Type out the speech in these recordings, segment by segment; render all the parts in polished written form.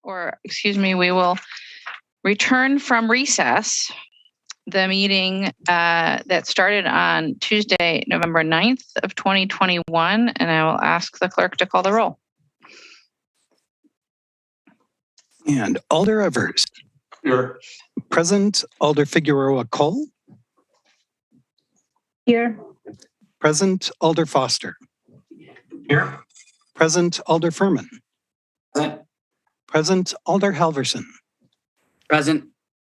or excuse me, we will return from recess the meeting that started on Tuesday, November 9th of 2021, and I will ask the clerk to call the roll. And Alder Evers. Here. Present. Alder Figueroa Cole. Here. Present. Alder Foster. Here. Present. Alder Furman. Present. Present. Alder Halverson. Present.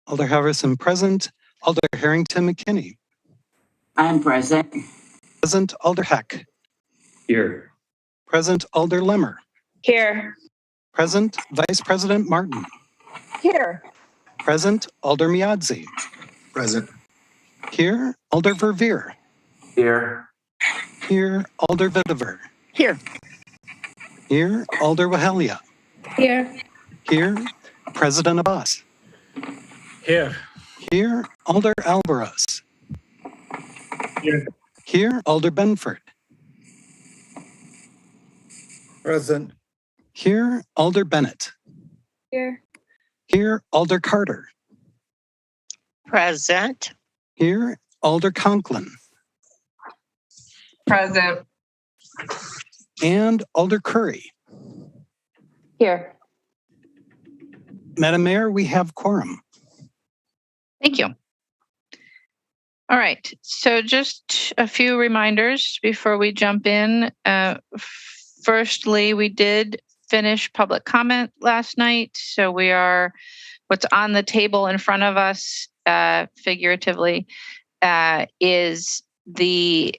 Alder Halverson present. Alder Harrington McKinney. I'm present. Present. Alder Heck. Here. Present. Alder Lemmer. Here. Present. Vice President Martin. Here. Present. Alder Miadzi. Present. Here. Alder Verveer. Here. Here. Alder Vitiver. Here. Here. Alder Wahelia. Here. Here. President Abbas. Here. Here. Alder Alvarez. Here. Here. Alder Benford. Present. Here. Alder Bennett. Here. Here. Alder Carter. Present. Here. Alder Conklin. Present. And Alder Curry. Here. Madam Mayor, we have quorum. Thank you. All right, so just a few reminders before we jump in. Firstly, we did finish public comment last night, so what's on the table in front of us, figuratively, is the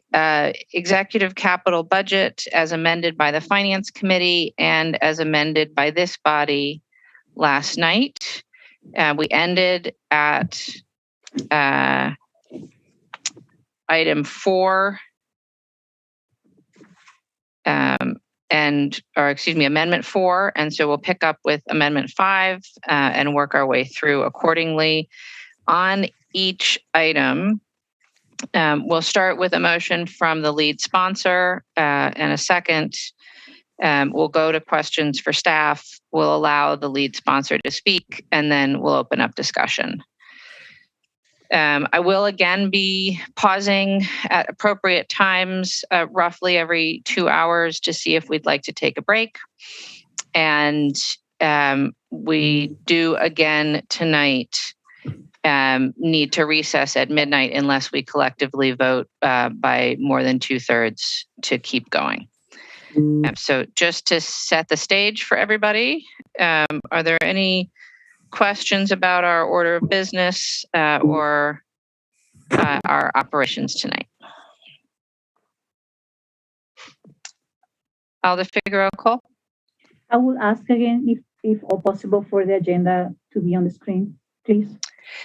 executive capital budget as amended by the Finance Committee and as amended by this body last night. We ended at item 4, amendment 4. And so we'll pick up with amendment 5 and work our way through accordingly. On each item, we'll start with a motion from the lead sponsor and a second. We'll go to questions for staff. We'll allow the lead sponsor to speak, and then we'll open up discussion. I will again be pausing at appropriate times, roughly every 2 hours, to see if we'd like to take a break. And we do again tonight need to recess at midnight unless we collectively vote by more than 2/3 to keep going. So just to set the stage for everybody, are there any questions about our order of business or our operations tonight? Alder Figueroa Cole? I will ask again if all possible for the agenda to be on the screen, please.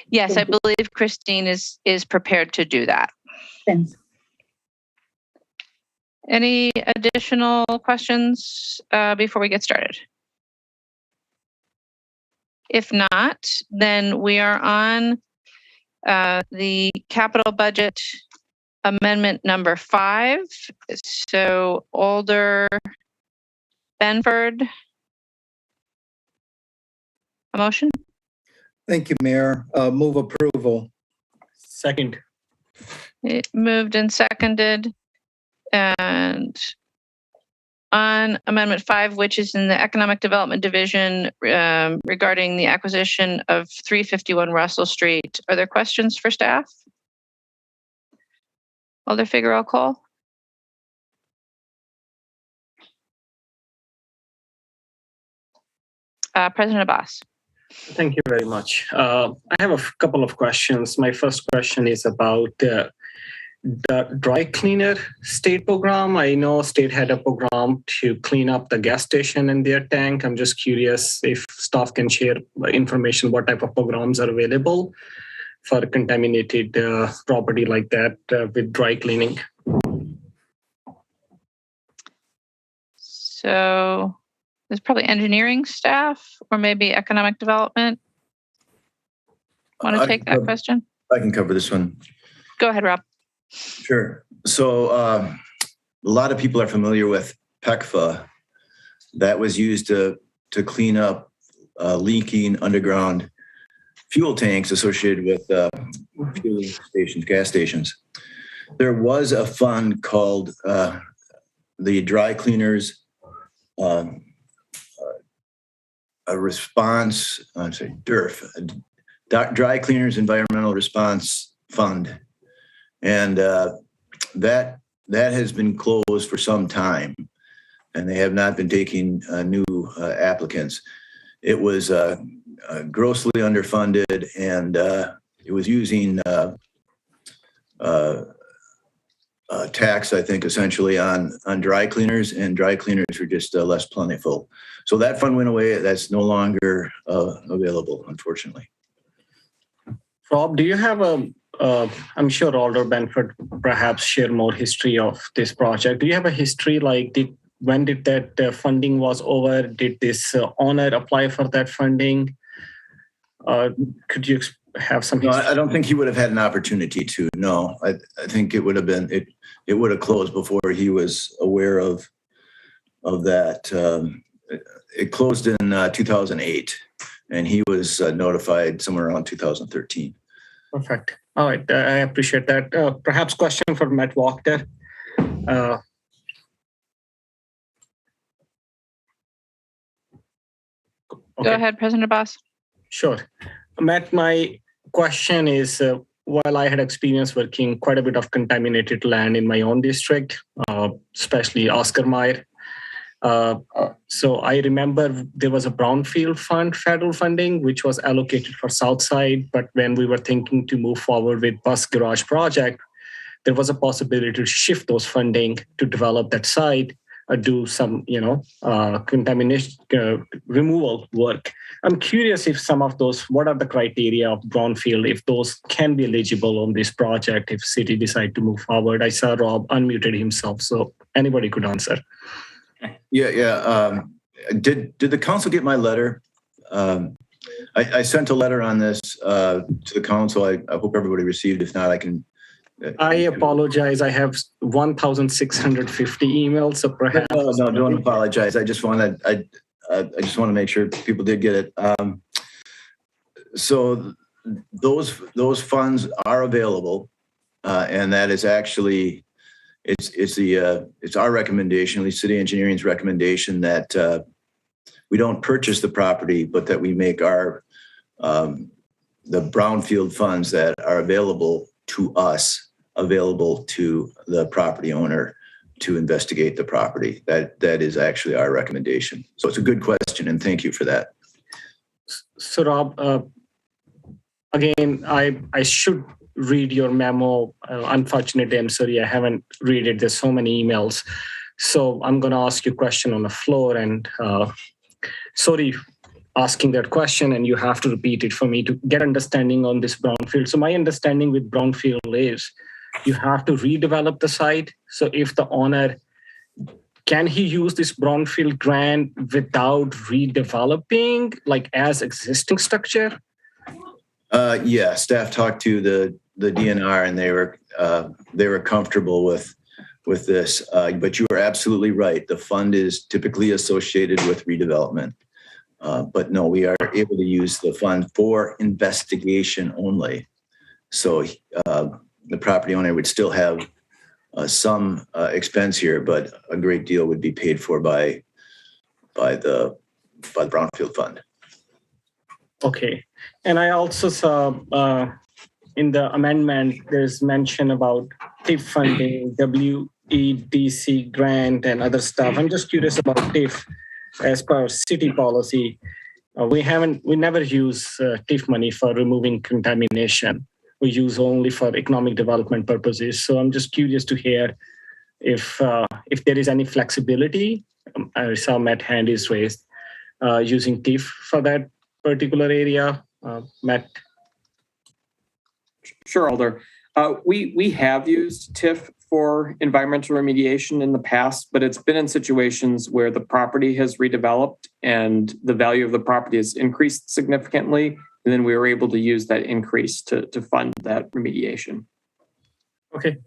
Yes, Thank I believe Christine is prepared to do that. Thanks. Any additional questions before we get started? If not, then we are on the capital budget amendment number 5. So Alder Benford, a motion? Thank you, Mayor. Move approval. Second. It moved and seconded. And on Amendment 5, which is in the Economic Development Division regarding the acquisition of 351 Russell Street, are there questions for staff? Alder Figueroa Cole? President Abbas. Thank you very much. I have a couple of questions. My first question is about the dry cleaner state program. I know state had a program to clean up the gas station in their tank. I'm just curious if staff can share information, what type of programs are available for contaminated property like that with dry cleaning. So there's probably engineering staff or maybe economic development. Want to take that question? I can cover this one. Go ahead, Rob. Sure. So a lot of people are familiar with PECFA. That was used to clean up leaking underground fuel tanks associated with fueling stations, gas stations. There was a fund called the Dry Cleaners a response, I'm sorry, DERF, Dry Cleaners Environmental Response Fund. And that has been closed for some time, and they have not been taking new applicants. It was grossly underfunded, and it was using tax, I think, essentially on dry cleaners, and dry cleaners were just less plentiful. So that fund went away. That's no longer available, unfortunately. Rob, do you have I'm sure Alder Benford perhaps share more history of this project. Do you have a history, like when did that funding was over? Did this owner apply for that funding? Could you have some No, history? I don't think he would have had an opportunity to. No, I think it would have been, it would have closed before he was aware of that. It closed in 2008, and he was notified somewhere around 2013. Perfect. All right. I appreciate that. Perhaps question for Matt Wachter. Go ahead, President Abbas. Sure. Matt, my question is, while I had experience working quite a bit of contaminated land in my own district, especially Oscar Mayer, so I remember there was a brownfield fund, federal funding, which was allocated for Southside. But when we were thinking to move forward with bus garage project, there was a possibility to shift those funding to develop that site, do some, contamination removal work. I'm curious if some of those, what are the criteria of brownfield, if those can be eligible on this project, if city decide to move forward. I saw Rob unmuted himself, so anybody could answer. Yeah. Did the council get my letter? I sent a letter on this to the council. I hope everybody received. If not, I can. I apologize. I have 1,650 emails, so perhaps. No, don't apologize. I just want to make sure people did get it. So those funds are available, and that is actually it's our recommendation, at least City Engineering's recommendation, that we don't purchase the property, but that we make our the brownfield funds that are available to us available to the property owner to investigate the property. That is actually our recommendation. So it's a good question, and thank you for that. So Rob, again, I should read your memo. Unfortunately, I'm sorry, I haven't read it. There's so many emails. So I'm going to ask you a question on the floor, and sorry asking that question, and you have to repeat it for me to get understanding on this brownfield. So my understanding with brownfield is you have to redevelop the site. So if the owner, can he use this brownfield grant without redeveloping, like as existing structure? Yeah, staff talked to the DNR, and they were comfortable with this. But you are absolutely right. The fund is typically associated with redevelopment. But no, we are able to use the fund for investigation only. So the property owner would still have some expense here, but a great deal would be paid for by the brownfield fund. Okay. And I also saw in the amendment, there's mention about TIF funding, WEDC grant, and other stuff. I'm just curious about TIF as per city policy. We never use TIF money for removing contamination. We use only for economic development purposes. So I'm just curious to hear if there is any flexibility. I saw Matt hand is raised using TIF for that particular area. Matt. Sure, Alder. We have used TIF for environmental remediation in the past, but it's been in situations where the property has redeveloped and the value of the property has increased significantly. And then we were able to use that increase to fund that remediation. Okay.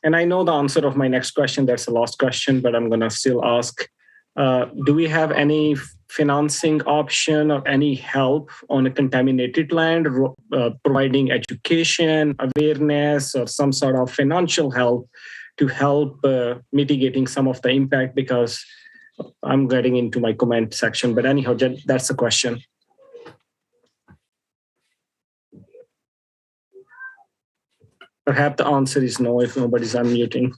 And I know the answer of my next question. That's the last question, but I'm going to still ask. Do we have any financing option or any help on a contaminated land, providing education, awareness, or some sort of financial help to help mitigating some of the impact? Because I'm getting into my comment section, but anyhow, that's the question. Perhaps the answer is no if nobody's unmuting.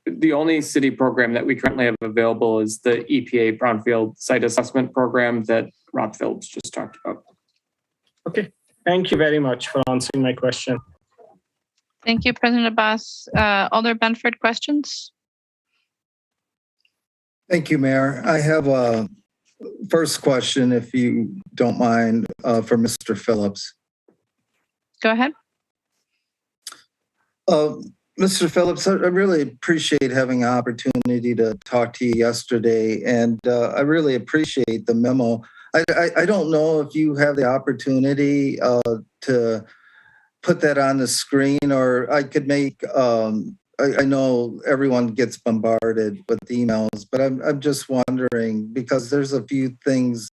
The only city program that we currently have available is the EPA Brownfield Site Assessment Program that Rob Phillips just talked about. Okay, thank you very much for answering my question. Thank you, President Abbas. Alder Benford, questions? Thank you, Mayor. I have a first question, if you don't mind, for Mr. Phillips. Go ahead. Mr. Phillips, I really appreciate having an opportunity to talk to you yesterday, and I really appreciate the memo. I don't know if you have the opportunity to put that on the screen, or I could make, I know everyone gets bombarded with emails, but I'm just wondering, because there's a few things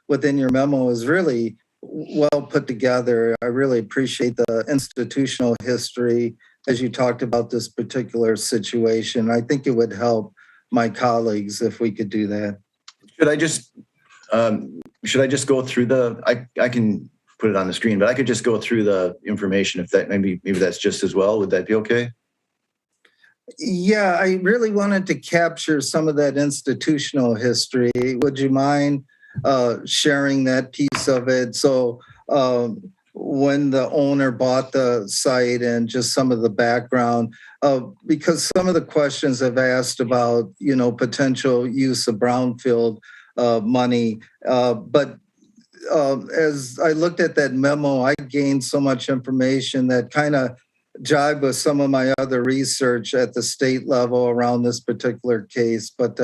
within your memo is really well put together. I really appreciate the institutional history as you talked about this particular situation. I think it would help my colleagues if we could do that. Should I just go through I can put it on the screen, but I could just go through the information if that maybe that's just as well. Would that be okay? Yeah, I really wanted to capture some of that institutional history. Would you mind sharing that piece of it? So when the owner bought the site and just some of the background, because some of the questions I've asked about, potential use of brownfield money. But as I looked at that memo, I gained so much information that kind of jive with some of my other research at the state level around this particular case. But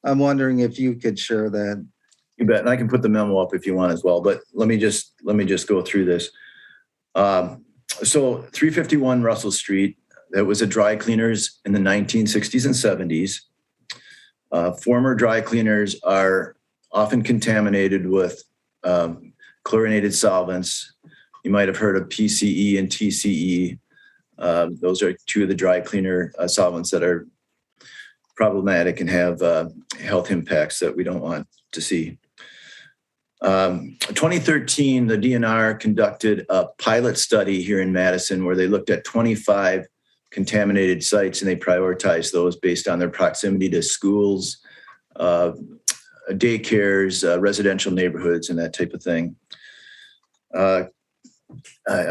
I'm wondering if you could share that. You bet. And I can put the memo up if you want as well, but let me just go through this. So 351 Russell Street, that was a dry cleaners in the 1960s and 70s. Former dry cleaners are often contaminated with chlorinated solvents. You might have heard of PCE and TCE. Those are two of the dry cleaner solvents that are problematic and have health impacts that we don't want to see. 2013, the DNR conducted a pilot study here in Madison where they looked at 25 contaminated sites and they prioritized those based on their proximity to schools, daycares, residential neighborhoods, and that type of thing. Of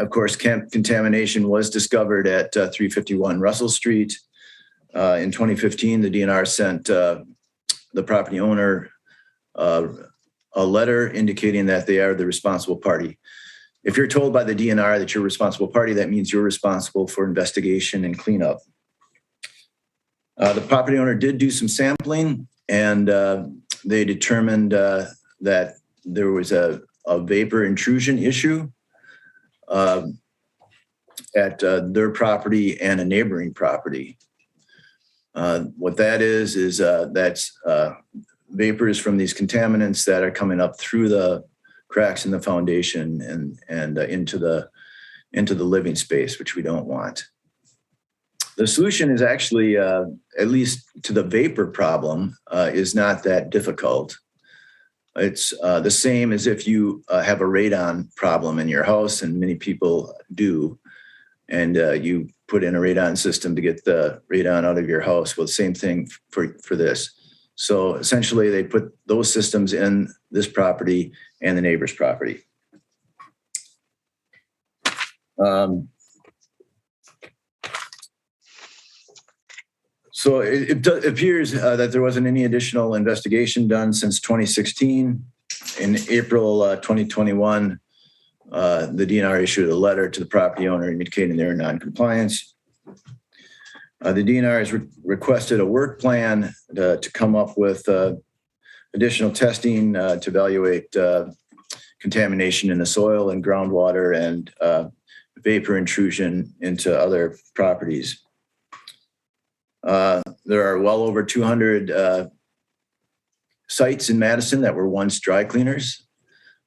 course, contamination was discovered at 351 Russell Street. In 2015, the DNR sent the property owner a letter indicating that they are the responsible party. If you're told by the DNR that you're a responsible party, that means you're responsible for investigation and cleanup. The property owner did do some sampling, and they determined that there was a vapor intrusion issue at their property and a neighboring property. What that is that's vapors from these contaminants that are coming up through the cracks in the foundation and into the living space, which we don't want. The solution is actually, at least to the vapor problem, is not that difficult. It's the same as if you have a radon problem in your house, and many people do, and you put in a radon system to get the radon out of your house. Well, the same thing for this. So essentially, they put those systems in this property and the neighbor's property. So it appears that there wasn't any additional investigation done since 2016. In April 2021, the DNR issued a letter to the property owner indicating their non-compliance. The DNR has requested a work plan to come up with additional testing to evaluate contamination in the soil and groundwater and vapor intrusion into other properties. There are well over 200 sites in Madison that were once dry cleaners.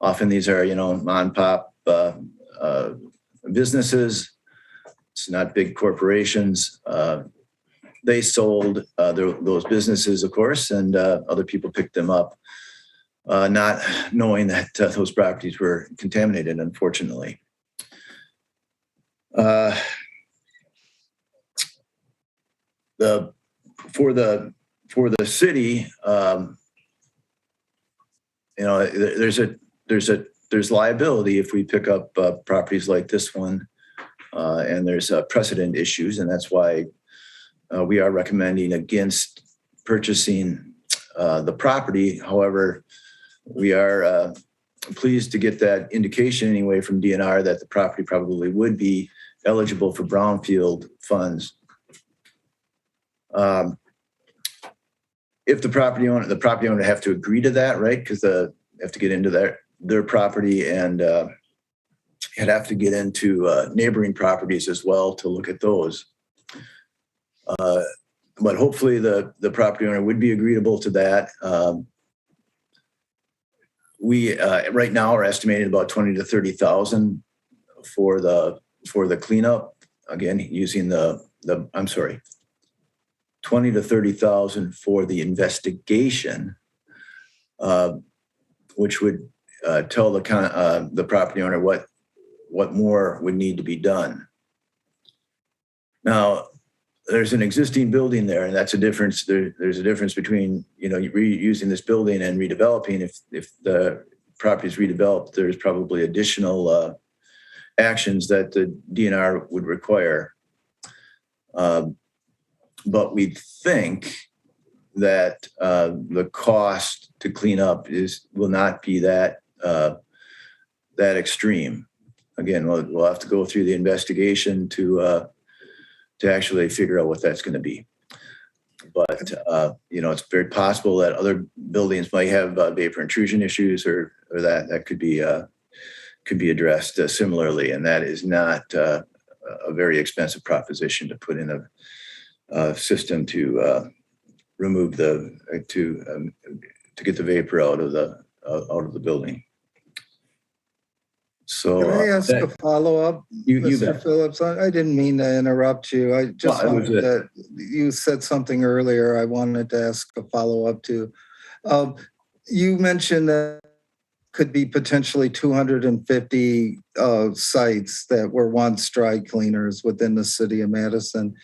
Often these are, mom and pop businesses. It's not big corporations. They sold those businesses, of course, and other people picked them up, not knowing that those properties were contaminated, unfortunately. For the city, there's liability if we pick up properties like this one, and there's precedent issues, and that's why we are recommending against purchasing the property. However, we are pleased to get that indication anyway from DNR that the property probably would be eligible for brownfield funds. If the property owner would have to agree to that, right? Because they have to get into their property, and you'd have to get into neighboring properties as well to look at those. But hopefully the property owner would be agreeable to that. We right now are estimating about $20,000 to $30,000 for the cleanup. Again, using $20,000 to $30,000 for the investigation, which would tell the property owner what more would need to be done. Now, there's an existing building there, and that's a difference. There's a difference between reusing this building and redeveloping. If the property is redeveloped, there's probably additional actions that the DNR would require. But we think that the cost to clean up will not be that extreme. Again, we'll have to go through the investigation to actually figure out what that's going to be. But it's very possible that other buildings might have vapor intrusion issues, or that could be addressed similarly, and that is not a very expensive proposition to put in a system to remove to get the vapor out of the building. So Can I ask a follow-up, Mr. bet. Phillips? I didn't mean to interrupt you. I just wanted to, you said something earlier I wanted to ask a follow-up to. You mentioned that could be potentially 250 sites that were once dry cleaners within the city of Madison.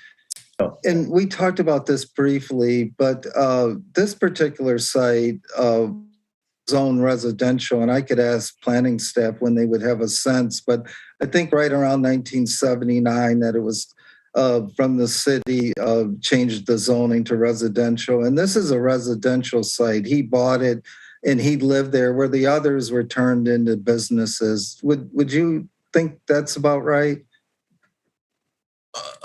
And we talked about this briefly, but this particular site zone residential, and I could ask planning staff when they would have a sense, but I think right around 1979 that it was from the city changed the zoning to residential. And this is a residential site. He bought it and he lived there, where the others were turned into businesses. Would you think that's about right?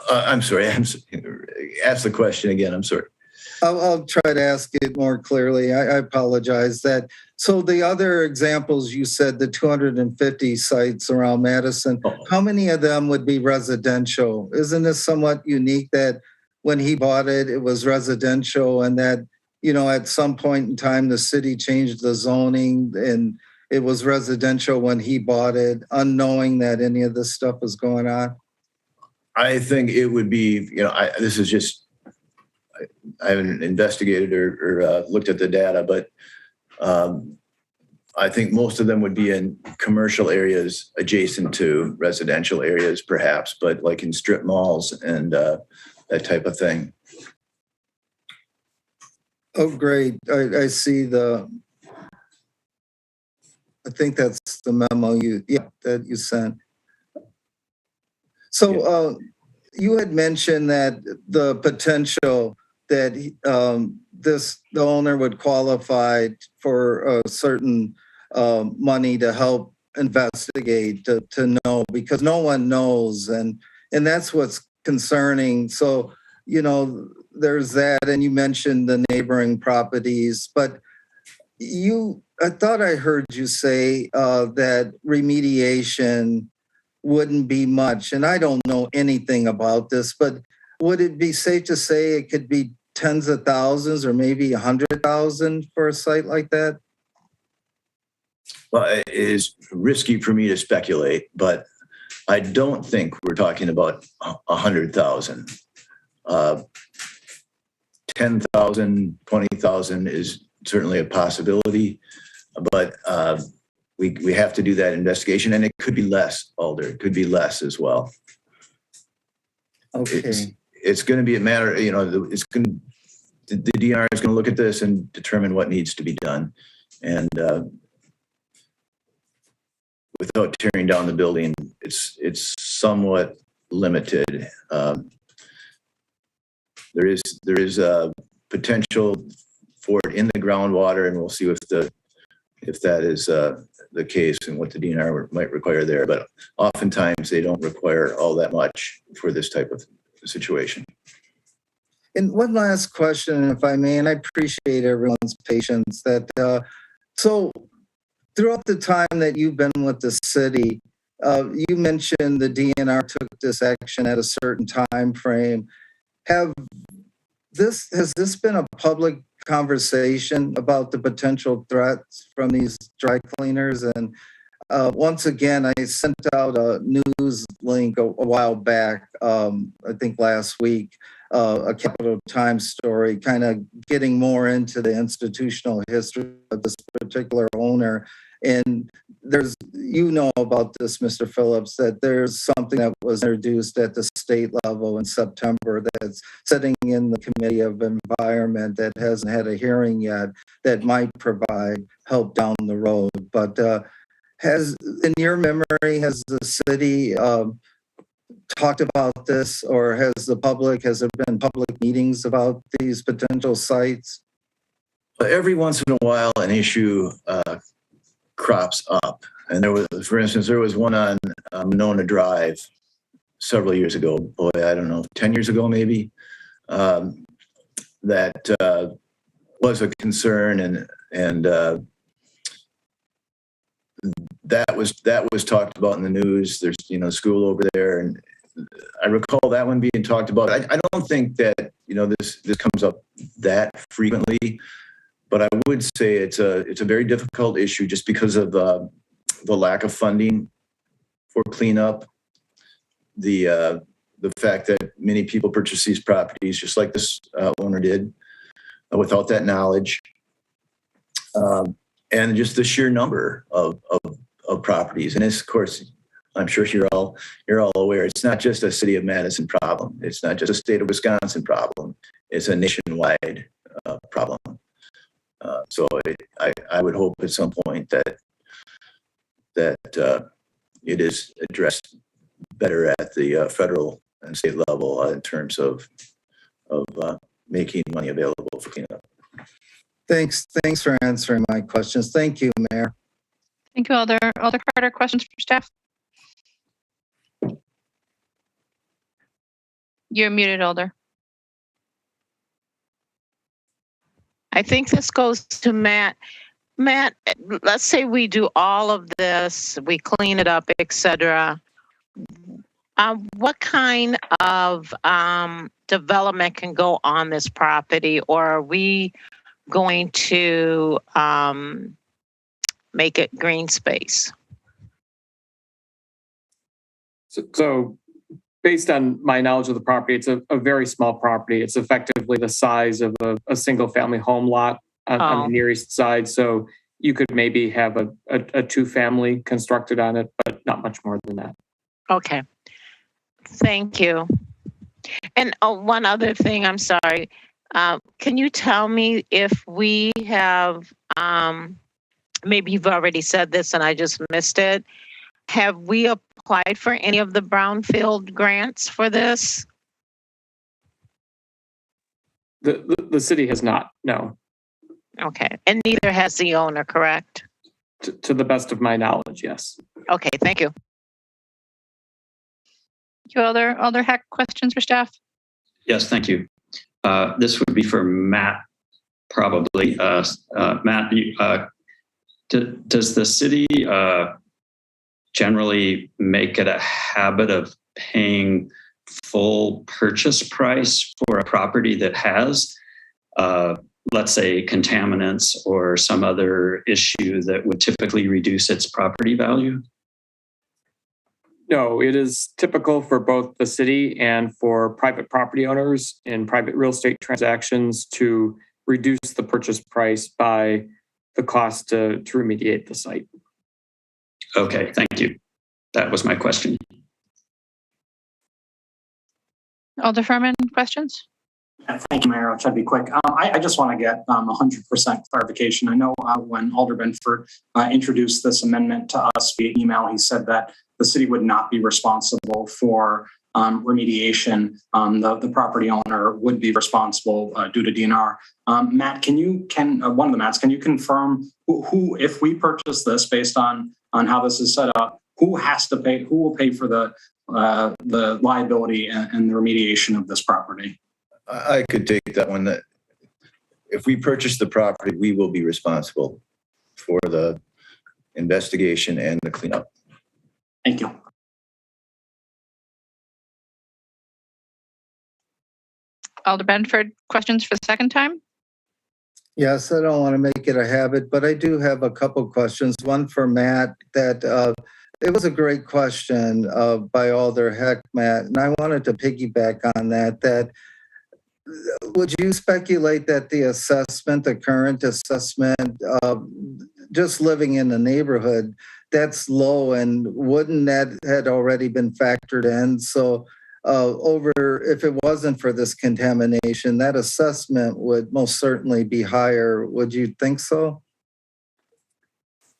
I'm sorry. Ask the question again. I'm sorry. I'll try to ask it more clearly. I apologize. So the other examples you said, the 250 sites around Madison, how many of them would be residential? Isn't this somewhat unique that when he bought it, it was residential, and that, at some point in time, the city changed the zoning and it was residential when he bought it, unknowing that any of this stuff was going on? I think it would be, this is just, I haven't investigated or looked at the data, but I think most of them would be in commercial areas adjacent to residential areas, perhaps, but like in strip malls and that type of thing. Oh, great. I see I think that's the memo that you sent. So you had mentioned that the potential that the owner would qualify for a certain money to help investigate, to know, because no one knows, and that's what's concerning. So there's that, and you mentioned the neighboring properties, but I thought I heard you say that remediation wouldn't be much, and I don't know anything about this, but would it be safe to say it could be tens of thousands or maybe 100,000 for a site like that? Well, it is risky for me to speculate, but I don't think we're talking about 100,000. 10,000, 20,000 is certainly a possibility, but we have to do that investigation, and it could be less, Alder. It could be less as well. Okay. It's going to be a matter, the DNR is going to look at this and determine what needs to be done. And without tearing down the building, it's somewhat limited. There is a potential for it in the groundwater, and we'll see if that is the case and what the DNR might require there. But oftentimes they don't require all that much for this type of situation. And one last question, if I may, and I appreciate everyone's patience. So throughout the time that you've been with the city, you mentioned the DNR took this action at a certain time frame. Has this been a public conversation about the potential threats from these dry cleaners? And once again, I sent out a news link a while back, I think last week, a Capital Times story, kind of getting more into the institutional history of this particular owner. And about this, Mr. Phillips, that there's something that was introduced at the state level in September that's sitting in the Committee of Environment that hasn't had a hearing yet that might provide help down the road. But in your memory, has the city talked about this, or has there been public meetings about these potential sites? Every once in a while, an issue crops up. And for instance, there was one on Monona Drive several years ago. Boy, I don't know, 10 years ago maybe. That was a concern, and that was talked about in the news. There's school over there, and I recall that one being talked about. I don't think that this comes up that frequently, but I would say it's a very difficult issue just because of the lack of funding for cleanup, the fact that many people purchase these properties just like this owner did without that knowledge, and just the sheer number of properties. And this, of course, I'm sure you're all aware, it's not just a city of Madison problem. It's not just a state of Wisconsin problem. It's a nationwide problem. So I would hope at some point that it is addressed better at the federal and state level in terms of making money available for cleanup. Thanks for answering my questions. Thank you, Mayor. Thank you, Alder. Alder Carter, questions for staff? You're muted, Alder. I think this goes to Matt. Matt, let's say we do all of this, we clean it up, etc. What kind of development can go on this property, or are we going to make it green space? So based on my knowledge of the property, it's a very small property. It's effectively the size of a single family home lot on the Near East side. So you could maybe have a two-family constructed on it, but not much more than that. Okay. Thank you. And one other thing, I'm sorry. Can you tell me if we have, maybe you've already said this and I just missed it, have we applied for any of the brownfield grants for this? The city has not, no. Okay, and neither has the owner, correct? To the best of my knowledge, yes. Okay, thank you. Thank you, Alder. Alder Heck, questions for staff? Yes, thank you. This would be for Matt, probably. Matt, does the city generally make it a habit of paying full purchase price for a property that has, let's say, contaminants or some other issue that would typically reduce its property value? No, it is typical for both the city and for private property owners in private real estate transactions to reduce the purchase price by the cost to remediate the site. Okay, thank you. That was my question. Alder Furman, questions? Thank you, Mayor. I'll try to be quick. I just want to get 100% clarification. I know when Alder Benford introduced this amendment to us via email, he said that the city would not be responsible for remediation. The property owner would be responsible due to DNR. Matt, can you confirm who, if we purchase this based on how this is set up, who has to pay? Who will pay for the liability and the remediation of this property? I could take that one. That if we purchase the property, we will be responsible for the investigation and the cleanup. Thank you. Alder Benford, questions for the second time? Yes, I don't want to make it a habit, but I do have a couple questions. One for Matt that it was a great question by Alder Heck, Matt, and I wanted to piggyback on that would you speculate that the current assessment, just living in the neighborhood, that's low, and wouldn't that had already been factored in? So if it wasn't for this contamination, that assessment would most certainly be higher. Would you think so?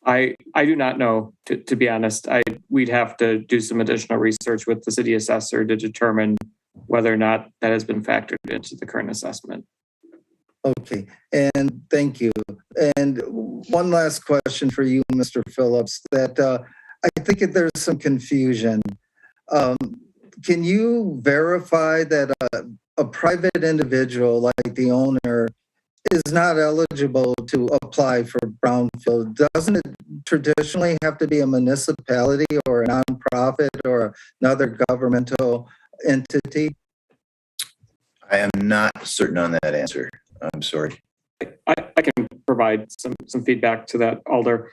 I do not know, to be honest. We'd have to do some additional research with the city assessor to determine whether or not that has been factored into the current assessment. Okay, and thank you. And one last question for you, Mr. Phillips, that I think that there's some confusion. Can you verify that a private individual like the owner is not eligible to apply for brownfield? Doesn't it traditionally have to be a municipality or a nonprofit or another governmental entity? I am not certain on that answer. I'm sorry. I can provide some feedback to that, Alder.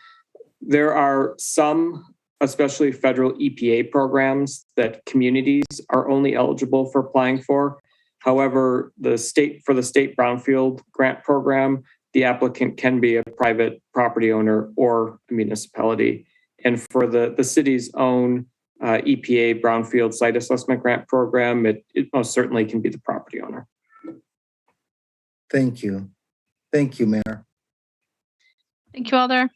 There are some, especially federal EPA programs, that communities are only eligible for applying for. However, for the state brownfield grant program, the applicant can be a private property owner or a municipality. And for the city's own EPA brownfield site assessment grant program, it most certainly can be the property owner. Thank you. Thank you, Mayor. Thank you, Alder.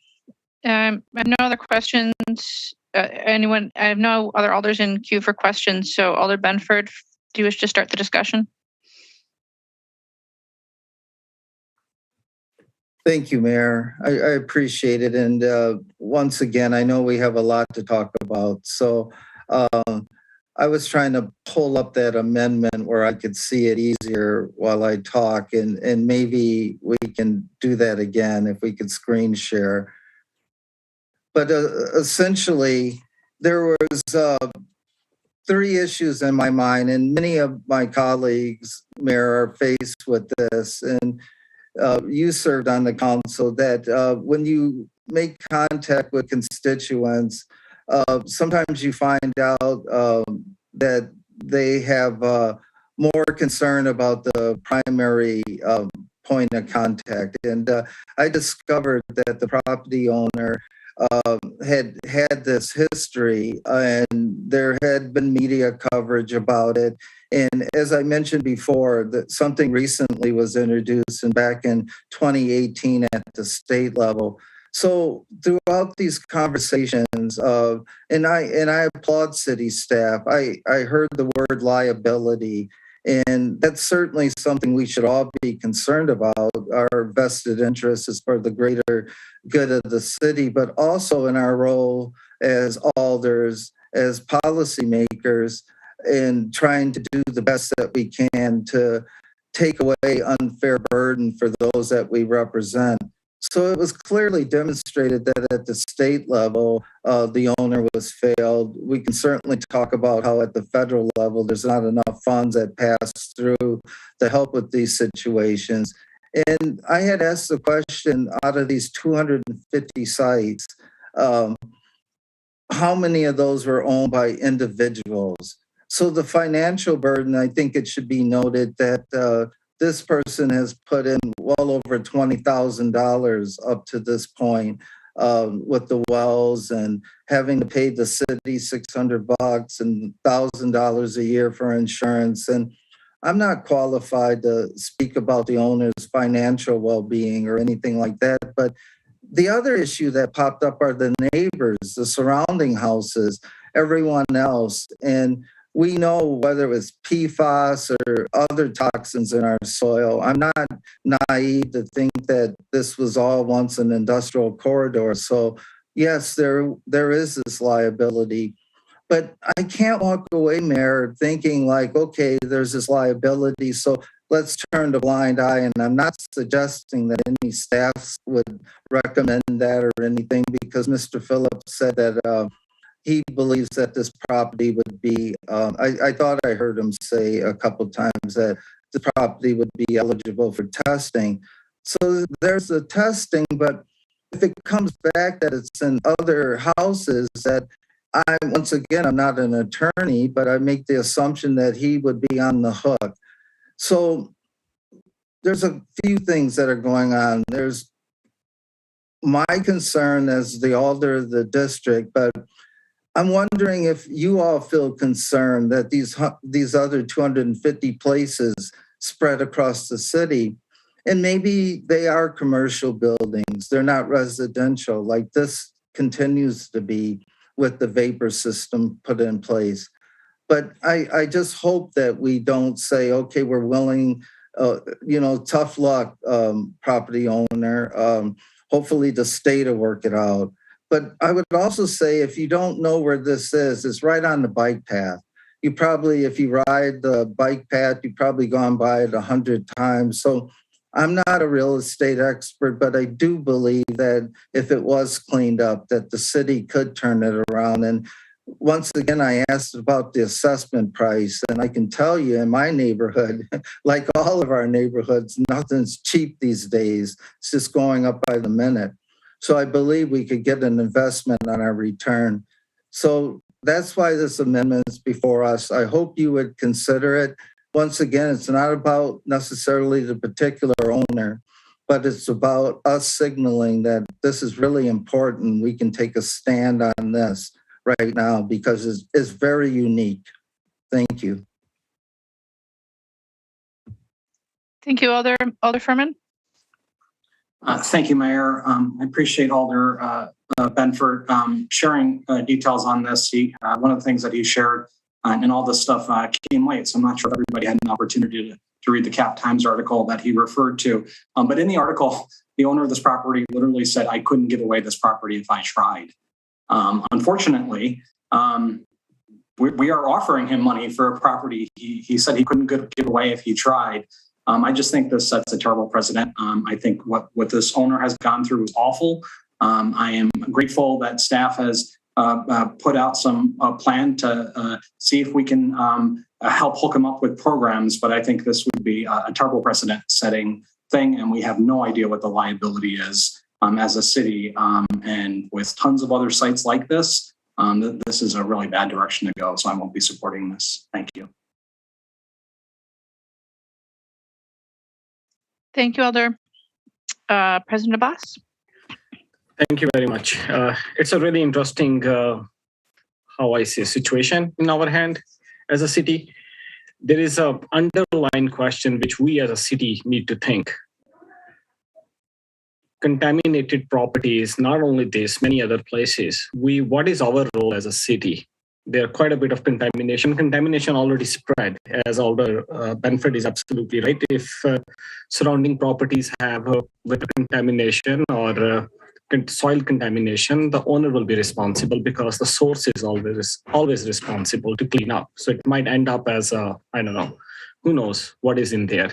I have no other questions. Anyone? I have no other alders in queue for questions. So Alder Benford, do you wish to start the discussion? Thank you, Mayor. I appreciate it. And once again, I know we have a lot to talk about. So I was trying to pull up that amendment where I could see it easier while I talk. And maybe we can do that again if we could screen share. But essentially, there was 3 issues in my mind, and many of my colleagues, Mayor, are faced with this. And you served on the council that when you make contact with constituents, sometimes you find out that they have more concern about the primary point of contact. And I discovered that the property owner had this history, and there had been media coverage about it. And as I mentioned before, that something recently was introduced and back in 2018 at the state level. So throughout these conversations, and I applaud city staff, I heard the word liability, and that's certainly something we should all be concerned about. Our vested interest is for the greater good of the city, but also in our role as alders, as policymakers, in trying to do the best that we can to take away unfair burden for those that we represent. So it was clearly demonstrated that at the state level, the owner was failed. We can certainly talk about how at the federal level, there's not enough funds that pass through to help with these situations. And I had asked the question, out of these 250 sites, how many of those were owned by individuals? So the financial burden, I think it should be noted that this person has put in well over $20,000 up to this point with the wells and having to pay the city $600 and $1,000 a year for insurance. And I'm not qualified to speak about the owner's financial well-being or anything like that, but the other issue that popped up are the neighbors, the surrounding houses, everyone else. And we know whether it was PFAS or other toxins in our soil. I'm not naive to think that this was all once an industrial corridor. So yes, there is this liability. But I can't walk away, Mayor, thinking like, okay, there's this liability, so let's turn a blind eye. And I'm not suggesting that any staffs would recommend that or anything, because Mr. Phillips said that he believes that this property would be, I thought I heard him say a couple of times that the property would be eligible for testing. So there's the testing, but if it comes back that it's in other houses that once again, I'm not an attorney, but I make the assumption that he would be on the hook. So there's a few things that are going on. There's my concern as the alder of the district, but I'm wondering if you all feel concerned that these other 250 places spread across the city, and maybe they are commercial buildings, they're not residential, like this continues to be with the vapor system put in place. But I just hope that we don't say, okay, we're willing, tough luck, property owner. Hopefully the state will work it out. But I would also say, if you don't know where this is, it's right on the bike path. You probably, if you ride the bike path, you've probably gone by it 100 times. So I'm not a real estate expert, but I do believe that if it was cleaned up, that the city could turn it around. And once again, I asked about the assessment price, and I can tell you in my neighborhood, like all of our neighborhoods, nothing's cheap these days. It's just going up by the minute. So I believe we could get an investment on our return. So that's why this amendment's before us. I hope you would consider it. Once again, it's not about necessarily the particular owner, but it's about us signaling that this is really important. We can take a stand on this right now because it's very unique. Thank you. Thank you, Alder Furman. Thank you, Mayor. I appreciate Alder Benford sharing details on this. One of the things that he shared and all this stuff came late, so I'm not sure if everybody had an opportunity to read the Cap Times article that he referred to. But in the article, the owner of this property literally said, I couldn't give away this property if I tried. Unfortunately, we are offering him money for a property he said he couldn't give away if he tried. I just think this sets a terrible precedent. I think what this owner has gone through is awful. I am grateful that staff has put out some plan to see if we can help hook them up with programs. But I think this would be a terrible precedent setting thing. And we have no idea what the liability is as a city. And with tons of other sites like this, this is a really bad direction to go. So I won't be supporting this. Thank you. Thank you, Alder. President Abbas. Thank you very much. It's a really interesting, how I see a situation in our hand as a city. There is an underlying question which we as a city need to think. Contaminated properties, not only this, many other places. What is our role as a city? There are quite a bit of contamination. Contamination already spread, as Alder Benford is absolutely right. If surrounding properties have with contamination or soil contamination, the owner will be responsible because the source is always responsible to clean up. So it might end up as I don't know, who knows what is in there.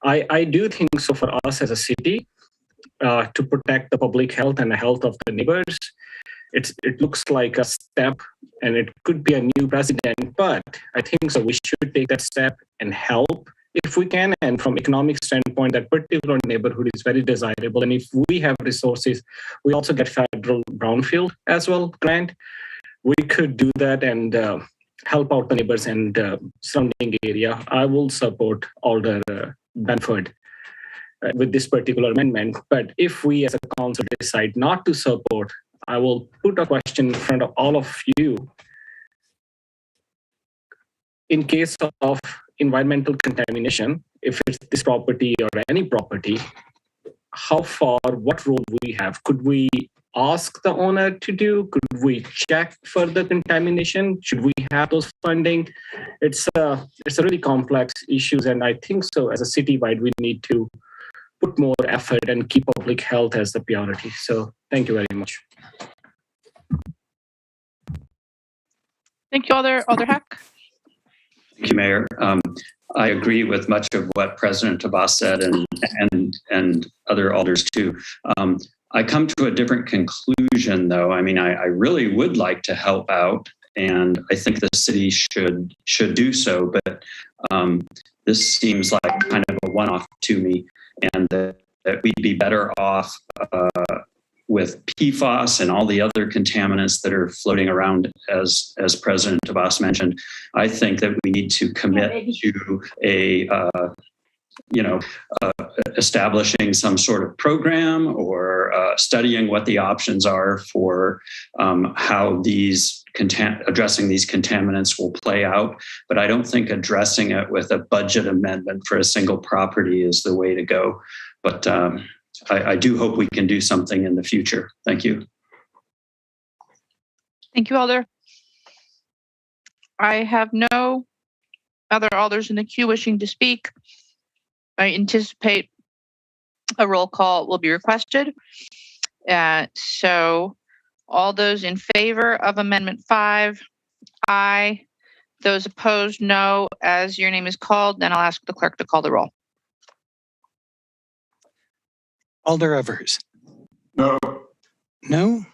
I do think so for us as a city, to protect the public health and the health of the neighbors. It looks like a step, and it could be a new precedent, but I think so we should take that step and help if we can. And from economic standpoint, that particular neighborhood is very desirable. And if we have resources, we also get federal brownfield as well grant. We could do that and help out the neighbors and surrounding area. I will support Alder Benford with this particular amendment. But if we as a council decide not to support, I will put a question in front of all of you. In case of environmental contamination, if it's this property or any property, how far, what role we have? Could we ask the owner to do? Could we check for the contamination? Should we have those funding? It's a really complex issues, and I think so as a citywide, we need to put more effort and keep public health as the priority. So thank you very much. Thank you, Alder Heck. Thank you, Mayor. I agree with much of what President Abbas said and other alders too. I come to a different conclusion, though. I mean, I really would like to help out, and I think the city should do so. But this seems like kind of a one-off to me, and that we'd be better off with PFAS and all the other contaminants that are floating around, as President Abbas mentioned. I think that we need to commit to establishing some sort of program or studying what the options are for how addressing these contaminants will play out. But I don't think addressing it with a budget amendment for a single property is the way to go. But I do hope we can do something in the future. Thank you. Thank you, Alder. I have no other alders in the queue wishing to speak. I anticipate a roll call will be requested. So all those in favor of Amendment 5, aye. Those opposed, no. As your name is called, then I'll ask the clerk to call the roll. Alder Evers. No. No.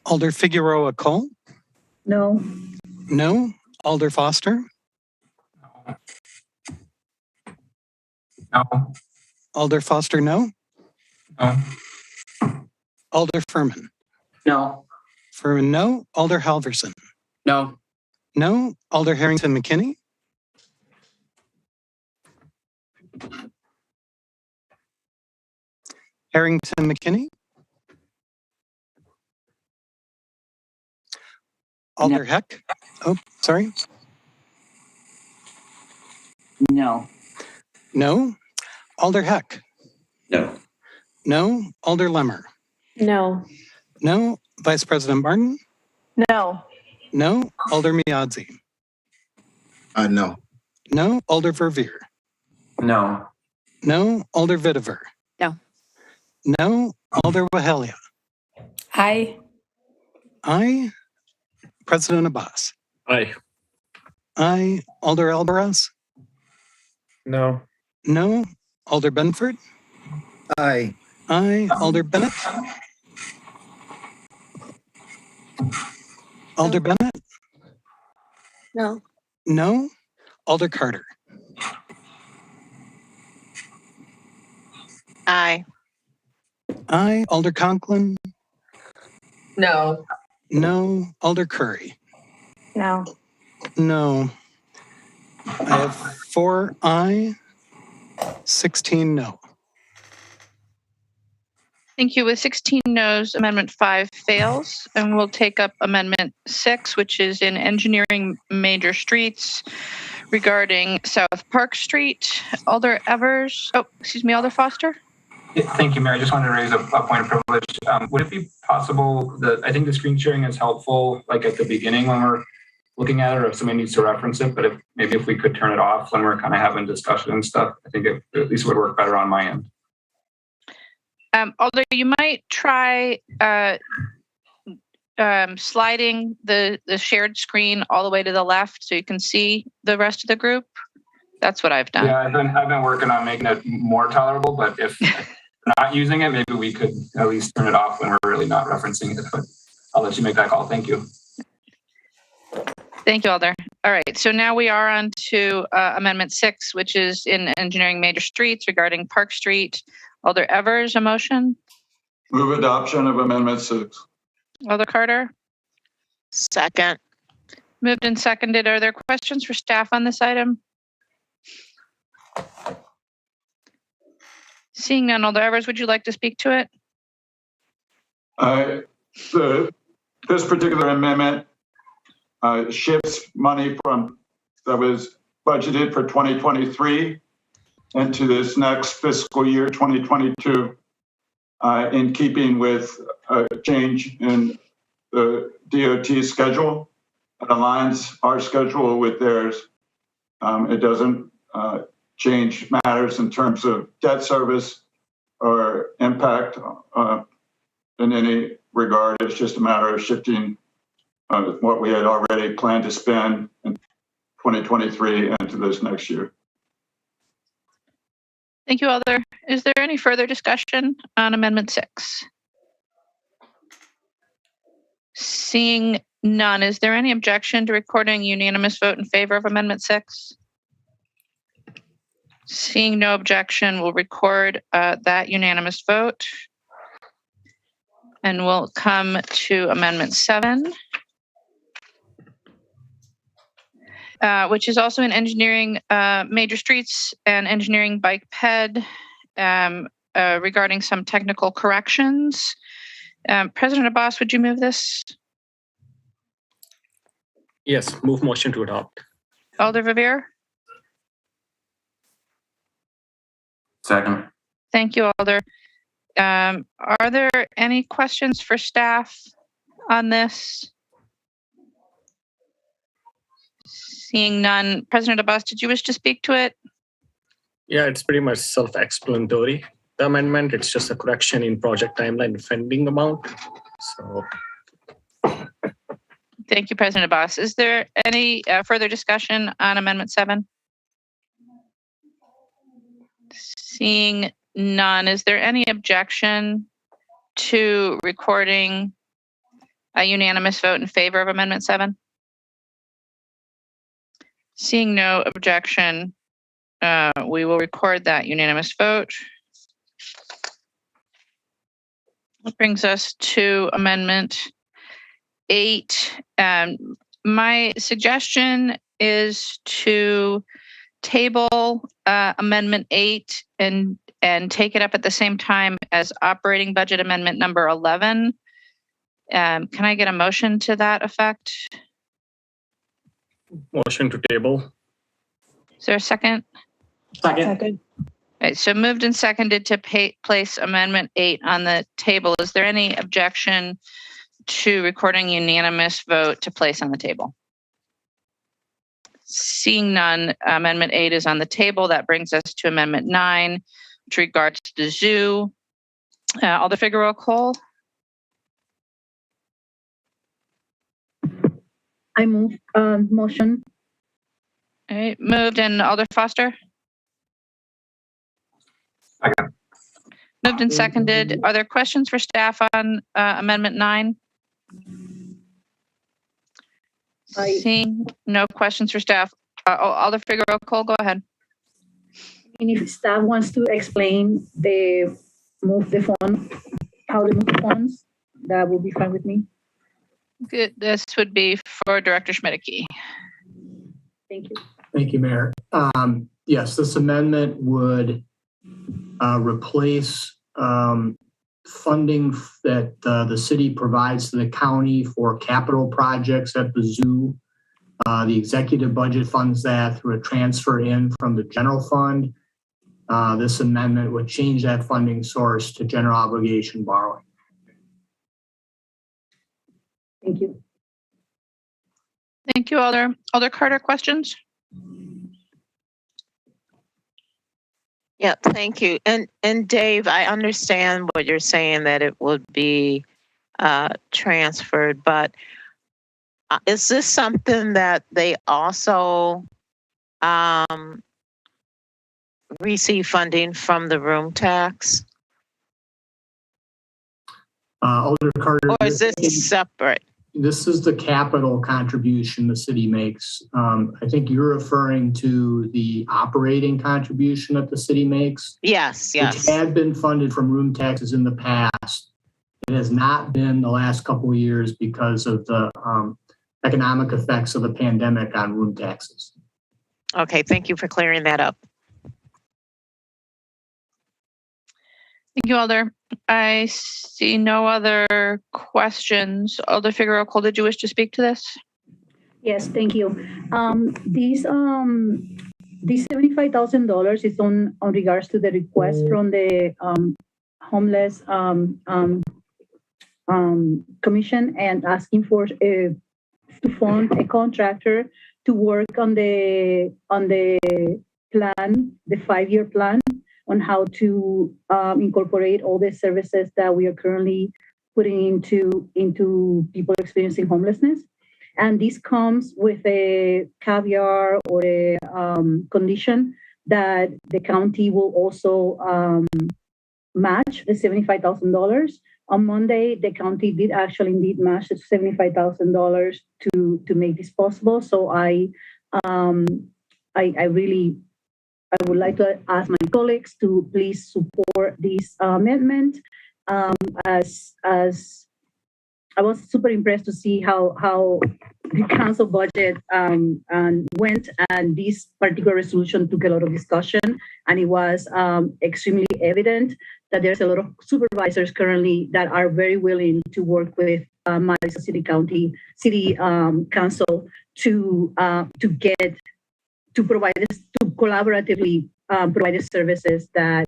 Alder Figueroa Cole. No. No. Alder Foster. No. Alder Foster, no. No. Alder Furman. No. Furman, no. Alder Halverson. No. No. Alder Harrington McKinney. Harrington McKinney. Alder Heck. Oh, sorry. No. No. Alder Heck. No. No. Alder Lemmer. No. No. Vice President Martin. No. No. Alder Miadzi. No. No. Alder Verveer. No. No. Alder Vitiver. No. No. Alder Wahelia. Aye. Aye. President Abbas. Aye. Aye. Alder Albaraz. No. No. Alder Benford. Aye. Aye. Alder Bennett. Alder Bennett. No. No. Alder Carter. Aye. Aye. Alder Conklin. No. No. Alder Curry. No. No. I have 4 aye, 16 no. Thank you. With 16 noes, Amendment 5 fails, and we'll take up Amendment 6, which is in engineering major streets regarding South Park Street. Alder Evers. Oh, excuse me, Alder Foster. Thank you, Mayor. I just wanted to raise a point of privilege. Would it be possible that I think the screen sharing is helpful, like at the beginning when we're looking at it, or if somebody needs to reference it, but if we could turn it off when we're kind of having discussion and stuff, I think it at least would work better on my end. Although you might try sliding the shared screen all the way to the left so you can see the rest of the group. That's what I've done. Yeah, I've been working on making it more tolerable, but if not using it, maybe we could at least turn it off when we're really not referencing it. But I'll let you make that call. Thank you. Thank you, Alder. All right, so now we are on to Amendment 6, which is in engineering major streets regarding Park Street. Alder Evers, a motion. Move adoption of Amendment 6. Alder Carter. Second. Moved and seconded. Are there questions for staff on this item? Seeing none, Alder Evers, would you like to speak to it? This particular amendment shifts money from that was budgeted for 2023 into this next fiscal year, 2022, in keeping with a change in the DOT schedule. It aligns our schedule with theirs. It doesn't change matters in terms of debt service or impact in any regard. It's just a matter of shifting what we had already planned to spend in 2023 into this next year. Thank you, Alder. Is there any further discussion on Amendment 6? Seeing none, is there any objection to recording unanimous vote in favor of Amendment 6? Seeing no objection, we'll record that unanimous vote. And we'll come to Amendment 7, which is also in engineering major streets and engineering bike ped regarding some technical corrections. President Abbas, would you move this? Yes, move motion to adopt. Alder Verveer? Second. Thank you, Alder. Are there any questions for staff on this? Seeing none. President Abbas, did you wish to speak to it? Yeah, it's pretty much self-explanatory. The amendment, it's just a correction in project timeline and funding amount. So. Thank you, President Abbas. Is there any further discussion on Amendment 7? Seeing none, is there any objection to recording a unanimous vote in favor of Amendment 7? Seeing no objection, we will record that unanimous vote. That brings us to Amendment 8. My suggestion is to table Amendment 8 and take it up at the same time as Operating Budget Amendment number 11. Can I get a motion to that effect? Motion to table. Is there a second? Second. All right, so moved and seconded to place Amendment 8 on the table. Is there any objection to recording unanimous vote to place on the table? Seeing none, Amendment 8 is on the table. That brings us to Amendment 9, which regards the zoo. Alder Figueroa Cole. I move motion. All right, moved, and Alder Foster. Second. Moved and seconded. Are there questions for staff on Amendment 9? Seeing no questions for staff. Alder Figueroa Cole, go ahead. And if staff wants to explain the move the fund, how to move the funds, that will be fine with me. Good. This would be for Director Schmidtke. Thank you. Thank you, Mayor. Yes, this amendment would replace funding that the city provides to the county for capital projects at the zoo. The executive budget funds that through a transfer in from the general fund. This amendment would change that funding source to general obligation borrowing. Thank you. Thank you, Alder. Alder Carter, questions? Yeah, thank you. And Dave, I understand what you're saying, that it would be transferred, but is this something that they also receive funding from the room tax? Alder Carter. Or is this separate? This is the capital contribution the city makes. I think you're referring to the operating contribution that the city makes. Yes, Which had been funded from room taxes in the past. It has not been the last couple of years because of the economic effects of the pandemic on room taxes. Okay, thank you for clearing that up. Thank you, Alder. I see no other questions. Alder Figueroa Cole, did you wish to speak to this? Yes, thank you. This $75,000 is on regards to the request from the homeless commission and asking for to fund a contractor to work on the plan, the 5-year plan, on how to incorporate all the services that we are currently putting into people experiencing homelessness. And this comes with a caveat or a condition that the county will also match the $75,000. On Monday, the county did actually indeed match the $75,000 to make this possible. So I would like to ask my colleagues to please support this amendment. As I was super impressed to see how the council budget went, and this particular resolution took a lot of discussion, and it was extremely evident that there's a lot of supervisors currently that are very willing to work with Madison City Council to provide this, to collaboratively provide the services that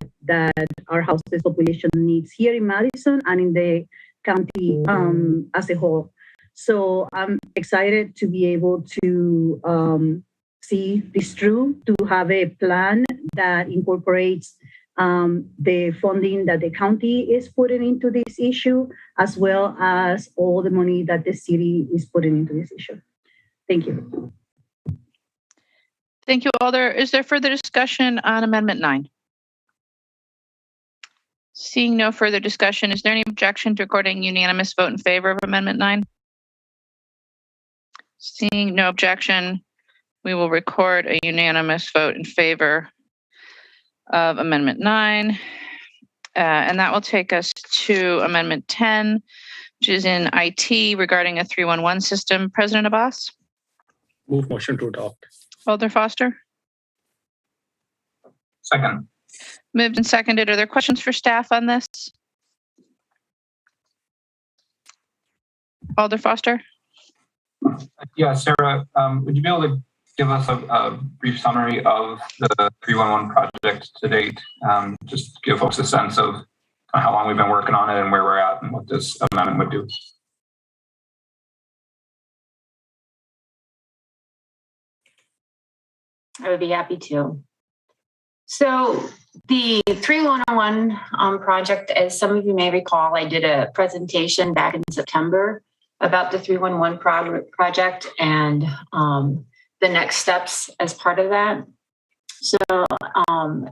our houseless population needs here in Madison and in the county as a whole. So I'm excited to be able to see this through, to have a plan that incorporates the funding that the county is putting into this issue, as well as all the money that the city is putting into this issue. Thank you. Thank you, Alder. Is there further discussion on Amendment 9? Seeing no further discussion, is there any objection to recording unanimous vote in favor of Amendment 9? Seeing no objection, we will record a unanimous vote in favor of Amendment 9. And that will take us to Amendment 10, which is in IT regarding a 311 system. President Abbas? Move motion to adopt. Alder Foster? Second. Moved and seconded. Are there questions for staff on this? Alder Foster? Yeah, Sarah, would you be able to give us a brief summary of the 311 project to date? Just give folks a sense of how long we've been working on it and where we're at and what this amendment would do. I would be happy to. So the 3101 project, as some of you may recall, I did a presentation back in September about the 311 project and the next steps as part of that. So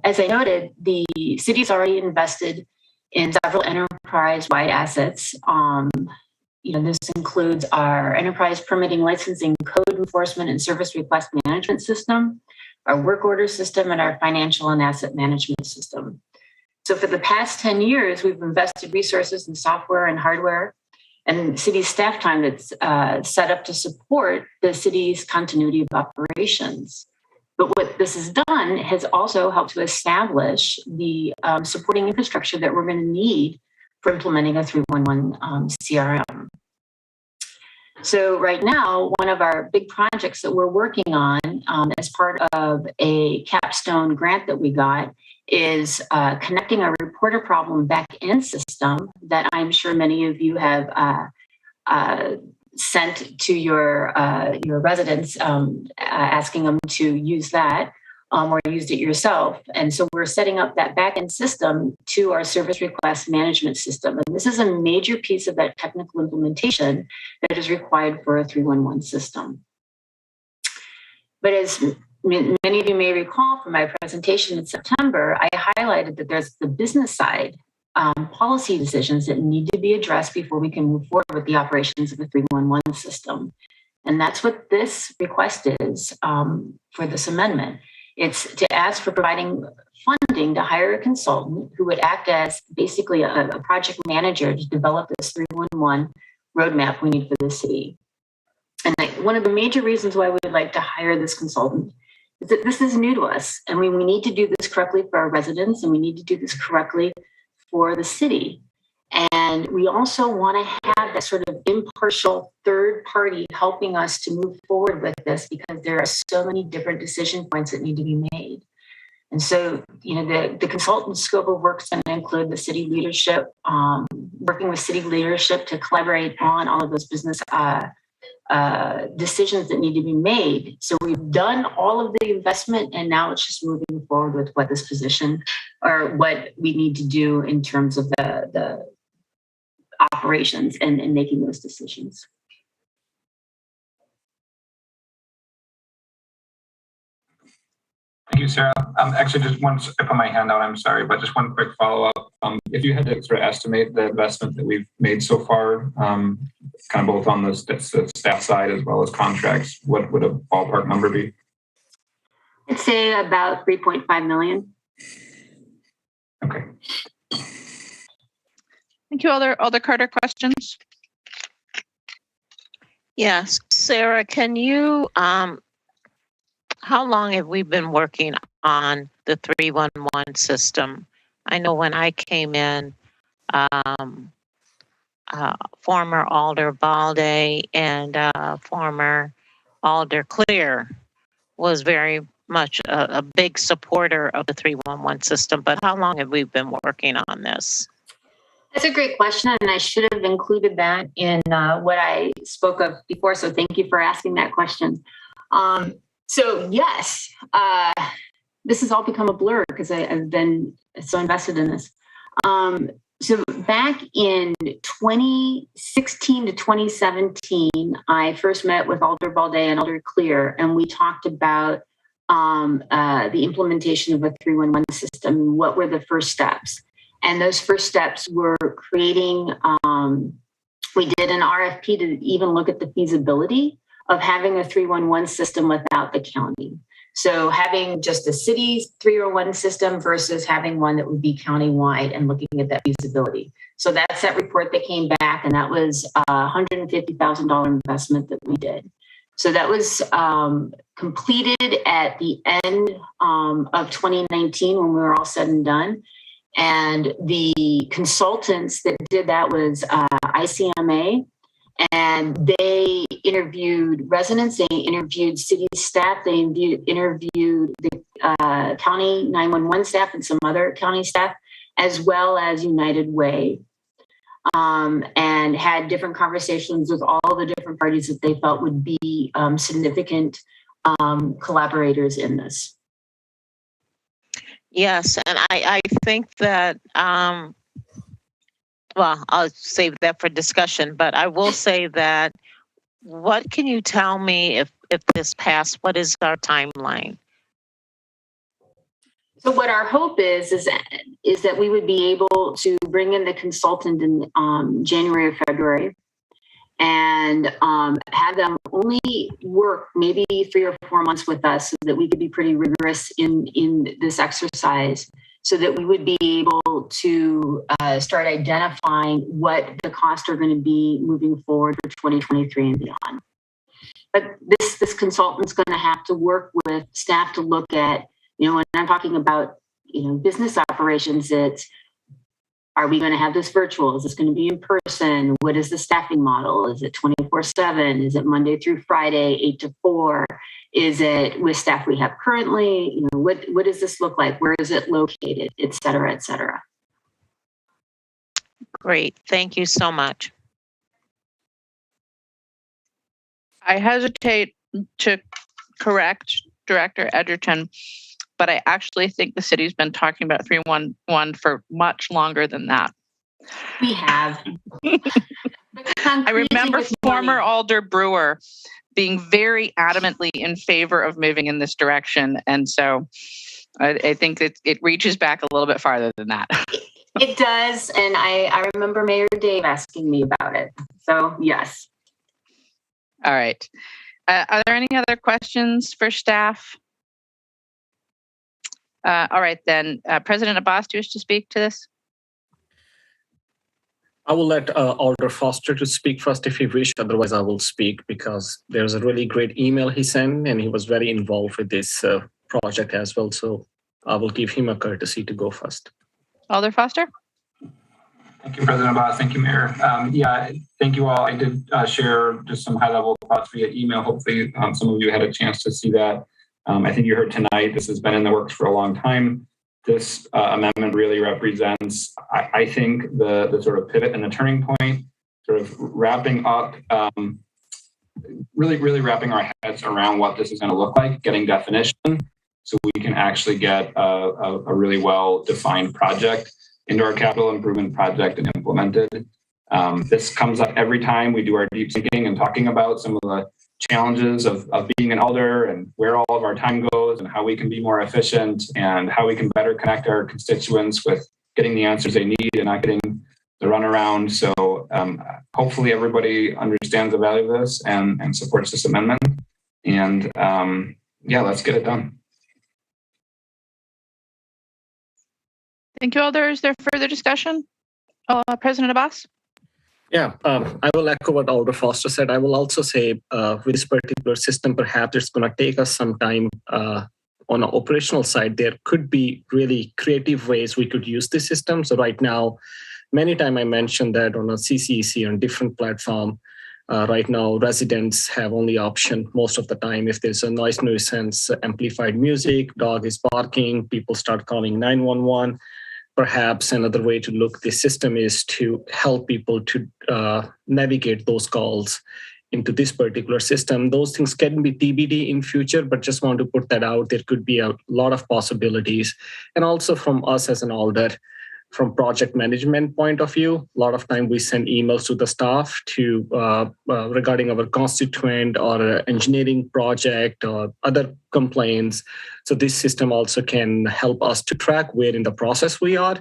as I noted, the city's already invested in several enterprise-wide assets. This includes our enterprise permitting, licensing, code enforcement, and service request management system, our work order system, and our financial and asset management system. So for the past 10 years, we've invested resources in software and hardware and city staff time that's set up to support the city's continuity of operations. But what this has done has also helped to establish the supporting infrastructure that we're going to need for implementing a 311 CRM. So right now, one of our big projects that we're working on as part of a capstone grant that we got is connecting our reporter problem back-end system that I'm sure many of you have sent to your residents, asking them to use that, or used it yourself. And so we're setting up that back-end system to our service request management system. And this is a major piece of that technical implementation that is required for a 311 system. But as many of you may recall from my presentation in September, I highlighted that there's the business side policy decisions that need to be addressed before we can move forward with the operations of the 311 system. And that's what this request is for this amendment. It's to ask for providing funding to hire a consultant who would act as basically a project manager to develop this 311 roadmap we need for the city. And one of the major reasons why we would like to hire this consultant is that this is new to us, and we need to do this correctly for our residents, and we need to do this correctly for the city. And we also want to have that sort of impartial third party helping us to move forward with this, because there are so many different decision points that need to be made. And so, the consultant scope of work is going to include the city leadership, working with city leadership to collaborate on all of those business decisions that need to be made. So we've done all of the investment, and now it's just moving forward with what this position or what we need to do in terms of the operations and making those decisions. Thank you, Sarah. Actually, just once I put my hand out, I'm sorry, but just one quick follow-up. If you had to sort of estimate the investment that we've made so far, kind of both on the staff side as well as contracts, what would a ballpark number be? I'd say about 3.5 million. Okay. Thank you. Other Carter questions? Yes, Sarah, can you, how long have we been working on the 311 system? I know when I came in, former Alder Balde and former Alder Clear was very much a big supporter of the 311 system, but how long have we been working on this? That's a great question, and I should have included that in what I spoke of before, so thank you for asking that question. So yes, this has all become a blur because I've been so invested in this. So back in 2016 to 2017, I first met with Alder Balde and Alder Clear, and we talked about the implementation of a 311 system. What were the first steps? And those first steps were creating, we did an RFP to even look at the feasibility of having a 311 system without the county. So having just a city's 301 system versus having one that would be countywide and looking at that feasibility. So that's that report that came back, and that was a $150,000 investment that we did. So that was completed at the end of 2019 when we were all said and done. And the consultants that did that was ICMA, and they interviewed residents, they interviewed city staff, they interviewed the county 911 staff and some other county staff, as well as United Way, and had different conversations with all the different parties that they felt would be significant collaborators in this. Yes, and I think that, well, I'll save that for discussion, but I will say that, what can you tell me if this passed? What is our timeline? So what our hope is that we would be able to bring in the consultant in January or February, and have them only work maybe 3 or 4 months with us, so that we could be pretty rigorous in this exercise, so that we would be able to start identifying what the costs are going to be moving forward for 2023 and beyond. But this consultant's going to have to work with staff to look at, when I'm talking about, business operations, it's, are we going to have this virtual? Is this going to be in person? What is the staffing model? Is it 24/7? Is it Monday through Friday, 8 to 4? Is it with staff we have currently? What does this look like? Where is it located? Et cetera, et cetera. Great. Thank you so much. I hesitate to correct Director Edgerton, but I actually think the city's been talking about 311 for much longer than that. We have. I remember former Alder Brewer being very adamantly in favor of moving in this direction. And so I think it reaches back a little bit farther than that. It does, and I remember Mayor Dave asking me about it. So yes. All right. Are there any other questions for staff? All right, then. President Abbas, do you wish to speak to this? I will let Alder Foster to speak first if he wish. Otherwise, I will speak because there's a really great email he sent and he was very involved with this project as well. So I will give him a courtesy to go first. Alder Foster? Thank you, President Abbas. Thank you, Mayor. Yeah, thank you all. I did share just some high-level thoughts via email. Hopefully, some of you had a chance to see that. I think you heard tonight, this has been in the works for a long time. This amendment really represents, I think, the sort of pivot and the turning point, sort of wrapping up, really wrapping our heads around what this is going to look like, getting definition, so we can actually get a really well-defined project into our capital improvement project and implemented. This comes up every time we do our deep thinking and talking about some of the challenges of being an alder and where all of our time goes and how we can be more efficient and how we can better connect our constituents with getting the answers they need and not getting the runaround. So hopefully everybody understands the value of this and supports this amendment. And yeah, let's get it done. Thank you, Alder. Is there further discussion? President Abbas? Yeah, I will echo what Alder Foster said. I will also say with this particular system, perhaps it's going to take us some time on an operational side. There could be really creative ways we could use this system. So right now, many times I mentioned that on a CCEC on different platform, right now residents have only option most of the time if there's a noise nuisance, amplified music, dog is barking, people start calling 911. Perhaps another way to look at the system is to help people to navigate those calls into this particular system. Those things can be TBD in future, but just want to put that out. There could be a lot of possibilities. And also from us as an alder, from project management point of view, a lot of time we send emails to the staff to regarding our constituent or engineering project or other complaints. So this system also can help us to track where in the process we are.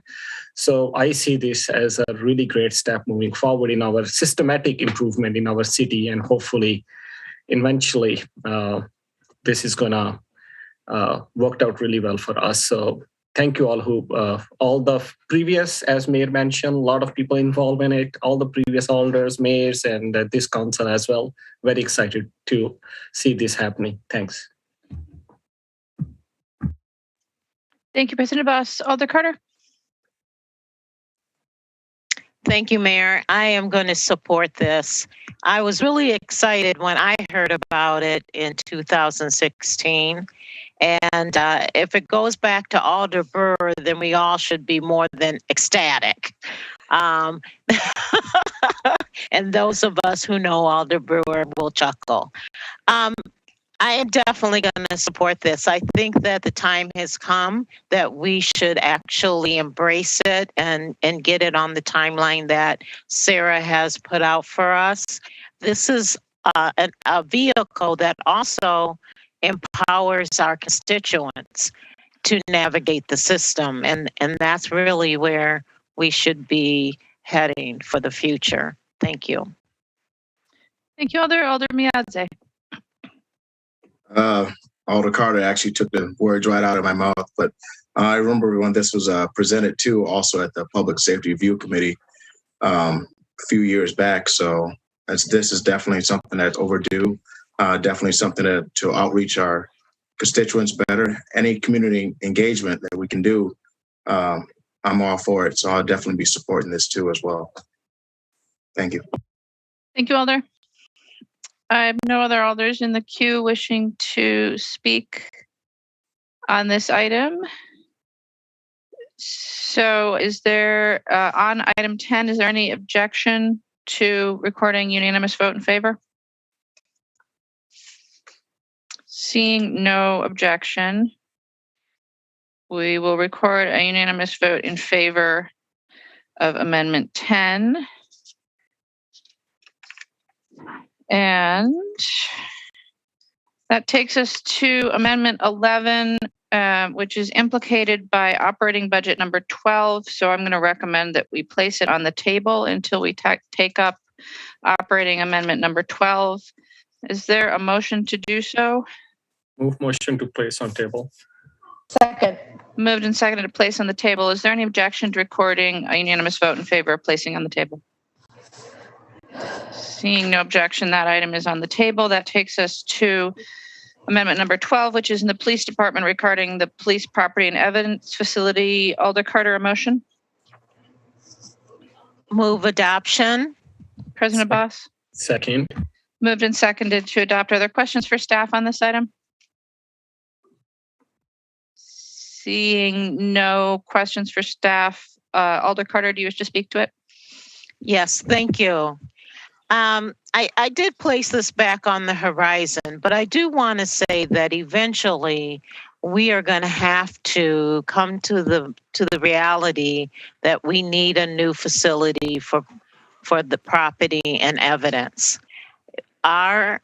So I see this as a really great step moving forward in our systematic improvement in our city, and hopefully eventually this is gonna work out really well for us. So thank you all all the previous, as Mayor mentioned, a lot of people involved in it, all the previous alders, mayors, and this council as well. Very excited to see this happening. Thanks. Thank you, President Abbas. Alder Carter? Thank you, Mayor. I am going to support this. I was really excited when I heard about it in 2016. And if it goes back to Alder Burr, then we all should be more than ecstatic. And those of us who know Alder Brewer will chuckle. I am definitely going to support this. I think that the time has come that we should actually embrace it and get it on the timeline that Sarah has put out for us. This is a vehicle that also empowers our constituents to navigate the system. And that's really where we should be heading for the future. Thank you. Thank you, Alder. Alder Miadze. Alder Carter actually took the words right out of my mouth, but I remember when this was presented too, also at the Public Safety Review Committee a few years back. So this is definitely something that's overdue. Definitely something to outreach our constituents better. Any community engagement that we can do, I'm all for it. So I'll definitely be supporting this too as well. Thank you. Thank you, Alder. I have no other alders in the queue wishing to speak on this item. So is there, on item 10, is there any objection to recording unanimous vote in favor? Seeing no objection, we will record a unanimous vote in favor of Amendment 10. And that takes us to Amendment 11, which is implicated by operating budget number 12. So I'm going to recommend that we place it on the table until we take up operating amendment number 12. Is there a motion to do so? Move motion to place on table. Second. Moved and seconded to place on the table. Is there any objection to recording a unanimous vote in favor of placing on the table? Seeing no objection, that item is on the table. That takes us to amendment number 12, which is in the police department regarding the police property and evidence facility. Alder Carter, a motion? Move adoption. President Boss? Second. Moved and seconded to adopt. Are there questions for staff on this item? Seeing no questions for staff, Alder Carter, do you wish to speak to it? Yes, thank you. I did place this back on the horizon, but I do want to say that eventually we are going to have to come to the reality that we need a new facility for the property and evidence. Our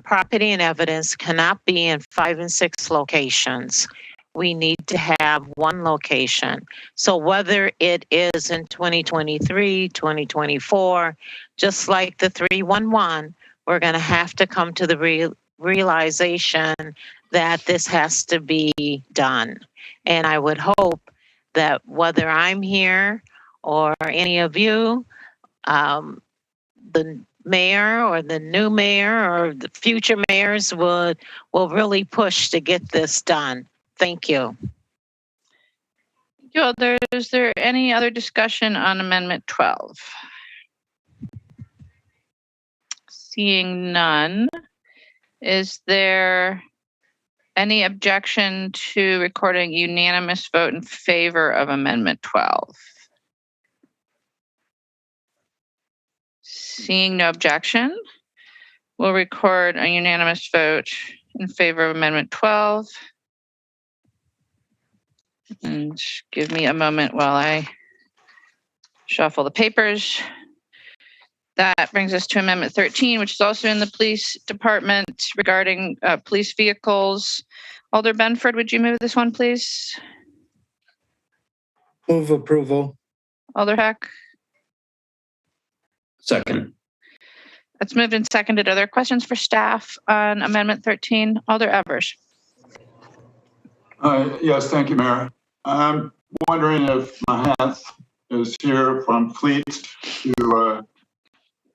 property and evidence cannot be in 5 and 6 locations. We need to have one location. So whether it is in 2023, 2024, just like the 311, we're going to have to come to the realization that this has to be done. And I would hope that whether I'm here or any of you, the mayor or the new mayor or the future mayors will really push to get this done. Thank you. Thank you, Alder. Is there any other discussion on Amendment 12? Seeing none, is there any objection to recording unanimous vote in favor of Amendment 12? Seeing no objection, we'll record a unanimous vote in favor of Amendment 12. And give me a moment while I shuffle the papers. That brings us to Amendment 13, which is also in the police department regarding police vehicles. Alder Benford, would you move this one, please? Move approval. Alder Heck? Second. That's moved and seconded. Are there questions for staff on Amendment 13? Alder Evers? Yes, thank you, Mayor. I'm wondering if Mahath is here from Fleet to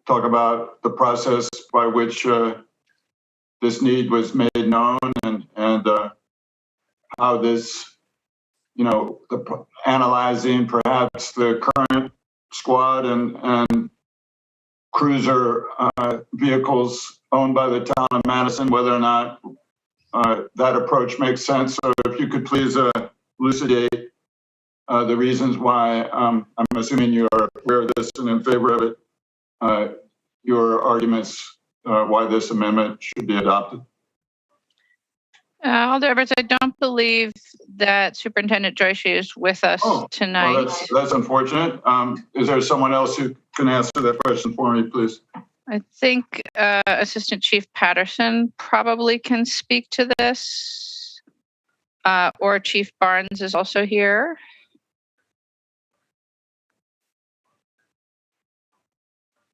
talk about the process by which this need was made known and how this, analyzing perhaps the current squad and cruiser vehicles owned by the town of Madison, whether or not that approach makes sense. So if you could please elucidate the reasons why, I'm assuming you are aware of this and in favor of it, your arguments why this amendment should be adopted. Alder Evers, I don't believe that Superintendent Joshi is with us tonight. Well, that's unfortunate. Is there someone else who can answer that question for me, please? I think Assistant Chief Patterson probably can speak to this, or Chief Barnes is also here.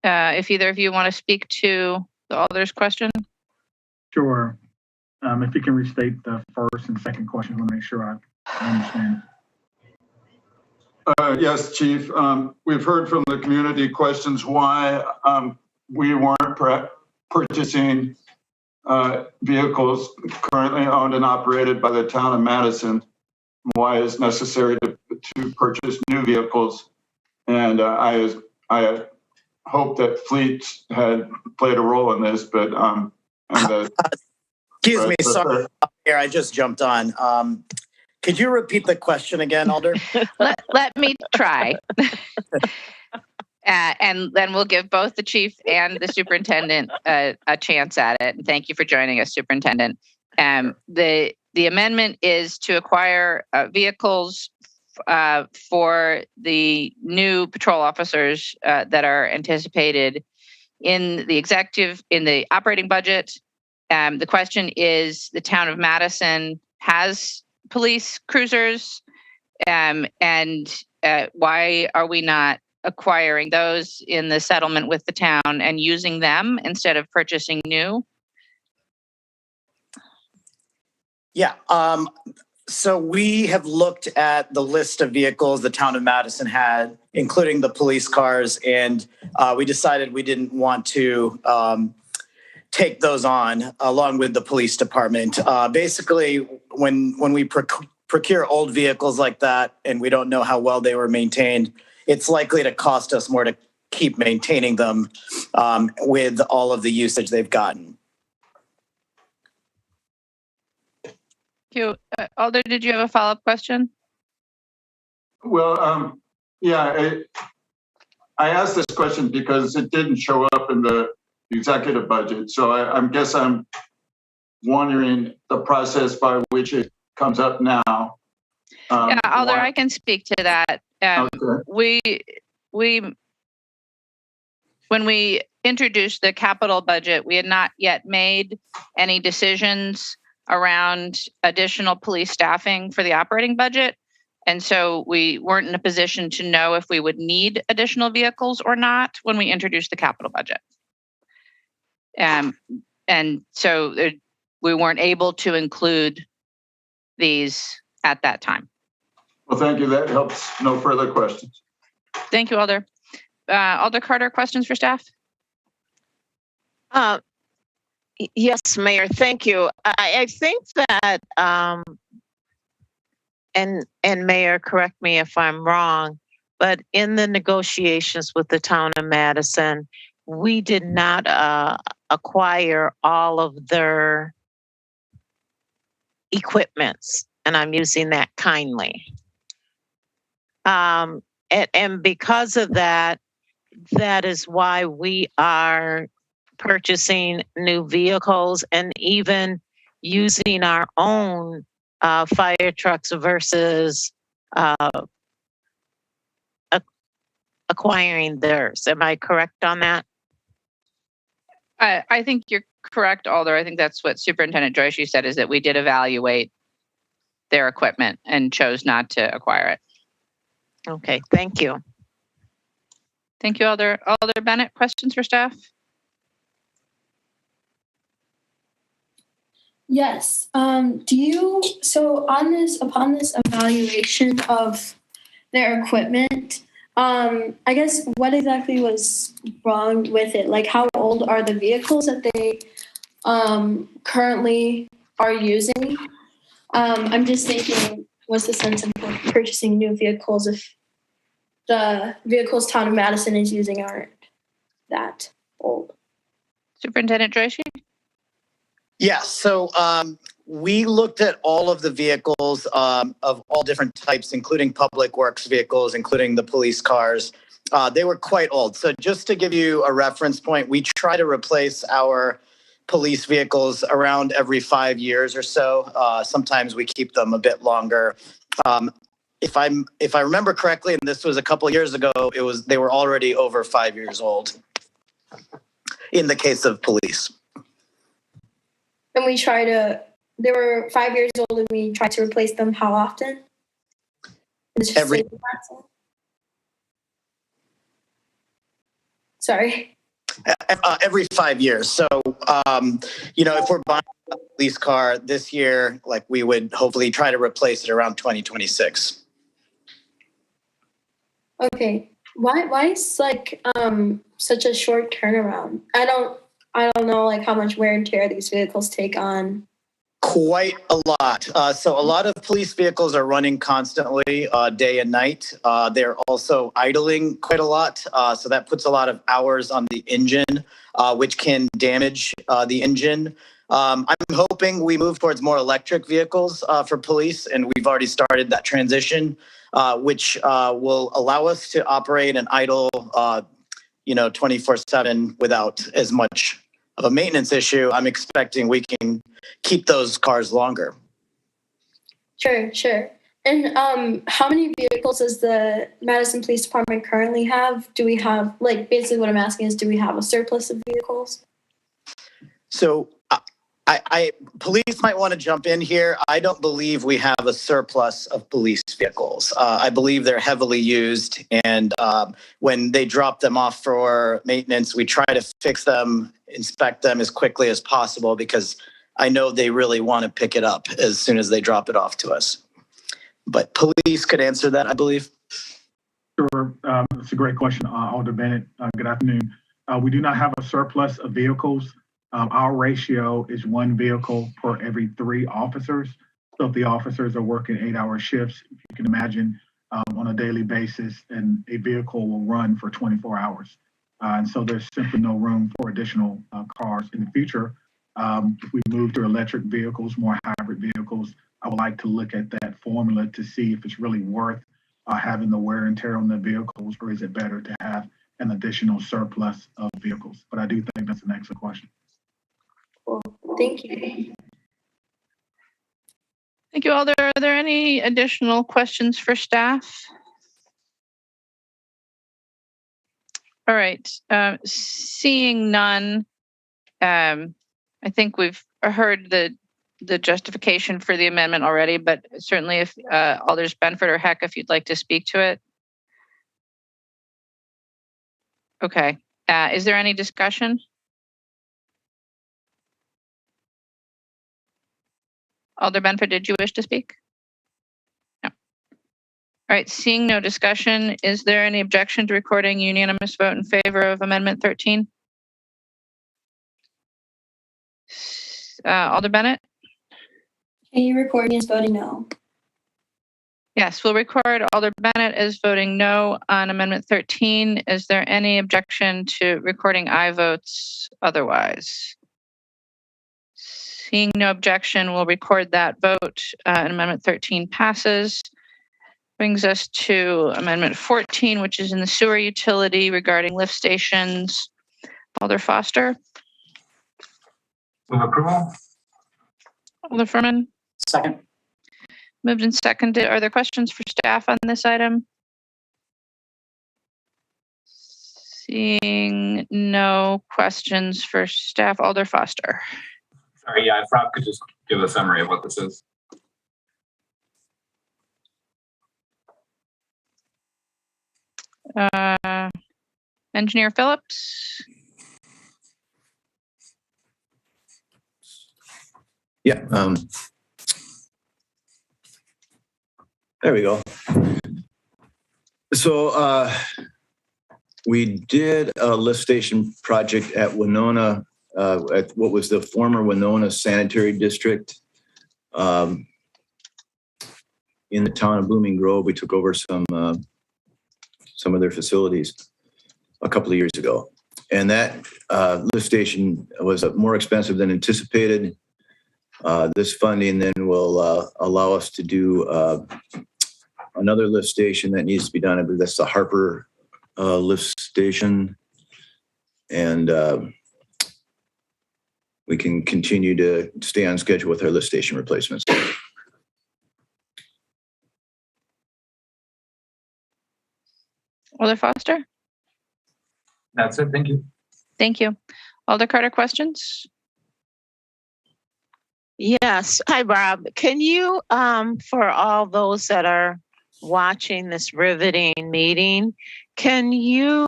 If either of you want to speak to the Alder's question. Sure. If you can restate the first and second question, I want to make sure I understand. Yes, Chief. We've heard from the community questions why we weren't purchasing vehicles currently owned and operated by the town of Madison, why it's necessary to purchase new vehicles. And I hope that Fleet had played a role in this, but excuse me, sorry, here I just jumped on. Could you repeat the question again, Alder? Let me try. And then we'll give both the chief and the superintendent a chance at it. And thank you for joining us, Superintendent. The amendment is to acquire vehicles for the new patrol officers that are anticipated in the operating budget. The question is, the town of Madison has police cruisers, and why are we not acquiring those in the settlement with the town and using them instead of purchasing new? Yeah. So we have looked at the list of vehicles the town of Madison had, including the police cars, and we decided we didn't want to take those on along with the police department. Basically, when we procure old vehicles like that and we don't know how well they were maintained, it's likely to cost us more to keep maintaining them with all of the usage they've gotten. Thank you. Alder, did you have a follow-up question? Well, yeah, I asked this question because it didn't show up in the executive budget. So I guess I'm wondering the process by which it comes up now. Yeah, Alder, I can speak to that. Okay. When we introduced the capital budget, we had not yet made any decisions around additional police staffing for the operating budget. And so we weren't in a position to know if we would need additional vehicles or not when we introduced the capital budget. And so we weren't able to include these at that time. Well, thank you. That helps. No further questions. Thank you, Alder. Alder Carter, questions for staff? Yes, Mayor, thank you. I think that, and Mayor, correct me if I'm wrong, but in the negotiations with the town of Madison, we did not acquire all of their equipments, and I'm using that kindly. And because of that, that is why we are purchasing new vehicles and even using our own fire trucks versus acquiring theirs. Am I correct on that? I think you're correct, Alder. I think that's what Superintendent Joyce said, is that we did evaluate their equipment and chose not to acquire it. Okay, thank you. Thank you, Alder. Alder Bennett, questions for staff? Yes. Upon this evaluation of their equipment, I guess what exactly was wrong with it? Like, how old are the vehicles that they currently are using? I'm just thinking, what's the sense of purchasing new vehicles if the vehicles town of Madison is using aren't that old? Superintendent Joyce? Yeah, so we looked at all of the vehicles of all different types, including public works vehicles, including the police cars. They were quite old. So just to give you a reference point, we try to replace our police vehicles around every 5 years or so. Sometimes we keep them a bit longer. If I remember correctly, and this was a couple of years ago, they were already over 5 years old in the case of police. And they were 5 years old and we tried to replace them how often? Sorry. Every 5 years. So, if we're buying a police car this year, like we would hopefully try to replace it around 2026. Okay. Why is such a short turnaround? I don't know how much wear and tear these vehicles take on. Quite a lot. So a lot of police vehicles are running constantly, day and night. They're also idling quite a lot. So that puts a lot of hours on the engine, which can damage the engine. I'm hoping we move towards more electric vehicles for police, and we've already started that transition, which will allow us to operate and idle 24/7 without as much of a maintenance issue. I'm expecting we can keep those cars longer. Sure. And how many vehicles does the Madison Police Department currently have? Do we have, basically what I'm asking is, do we have a surplus of vehicles? So Police might want to jump in here. I don't believe we have a surplus of police vehicles. I believe they're heavily used, and when they drop them off for maintenance, we try to fix them, inspect them as quickly as possible because I know they really want to pick it up as soon as they drop it off to us. But police could answer that, I believe. Sure. That's a great question, Alder Bennett. Good afternoon. We do not have a surplus of vehicles. Our ratio is 1 vehicle per every 3 officers. So if the officers are working 8-hour shifts, if you can imagine on a daily basis, and a vehicle will run for 24 hours. And so there's simply no room for additional cars in the future. If we move to electric vehicles, more hybrid vehicles, I would like to look at that formula to see if it's really worth having the wear and tear on the vehicles, or is it better to have an additional surplus of vehicles? But I do think that's an excellent question. Well, thank you. Thank you, Alder. Are there any additional questions for staff? All right. Seeing none, I think we've heard the justification for the amendment already, but certainly if Alders Benford or Heck, if you'd like to speak to it. Okay. Is there any discussion? Alder Benford, did you wish to speak? No. All right, seeing no discussion, is there any objection to recording unanimous vote in favor of Amendment 13? Alder Bennett? Can you record me as voting no? Yes, we'll record Alder Bennett as voting no on Amendment 13. Is there any objection to recording aye votes otherwise? Seeing no objection, we'll record that vote and Amendment 13 passes. Brings us to Amendment 14, which is in the sewer utility regarding lift stations. Alder Foster? Move approval. Alder Furman? Second. Moved and seconded. Are there questions for staff on this item? Seeing no questions for staff, Alder Foster. Sorry, yeah, if Rob could just give a summary of what this is. Engineer Phillips? Yeah. There we go. So we did a lift station project at Winona, at what was the former Winona Sanitary District. In the town of Blooming Grove, we took over some of their facilities a couple of years ago. And that lift station was more expensive than anticipated. This funding then will allow us to do another lift station that needs to be done. I believe that's the Harper lift station. And we can continue to stay on schedule with our lift station replacements. Alder Foster? That's it. Thank you. Thank you. Alder Carter, questions? Yes. Hi, Rob. Can you, for all those that are watching this riveting meeting, can you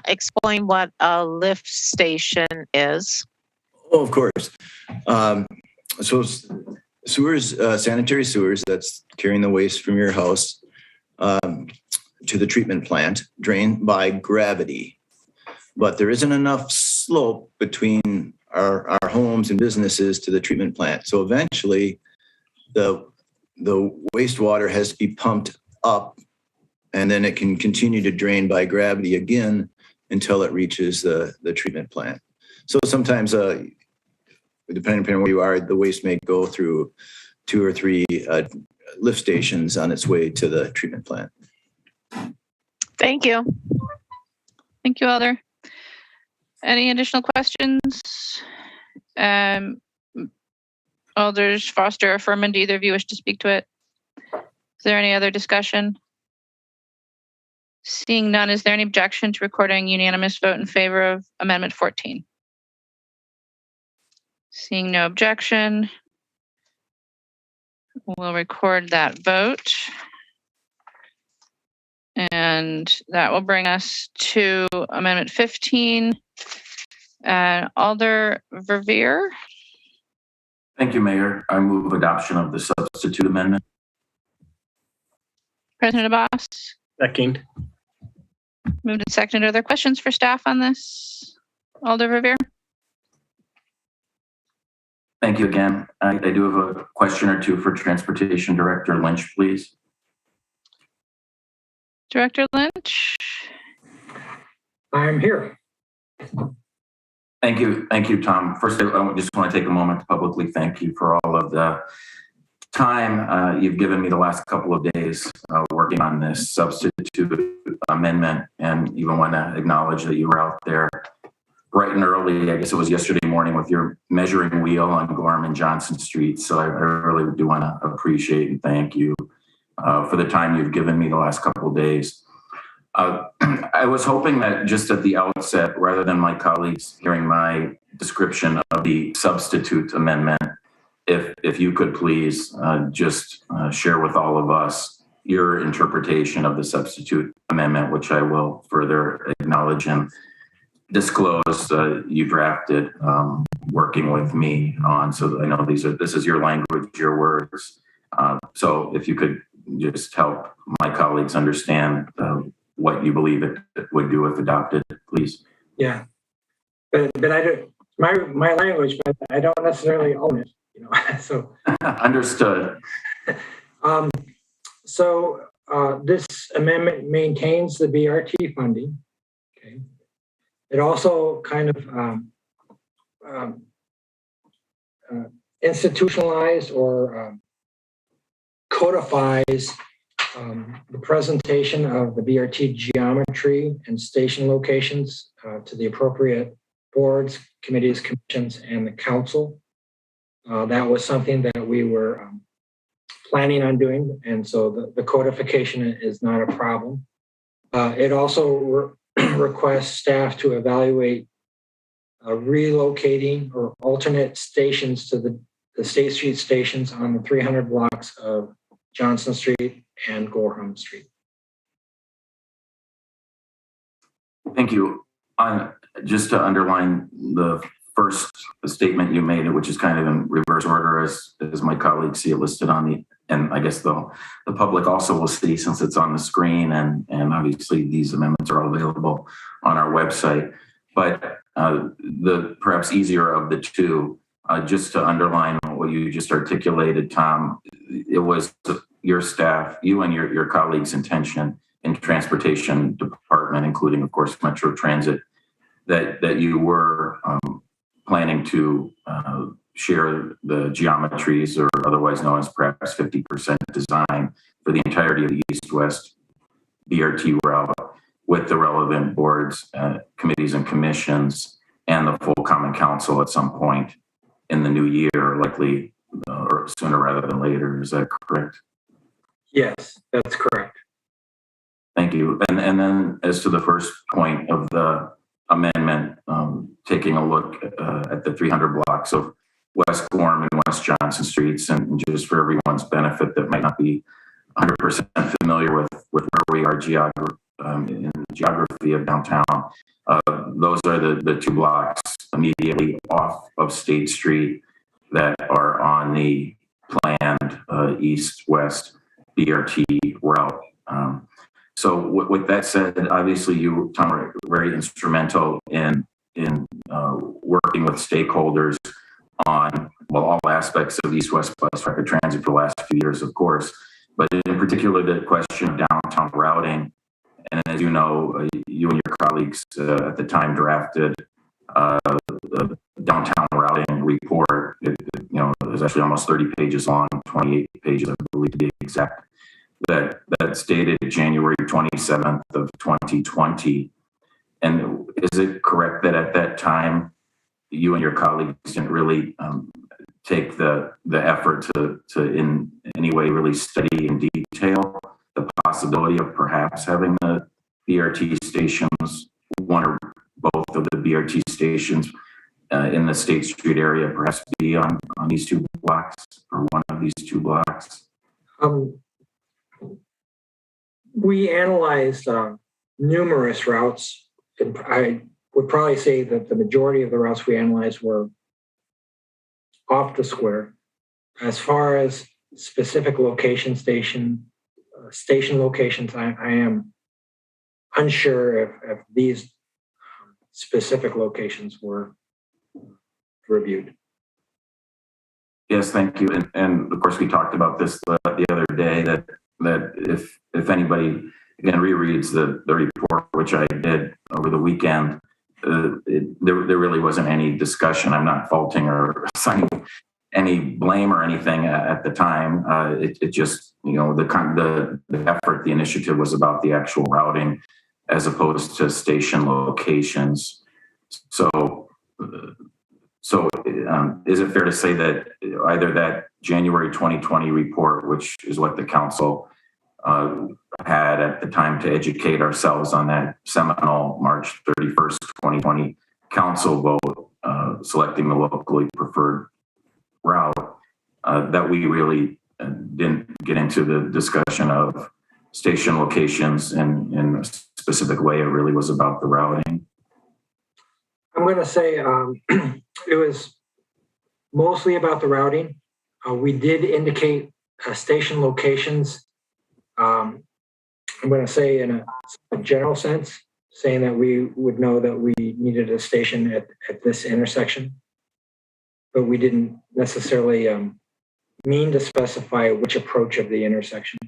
explain what a lift station is? Oh, of course. So sewers, sanitary sewers, that's carrying the waste from your house to the treatment plant, drained by gravity. But there isn't enough slope between our homes and businesses to the treatment plant. So eventually the wastewater has to be pumped up, and then it can continue to drain by gravity again until it reaches the treatment plant. So sometimes, depending on where you are, the waste may go through 2 or 3 lift stations on its way to the treatment plant. Thank you. Thank you, Alder. Any additional questions? Alders Foster or Furman, do either of you wish to speak to it? Is there any other discussion? Seeing none, is there any objection to recording unanimous vote in favor of Amendment 14? Seeing no objection, we'll record that vote. And that will bring us to Amendment 15. Alder Verveer. Thank you, Mayor. I move adoption of the substitute amendment. President Abbas. Second. Moved and seconded. Are there questions for staff on this? Alder Verveer. Thank you again. I do have a question or two for Transportation Director Lynch, please. Director Lynch. I'm here. Thank you, Tom. First, I just want to take a moment to publicly thank you for all of the time you've given me the last couple of days working on this substitute amendment, and even want to acknowledge that you were out there bright and early. I guess it was yesterday morning with your measuring wheel on Gorham and Johnson Street. So I really do want to appreciate and thank you for the time you've given me the last couple of days. I was hoping that just at the outset, rather than my colleagues hearing my description of the substitute amendment, if you could please just share with all of us your interpretation of the substitute amendment, which I will further acknowledge and disclose you drafted working with me on. So I know this is your language, your words. So if you could just help my colleagues understand what you believe it would do if adopted, please. Yeah, but I don't, my language, but I don't necessarily own it, you know. So understood. This amendment maintains the BRT funding. Okay, it also kind of institutionalized or codifies the presentation of the BRT geometry and station locations to the appropriate boards, committees, commissions, and the council. That was something that we were planning on doing, and so the codification is not a problem. It also requests staff to evaluate relocating or alternate stations to the State Street stations on the 300 blocks of Johnson Street and Gorham Street. Thank you. Just to underline the first statement you made, which is kind of in reverse order as my colleagues see it listed on the, and I guess the public also will see since it's on the screen, and obviously these amendments are all available on our website. But the perhaps easier of the two, just to underline what you just articulated, Tom, it was your staff, you and your colleagues' intention in Transportation Department, including, of course, Metro Transit, that you were planning to share the geometries, or otherwise known as perhaps 50% design, for the entirety of the East-West BRT route with the relevant boards, committees, and commissions, and the full Common Council at some point in the new year, likely or sooner rather than later. Is that correct? Yes, that's correct. Thank you. And then as to the first point of the amendment, taking a look at the 300 blocks of West Gorham and West Johnson Streets, and just for everyone's benefit that might not be 100% familiar with where we are in the geography of downtown, those are the two blocks immediately off of State Street that are on the planned east-west BRT route. So with that said, obviously you, Tom, are very instrumental in working with stakeholders on, well, all aspects of East-West bus rapid transit for the last few years, of course, but in particular the question of downtown routing. And as you know, you and your colleagues at the time drafted the downtown routing report. It was actually almost 30 pages long, 28 pages, I believe, to be exact. That's dated January 27th of 2020. And is it correct that at that time, you and your colleagues didn't really take the effort to in any way really study in detail the possibility of perhaps having the BRT stations, one or both of the BRT stations, in the State Street area perhaps be on these two blocks or one of these two blocks? We analyzed numerous routes, and I would probably say that the majority of the routes we analyzed were off the square. As far as specific station locations, I am unsure if these specific locations were reviewed. Yes, thank you. And of course, we talked about this the other day that if anybody again rereads the report, which I did over the weekend, there really wasn't any discussion. I'm not faulting or assigning any blame or anything at the time. It just, the effort, the initiative was about the actual routing as opposed to station locations. So is it fair to say that either that January 2020 report, which is what the council had at the time to educate ourselves on that seminal March 31st, 2020 council vote, selecting the locally preferred route, that we really didn't get into the discussion of station locations in a specific way. It really was about the routing. I'm going to say it was mostly about the routing. We did indicate station locations. I'm going to say in a general sense, saying that we would know that we needed a station at this intersection, but we didn't necessarily mean to specify which approach of the intersection,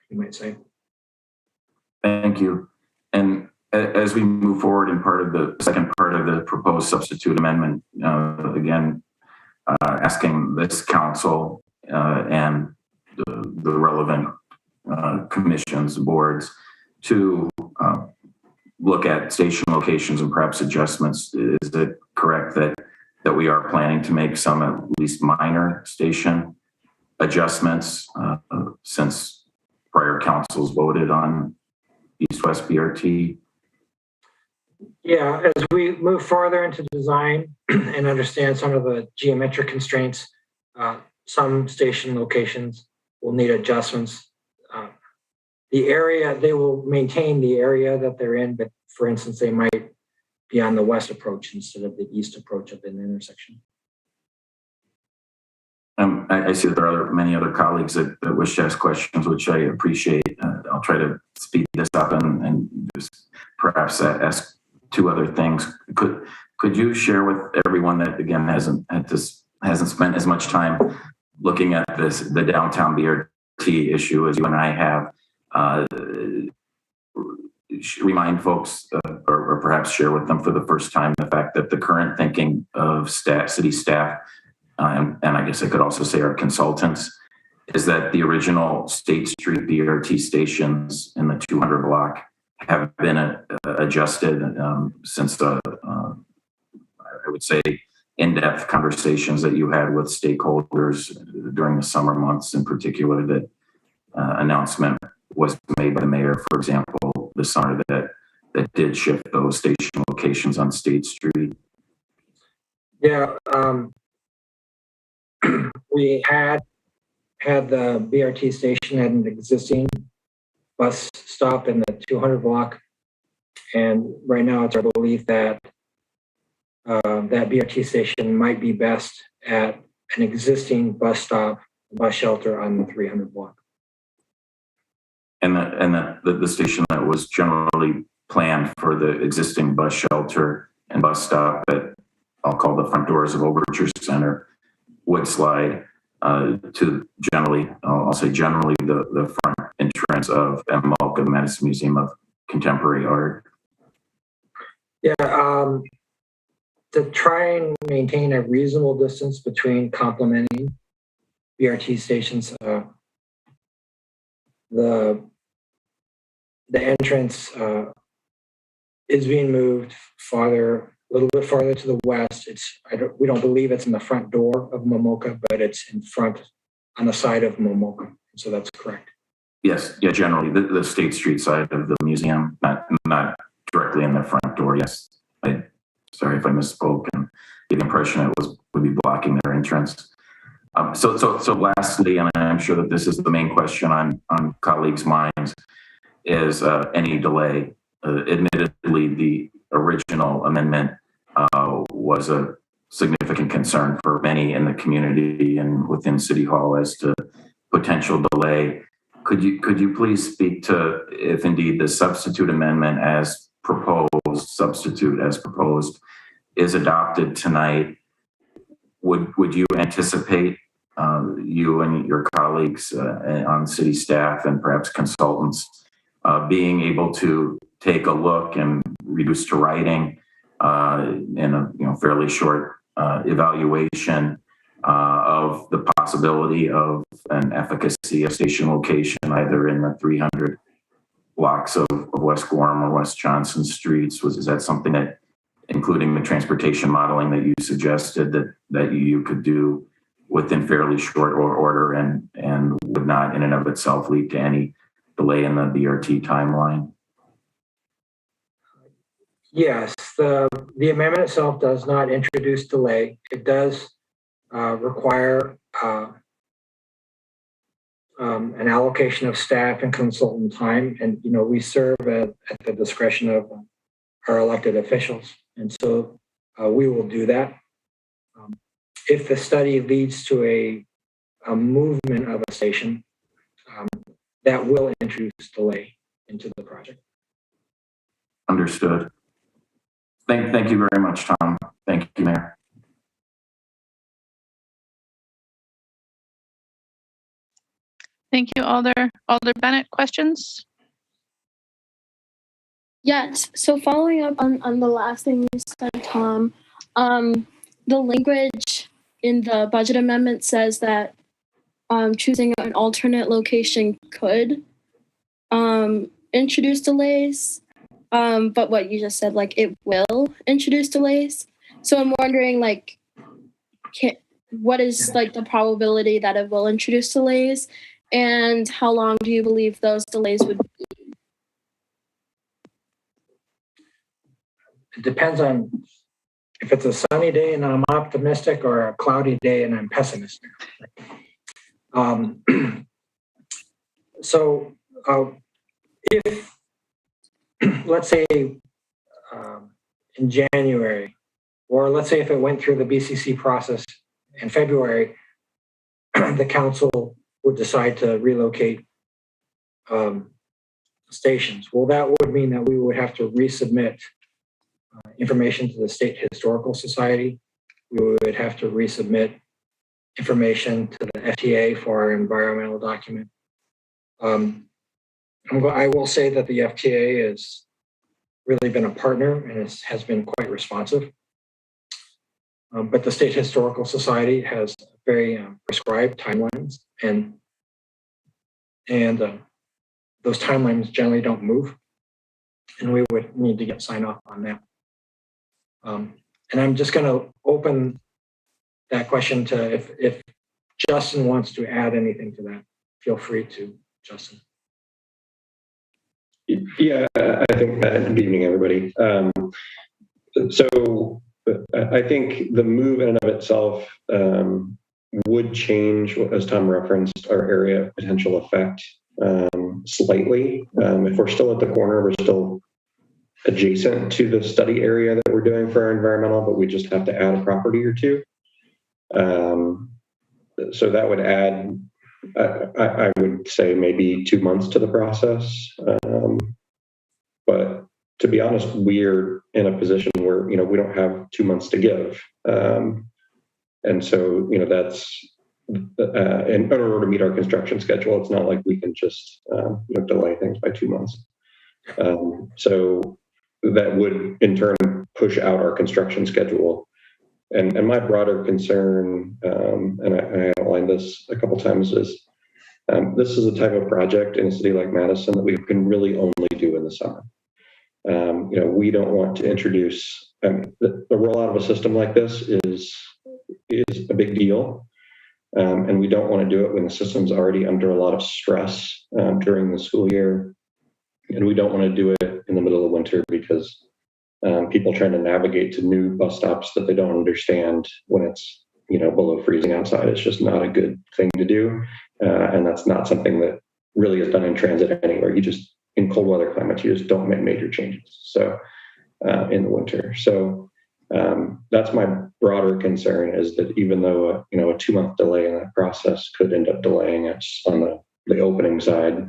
you might say. Thank you. And as we move forward in the second part of the proposed substitute amendment, again, asking this council and the relevant commissions, boards, to look at station locations and perhaps adjustments. Is it correct that we are planning to make some at least minor station adjustments since prior councils voted on East-West BRT? Yeah, as we move farther into design and understand some of the geometric constraints, some station locations will need adjustments. The area, they will maintain the area that they're in, but for instance, they might be on the west approach instead of the east approach of an intersection. I see that there are many other colleagues that wish to ask questions, which I appreciate. I'll try to speed this up and just perhaps ask two other things. Could you share with everyone that again hasn't spent as much time looking at the downtown BRT issue as you and I have? Remind folks, or perhaps share with them for the first time, the fact that the current thinking of city staff, and I guess I could also say our consultants, is that the original State Street BRT stations in the 200 block have been adjusted since I would say in-depth conversations that you had with stakeholders during the summer months, in particular, that announcement was made by the mayor, for example, this summer that did shift those station locations on State Street. Yeah, we had the BRT station at an existing bus stop in the 200 block, and right now it's our belief that that BRT station might be best at an existing bus stop, bus shelter on the 300 block. And the station that was generally planned for the existing bus shelter and bus stop that I'll call the front doors of Overture Center would slide to generally the front entrance of MMULC, the Madison Museum of Contemporary Art. Yeah, to try and maintain a reasonable distance between complementing BRT stations, the entrance is being moved a little bit farther to the west. We don't believe it's in the front door of MMULC, but it's in front on the side of MMULC. So that's correct. Yes, yeah, generally the State Street side of the museum, not directly in the front door. Yes, sorry if I misspoke and gave the impression it would be blocking their entrance. So lastly, and I'm sure that this is the main question on colleagues' minds, is any delay. Admittedly, the original amendment was a significant concern for many in the community and within City Hall as to potential delay. Could you please speak to if indeed the substitute amendment as proposed is adopted tonight? Would you anticipate you and your colleagues on city staff and perhaps consultants being able to take a look and reduce to writing in a fairly short evaluation of the possibility of an efficacy of station location either in the 300 blocks of West Gorham or West Johnson streets? Is that something that, including the transportation modeling that you suggested, that you could do within fairly short order and would not in and of itself lead to any delay in the BRT timeline? Yes, the amendment itself does not introduce delay. It does require an allocation of staff and consultant time. And, we serve at the discretion of our elected officials. And so we will do that. If the study leads to a movement of a station, that will introduce delay into the project. Understood. Thank you very much, Tom. Thank you, Mayor. Thank you, Alder. Alder Bennett, questions? Yes. So following up on the last thing you said, Tom, the language in the budget amendment says that choosing an alternate location could introduce delays. But what you just said, it will introduce delays. So I'm wondering, what is the probability that it will introduce delays, and how long do you believe those delays would be? It depends on if it's a sunny day and I'm optimistic or a cloudy day and I'm pessimistic. If let's say in January, or let's say if it went through the BCC process in February, the council would decide to relocate stations. Well, that would mean that we would have to resubmit information to the State Historical Society. We would have to resubmit information to the FTA for our environmental document. I will say that the FTA has really been a partner and has been quite responsive. But the State Historical Society has very prescribed timelines, and those timelines generally don't move, and we would need to get sign off on that. And I'm just going to open that question to if Justin wants to add anything to that. Feel free to, Justin. Yeah, I think good evening, everybody. So I think the move in and of itself would change, as Tom referenced, our area of potential effect slightly. If we're still at the corner, we're still adjacent to the study area that we're doing for our environmental, but we just have to add a property or two. So that would add, I would say, maybe 2 months to the process. But to be honest, we're in a position where, we don't have 2 months to give. And so, that's in order to meet our construction schedule. It's not like we can just delay things by 2 months. So that would in turn push out our construction schedule. And my broader concern, and I outlined this a couple times, is this is a type of project in a city like Madison that we can really only do in the summer. We don't want to introduce the rollout of a system like this is a big deal. And we don't want to do it when the system's already under a lot of stress during the school year. And we don't want to do it in the middle of winter because people trying to navigate to new bus stops that they don't understand when it's, below freezing outside. It's just not a good thing to do. And that's not something that really is done in transit anywhere. In cold weather climates, you just don't make major changes. So in the winter. So that's my broader concern, is that even though a 2-month delay in that process could end up delaying us on the opening side,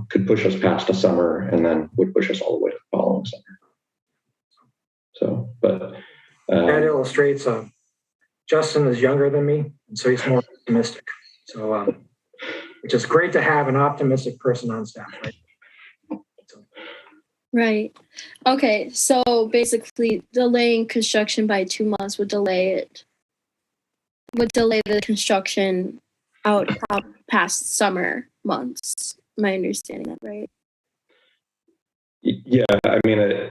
could push us past a summer and then would push us all the way to the following summer. So, but that illustrates Justin is younger than me, and so he's more optimistic. So, which is great to have an optimistic person on staff, right? Right. Okay. So basically, delaying construction by 2 months would delay the construction out past summer months. Am I understanding that right? Yeah, I mean,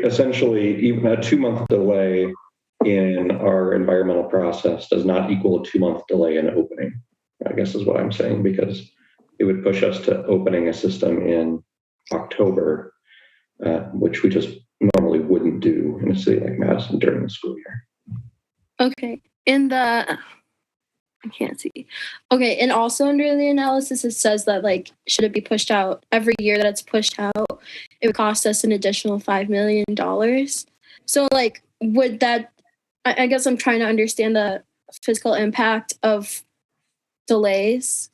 essentially, even a 2-month delay in our environmental process does not equal a 2-month delay in opening, I guess is what I'm saying, because it would push us to opening a system in October, which we just normally wouldn't do in a city like Madison during the school year. Okay. I can't see. Okay. And also under the analysis, it says that should it be pushed out every year that it's pushed out, it would cost us an additional $5 million. So would that, I guess I'm trying to understand the fiscal impact of delays.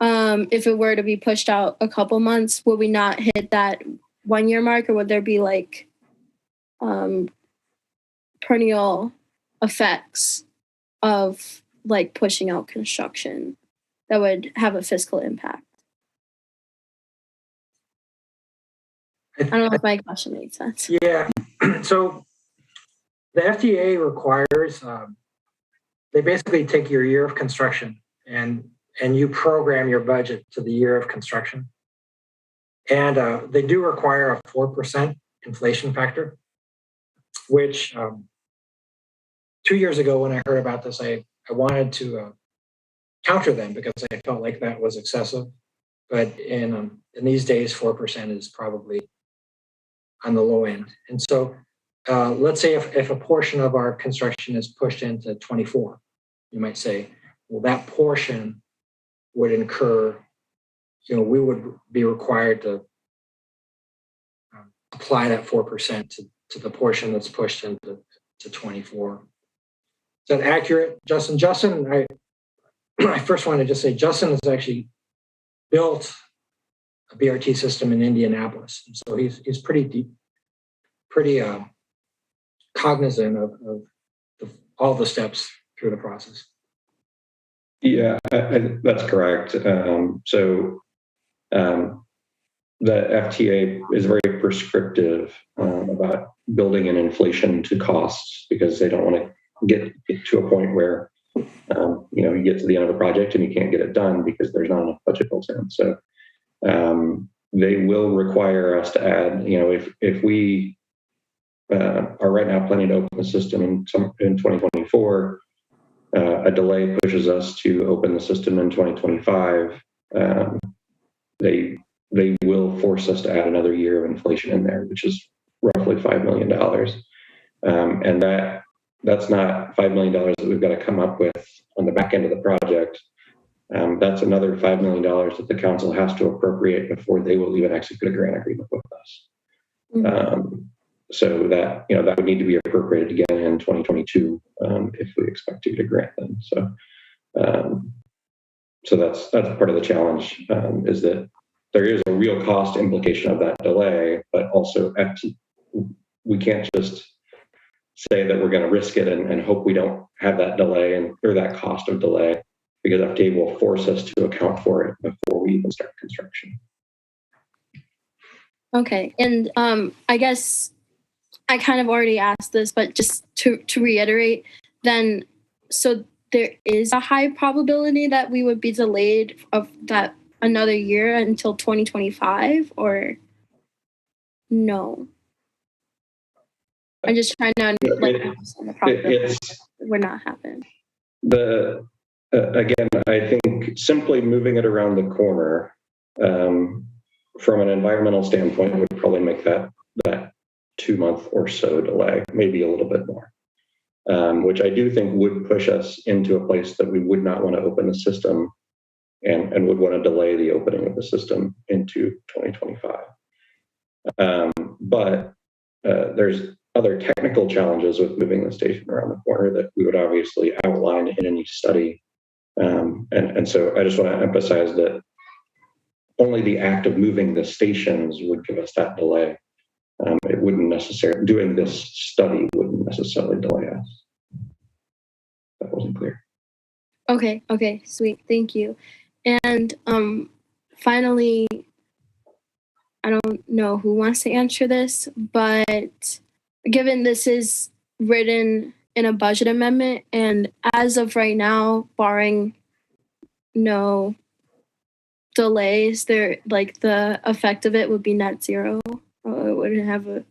If it were to be pushed out a couple months, would we not hit that 1-year mark, or would there be perennial effects of pushing out construction that would have a fiscal impact? I don't know if my question makes sense. Yeah. So the FTA requires, they basically take your year of construction and you program your budget to the year of construction. And they do require a 4% inflation factor, which 2 years ago when I heard about this, I wanted to counter them because I felt like that was excessive. But in these days, 4% is probably on the low end. And so let's say if a portion of our construction is pushed into 24, you might say, well, that portion would incur, we would be required to apply that 4% to the portion that's pushed into 24. Is that accurate, Justin? Justin, I first want to just say Justin has actually built a BRT system in Indianapolis. And so he's pretty cognizant of all the steps through the process. Yeah, that's correct. The FTA is very prescriptive about building in inflation to costs because they don't want to get to a point where you get to the end of the project and you can't get it done because there's not enough budget built in. So they will require us to add, if we are right now planning to open the system in 2024, a delay pushes us to open the system in 2025. They will force us to add another year of inflation in there, which is roughly $5 million. And that's not $5 million that we've got to come up with on the back end of the project. That's another $5 million that the council has to appropriate before they will even execute a grant agreement with us. Mm-hmm. So that that would need to be appropriated again in 2022 if we expect to get a grant then. So that's part of the challenge, is that there is a real cost implication of that delay, but also we can't just say that we're going to risk it and hope we don't have that delay or that cost of delay, because FTA will force us to account for it before we even start construction. Okay, and I guess I kind of already asked this, but just to reiterate, then, so there is a high probability that we would be delayed of that another year until 2025, or no? I'm just trying to understand the probability it would not happen. Again, I think simply moving it around the corner from an environmental standpoint would probably make that 2-month or so delay, maybe a little bit more, which I do think would push us into a place that we would not want to open the system and would want to delay the opening of the system into 2025. But there's other technical challenges with moving the station around the corner that we would obviously outline in any study. And so I just want to emphasize that only the act of moving the stations would give us that delay. It wouldn't necessarily, doing this study wouldn't necessarily delay us. That wasn't clear. Okay, sweet. Thank you. And finally, I don't know who wants to answer this, but given this is written in a budget amendment, and as of right now, barring no delays, like the effect of it would be net zero. It wouldn't have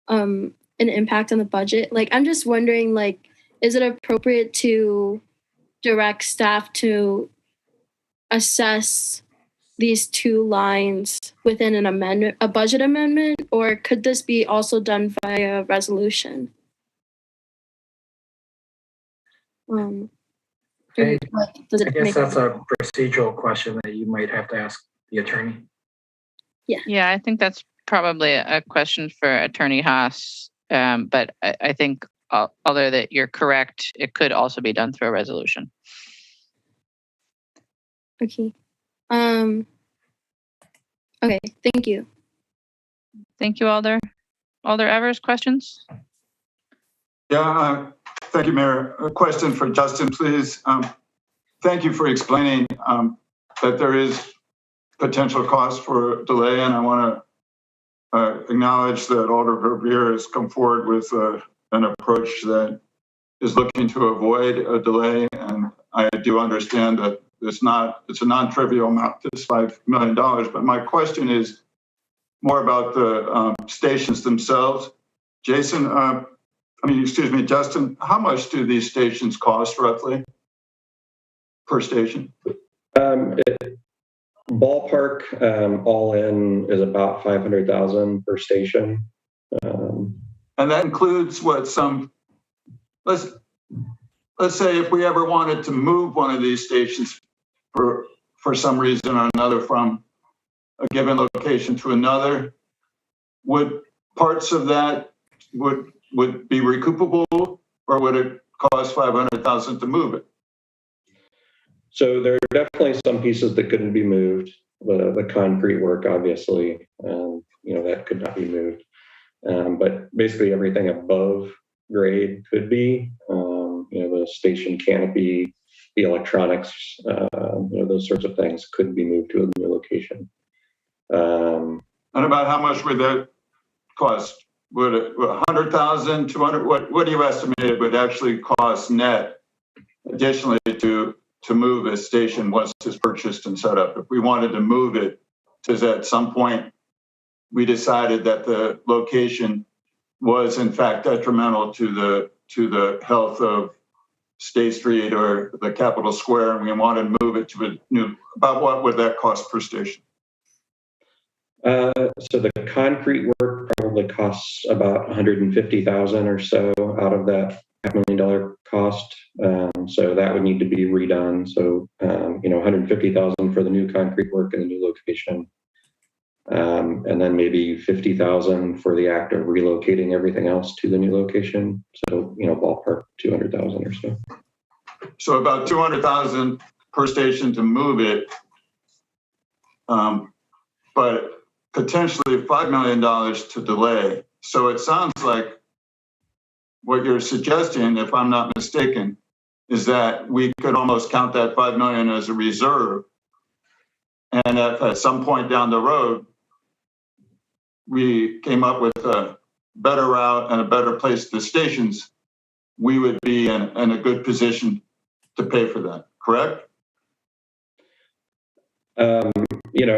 an impact on the budget. Like, I'm just wondering, like, is it appropriate to direct staff to assess these two lines within an amendment, a budget amendment, or could this be also done via resolution? I guess that's a procedural question that you might have to ask the attorney. Yeah, I think that's probably a question for Attorney Haas. But I think, although that you're correct, it could also be done through a resolution. Okay. Okay, thank you. Thank you, Alder. Alder Evers, questions? Yeah, thank you, Mayor. A question for Justin, please. Thank you for explaining that there is potential cost for delay, and I want to acknowledge that Alder Verveer has come forward with an approach that is looking to avoid a delay, and I do understand that it's a non-trivial amount, this $5 million, but my question is more about the stations themselves. Justin, how much do these stations cost roughly per station? Ballpark, all in is about $500,000 per station. And that includes what let's say if we ever wanted to move one of these stations for some reason or another from a given location to another, would parts of that would be recoupable, or would it cost $500,000 to move it? So there are definitely some pieces that couldn't be moved. The concrete work, obviously, that could not be moved. But basically everything above grade could be. The station canopy, the electronics, those sorts of things could be moved to a new location. And about how much would that cost? Would it 100,000, 200? What do you estimate it would actually cost net additionally to move a station once it's purchased and set up? If we wanted to move it, because at some point we decided that the location was in fact detrimental to the health of State Street or the Capitol Square, and we wanted to move it to a new, about what would that cost per station? So the concrete work probably costs about $150,000 or so out of that $500,000 cost. So that would need to be redone. So, $150,000 for the new concrete work in the new location. And then maybe $50,000 for the act of relocating everything else to the new location. So, ballpark $200,000 or so. So about $200,000 per station to move it, but potentially $5 million to delay. So it sounds like what you're suggesting, if I'm not mistaken, is that we could almost count that $5 million as a reserve. And if at some point down the road, we came up with a better route and a better place to the stations, we would be in a good position to pay for that, correct?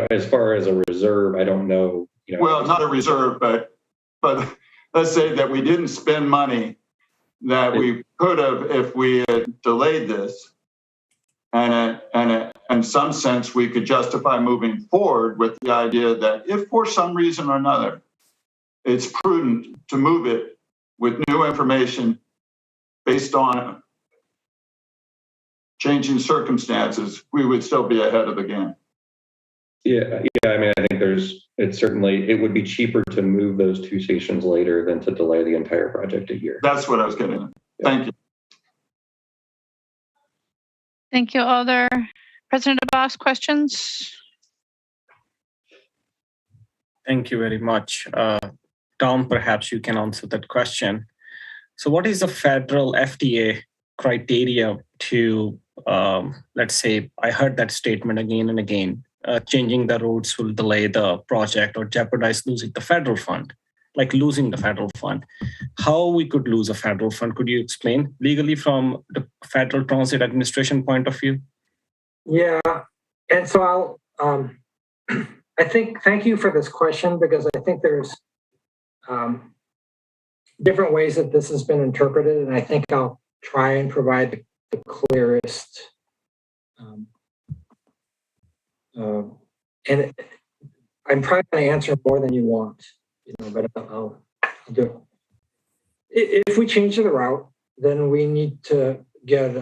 As far as a reserve, I don't know. Well, not a reserve, but let's say that we didn't spend money that we could have if we had delayed this, and in some sense we could justify moving forward with the idea that if for some reason or another it's prudent to move it with new information based on changing circumstances, we would still be ahead of the game. Yeah. I mean, I think it would be cheaper to move those two stations later than to delay the entire project a year. That's what I was getting at. Yeah. Thank you. Thank you, Alder. President Abbas, questions? Thank you very much. Tom, perhaps you can answer that question. So what is the federal FTA criteria to, let's say, I heard that statement again and again, changing the routes will delay the project or jeopardize losing the federal fund, like losing the federal fund. How we could lose a federal fund? Could you explain legally from the Federal Transit Administration point of view? Yeah, and so thank you for this question, because I think there's different ways that this has been interpreted, and I think I'll try and provide the clearest. And I'm probably going to answer more than you want, but I'll do it. If we change the route, then we need to get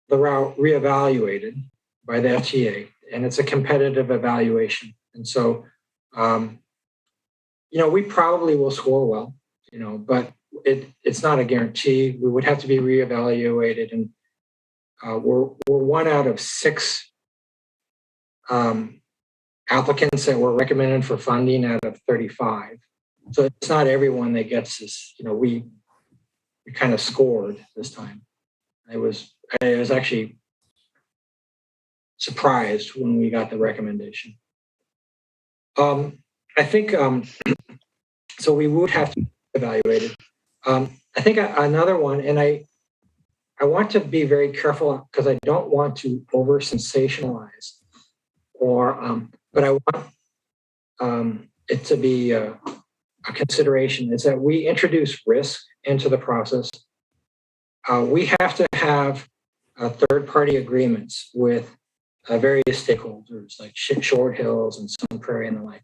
the route reevaluated by the FTA, and it's a competitive evaluation. And so, we probably will score well, but it's not a guarantee. We would have to be reevaluated, and we're one out of 6 applicants that were recommended for funding out of 35. So it's not everyone that gets this. We kind of scored this time. I was actually surprised when we got the recommendation. I think so. We would have to evaluate it. I think another one, and I want to be very careful because I don't want to over sensationalize, but I want it to be a consideration. Is that we introduce risk into the process. We have to have third-party agreements with various stakeholders like Short Hills and Sun Prairie and the like.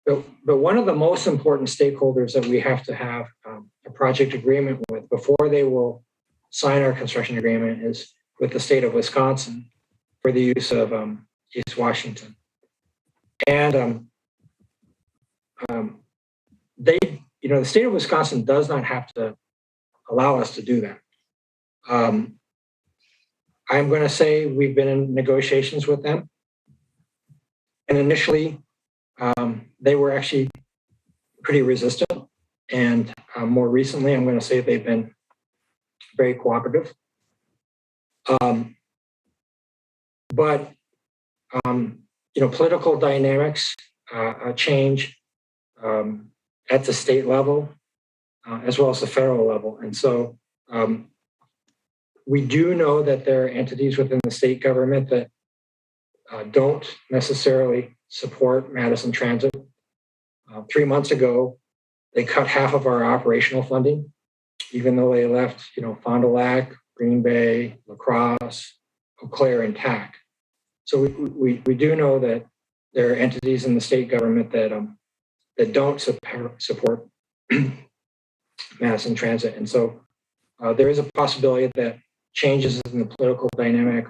But one of the most important stakeholders that we have to have a project agreement with before they will sign our construction agreement is with the state of Wisconsin for the use of East Washington. And the state of Wisconsin does not have to allow us to do that. I'm going to say we've been in negotiations with them. And initially, they were actually pretty resistant. And more recently, I'm going to say they've been very cooperative. But political dynamics change at the state level as well as the federal level. And so we do know that there are entities within the state government that don't necessarily support Madison Transit. 3 months ago, they cut half of our operational funding, even though they left, Fond du Lac, Green Bay, La Crosse, Eau Claire intact. So we do know that there are entities in the state government that don't support Madison Transit. And so there is a possibility that changes in the political dynamic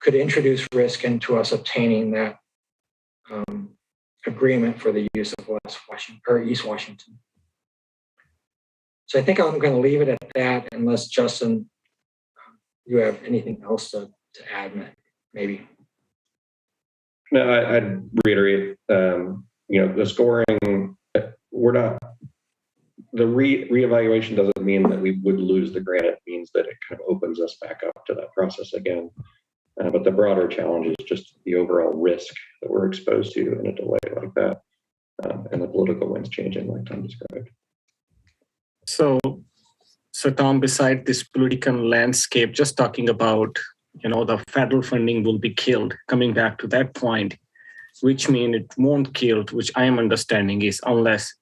could introduce risk into us obtaining that agreement for the use of West Washington or East Washington. So I think I'm going to leave it at that, unless Justin, you have anything else to add, maybe. No, I'd reiterate, the scoring, the reevaluation doesn't mean that we would lose the grant. It means that it kind of opens us back up to that process again. But the broader challenge is just the overall risk that we're exposed to in a delay like that, and the political winds changing like Tom described. So Tom, beside this political landscape, just talking about, the federal funding will be killed, coming back to that point, which means it won't kill, which I am understanding is unless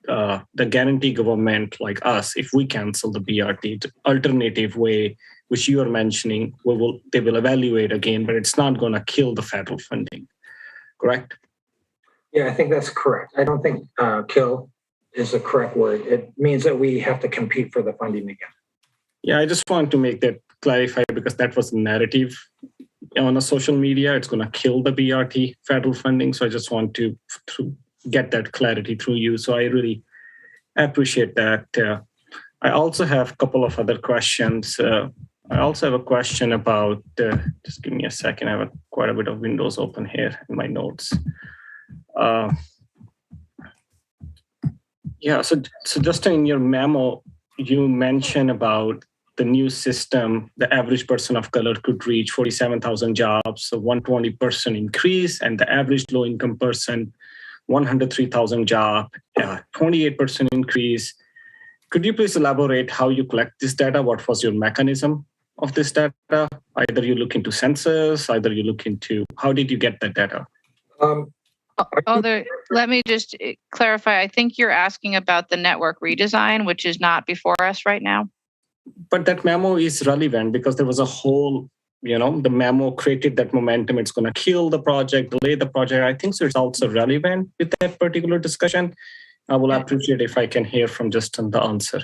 the guarantee government like us, if we cancel the BRT, the alternative way, which you are mentioning, they will evaluate again, but it's not going to kill the federal funding, correct? Yeah, I think that's correct. I don't think kill is the correct word. It means that we have to compete for the funding again. Yeah, I just want to make that clarify because that was the narrative on the social media. It's going to kill the BRT federal funding. So I just want to get that clarity through you. So I really appreciate that. I also have a couple of other questions. I also have a question about, just give me a second. I have quite a bit of windows open here in my notes. Yeah, so Justin, in your memo, you mentioned about the new system, the average person of color could reach 47,000 jobs, so 120% increase, and the average low-income person, 103,000 job, 28% increase. Could you please elaborate how you collect this data? What was your mechanism of this data? Either you look into census, either you look into, how did you get that data? Let me just clarify. I think you're asking about the network redesign, which is not before us right now. But that memo is relevant because there was a whole, the memo created that momentum. It's going to kill the project, delay the project. I think so it's also relevant with that particular discussion. I will appreciate if I can hear from Justin the answer.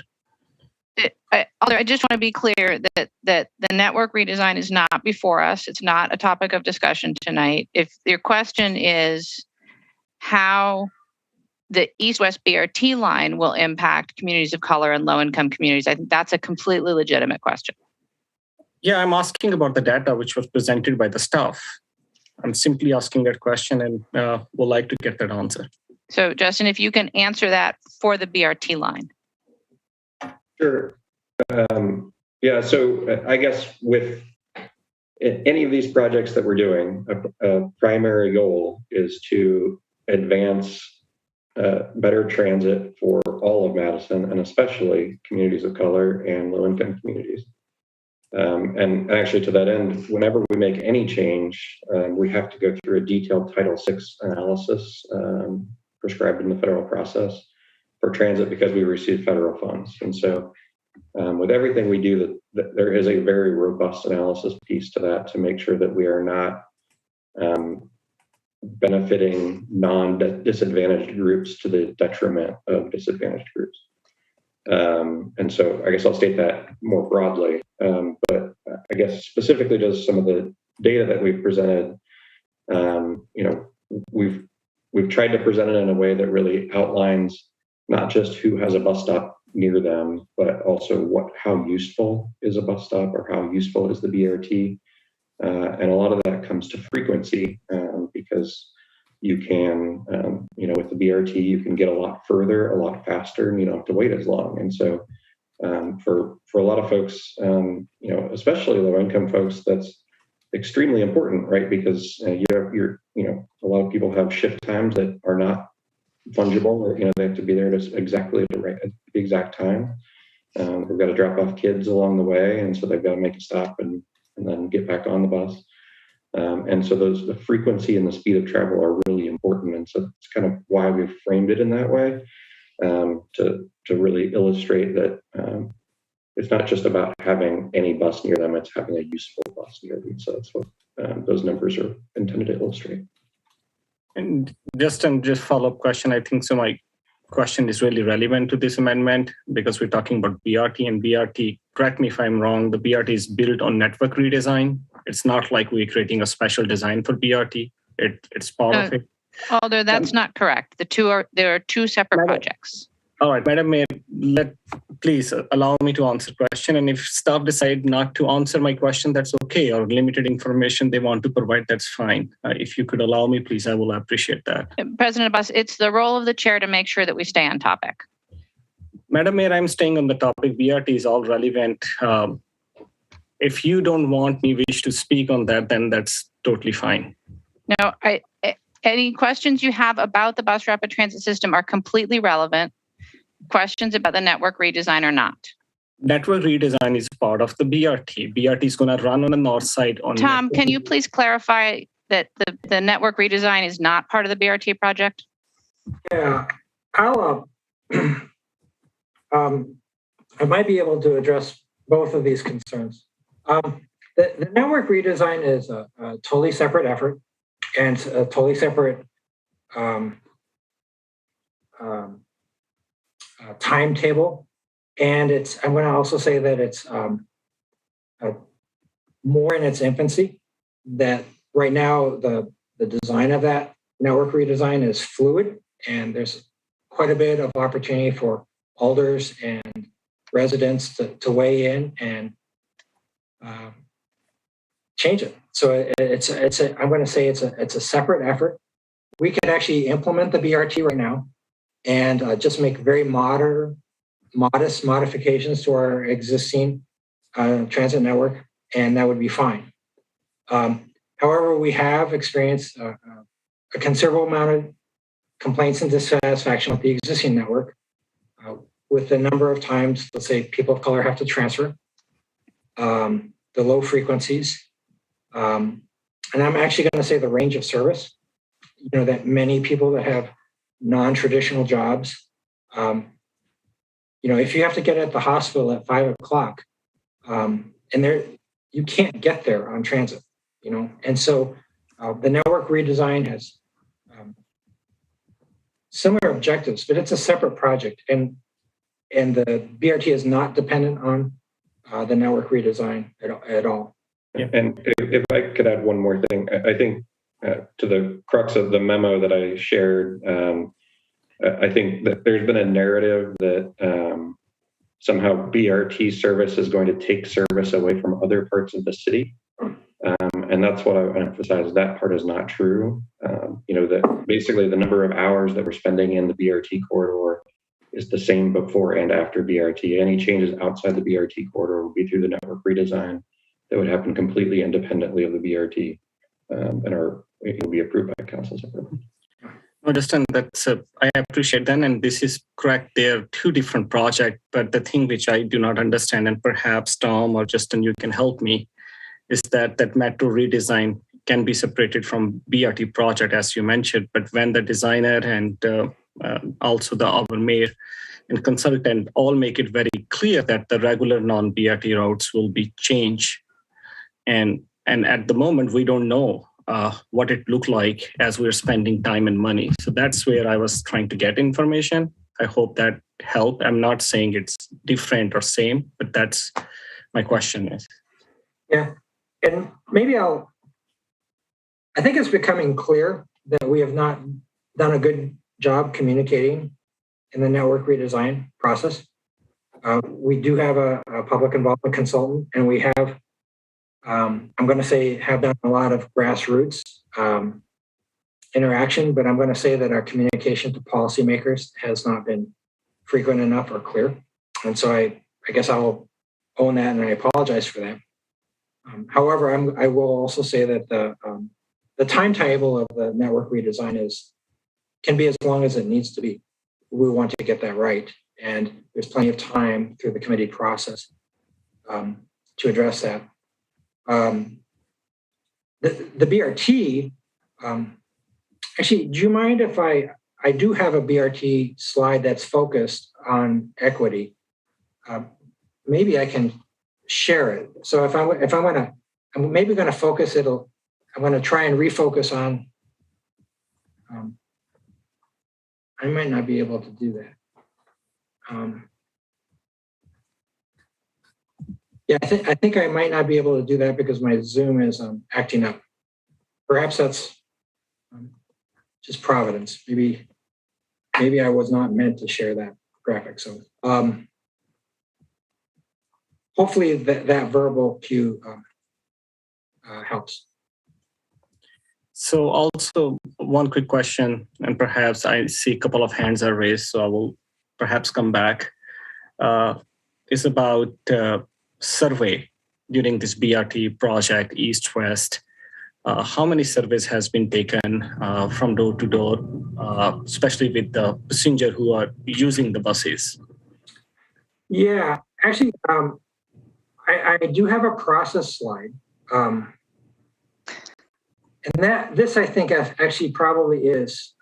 I just want to be clear that the network redesign is not before us. It's not a topic of discussion tonight. If your question is how the East-West BRT line will impact communities of color and low-income communities, I think that's a completely legitimate question. Yeah, I'm asking about the data which was presented by the staff. I'm simply asking that question and would like to get that answer. So, Justin, if you can answer that for the BRT line. Sure. Yeah, so I guess with any of these projects that we're doing, a primary goal is to advance better transit for all of Madison, and especially communities of color and low-income communities. And actually, to that end, whenever we make any change, we have to go through a detailed Title VI analysis prescribed in the federal process for transit because we receive federal funds. And so with everything we do, there is a very robust analysis piece to that to make sure that we are not benefiting non-disadvantaged groups to the detriment of disadvantaged groups. And so I guess I'll state that more broadly, but I guess specifically to some of the data that we've presented, we've tried to present it in a way that really outlines not just who has a bus stop near them, but also how useful is a bus stop or how useful is the BRT. And a lot of that comes to frequency because you can, with the BRT, you can get a lot further, a lot faster, and you don't have to wait as long. And so for a lot of folks, especially low-income folks, that's extremely important, right? Because a lot of people have shift times that are not fungible, or they have to be there exactly at the exact time. They've got to drop off kids along the way, and so they've got to make a stop and then get back on the bus. And so the frequency and the speed of travel are really important, and so it's kind of why we've framed it in that way to really illustrate that it's not just about having any bus near them; it's having a useful bus near them. So that's what those numbers are intended to illustrate. And just follow-up question. I think so. My question is really relevant to this amendment because we're talking about BRT, and BRT, correct me if I'm wrong, the BRT is built on network redesign. It's not like we're creating a special design for BRT. It's part of it. Alder, that's not correct. There are two separate projects. All right, Madam Mayor, please allow me to answer the question. And if staff decide not to answer my question, that's okay, or limited information they want to provide, that's fine. If you could allow me, please, I will appreciate that. President Abbas, it's the role of the chair to make sure that we stay on topic. Madam Mayor, I'm staying on the topic. BRT is all relevant. If you don't want me wish to speak on that, then that's totally fine. No, any questions you have about the bus rapid transit system are completely relevant. Questions about the network redesign or not? Network redesign is part of the BRT. BRT is going to run on the north side. Tom, can you please clarify that the network redesign is not part of the BRT project? Yeah, I'll I might be able to address both of these concerns. The network redesign is a totally separate effort and a totally separate timetable, and I'm going to also say that it's more in its infancy. That right now the design of that network redesign is fluid, and there's quite a bit of opportunity for alders and residents to weigh in and change it. So I'm going to say it's a separate effort. We could actually implement the BRT right now and just make very modest modifications to our existing transit network, and that would be fine. However, we have experienced a considerable amount of complaints and dissatisfaction with the existing network, with the number of times, let's say, people of color have to transfer, the low frequencies, and I'm actually going to say the range of service. That many people that have non-traditional jobs, if you have to get at the hospital at 5 o'clock, and you can't get there on transit, and so the network redesign has similar objectives, but it's a separate project, and the BRT is not dependent on the network redesign at all. Yeah. And if I could add one more thing, I think to the crux of the memo that I shared, I think that there's been a narrative that somehow BRT service is going to take service away from other parts of the city. And that's what I would emphasize. That part is not true. That basically the number of hours that we're spending in the BRT corridor is the same before and after BRT. Any changes outside the BRT corridor will be through the network redesign that would happen completely independently of the BRT, and will be approved by council separately. Understand that. I appreciate that, and this is correct. There are two different projects, but the thing which I do not understand, and perhaps Tom or Justin, you can help me, is that metro redesign can be separated from BRT project, as you mentioned. But when the designer and also our mayor and consultant all make it very clear that the regular non-BRT routes will be changed, and at the moment we don't know what it looked like as we're spending time and money. So that's where I was trying to get information. I hope that helped. I'm not saying it's different or same, but that's my question is. Yeah, and maybe I think it's becoming clear that we have not done a good job communicating in the network redesign process. We do have a public involvement consultant, and we have, I'm going to say, have done a lot of grassroots interaction, but I'm going to say that our communication to policymakers has not been frequent enough or clear. And so I guess I will own that, and I apologize for that. However, I will also say that the timetable of the network redesign can be as long as it needs to be. We want to get that right, and there's plenty of time through the committee process to address that. The BRT, actually, do you mind if I do have a BRT slide that's focused on equity? Maybe I can share it. So I'm maybe going to focus it. I'm going to try and refocus on. I might not be able to do that. Yeah, I think I might not be able to do that because my Zoom is acting up. Perhaps that's just providence. Maybe I was not meant to share that graphic. So hopefully that verbal cue helps. So also one quick question, and perhaps I see a couple of hands are raised, so I will perhaps come back. It's about survey during this BRT project, East-West. How many surveys has been taken from door to door, especially with the passenger who are using the buses? Yeah, actually, I do have a process slide. And this I think actually probably is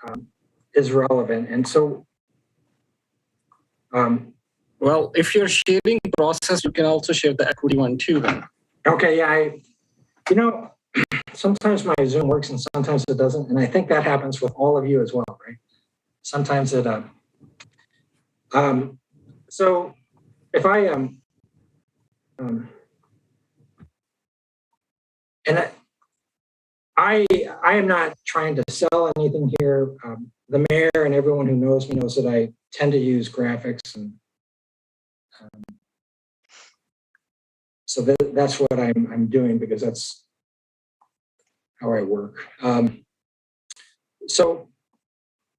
relevant. And so, well, if you're sharing process, you can also share the equity one too. Then. Okay, yeah, sometimes my Zoom works and sometimes it doesn't. And I think that happens with all of you as well, right? Sometimes it, so if I, and I am not trying to sell anything here. The mayor and everyone who knows me knows that I tend to use graphics, and so that's what I'm doing because that's how I work. So,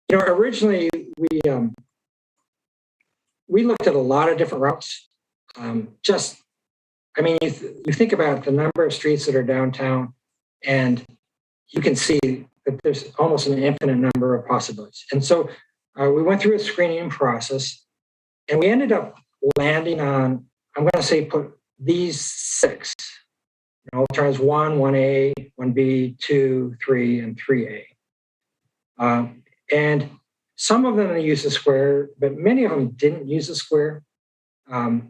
you know, originally we looked at a lot of different routes. I mean, you think about the number of streets that are downtown, and you can see that there's almost an infinite number of possibilities. And so we went through a screening process, and we ended up landing on, I'm going to say, put these 6. You know, alternatives 1, 1A, 1B, 2, 3, and 3A. And some of them use the square, but many of them didn't use the square. I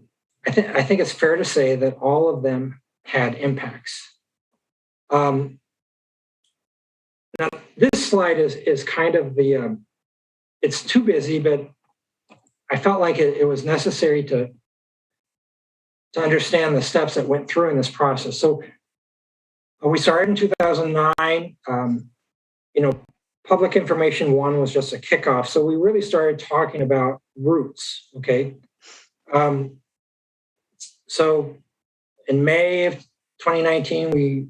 think it's fair to say that all of them had impacts. Now, this slide is kind of the, it's too busy, but I felt like it was necessary to understand the steps that went through in this process. So we started in 2009. You know, Public Information 1 was just a kickoff. So we really started talking about routes, okay? So in May of 2019, we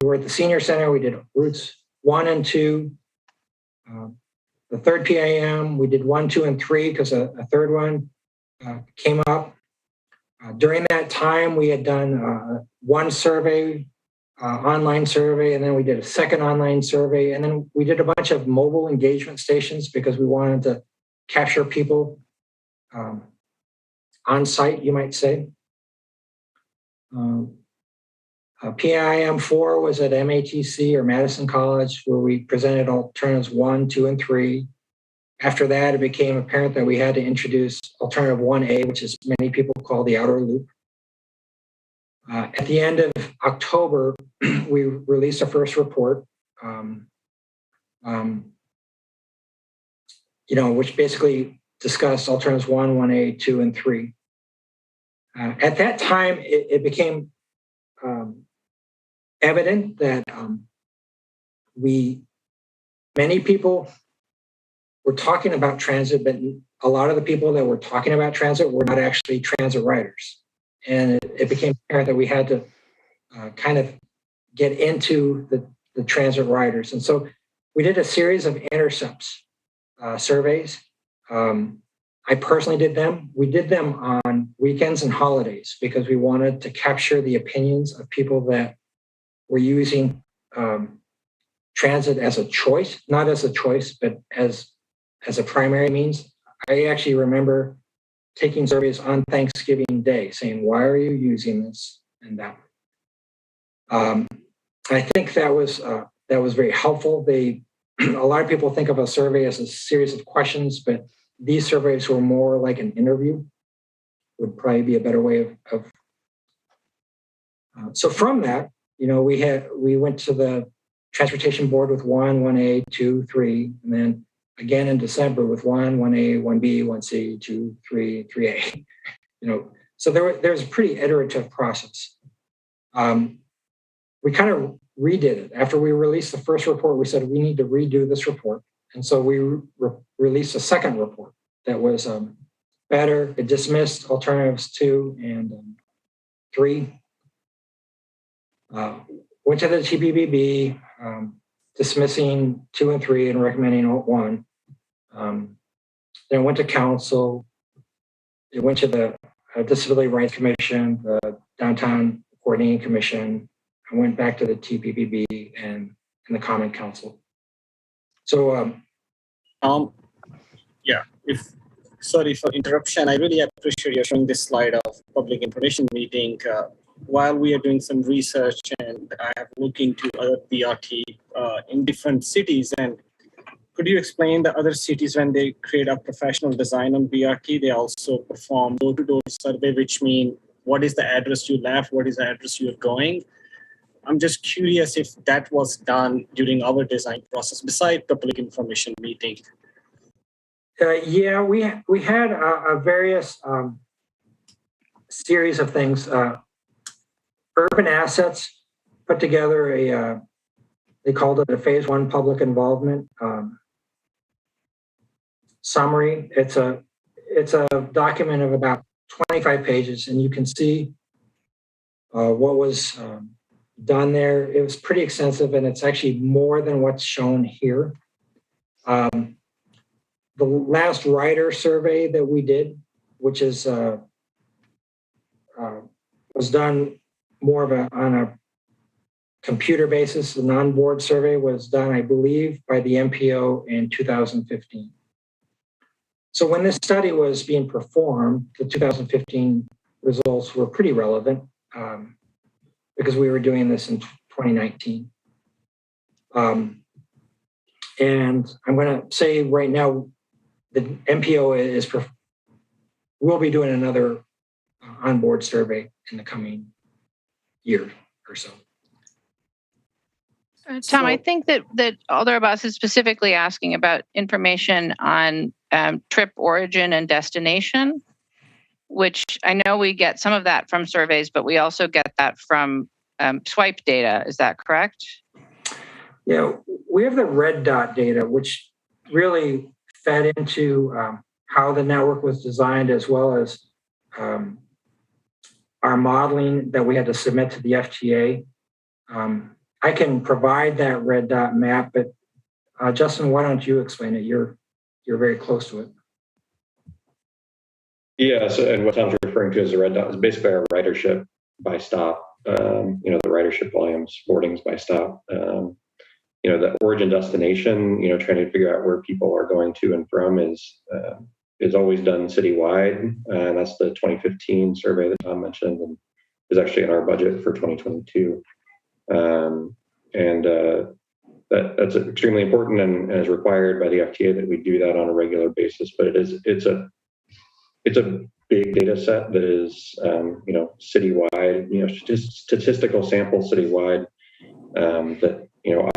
were at the Senior Center, we did routes 1 and 2. The third PIM, we did 1, 2, and 3 because a third one came up. During that time, we had done one survey, online survey, and then we did a second online survey, and then we did a bunch of mobile engagement stations because we wanted to capture people on site, you might say. PIM 4 was at MATC or Madison College, where we presented alternatives 1, 2, and 3. After that, it became apparent that we had to introduce alternative 1A, which is many people call the outer loop. At the end of October, we released our first report, you know, which basically discussed alternatives 1, 1A, 2, and 3. At that time, it became evident that many people were talking about transit, but a lot of the people that were talking about transit were not actually transit riders. And it became apparent that we had to kind of get into the transit riders. And so we did a series of intercepts surveys. I personally did them. We did them on weekends and holidays because we wanted to capture the opinions of people that were using transit as a choice, not as a choice, but as a primary means. I actually remember taking surveys on Thanksgiving Day saying, why are you using this and that? I think that was very helpful. A lot of people think of a survey as a series of questions, but these surveys were more like an interview, would probably be a better way of. So from that, you know, we went to the Transportation Board with 1, 1A, 2, 3, and then again in December with 1, 1A, 1B, 1C, 2, 3, 3A. You know, so there's a pretty iterative process. We kind of redid it. After we released the first report, we said we need to redo this report. And so we released a second report that was better. It dismissed alternatives 2 and 3. Went to the TPPB, dismissing 2 and 3 and recommending 1. Then went to council. It went to the Disability Rights Commission, the Downtown Coordinating Commission. I went back to the TPPB and the Common Council. So, yeah, sorry for interruption. I really appreciate you showing this slide of public information meeting. While we are doing some research and I have looked into other BRT in different cities, and could you explain the other cities when they create a professional design on BRT, they also perform door-to-door survey, which means what is the address you left, what is the address you're going. I'm just curious if that was done during our design process, besides public information meeting. Yeah, we had a various series of things. Urban Assets put together they called it a phase 1 public involvement summary. It's a document of about 25 pages, and you can see what was done there. It was pretty extensive, and it's actually more than what's shown here. The last writer survey that we did, which is was done more of on a computer basis. The non-board survey was done, I believe, by the MPO in 2015. So when this study was being performed, the 2015 results were pretty relevant because we were doing this in 2019. And I'm going to say right now, the MPO will be doing another on-board survey in the coming year or so. Tom, I think that Alder Abbas is specifically asking about information on trip origin and destination, which I know we get some of that from surveys, but we also get that from swipe data. Is that correct? Yeah, we have the red dot data, which really fed into how the network was designed, as well as our modeling that we had to submit to the FTA. I can provide that red dot map, but Justin, why don't you explain it? You're very close to it. Yeah, so and what Tom's referring to as the red dot is basically our ridership by stop. The ridership volumes, boardings by stop. The origin destination, trying to figure out where people are going to and from is always done citywide. And that's the 2015 survey that Tom mentioned and is actually in our budget for 2022. That's extremely important and is required by the FTA that we do that on a regular basis. But it's a big data set that is citywide, statistical sample citywide. That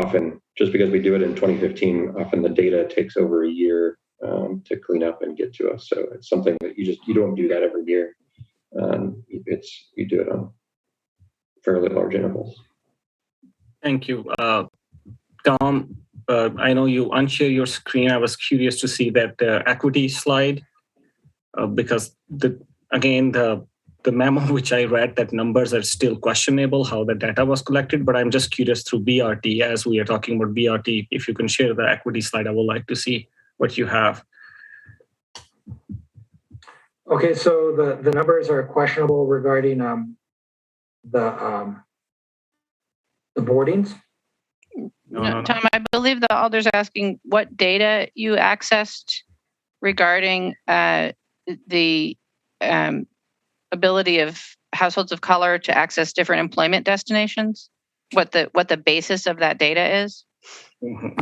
often just because we do it in 2015, often the data takes over a year to clean up and get to us. So it's something that you don't do that every year. You do it on fairly large intervals. Thank you. Tom, I know you unshare your screen. I was curious to see that equity slide because the memo which I read, that numbers are still questionable how the data was collected, but I'm just curious through BRT, as we are talking about BRT, if you can share the equity slide, I would like to see what you have. Okay, so the numbers are questionable regarding the boardings. No, Tom, I believe the Alder's asking what data you accessed regarding the ability of households of color to access different employment destinations. What the basis of that data is.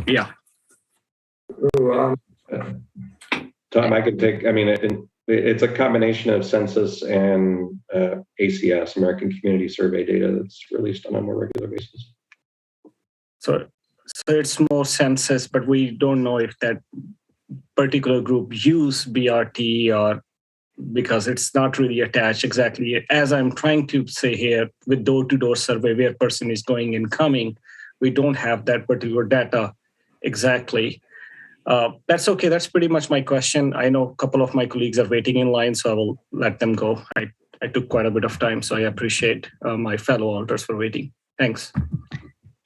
Yeah. Tom, I could take. I mean, it's a combination of census and ACS, American Community Survey data that's released on a more regular basis. So it's more census, but we don't know if that particular group use BRT or because it's not really attached exactly. As I'm trying to say here, with door-to-door survey where person is going and coming, we don't have that particular data exactly. That's okay. That's pretty much my question. I know a couple of my colleagues are waiting in line, so I will let them go. I took quite a bit of time, so I appreciate my fellow alders for waiting. Thanks.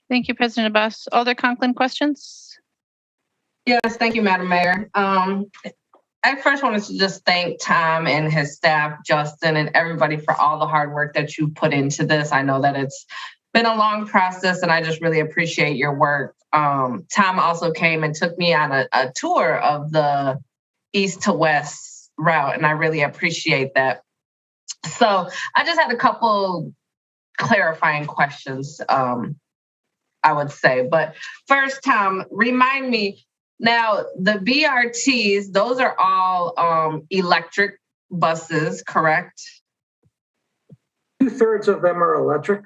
Thank you, President Abbas. Alder Conklin, questions? Yes, thank you, Madam Mayor. I first wanted to just thank Tom and his staff, Justin, and everybody for all the hard work that you put into this. I know that it's been a long process, and I just really appreciate your work. Tom also came and took me on a tour of the east to west route, and I really appreciate that. So I just had a couple clarifying questions, I would say. But first, Tom, remind me, now the BRTs, those are all electric buses, correct? 2/3 of them are electric.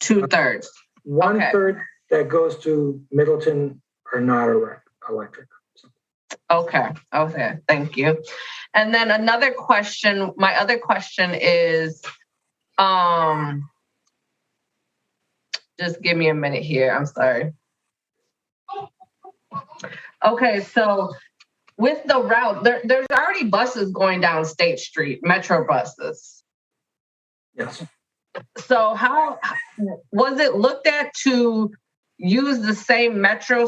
2/3. One third that goes to Middleton are not electric. Okay. Thank you. And then another question, my other question is, just give me a minute here. I'm sorry. Okay, so with the route, there's already buses going down State Street, Metro buses. Yes. So how was it looked at to use the same Metro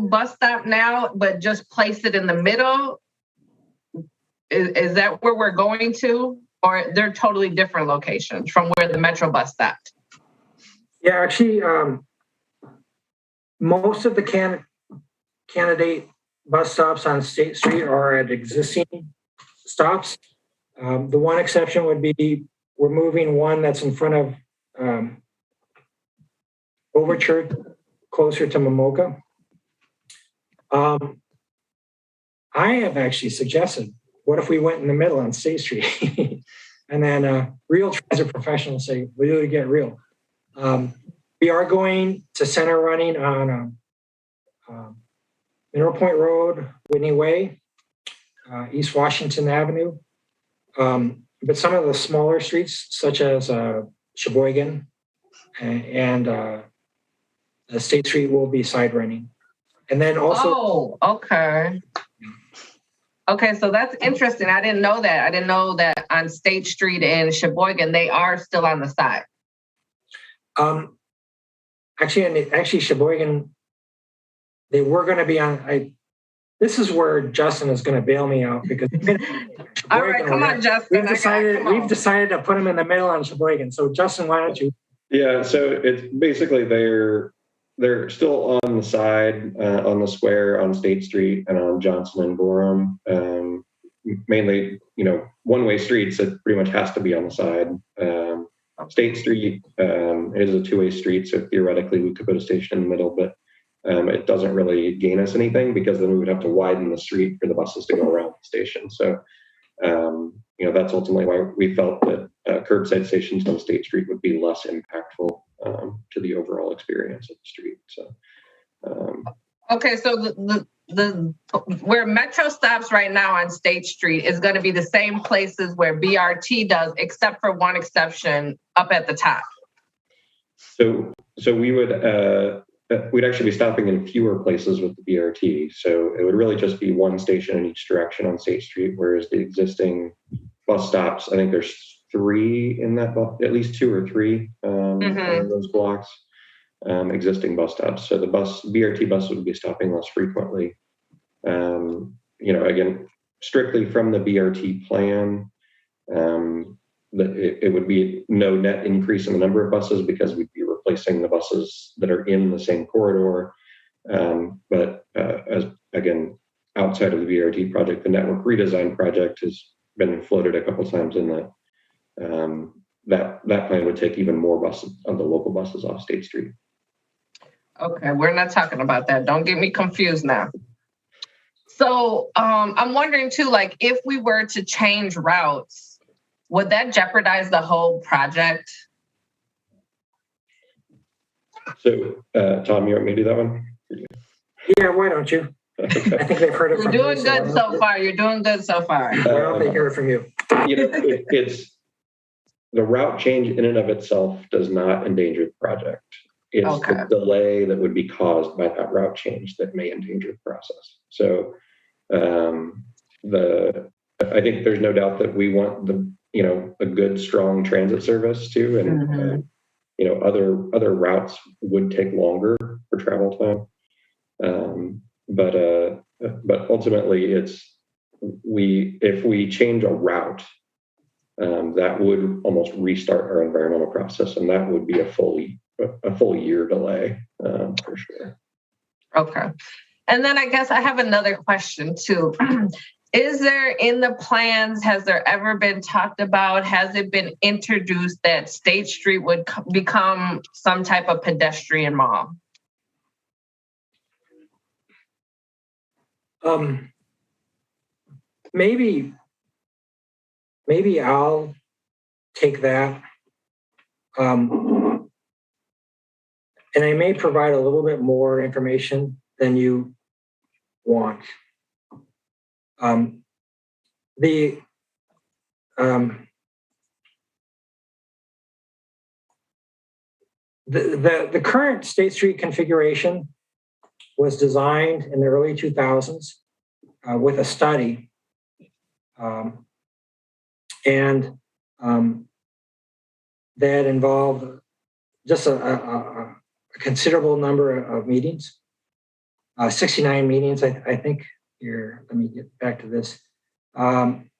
bus stop now, but just place it in the middle? Is that where we're going to? Or they're totally different locations from where the Metro bus stopped? Yeah, actually, most of the candidate bus stops on State Street are at existing stops. The one exception would be we're moving one that's in front of Overture, closer to Momoka. I have actually suggested, what if we went in the middle on State Street? And then real transit professionals say, we really get real. We are going to center running on Mineral Point Road, Whitney Way, East Washington Avenue. But some of the smaller streets, such as Sheboygan and State Street, will be side running. And then also. Oh, okay. Okay, so that's interesting. I didn't know that. I didn't know that on State Street in Sheboygan, they are still on the side. Actually, Sheboygan, they were going to be on. This is where Justin is going to bail me out because. All right, come on, Justin. We've decided to put them in the middle on Sheboygan. So, Justin, why don't you? Yeah, so it's basically they're still on the side, on the square on State Street and on Johnson and Gorham. Mainly, one-way streets. It pretty much has to be on the side. State Street is a two-way street, so theoretically we could put a station in the middle, but it doesn't really gain us anything because then we would have to widen the street for the buses to go around the station. So, that's ultimately why we felt that curbside stations on State Street would be less impactful to the overall experience of the street. So, okay, so the where Metro stops right now on State Street is going to be the same places where BRT does, except for one exception up at the top. So we would we'd actually be stopping in fewer places with the BRT. So it would really just be one station in each direction on State Street, whereas the existing bus stops, I think there's 3 in that, at least 2 or 3 in those blocks, existing bus stops. So the BRT bus would be stopping less frequently. Again, strictly from the BRT plan, it would be no net increase in the number of buses because we'd be replacing the buses that are in the same corridor. But as again, outside of the BRT project, the network redesign project has been floated a couple of times in that plan would take even more buses of the local buses off State Street. Okay, we're not talking about that. Don't get me confused now. So I'm wondering too, like if we were to change routes, would that jeopardize the whole project? So, Tom, you want me to do that one? Yeah, why don't you? Okay. I think they've heard it from you. You're doing good so far. You're doing good so far. Why don't they hear it from you? It's the route change in and of itself does not endanger the project. It's the delay that would be caused by that route change that may endanger the process. So, I think there's no doubt that we want a good, strong transit service too, and other routes would take longer for travel time. But ultimately, if we change a route, that would almost restart our environmental process, and that would be a full year delay for sure. Okay. And then I guess I have another question too. Is there in the plans, has there ever been talked about, has it been introduced that State Street would become some type of pedestrian mall? Maybe I'll take that And I may provide a little bit more information than you want. The current State Street configuration was designed in the early 2000s with a study. That involved just a considerable number of meetings, 69 meetings, I think. Here, let me get back to this. And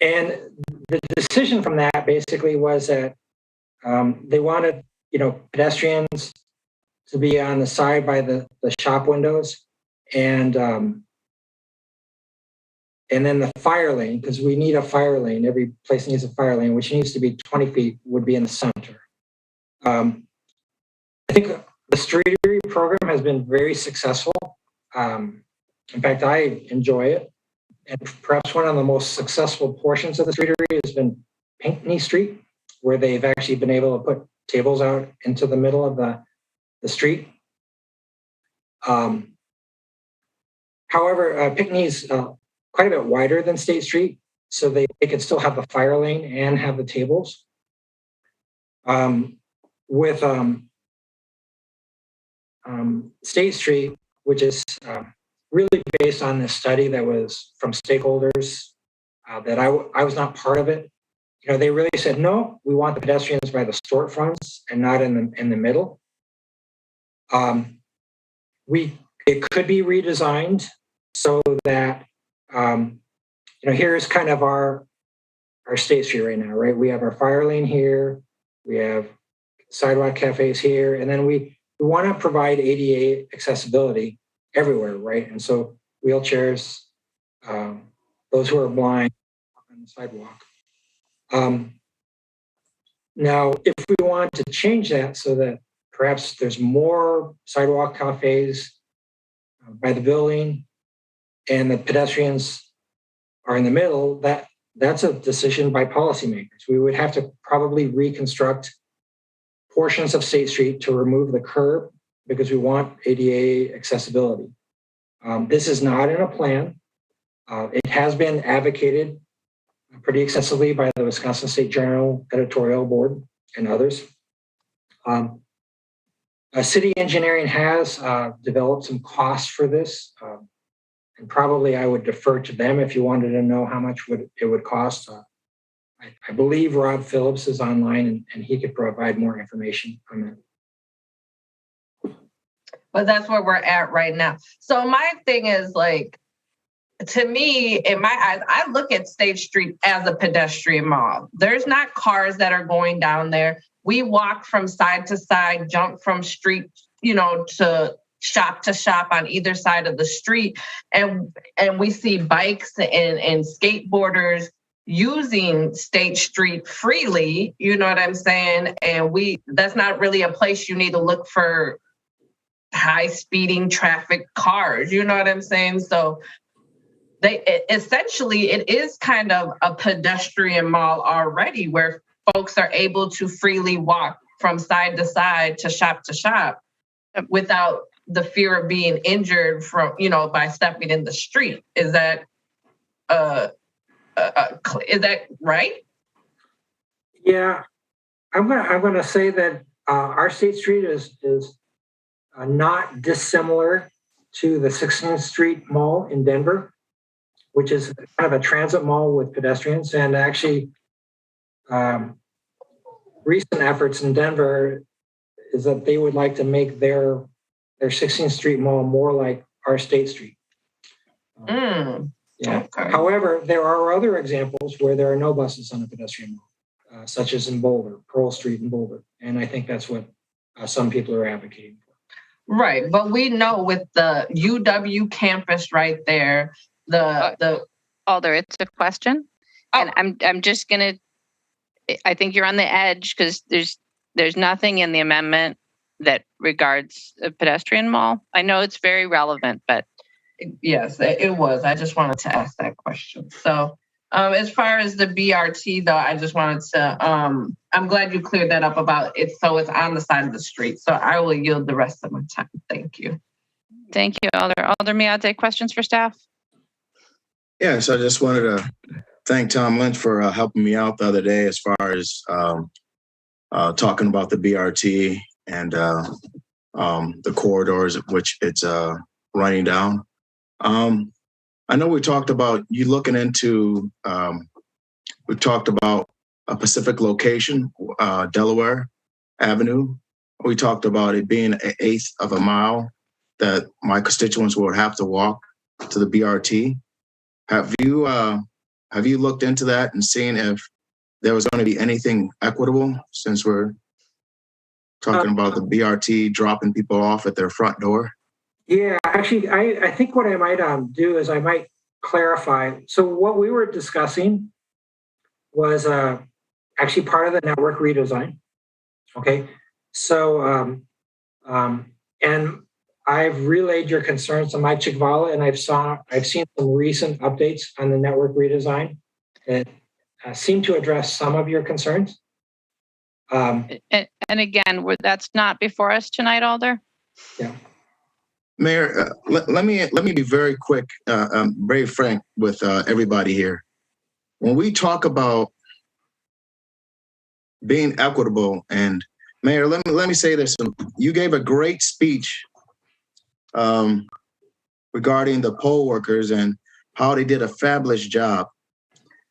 the decision from that basically was that they wanted, pedestrians to be on the side by the shop windows, and then the fire lane, because we need a fire lane. Every place needs a fire lane, which needs to be 20 feet, would be in the center. I think the streetery program has been very successful. In fact, I enjoy it. And perhaps one of the most successful portions of the streetery has been Pinckney Street, where they've actually been able to put tables out into the middle of the street. However, Pinckney's quite a bit wider than State Street, so they could still have the fire lane and have the tables. With State Street, which is really based on this study that was from stakeholders that I was not part of it. They really said, no, we want the pedestrians by the storefronts and not in the middle. It could be redesigned so that, here's kind of our State Street right now, right? We have our fire lane here, we have sidewalk cafes here, and then we want to provide ADA accessibility everywhere, right? And so wheelchairs, those who are blind on the sidewalk. Now, if we want to change that so that perhaps there's more sidewalk cafes by the building and the pedestrians are in the middle, that's a decision by policymakers. We would have to probably reconstruct portions of State Street to remove the curb because we want ADA accessibility. This is not in a plan. It has been advocated pretty extensively by the Wisconsin State Journal editorial board and others. City engineering has developed some costs for this, and probably I would defer to them if you wanted to know how much it would cost. I believe Rob Phillips is online and he could provide more information on that. But that's where we're at right now. So my thing is, like, to me, in my eyes, I look at State Street as a pedestrian mall. There's not cars that are going down there. We walk from side to side, jump from street, to shop on either side of the street. And we see bikes and skateboarders using State Street freely, you know what I'm saying? And that's not really a place you need to look for high speeding traffic cars, you know what I'm saying? So it is kind of a pedestrian mall already where folks are able to freely walk from side to side to shop without the fear of being injured from, by stepping in the street. Is that right? Yeah, I'm gonna say that our State Street is not dissimilar to the 16th Street Mall in Denver, which is kind of a transit mall with pedestrians. And actually, recent efforts in Denver is that they would like to make their 16th Street Mall more like our State Street. Yeah. Okay. However, there are other examples where there are no buses on a pedestrian mall, such as in Boulder, Pearl Street in Boulder. And I think that's what some people are advocating for. Right. But we know with the UW campus right there, Alder, it's a question. Oh. And I'm just going to, I think you're on the edge because there's nothing in the amendment that regards a pedestrian mall. I know it's very relevant, but. Yes, it was. I just wanted to ask that question. So As far as the BRT though, I just wanted to, I'm glad you cleared that up about it. So it's on the side of the street. So I will yield the rest of my time. Thank you. Thank you, Alder. Alder Miadze, questions for staff? Yes, I just wanted to thank Tom Lynch for helping me out the other day as far as talking about the BRT and the corridors at which it's running down. I know we talked about you looking into, we talked about a specific location, Delaware Avenue. We talked about it being an eighth of a mile that my constituents would have to walk to the BRT. Have you looked into that and seen if there was going to be anything equitable, since we're talking about the BRT dropping people off at their front door? Yeah, actually, I think what I might do is I might clarify. So what we were discussing was actually part of the network redesign. Okay, so and I've relayed your concerns to Mike Chikvala, and I've seen some recent updates on the network redesign that seem to address some of your concerns. And again, that's not before us tonight, Alder. Yeah. Mayor, let me be very quick, very frank with everybody here. When we talk about being equitable, and Mayor, let me say this: you gave a great speech regarding the poll workers and how they did a fabulous job.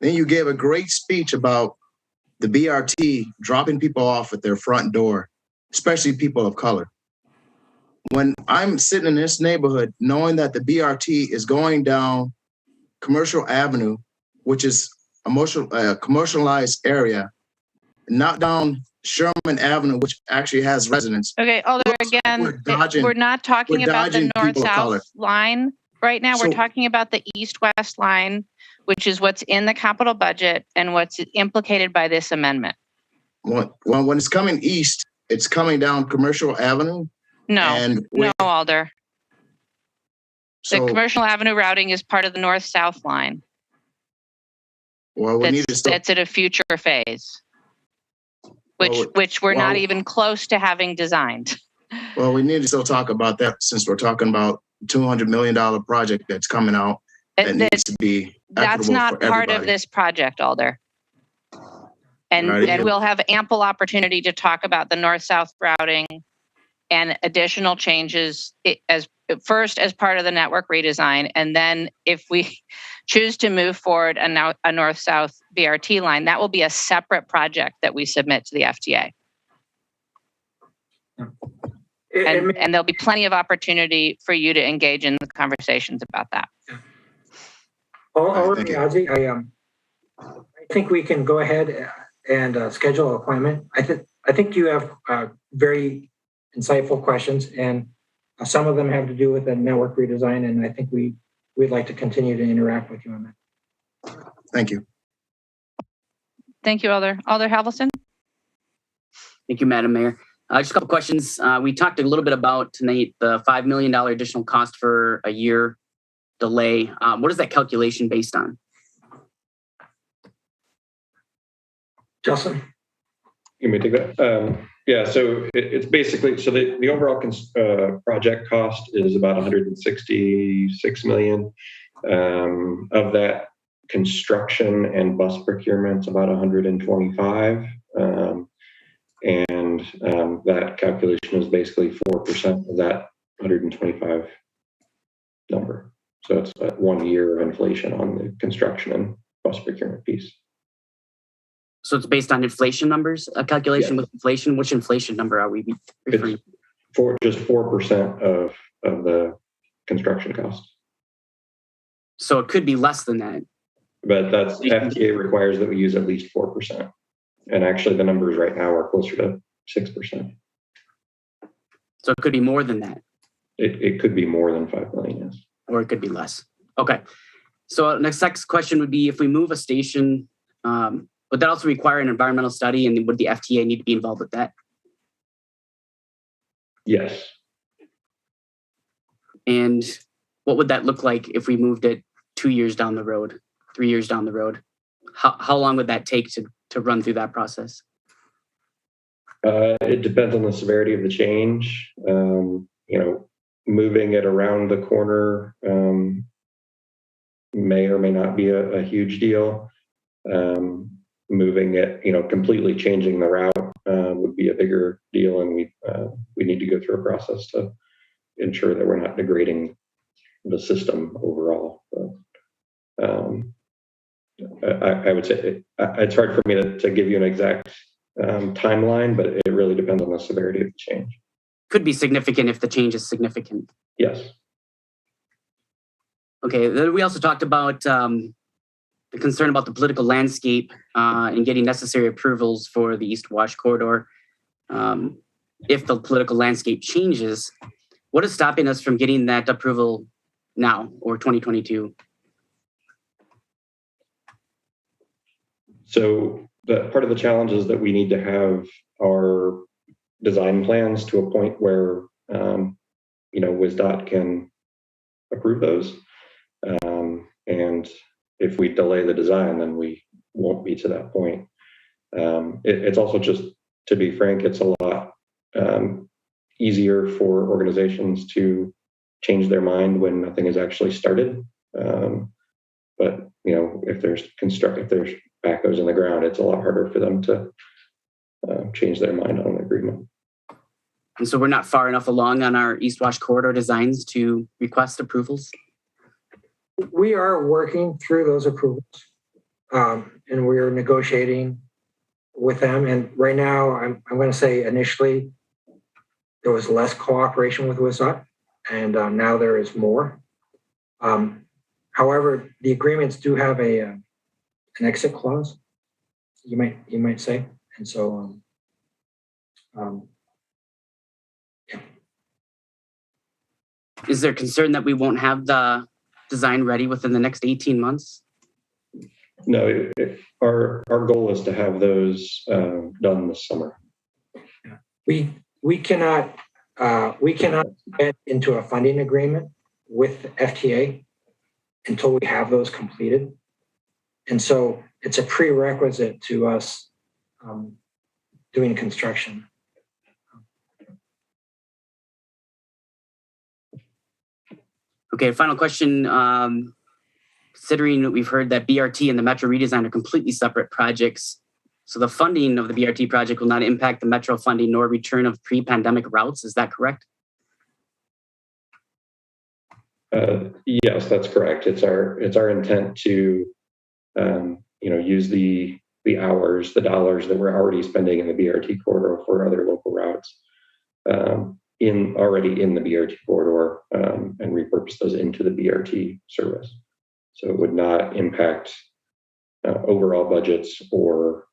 Then you gave a great speech about the BRT dropping people off at their front door, especially people of color. When I'm sitting in this neighborhood, knowing that the BRT is going down Commercial Avenue, which is a commercialized area, not down Sherman Avenue, which actually has residents. Okay, Alder, again, we're not talking about the north-south line right now. We're talking about the east-west line, which is what's in the capital budget and what's implicated by this amendment. Well, when it's coming east, it's coming down Commercial Avenue. No, Alder. The Commercial Avenue routing is part of the north-south line. Well, that's at a future phase, which we're not even close to having designed. Well, we need to still talk about that, since we're talking about $200 million project that's coming out that needs to be That's not part of this project, Alder. And we'll have ample opportunity to talk about the north-south routing and additional changes as part of the network redesign. And then if we choose to move forward a north-south BRT line, that will be a separate project that we submit to the FTA. And there'll be plenty of opportunity for you to engage in the conversations about that. I think we can go ahead and schedule an appointment. I think you have very insightful questions, and some of them have to do with the network redesign, and I think we'd like to continue to interact with you on that. Thank you. Thank you, Alder. Alder Halverson. Thank you, Madam Mayor. Just a couple questions. We talked a little bit about tonight the $5 million additional cost for a year delay. What is that calculation based on? Justin? You may take that. Yeah, so it's basically, so the overall project cost is about 166 million. Of that, construction and bus procurement's about 125. That calculation is basically 4% of that 125 number. So it's 1 year of inflation on the construction and bus procurement piece. So it's based on inflation numbers, a calculation with inflation. Which inflation number are we referring to? Just 4% of the construction cost. So it could be less than that. But that's FTA requires that we use at least 4%. And actually the numbers right now are closer to 6%. So it could be more than that. It could be more than 5 million, yes. Or it could be less. Okay. So next question would be, if we move a station, would that also require an environmental study, and would the FTA need to be involved with that? Yes. And what would that look like if we moved it 2 years down the road, 3 years down the road? how long would that take to run through that process? It depends on the severity of the change. Moving it around the corner may or may not be a huge deal. Moving it, completely changing the route would be a bigger deal, and we need to go through a process to ensure that we're not degrading the system overall. But, I would say it's hard for me to give you an exact timeline, but it really depends on the severity of the change. Could be significant if the change is significant. Yes. Okay, then we also talked about the concern about the political landscape and getting necessary approvals for the East Wash corridor. If the political landscape changes, what is stopping us from getting that approval now or 2022? So part of the challenge is that we need to have our design plans to a point where, WSDOT can approve those. And if we delay the design, then we won't be to that point. It's also, just to be frank, it's a lot easier for organizations to change their mind when nothing is actually started. But if there's backhoes in the ground, it's a lot harder for them to change their mind on an agreement. And so we're not far enough along on our East Wash corridor designs to request approvals? We are working through those approvals, and we're negotiating with them. And right now, I'm going to say initially there was less cooperation with WSDOT, and now there is more. However, the agreements do have an exit clause, you might say, and so Is there concern that we won't have the design ready within the next 18 months? No, our goal is to have those done this summer. We cannot get into a funding agreement with FTA until we have those completed. And so it's a prerequisite to us doing construction. Okay, final question. Considering that we've heard that BRT and the Metro redesign are completely separate projects, so the funding of the BRT project will not impact the Metro funding nor return of pre-pandemic routes. Is that correct? Yes, that's correct. It's our intent to use the hours, the dollars that we're already spending in the BRT corridor for other local routes already in the BRT corridor and repurpose those into the BRT service. So it would not impact overall budgets or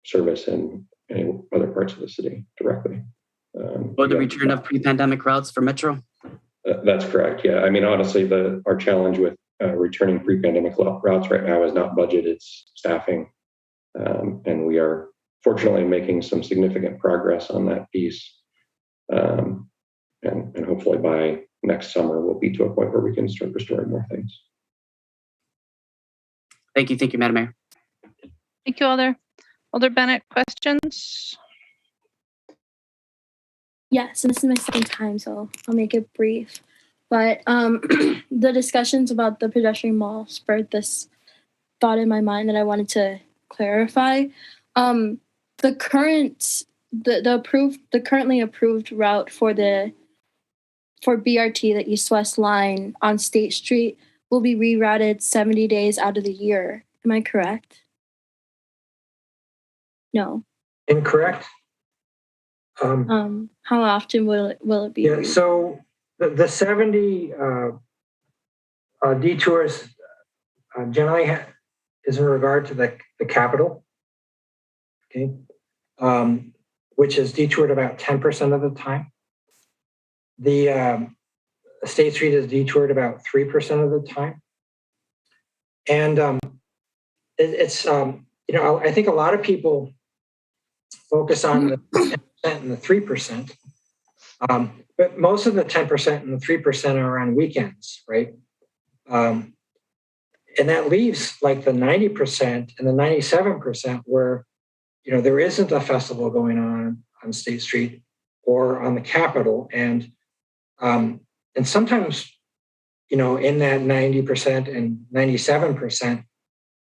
service in any other parts of the city directly. Or the return of pre-pandemic routes for Metro? That's correct. Yeah. I mean, honestly, our challenge with returning pre-pandemic routes right now is not budget, it's staffing. And we are fortunately making some significant progress on that piece. And hopefully by next summer, we'll be to a point where we can start restoring more things. Thank you. Thank you, Madam Mayor. Thank you, Alder. Alder Bennett, questions? Yes, and this is my second time, so I'll make it brief. But the discussions about the pedestrian mall spurred this thought in my mind that I wanted to clarify. The currently approved route for BRT, the East-West line on State Street, will be rerouted 70 days out of the year. Am I correct? No. Incorrect. How often will it be? Yeah. So the 70 detours generally is in regard to the capital. Okay. Which is detoured about 10% of the time. The State Street is detoured about 3% of the time. And it's I think a lot of people focus on the 10% and the 3%. But most of the 10% and the 3% are on weekends, right? And that leaves like the 90% and the 97% where, there isn't a festival going on State Street or on the Capitol. And sometimes, in that 90% and 97%,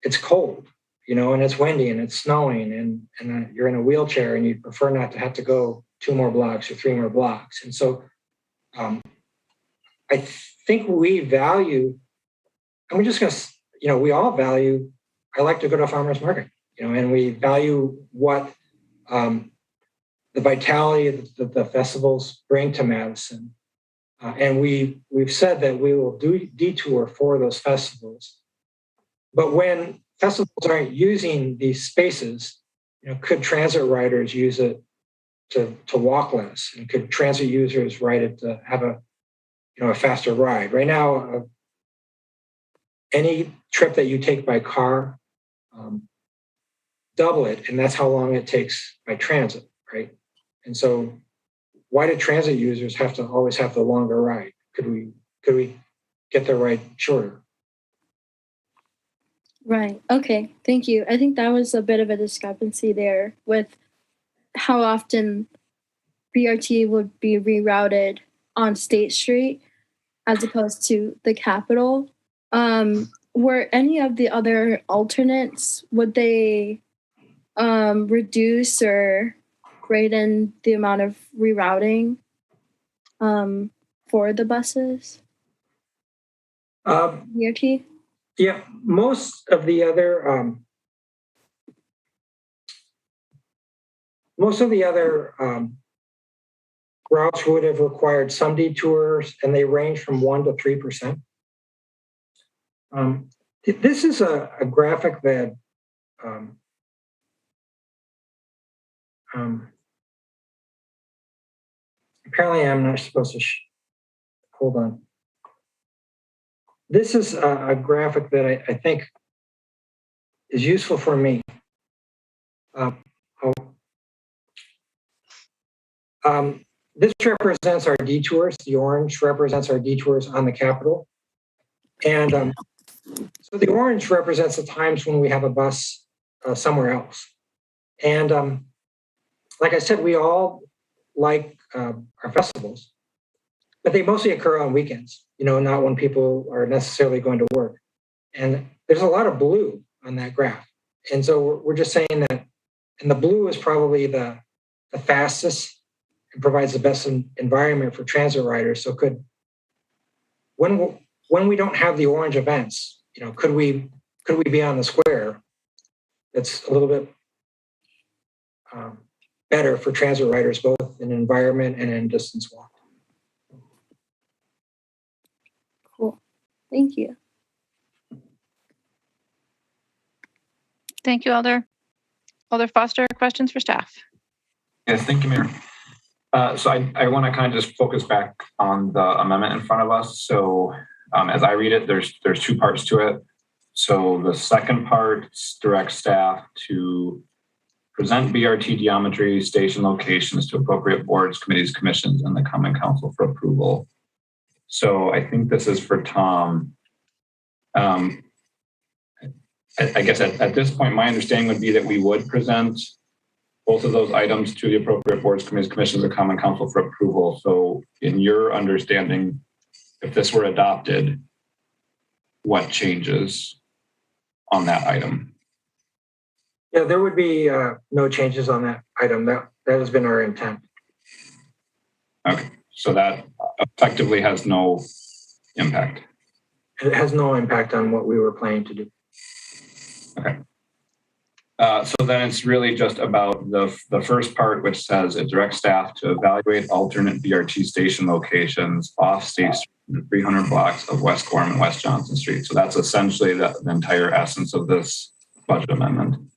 it's cold, and it's windy and it's snowing and you're in a wheelchair and you prefer not to have to go 2 more blocks or 3 more blocks. And so I think we value, and we're just going to, we all value, I like to go to a farmer's market, and we value what the vitality that the festivals bring to Madison. And we've said that we will do detour for those festivals. But when festivals aren't using these spaces, could transit riders use it to walk less? And could transit users ride it to have a faster ride? Right now, any trip that you take by car, double it, and that's how long it takes by transit, right? And so why do transit users have to always have the longer ride? Could we get the ride shorter? Right. Okay. Thank you. I think that was a bit of a discrepancy there with how often BRT would be rerouted on State Street as opposed to the Capitol. Were any of the other alternates, would they reduce or greaten the amount of rerouting for the buses? BRT? Yeah, most of the other routes would have required some detours, and they range from 1% to 3%. This is a graphic that apparently I'm not supposed to. Hold on. This is a graphic that I think is useful for me. This represents our detours. The orange represents our detours on the Capitol. And so the orange represents the times when we have a bus somewhere else. And like I said, we all like our festivals, but they mostly occur on weekends, not when people are necessarily going to work. And there's a lot of blue on that graph. And so we're just saying that, and the blue is probably the fastest and provides the best environment for transit riders. So when we don't have the orange events, could we be on the square that's a little bit better for transit riders, both in environment and in distance walk? Cool. Thank you. Thank you, Alder. Alder Foster, questions for staff? Yes, thank you, Mayor. So I want to kind of just focus back on the amendment in front of us. So as I read it, there's 2 parts to it. So the second part directs staff to present BRT geometry station locations to appropriate boards, committees, commissions, and the Common Council for approval. So I think this is for Tom. I guess at this point, my understanding would be that we would present both of those items to the appropriate boards, committees, commissions, or Common Council for approval. So in your understanding, if this were adopted, what changes on that item? Yeah, there would be no changes on that item. That has been our intent. Okay, so that effectively has no impact. It has no impact on what we were planning to do. Okay. So then it's really just about the first part, which says it directs staff to evaluate alternate BRT station locations off State Street in the 300 blocks of West Gorham and West Johnson Street. So that's essentially the entire essence of this budget amendment.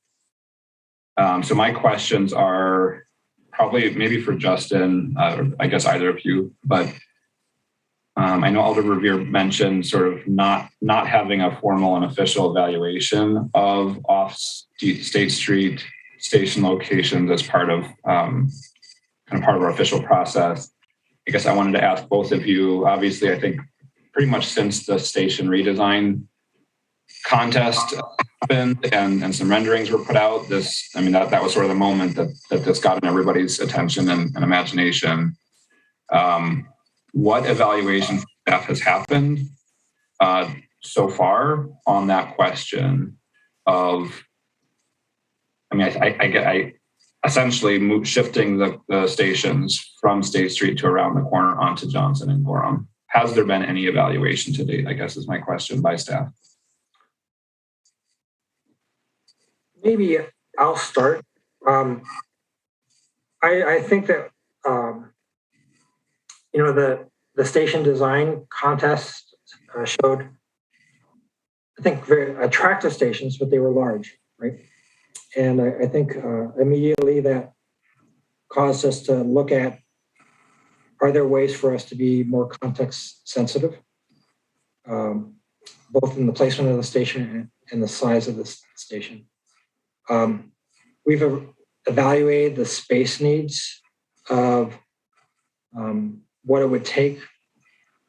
So my questions are probably maybe for Justin, I guess either of you, but I know Alder Revere mentioned sort of not having a formal and official evaluation of off State Street station locations as part of kind of part of our official process. I guess I wanted to ask both of you, obviously, I think pretty much since the station redesign, contest happened and some renderings were put out, that was sort of the moment that this got in everybody's attention and imagination. What evaluation staff has happened so far on that question of, I essentially shifting the stations from State Street to around the corner onto Johnson and Gorham. Has there been any evaluation to date, I guess is my question, by staff? Maybe I'll start. I think that, the station design contest showed, I think, very attractive stations, but they were large, right? And I think immediately that caused us to look at, are there ways for us to be more context sensitive, both in the placement of the station and the size of the station? We've evaluated the space needs of what it would take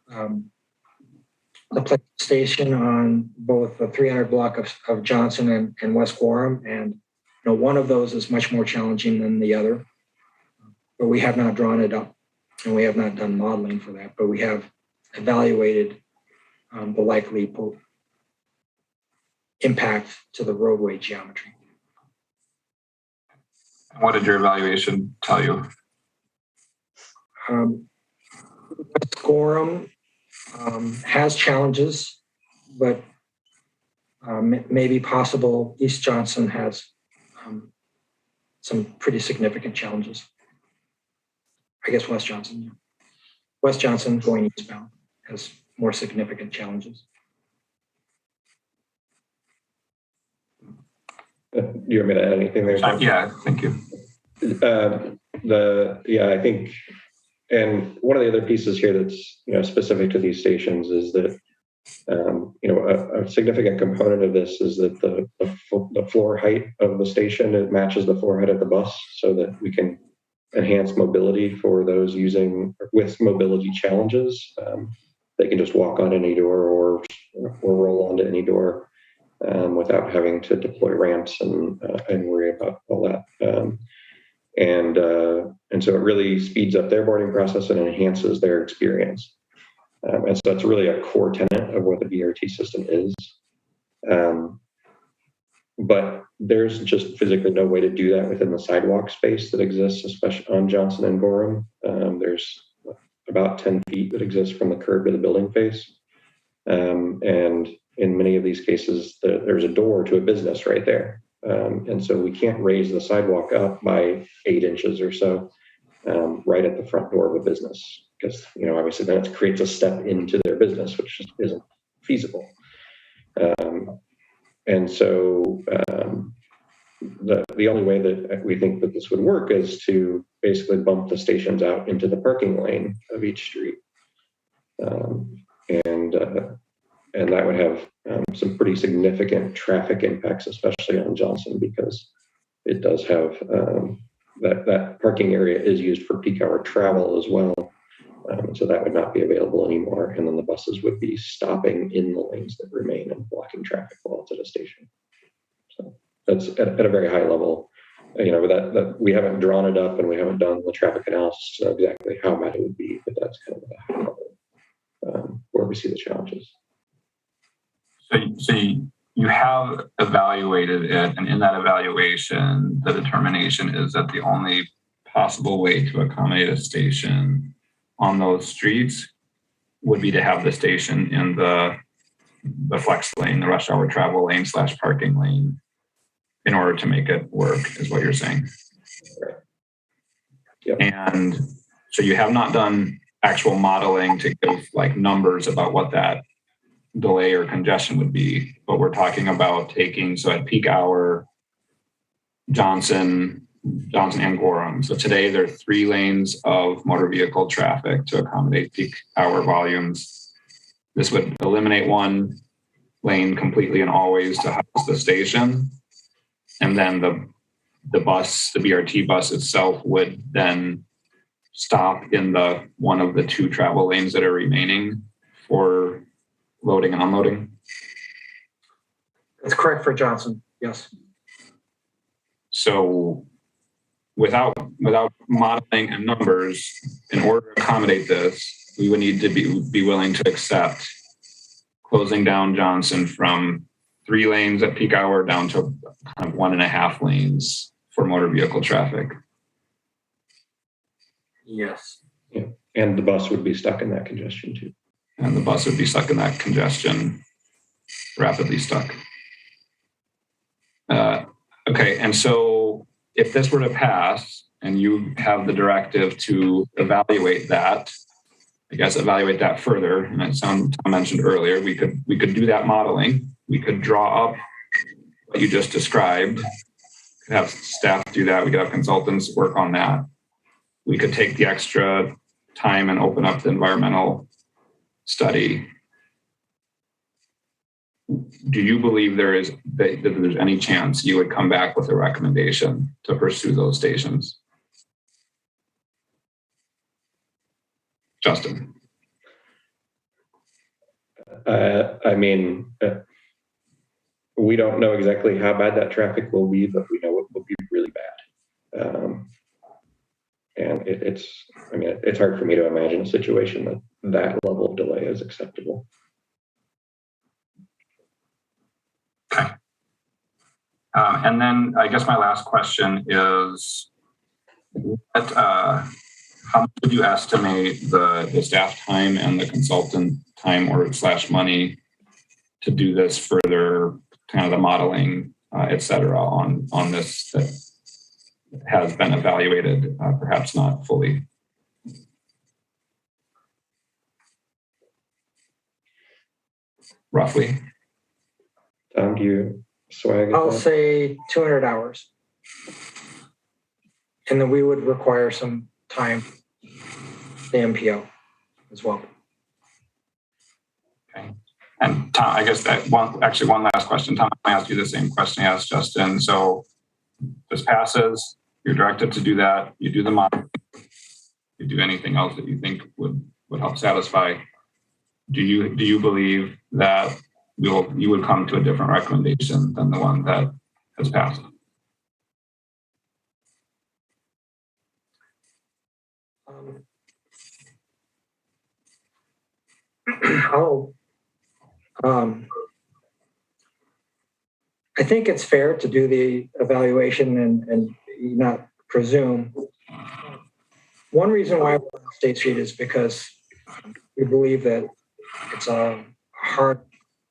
to place a station on both the 300 block of Johnson and West Gorham, and one of those is much more challenging than the other. But we have not drawn it up, and we have not done modeling for that. But we have evaluated the likely impact to the roadway geometry. What did your evaluation tell you? West Gorham has challenges, but maybe possible East Johnson has some pretty significant challenges. I guess West Johnson going eastbound has more significant challenges. Do you want me to add anything there? Yeah, thank you. I think, and one of the other pieces here that's specific to these stations is that a significant component of this is that the floor height of the station, it matches the floor height of the bus, so that we can enhance mobility for those with mobility challenges. They can just walk on any door or roll onto any door without having to deploy ramps and worry about all that. And so it really speeds up their boarding process and enhances their experience. And so that's really a core tenet of what the BRT system is. But there's just physically no way to do that within the sidewalk space that exists, especially on Johnson and Gorham. There's about 10 feet that exists from the curb to the building face. And in many of these cases, there's a door to a business right there. And so we can't raise the sidewalk up by 8 inches or so right at the front door of a business, because obviously then it creates a step into their business, which just isn't feasible. And so the only way that we think that this would work is to basically bump the stations out into the parking lane of each street, and that would have some pretty significant traffic impacts, especially on Johnson, because it does have that parking area is used for peak hour travel as well. So that would not be available anymore. And then the buses would be stopping in the lanes that remain and blocking traffic while it's at a station. So that's at a very high level. That we haven't drawn it up and we haven't done the traffic analysis of exactly how bad it would be, but that's kind of a high level where we see the challenges. So you have evaluated it, and in that evaluation, the determination is that the only possible way to accommodate a station on those streets would be to have the station in the flex lane, the rush hour travel lane / parking lane, in order to make it work, is what you're saying. Right. Yep. And so you have not done actual modeling to give numbers about what that delay or congestion would be, but we're talking about so at peak hour, Johnson and Gorham. So today there are 3 lanes of motor vehicle traffic to accommodate peak hour volumes. This would eliminate 1 lane completely and always to house the station. And then the BRT bus itself would then stop in one of the 2 travel lanes that are remaining for loading and unloading. It's correct for Johnson, yes. So without modeling and numbers, in order to accommodate this, we would need to be willing to accept closing down Johnson from 3 lanes at peak hour down to kind of 1.5 lanes for motor vehicle traffic. Yes. Yeah. And the bus would be stuck in that congestion too. And the bus would be stuck in that congestion, rapidly stuck. Okay, and so if this were to pass and you have the directive to evaluate that, I guess evaluate that further, and as Tom mentioned earlier, we could do that modeling. We could draw up what you just described, could have staff do that. We could have consultants work on that. We could take the extra time and open up the environmental study. Do you believe that there's any chance you would come back with a recommendation to pursue those stations? Justin. I mean, we don't know exactly how bad that traffic will be, but we know it will be really bad. And it's hard for me to imagine a situation that level of delay is acceptable. Okay. And then I guess my last question is, how much would you estimate the staff time and the consultant time or / money to do this further, kind of the modeling, et cetera, on this that has been evaluated, perhaps not fully? Roughly. Do you swag? I'll say 200 hours. And then we would require some time, the MPO as well. Okay. And Tom, I guess one last question. Tom, I asked you the same question I asked Justin. So this passes, you're directed to do that, you do the modeling, you do anything else that you think would help satisfy. Do you believe that you would come to a different recommendation than the one that has passed? I think it's fair to do the evaluation and not presume. One reason why we're on State Street is because we believe that it's a heart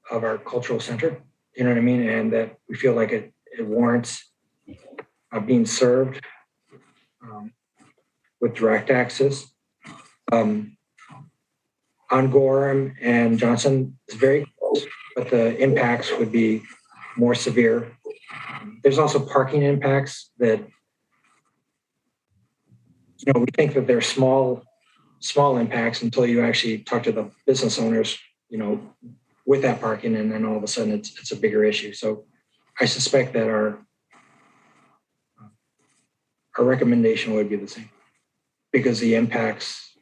of our cultural center, you know what I mean? And that we feel like it warrants being served with direct access. On Gorham and Johnson is very close, but the impacts would be more severe. There's also parking impacts that, we think that they're small impacts until you actually talk to the business owners, with that parking, and then all of a sudden it's a bigger issue. So I suspect that our recommendation would be the same, because the impacts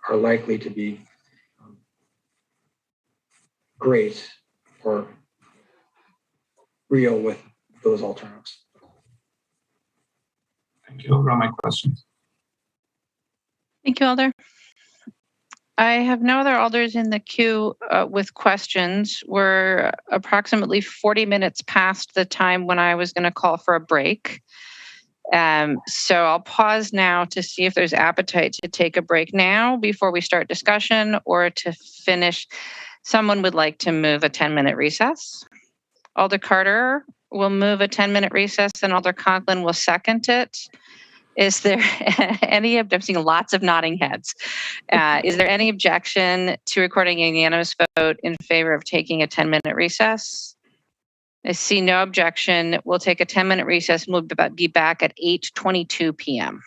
are likely to be great or real with those alternatives. Thank you. Those are all my questions. Thank you, Alder. I have no other alders in the queue with questions. We're approximately 40 minutes past the time when I was going to call for a break. So I'll pause now to see if there's appetite to take a break now before we start discussion, or to finish. Someone would like to move a 10-minute recess. Alder Carter will move a 10-minute recess, and Alder Conklin will second it. Is there any, I'm seeing lots of nodding heads. Is there any objection to recording a unanimous vote in favor of taking a 10-minute recess? I see no objection. We'll take a 10-minute recess and we'll be back at 8:22 p.m.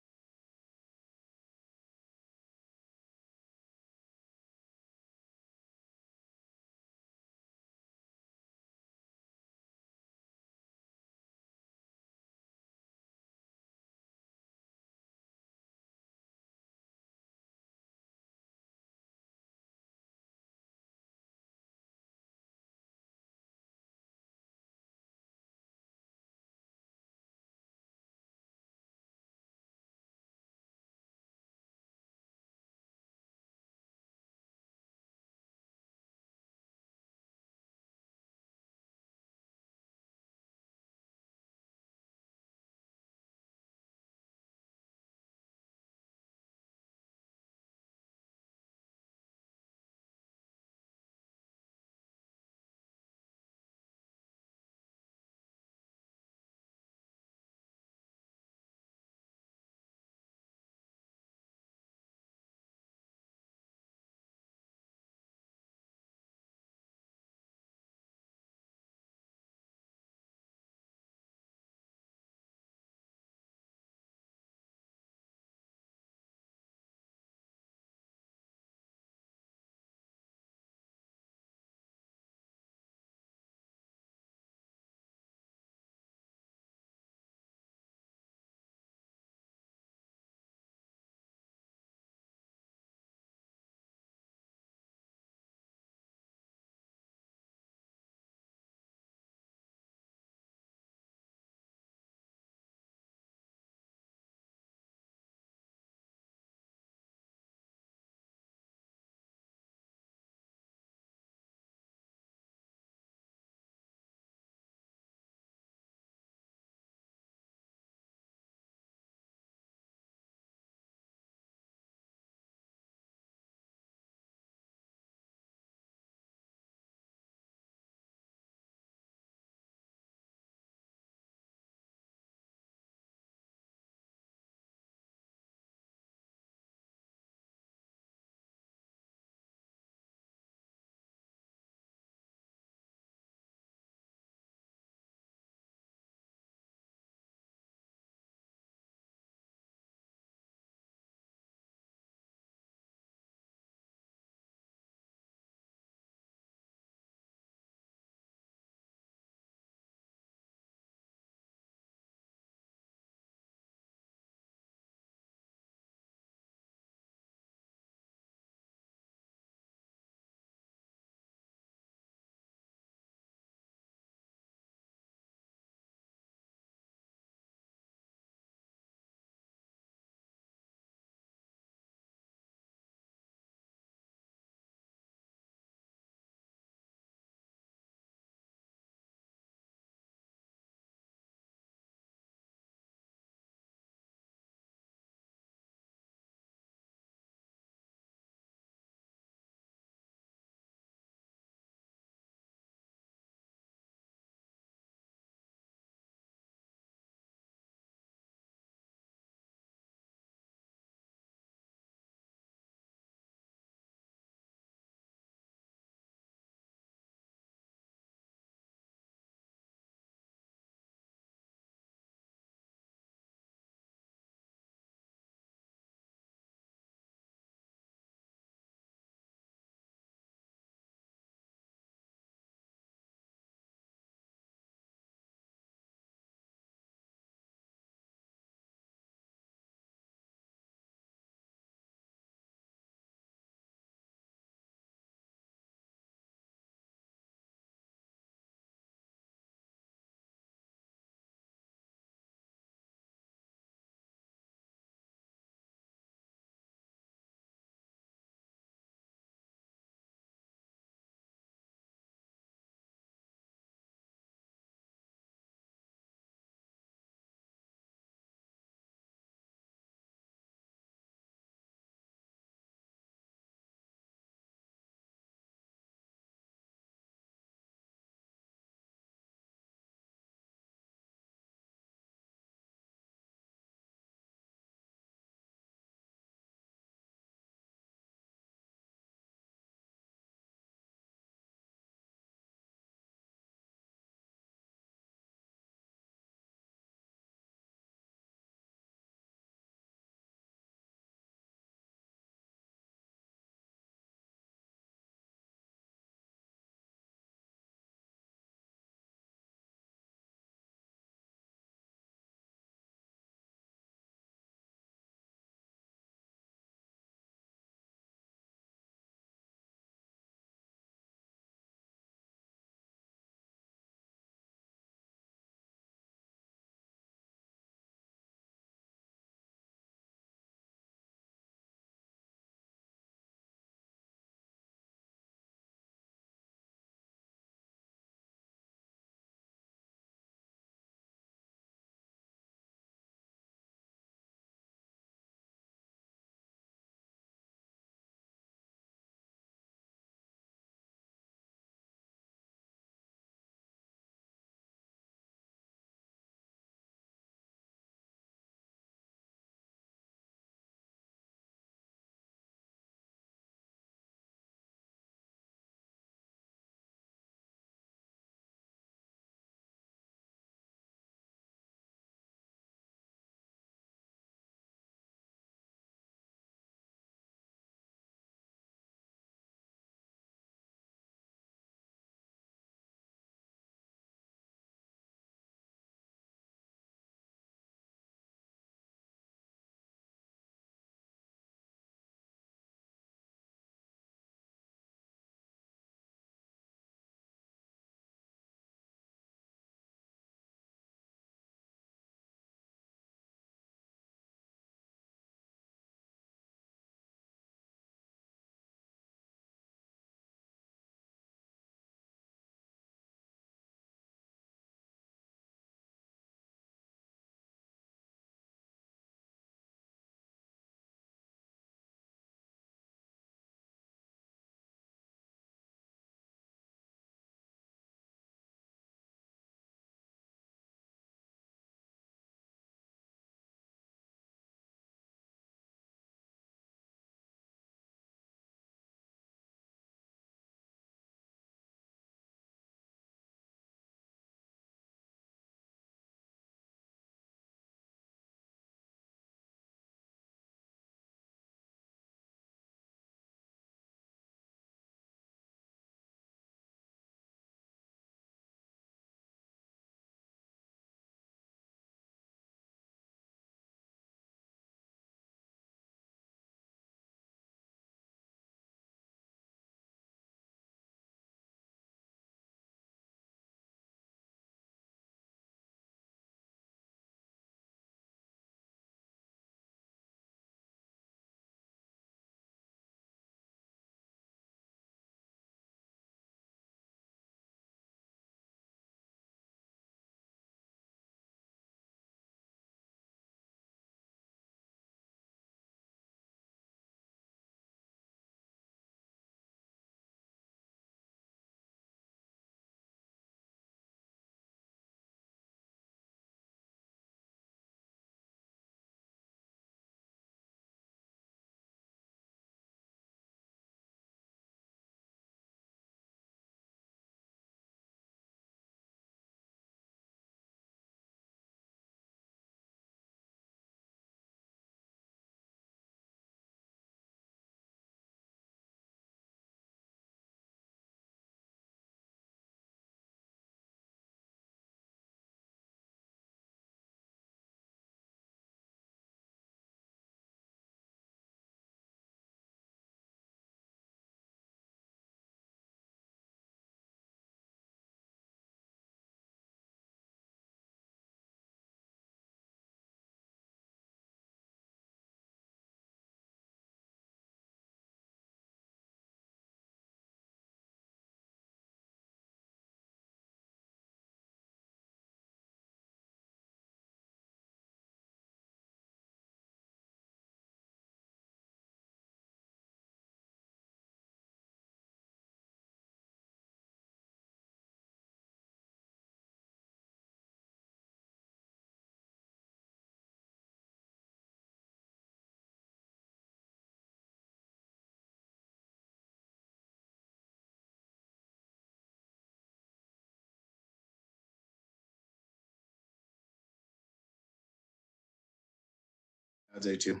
too.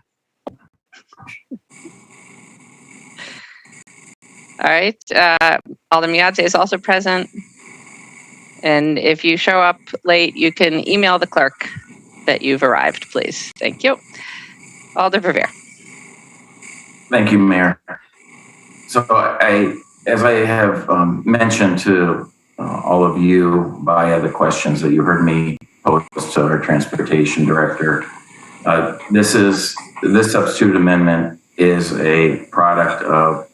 All right. Alderman Miadze is also present. And if you show up late, you can email the clerk that you've arrived, please. Thank you. Alder Verveer. Thank you, Mayor. So as I have mentioned to all of you via the questions that you heard me pose to our transportation director, this substitute amendment is a product of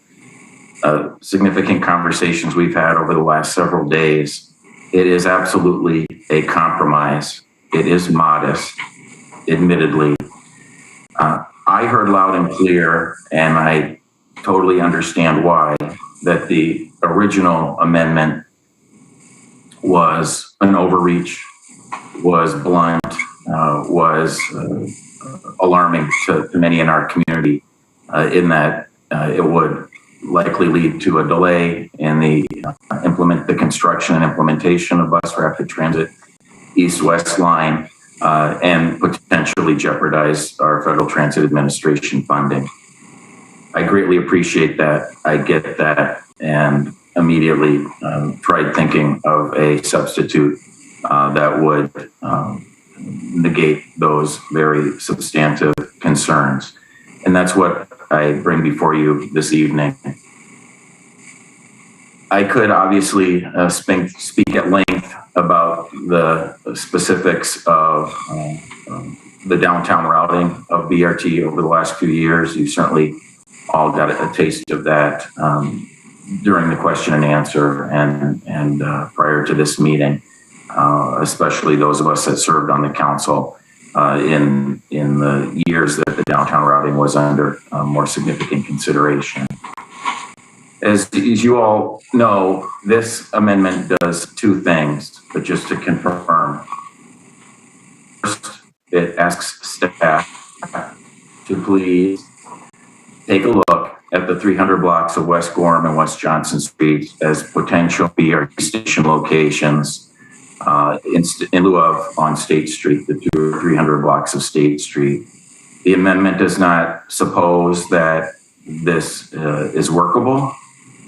significant conversations we've had over the last several days. It is absolutely a compromise. It is modest, admittedly. I heard loud and clear, and I totally understand why, that the original amendment was an overreach, was blunt, was alarming to many in our community, in that it would likely lead to a delay in the construction and implementation of bus rapid transit east-west line, and potentially jeopardize our Federal Transit Administration funding. I greatly appreciate that. I get that, and immediately tried thinking of a substitute that would negate those very substantive concerns. And that's what I bring before you this evening. I could obviously speak at length about the specifics of the downtown routing of BRT over the last few years. You certainly all got a taste of that during the question and answer and prior to this meeting, especially those of us that served on the council in the years that the downtown routing was under more significant consideration. As you all know, this amendment does two things, but just to confirm. First, it asks staff to please take a look at the 300 blocks of West Gorham and West Johnson Street as potential BRT station locations in lieu of on State Street, the 200 or 300 blocks of State Street. The amendment does not suppose that this is workable.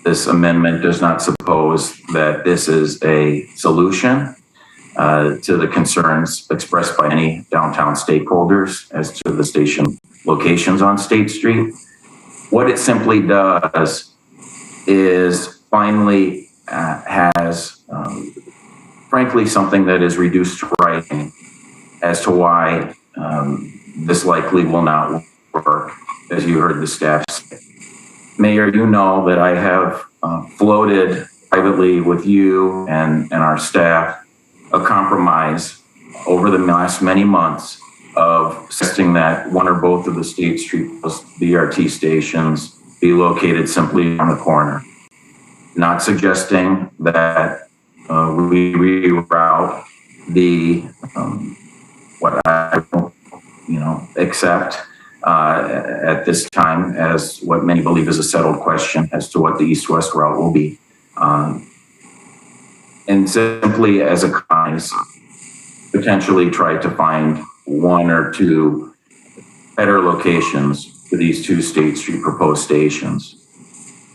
This amendment does not suppose that this is a solution to the concerns expressed by any downtown stakeholders as to the station locations on State Street. What it simply does is finally has, frankly, something that is reduced to writing as to why this likely will not work, as you heard the staff say. Mayor, you know that I have floated privately with you and our staff a compromise over the last many months of suggesting that one or both of the State Street BRT stations be located simply on the corner. Not suggesting that we reroute the what I accept at this time as what many believe is a settled question as to what the east-west route will be. And simply as a compromise, potentially try to find one or two better locations for these two State Street proposed stations.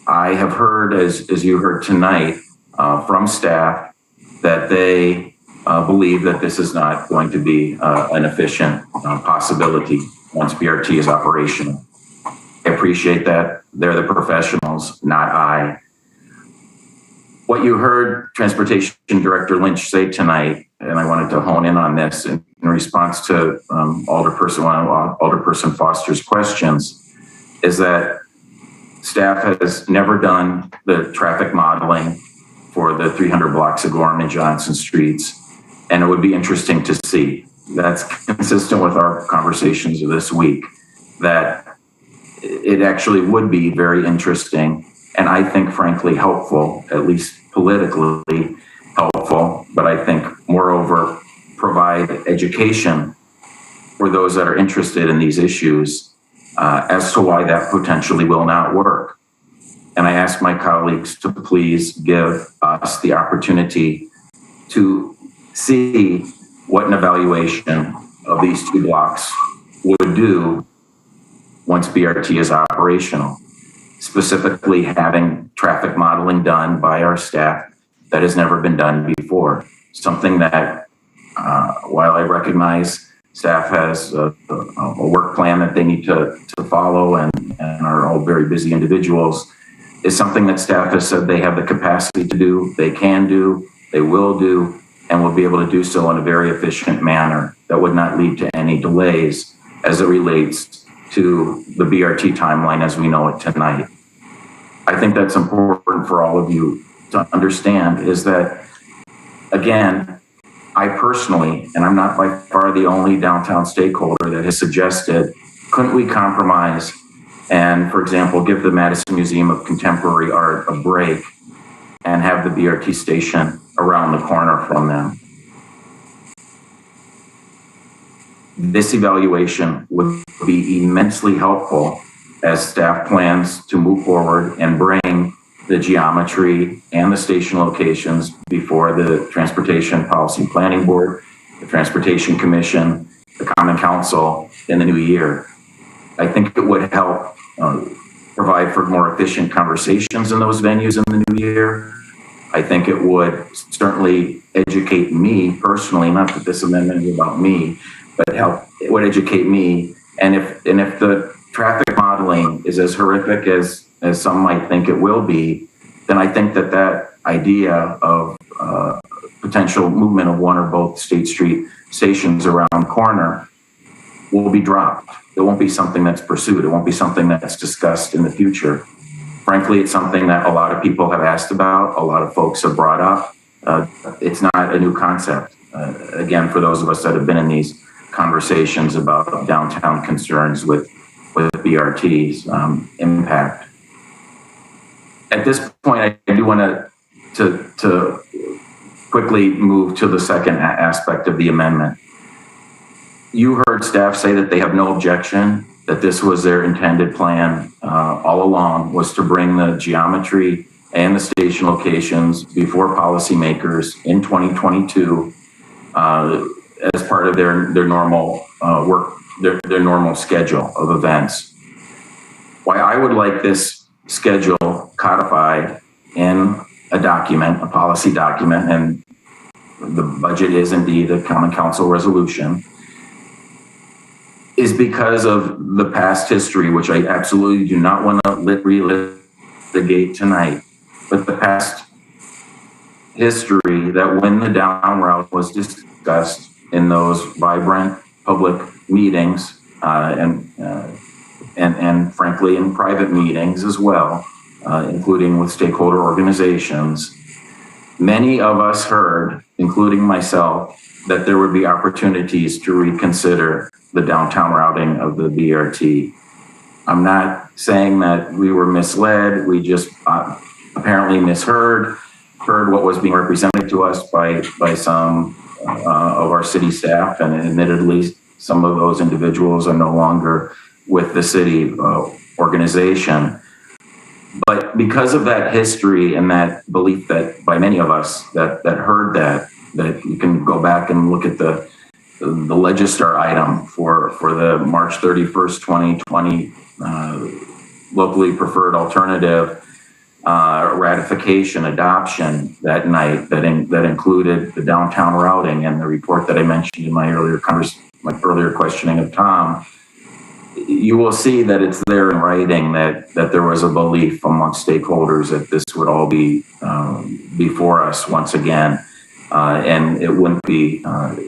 I have heard, as you heard tonight, from staff that they believe that this is not going to be an efficient possibility once BRT is operational. I appreciate that. They're the professionals, not I. What you heard Transportation Director Lynch say tonight, and I wanted to hone in on this in response to Alderperson Foster's questions, is that staff has never done the traffic modeling for the 300 blocks of Gorham and Johnson Streets, and it would be interesting to see. That's consistent with our conversations of this week, that it actually would be very interesting and I think frankly helpful, at least politically helpful, but I think moreover provide education for those that are interested in these issues as to why that potentially will not work. And I ask my colleagues to please give us the opportunity to see what an evaluation of these two blocks would do once BRT is operational. Specifically, having traffic modeling done by our staff that has never been done before. Something that, while I recognize staff has a work plan that they need to follow and are all very busy individuals, is something that staff has said they have the capacity to do, they can do, they will do, and will be able to do so in a very efficient manner that would not lead to any delays as it relates to the BRT timeline as we know it tonight. I think that's important for all of you to understand, is that, again, I personally, and I'm not by far the only downtown stakeholder that has suggested, couldn't we compromise and, for example, give the Madison Museum of Contemporary Art a break and have the BRT station around the corner from them? This evaluation would be immensely helpful as staff plans to move forward and bring the geometry and the station locations before the Transportation Policy Planning Board, the Transportation Commission, the Common Council in the new year. I think it would help provide for more efficient conversations in those venues in the new year. I think it would certainly educate me personally, not that this amendment is about me, but it would educate me. And if the traffic modeling is as horrific as some might think it will be, then I think that idea of potential movement of one or both State Street stations around the corner will be dropped. It won't be something that's pursued. It won't be something that's discussed in the future. Frankly, it's something that a lot of people have asked about, a lot of folks have brought up. It's not a new concept. Again, for those of us that have been in these conversations about downtown concerns with BRT's impact. At this point, I do want to quickly move to the second aspect of the amendment. You heard staff say that they have no objection, that this was their intended plan all along, was to bring the geometry and the station locations before policymakers in 2022 as part of their normal work, their normal schedule of events. Why I would like this schedule codified in a document, a policy document, and the budget is indeed a Common Council resolution, is because of the past history, which I absolutely do not want to relitigate tonight, but the past history that when the down route was discussed in those vibrant public meetings and frankly in private meetings as well, including with stakeholder organizations, many of us heard, including myself, that there would be opportunities to reconsider the downtown routing of the BRT. I'm not saying that we were misled. We just apparently heard what was being represented to us by some of our city staff, and admittedly, some of those individuals are no longer with the city organization. But because of that history and that belief that by many of us that heard that you can go back and look at the Legistar item for the March 31st, 2020 locally preferred alternative ratification adoption that night that included the downtown routing and the report that I mentioned in my earlier questioning of Tom. You will see that it's there in writing that there was a belief amongst stakeholders that this would all be before us once again, and it wouldn't be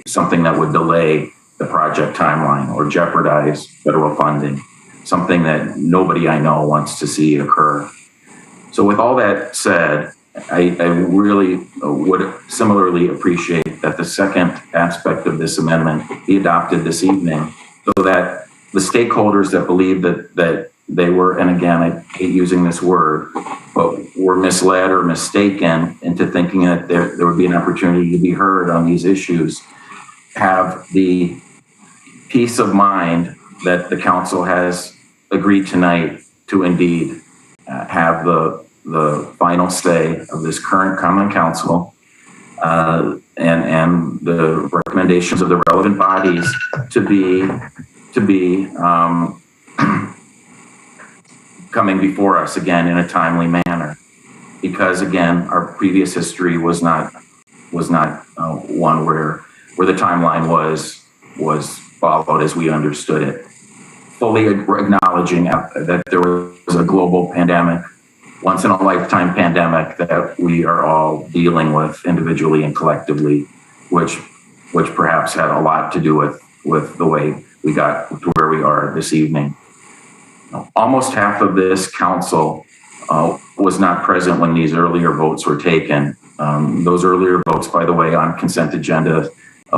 something that would delay the project timeline or jeopardize federal funding, something that nobody I know wants to see occur. So with all that said, I really would similarly appreciate that the second aspect of this amendment be adopted this evening so that the stakeholders that believe that they were, and again, I hate using this word, but were misled or mistaken into thinking that there would be an opportunity to be heard on these issues, have the peace of mind that the council has agreed tonight to indeed have the final say of this current Common Council and the recommendations of the relevant bodies to be coming before us again in a timely manner, because again, our previous history was not one where the timeline was followed as we understood it. Fully acknowledging that there was a global pandemic, once in a lifetime pandemic that we are all dealing with individually and collectively, which perhaps had a lot to do with the way we got to where we are this evening. Almost half of this council was not present when these earlier votes were taken. Those earlier votes, by the way, on consent agenda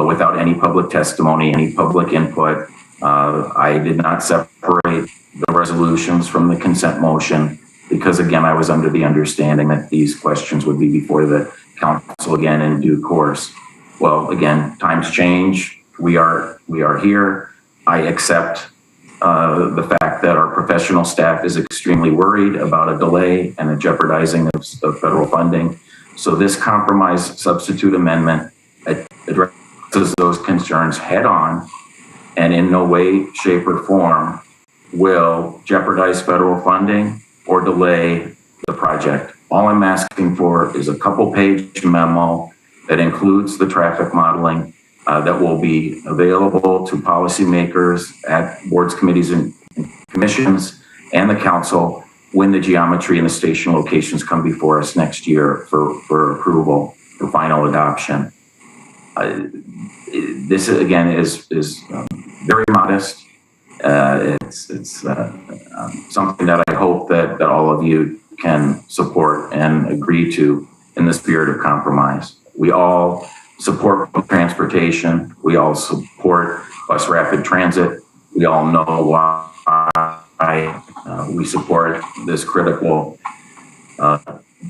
without any public testimony, any public input. I did not separate the resolutions from the consent motion because, again, I was under the understanding that these questions would be before the council again in due course. Well, again, times change. We are here. I accept the fact that our professional staff is extremely worried about a delay and a jeopardizing of federal funding. So this compromise substitute amendment addresses those concerns head on and in no way, shape, or form will jeopardize federal funding or delay the project. All I'm asking for is a couple-page memo that includes the traffic modeling that will be available to policymakers at boards, committees, and commissions and the council when the geometry and the station locations come before us next year for approval, for final adoption. This again is very modest. It's something that I hope that all of you can support and agree to in the spirit of compromise. We all support transportation. We all support bus rapid transit. We all know why we support this critical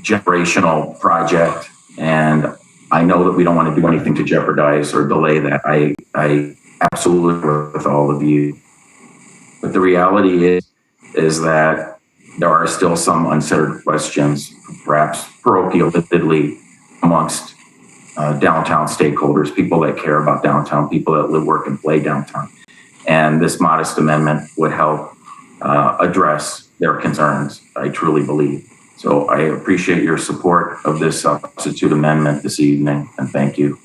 generational project. And I know that we don't want to do anything to jeopardize or delay that. I absolutely agree with all of you. But the reality is that there are still some unsettled questions, perhaps parochially amongst downtown stakeholders, people that care about downtown, people that live, work, and play downtown. And this modest amendment would help address their concerns, I truly believe. So I appreciate your support of this substitute amendment this evening, and thank you.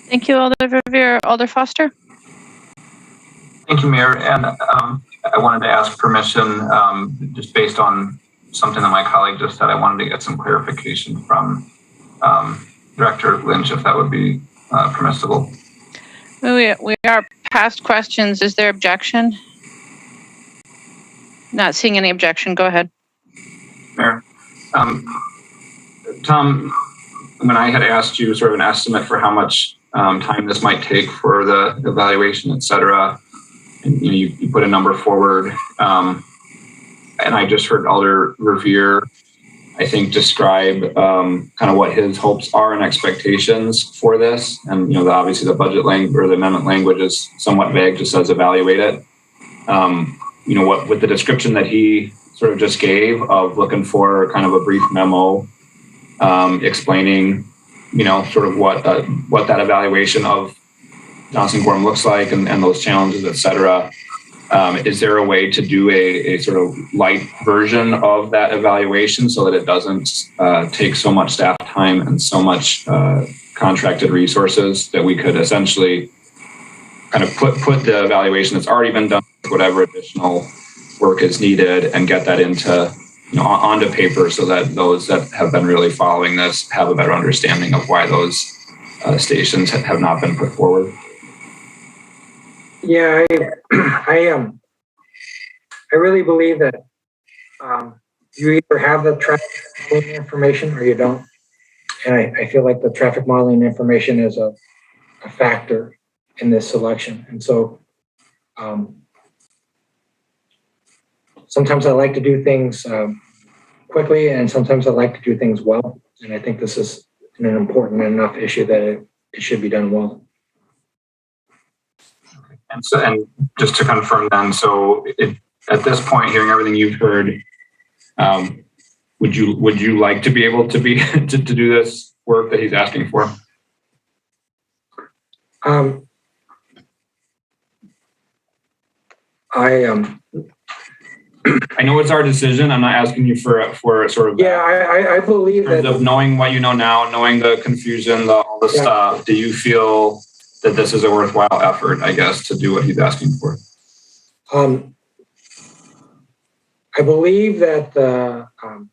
Thank you, Alder Verveer. Alder Foster? Thank you, Mayor. And I wanted to ask permission, just based on something that my colleague just said, I wanted to get some clarification from Director Lynch, if that would be permissible. We are past questions. Is there objection? Not seeing any objection. Go ahead. Mayor. Tom, when I had asked you sort of an estimate for how much time this might take for the evaluation, et cetera, and you put a number forward, and I just heard Alder Verveer, I think, describe kind of what his hopes are and expectations for this. And, obviously the budget language or the amendment language is somewhat vague, just says evaluate it. What with the description that he sort of just gave of looking for kind of a brief memo explaining, sort of what that evaluation of Johnson Gorham looks like and those challenges, et cetera. Is there a way to do a sort of light version of that evaluation so that it doesn't take so much staff time and so much contracted resources, that we could essentially kind of put the evaluation that's already been done, whatever additional work is needed, and get that into onto paper so that those that have been really following this have a better understanding of why those stations have not been put forward? Yeah, I really believe that you either have the traffic modeling information or you don't. And I feel like the traffic modeling information is a factor in this selection. And so sometimes I like to do things quickly, and sometimes I like to do things well. And I think this is an important enough issue that it should be done well. And just to confirm then, so at this point, hearing everything you've heard, would you like to be able to to do this work that he's asking for? I know it's our decision. I'm not asking you for sort of. Yeah, I believe that. that. Of knowing what you know now, knowing the confusion, all the stuff, do you feel that this is a worthwhile effort, I guess, to do what he's asking for? I believe that the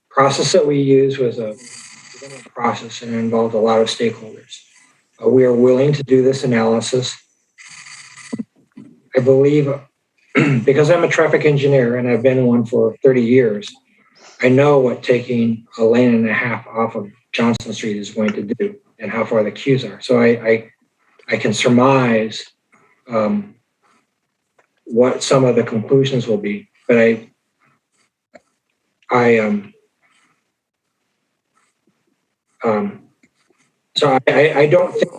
process that we used was a process and involved a lot of stakeholders. We are willing to do this analysis. I believe, because I'm a traffic engineer and I've been one for 30 years, I know what taking a lane and a half off of Johnson Street is going to do and how far the queues are. So I can surmise what some of the conclusions will be, but so I don't think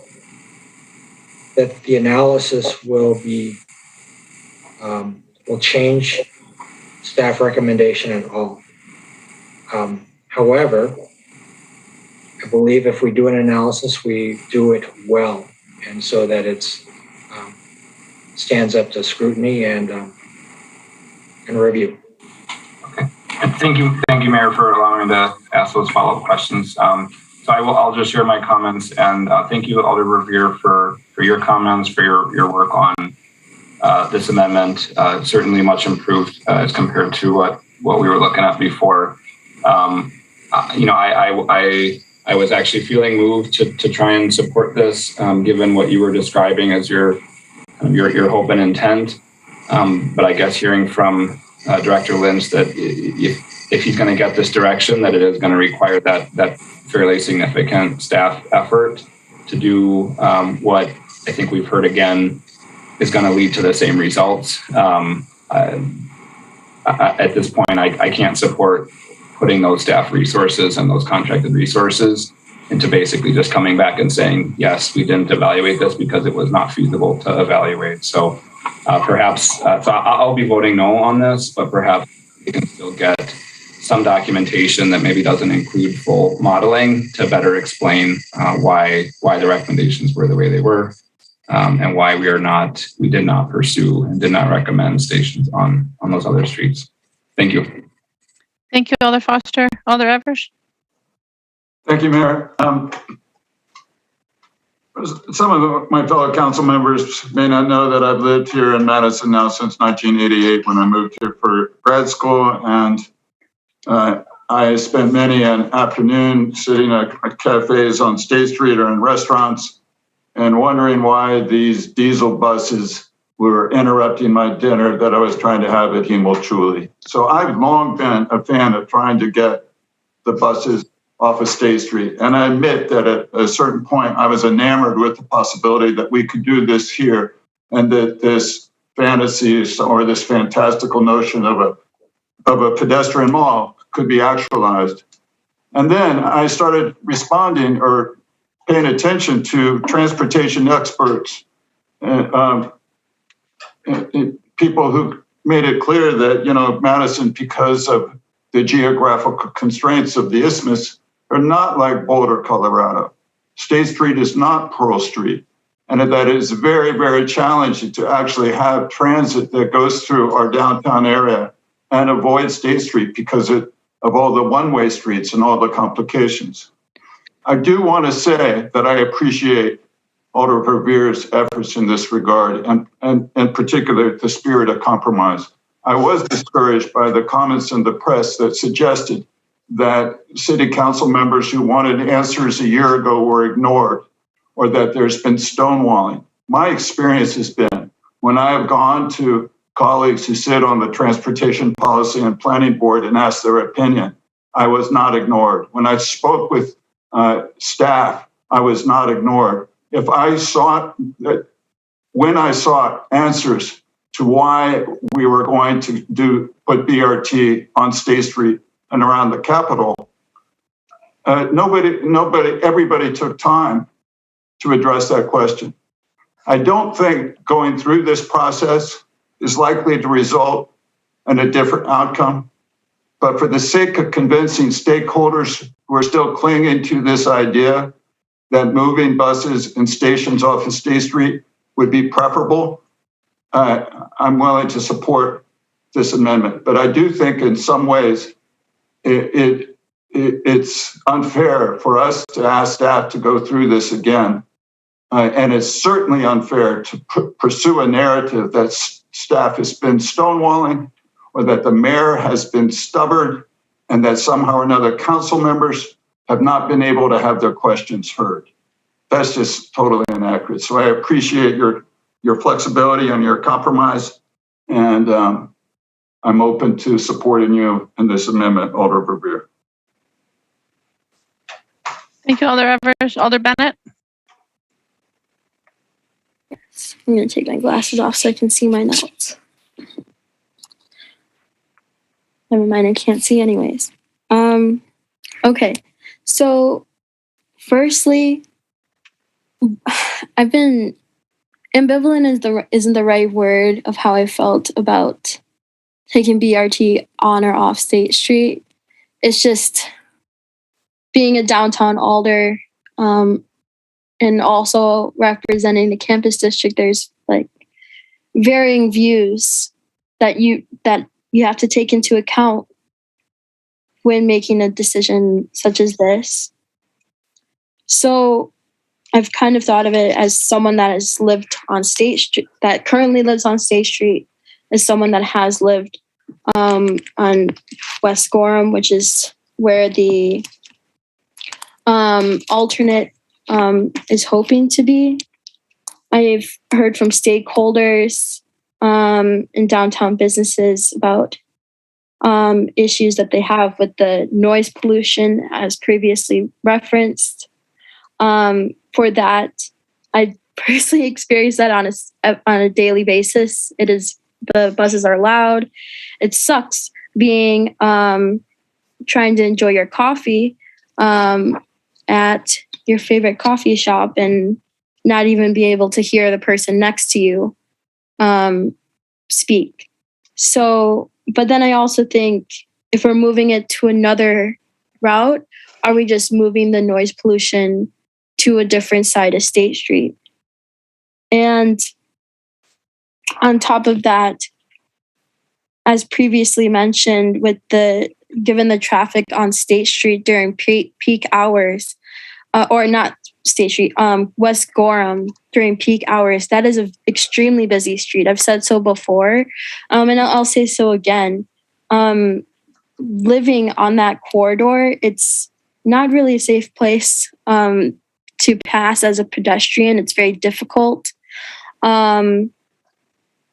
that the analysis will change staff recommendation at all. However, I believe if we do an analysis, we do it well, and so that it's stands up to scrutiny and review. Thank you, Mayor, for allowing me to ask those follow-up questions. So I'll just share my comments, and thank you, Alder Revere, for your comments, for your work on this amendment. Certainly much improved as compared to what we were looking at before. I was actually feeling moved to try and support this, given what you were describing as your hope and intent. But I guess hearing from Director Lynch that if he's going to get this direction, that it is going to require that fairly significant staff effort to do what I think we've heard again is going to lead to the same results. At this point, I can't support putting those staff resources and those contracted resources into basically just coming back and saying, yes, we didn't evaluate this because it was not feasible to evaluate. So perhaps, so I'll be voting no on this, but perhaps we can still get some documentation that maybe doesn't include full modeling to better explain why the recommendations were the way they were, and why we did not pursue and did not recommend stations on those other streets. Thank you. Thank you, Alder Foster. Alder Evers? Thank you, Mayor. Some of my fellow council members may not know that I've lived here in Madison now since 1988 when I moved here for grad school, and I spent many an afternoon sitting at cafes on State Street or in restaurants and wondering why these diesel buses were interrupting my dinner that I was trying to have at Hemel Chuli. So I've long been a fan of trying to get the buses off of State Street. And I admit that at a certain point, I was enamored with the possibility that we could do this here and that this fantasy or this fantastical notion of a pedestrian mall could be actualized. And then I started responding or paying attention to transportation experts, people who made it clear that, Madison, because of the geographical constraints of the isthmus, are not like Boulder, Colorado. State Street is not Pearl Street. And that it is very, very challenging to actually have transit that goes through our downtown area and avoid State Street because of all the one-way streets and all the complications. I do want to say that I appreciate Alder Revere's efforts in this regard, and in particular, the spirit of compromise. I was discouraged by the comments in the press that suggested that city council members who wanted answers a year ago were ignored, or that there's been stonewalling. My experience has been when I have gone to colleagues who sit on the Transportation Policy and Planning Board and asked their opinion, I was not ignored. When I spoke with staff, I was not ignored. When I sought answers to why we were going to put BRT on State Street and around the Capitol, everybody took time to address that question. I don't think going through this process is likely to result in a different outcome, but for the sake of convincing stakeholders who are still clinging to this idea that moving buses and stations off of State Street would be preferable, I'm willing to support this amendment. But I do think in some ways it's unfair for us to ask staff to go through this again. And it's certainly unfair to pursue a narrative that staff has been stonewalling, or that the mayor has been stubborn, and that somehow or another council members have not been able to have their questions heard. That's just totally inaccurate. So I appreciate your flexibility and your compromise, and I'm open to supporting you in this amendment, Alder Verveer. Thank you, Alder Evers. Alder Bennett? I'm going to take my glasses off so I can see my notes. Never mind, I can't see anyways. Okay, so firstly, I've been ambivalent isn't the right word of how I felt about taking BRT on or off State Street. It's just being a downtown alder, and also representing the campus district, there's like varying views that you have to take into account when making a decision such as this. So I've kind of thought of it as someone that has lived on State Street, that currently lives on State Street, as someone that has lived on West Gorham, which is where the alternate is hoping to be. I've heard from stakeholders in downtown businesses about issues that they have with the noise pollution, as previously referenced. For that, I personally experience that on a daily basis. The buses are loud. It sucks being trying to enjoy your coffee at your favorite coffee shop and not even be able to hear the person next to you speak. So, but then I also think if we're moving it to another route, are we just moving the noise pollution to a different side of State Street? And on top of that, as previously mentioned, given the traffic on State Street during peak hours, or not State Street, West Gorham during peak hours, that is an extremely busy street. I've said so before, and I'll say so again. Living on that corridor, it's not really a safe place to pass as a pedestrian. It's very difficult.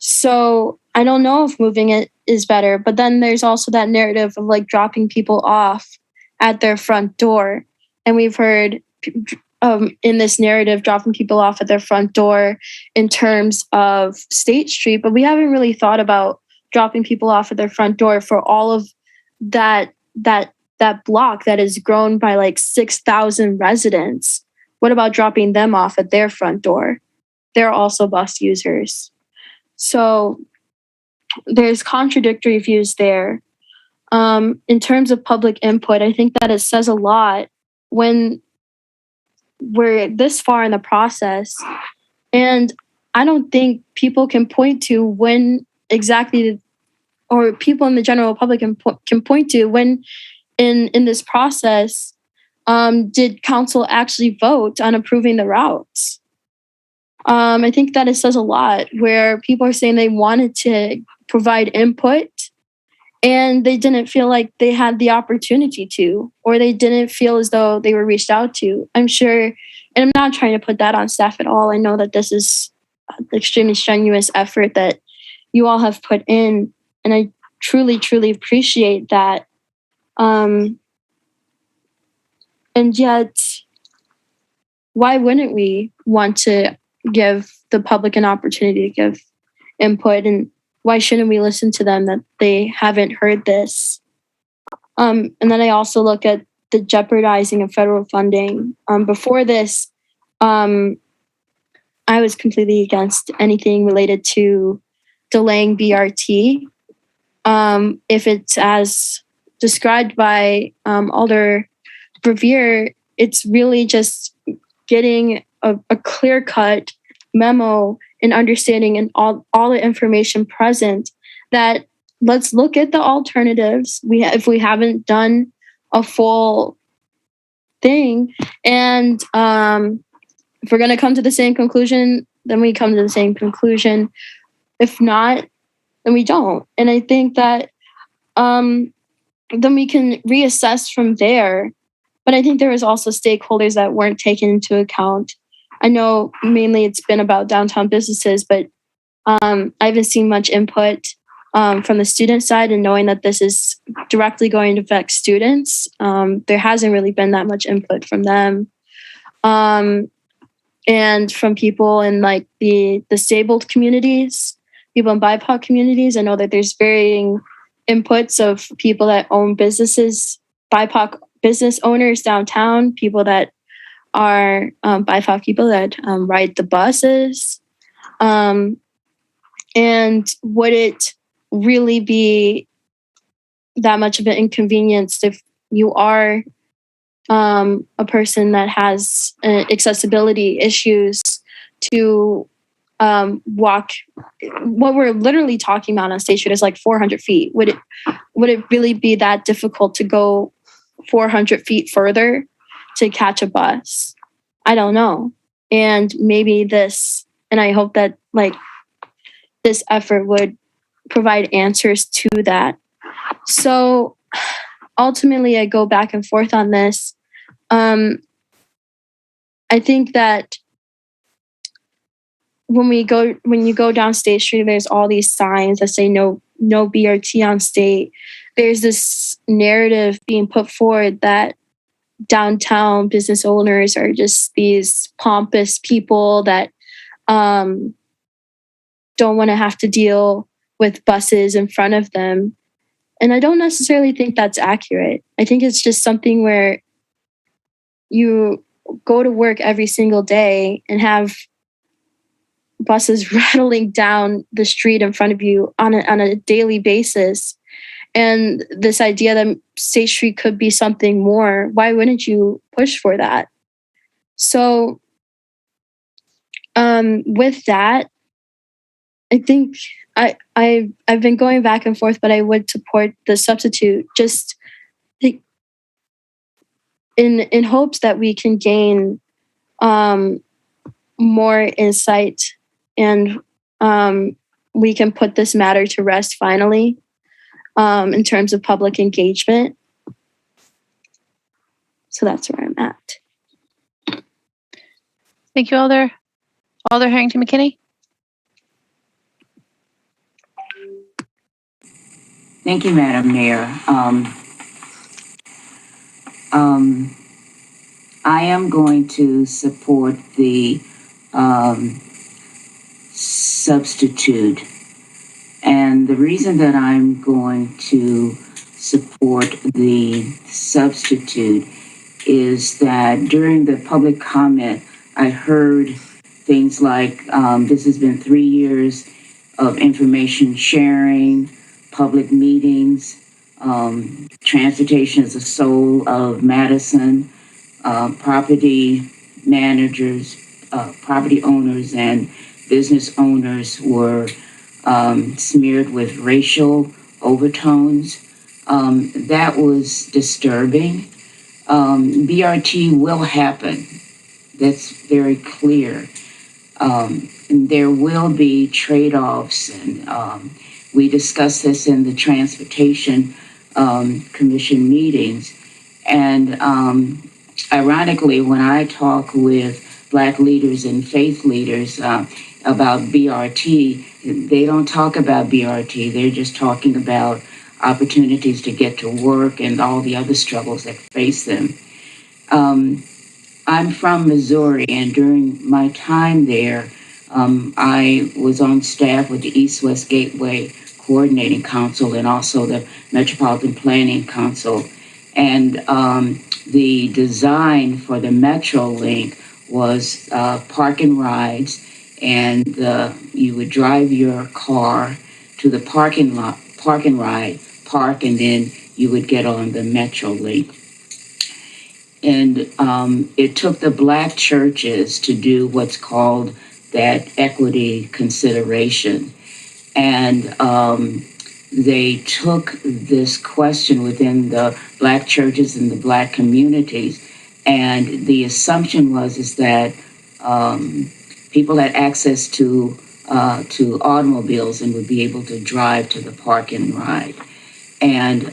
So I don't know if moving it is better, but then there's also that narrative of like dropping people off at their front door. And we've heard in this narrative, dropping people off at their front door in terms of State Street, but we haven't really thought about dropping people off at their front door for all of that block that is grown by like 6,000 residents. What about dropping them off at their front door? They're also bus users. So there's contradictory views there. In terms of public input, I think that it says a lot when we're this far in the process. And I don't think people can point to when exactly, or people in the general public can point to when in this process did council actually vote on approving the routes. I think that it says a lot where people are saying they wanted to provide input and they didn't feel like they had the opportunity to, or they didn't feel as though they were reached out to. I'm sure, and I'm not trying to put that on staff at all. I know that this is an extremely strenuous effort that you all have put in, and I truly, truly appreciate that. And yet, why wouldn't we want to give the public an opportunity to give input, and why shouldn't we listen to them that they haven't heard this? And then I also look at the jeopardizing of federal funding. Before this, I was completely against anything related to delaying BRT. If it's as described by Alder Verveer, it's really just getting a clear-cut memo and understanding and all the information present that let's look at the alternatives. If we haven't done a full thing, and if we're going to come to the same conclusion, then we come to the same conclusion. If not, then we don't. And I think that then we can reassess from there. But I think there was also stakeholders that weren't taken into account. I know mainly it's been about downtown businesses, but I haven't seen much input from the student side, and knowing that this is directly going to affect students, there hasn't really been that much input from them. And from people in like the disabled communities, people in BIPOC communities, I know that there's varying inputs of people that own businesses, BIPOC business owners downtown, people that are BIPOC people that ride the buses. And would it really be that much of an inconvenience if you are a person that has accessibility issues to walk? What we're literally talking about on State Street is like 400 feet. Would it really be that difficult to go 400 feet further to catch a bus? I don't know. And maybe this, and I hope that like this effort would provide answers to that. So ultimately I go back and forth on this. I think that when you go down State Street, there's all these signs that say no BRT on State. There's this narrative being put forward that downtown business owners are just these pompous people that don't want to have to deal with buses in front of them. And I don't necessarily think that's accurate. I think it's just something where you go to work every single day and have buses rattling down the street in front of you on a daily basis. And this idea that State Street could be something more, why wouldn't you push for that? So with that, I think I've been going back and forth, but I would support the substitute just in hopes that we can gain more insight and we can put this matter to rest finally in terms of public engagement. So that's where I'm at. Thank you, Alder. Alder Harrington McKinney. Thank you, Madam Mayor. I am going to support the substitute. And the reason that I'm going to support the substitute is that during the public comment, I heard things like this has been 3 years of information sharing, public meetings, transportation is the soul of Madison, property managers, property owners and business owners were smeared with racial overtones. That was disturbing. BRT will happen. That's very clear. There will be trade-offs, and we discussed this in the Transportation Commission meetings. And ironically, when I talk with Black leaders and faith leaders about BRT, they don't talk about BRT. They're just talking about opportunities to get to work and all the other struggles that face them. I'm from Missouri, and during my time there, I was on staff with the East-West Gateway Coordinating Council and also the Metropolitan Planning Council. And the design for the MetroLink was park and rides, and you would drive your car to the parking lot, park and ride, park, and then you would get on the MetroLink. And it took the Black churches to do what's called that equity consideration. And they took this question within the Black churches and the Black communities, and the assumption is that people had access to automobiles and would be able to drive to the park and ride. And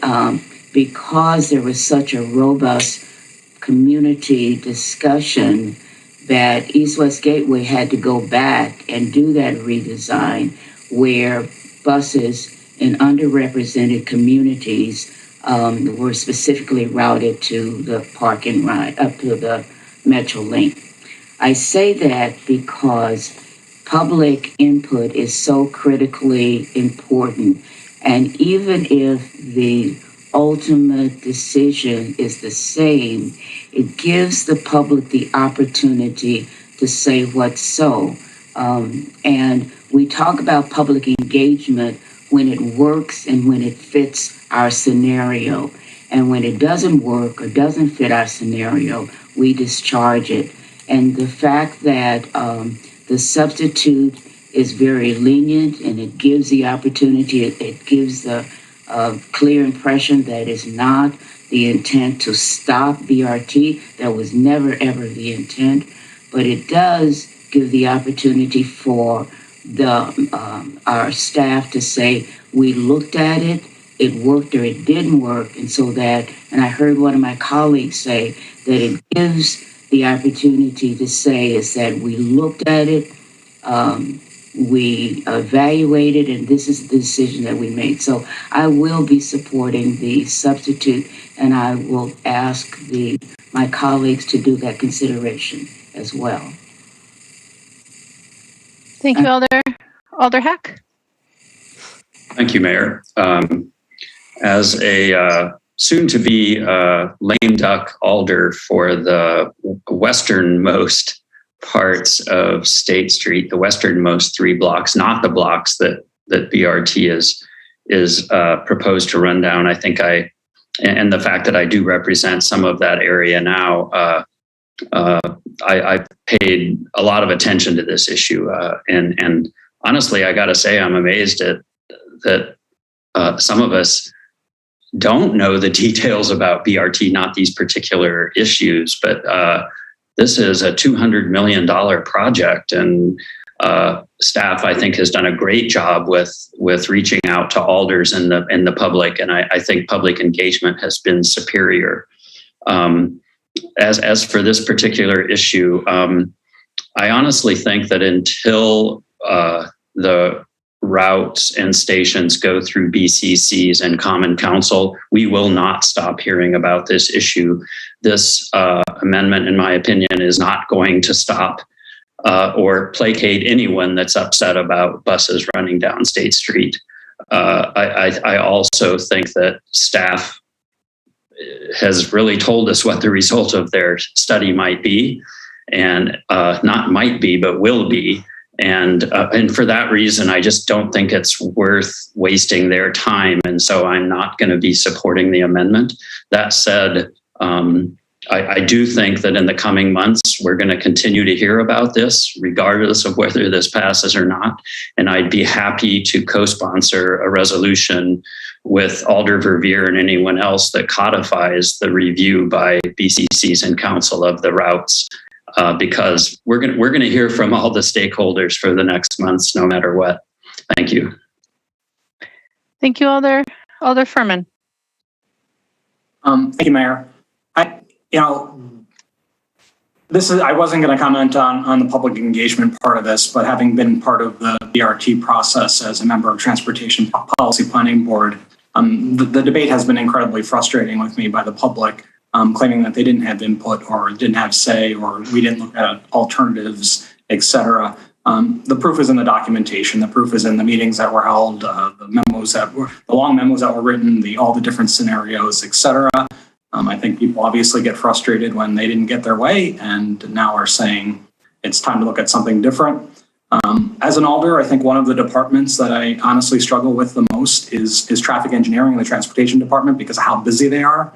because there was such a robust community discussion, that East-West Gateway had to go back and do that redesign where buses in underrepresented communities were specifically routed to the park and ride, up to the Metrolink. I say that because public input is so critically important. And even if the ultimate decision is the same, it gives the public the opportunity to say what's so. And we talk about public engagement when it works and when it fits our scenario. And when it doesn't work or doesn't fit our scenario, we discharge it. And the fact that the substitute is very lenient and it gives the opportunity, it gives the clear impression that it's not the intent to stop BRT. That was never, ever the intent. But it does give the opportunity for our staff to say, we looked at it, it worked or it didn't work. And so that, and I heard one of my colleagues say that it gives the opportunity to say is that we looked at it, we evaluated, and this is the decision that we made. So I will be supporting the substitute, and I will ask my colleagues to do that consideration as well. Thank you, Alder Heck. Thank you, Mayor. As a soon-to-be lame duck alder for the westernmost parts of State Street, the westernmost 3 blocks, not the blocks that BRT is proposed to run down. I think and the fact that I do represent some of that area now, I paid a lot of attention to this issue. And honestly, I got to say, I'm amazed that some of us don't know the details about BRT, not these particular issues, but this is a $200 million project, and staff, I think, has done a great job with reaching out to alders and the public, and I think public engagement has been superior. As for this particular issue, I honestly think that until the routes and stations go through BCCs and Common Council, we will not stop hearing about this issue. This amendment, in my opinion, is not going to stop or placate anyone that's upset about buses running down State Street. I also think that staff has really told us what the result of their study might be, and not might be, but will be. And for that reason, I just don't think it's worth wasting their time. And so I'm not going to be supporting the amendment. That said, I do think that in the coming months, we're going to continue to hear about this, regardless of whether this passes or not. And I'd be happy to co-sponsor a resolution with Alder Verveer and anyone else that codifies the review by BCCs and Council of the routes. Because we're going to hear from all the stakeholders for the next months, no matter what. Thank you. Thank you, Alder Furman. Thank you, Mayor. I wasn't going to comment on the public engagement part of this, but having been part of the BRT process as a member of Transportation Policy Planning Board, the debate has been incredibly frustrating with me by the public. Claiming that they didn't have input or didn't have say, or we didn't look at alternatives, et cetera. The proof is in the documentation. The proof is in the meetings that were held, the long memos that were written, all the different scenarios, et cetera. I think people obviously get frustrated when they didn't get their way and now are saying it's time to look at something different. As an alder, I think one of the departments that I honestly struggle with the most is traffic engineering in the transportation department because of how busy they are.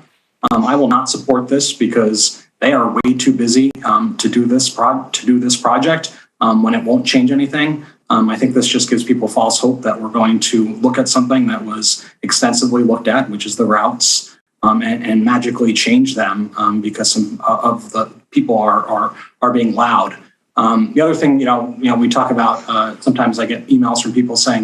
I will not support this because they are way too busy to do this project when it won't change anything. I think this just gives people false hope that we're going to look at something that was extensively looked at, which is the routes, and magically change them because some of the people are being loud. The other thing, we talk about, sometimes I get emails from people saying,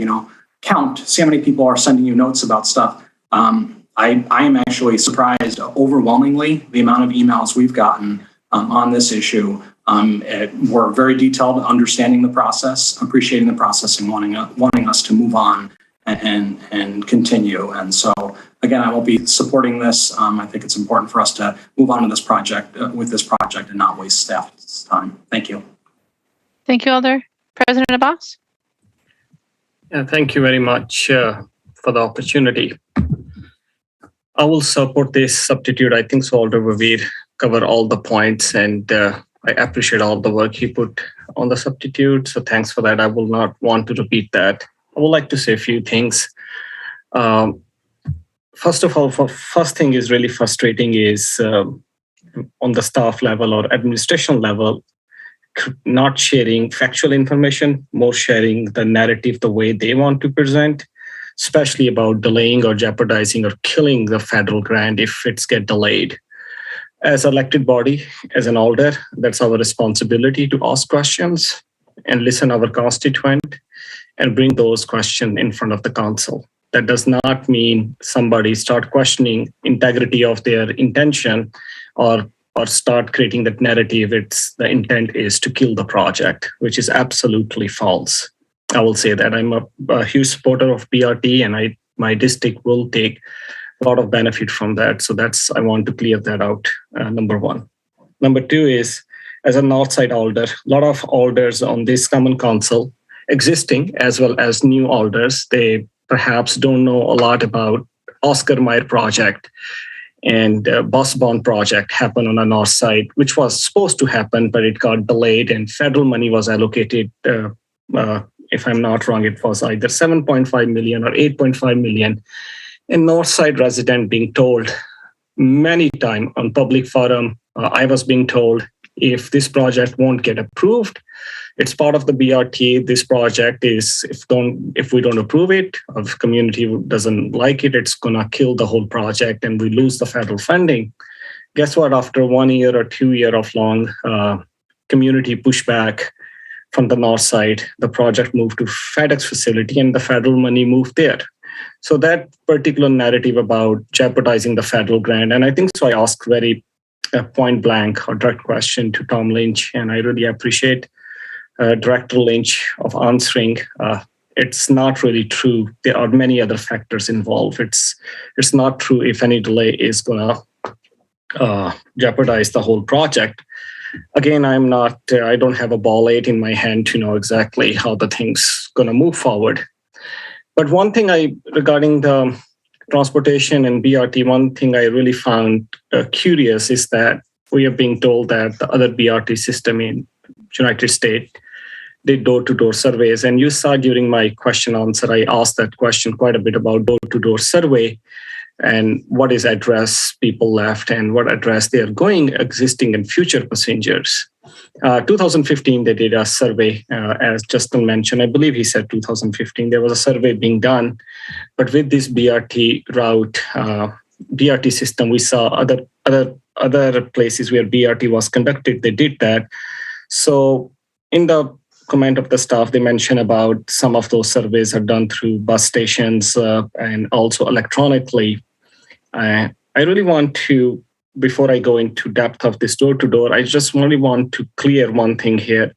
see how many people are sending you notes about stuff. I am actually surprised overwhelmingly the amount of emails we've gotten on this issue. We're very detailed, understanding the process, appreciating the process, and wanting us to move on and continue. And so, again, I will be supporting this. I think it's important for us to move on to this project and not waste staff's time. Thank you. Thank you, Alder. President Abbas? Yeah, thank you very much for the opportunity. I will support this substitute. I think so Alder Verveer covered all the points, and I appreciate all the work he put on the substitute. So thanks for that. I will not want to repeat that. I would like to say a few things. First of all, first thing is really frustrating is on the staff level or administration level, not sharing factual information, more sharing the narrative the way they want to present, especially about delaying or jeopardizing or killing the federal grant if it's get delayed. As elected body, as an alder, that's our responsibility to ask questions and listen our constituent and bring those questions in front of the council. That does not mean somebody start questioning integrity of their intention or start creating that narrative. The intent is to kill the project, which is absolutely false. I will say that I'm a huge supporter of BRT, and my district will take a lot of benefit from that. So I want to clear that out, number one. Number two is, as a Northside alder, a lot of alders on this common council, existing as well as new alders, they perhaps don't know a lot about Oscar Mayer project and bus bond project happened on the north side, which was supposed to happen, but it got delayed and federal money was allocated. If I'm not wrong, it was either 7.5 million or 8.5 million. And Northside resident being told many times on public forum, I was being told if this project won't get approved, it's part of the BRT. This project is, if we don't approve it, or if community doesn't like it, it's gonna kill the whole project and we lose the federal funding. Guess what? After 1 year or 2 years of long community pushback from the north side, the project moved to FedEx facility and the federal money moved there. So that particular narrative about jeopardizing the federal grant, and I think so I asked very point blank or direct question to Tom Lynch, and I really appreciate Director Lynch of answering. It's not really true. There are many other factors involved. It's not true if any delay is gonna jeopardize the whole project. Again, I don't have a ball aid in my hand to know exactly how the thing's gonna move forward. But one thing regarding the transportation and BRT, one thing I really found curious is that we are being told that the other BRT system in United States did door-to-door surveys. And you saw during my question answer, I asked that question quite a bit about door-to-door survey and what is address people left and what address they are going, existing and future passengers. 2015, they did a survey, as Justin mentioned. I believe he said 2015, there was a survey being done. But with this BRT route, BRT system, we saw other places where BRT was conducted, they did that. So in the comment of the staff, they mentioned about some of those surveys are done through bus stations and also electronically. I really want to, before I go into depth of this door-to-door, I just really want to clear one thing here.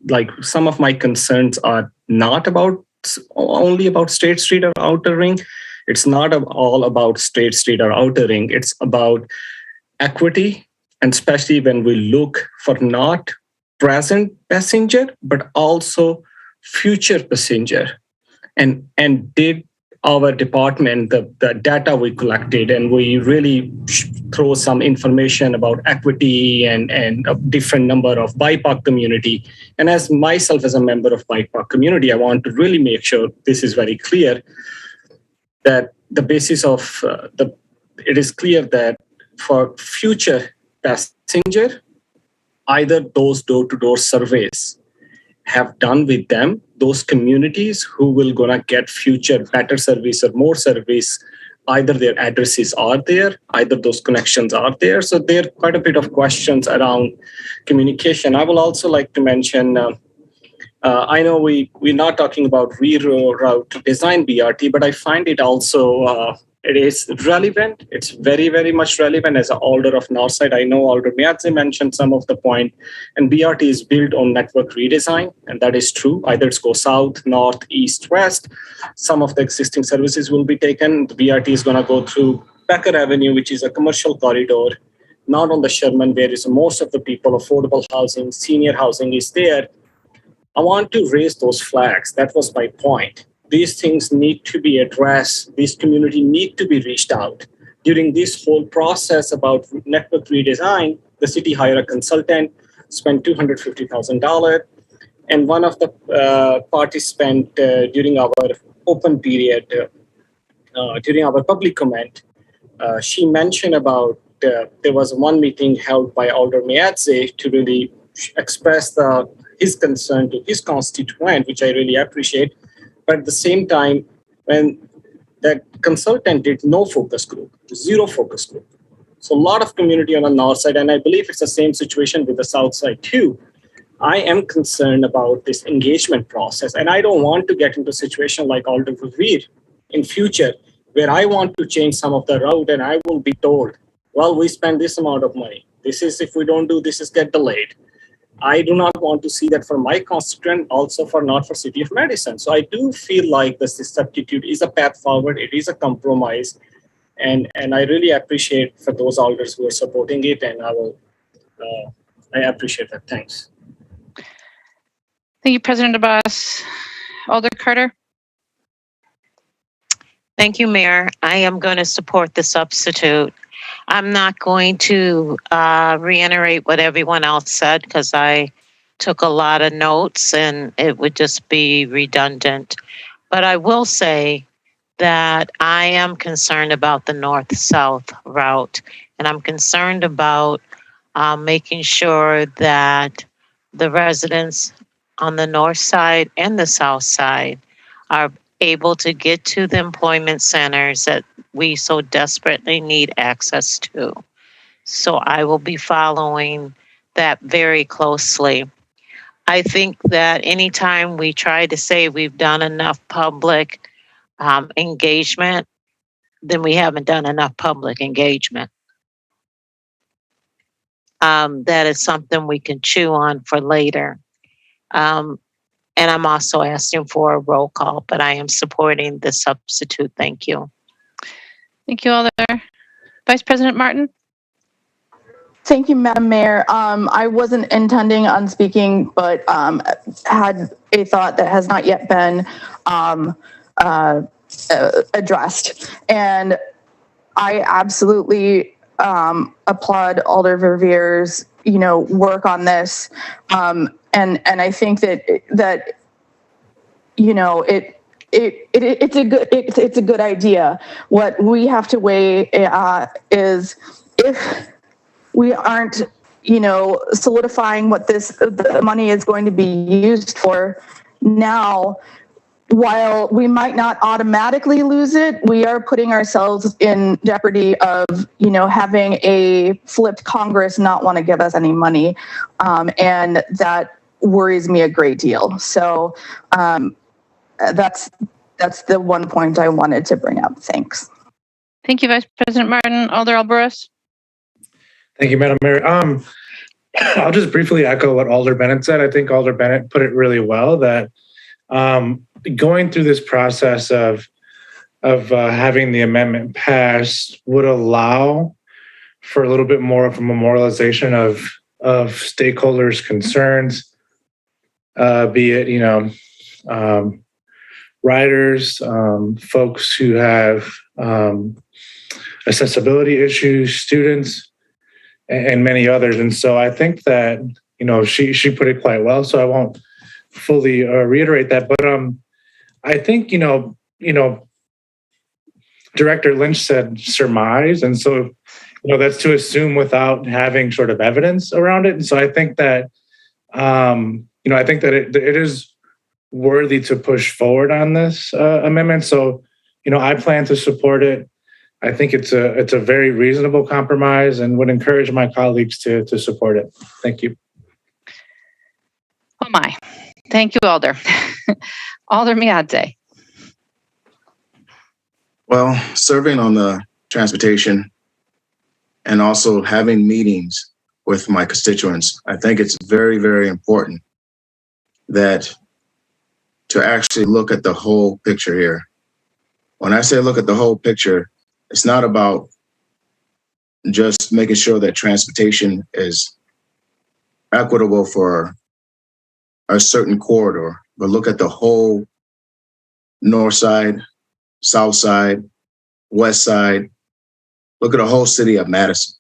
Like some of my concerns are not only about State Street or Outer Ring. It's not all about State Street or Outer Ring. It's about equity, and especially when we look for not present passenger, but also future passenger. And did our department, the data we collected, and we really throw some information about equity and a different number of BIPOC community. And as myself as a member of BIPOC community, I want to really make sure this is very clear that the basis of it is clear that for future passenger, either those door-to-door surveys have done with them, those communities who will gonna get future better service or more service, either their addresses are there, either those connections are there. So there are quite a bit of questions around communication. I will also like to mention, I know we're not talking about reroute design BRT, but I find it also, it is relevant. It's very, very much relevant as an Alder of Northside. I know Alder Miadze mentioned some of the point, and BRT is built on network redesign, and that is true. Either it's go south, north, east, west. Some of the existing services will be taken. The BRT is going to go through Becker Avenue, which is a commercial corridor, not on the Sherman, where is most of the people, affordable housing, senior housing is there. I want to raise those flags. That was my point. These things need to be addressed. This community need to be reached out. During this whole process about network redesign, the city hired a consultant, spent $250,000, and one of the participants during our open period, during our public comment, she mentioned about there was one meeting held by Alder Miadze to really express his concern to his constituent, which I really appreciate. But at the same time, when that consultant did no focus group, zero focus group. So a lot of community on the north side, and I believe it's the same situation with the south side too. I am concerned about this engagement process, and I don't want to get into a situation like Alder Verveer in future, where I want to change some of the route and I will be told, well, we spend this amount of money. This is, if we don't do this, is get delayed. I do not want to see that for my constituent, also for not for City of Madison. So I do feel like this substitute is a path forward. It is a compromise. And I really appreciate for those alders who are supporting it. And I appreciate that. Thanks. Thank you, President Abbas. Alder Carter. Thank you, Mayor. I am going to support the substitute. I'm not going to reiterate what everyone else said because I took a lot of notes and it would just be redundant. But I will say that I am concerned about the north-south route, and I'm concerned about making sure that the residents on the north side and the south side are able to get to the employment centers that we so desperately need access to. So I will be following that very closely. I think that anytime we try to say we've done enough public engagement, then we haven't done enough public engagement. That is something we can chew on for later. And I'm also asking for a roll call, but I am supporting the substitute. Thank you. Thank you, Alder. Vice President Martin. Thank you, Madam Mayor. I wasn't intending on speaking, but had a thought that has not yet been addressed. And I absolutely applaud Alder Verveer's, work on this. And I think that it's a good idea. What we have to weigh is if we aren't, solidifying what the money is going to be used for now, while we might not automatically lose it, we are putting ourselves in jeopardy of, having a flipped Congress not want to give us any money. And that worries me a great deal. So that's the one point I wanted to bring up. Thanks. Thank you, Vice President Martin. Alder Alvarez. Thank you, Madam Mayor. I'll just briefly echo what Alder Bennett said. I think Alder Bennett put it really well that going through this process of having the amendment passed would allow for a little bit more of a memorialization of stakeholders' concerns, be it riders, folks who have accessibility issues, students, and many others. And so I think that she put it quite well. So I won't fully reiterate that, but I think Director Lynch said surmise, and so that's to assume without having sort of evidence around it. And so I think that I think that it is worthy to push forward on this amendment. So, I plan to support it. I think it's a very reasonable compromise and would encourage my colleagues to support it. Thank you. Oh my. Thank you, Alder. Alder Miadze. Well, serving on the transportation and also having meetings with my constituents, I think it's very, very important that to actually look at the whole picture here. When I say look at the whole picture, it's not about just making sure that transportation is equitable for a certain corridor, but look at the whole north side, south side, west side. Look at the whole city of Madison.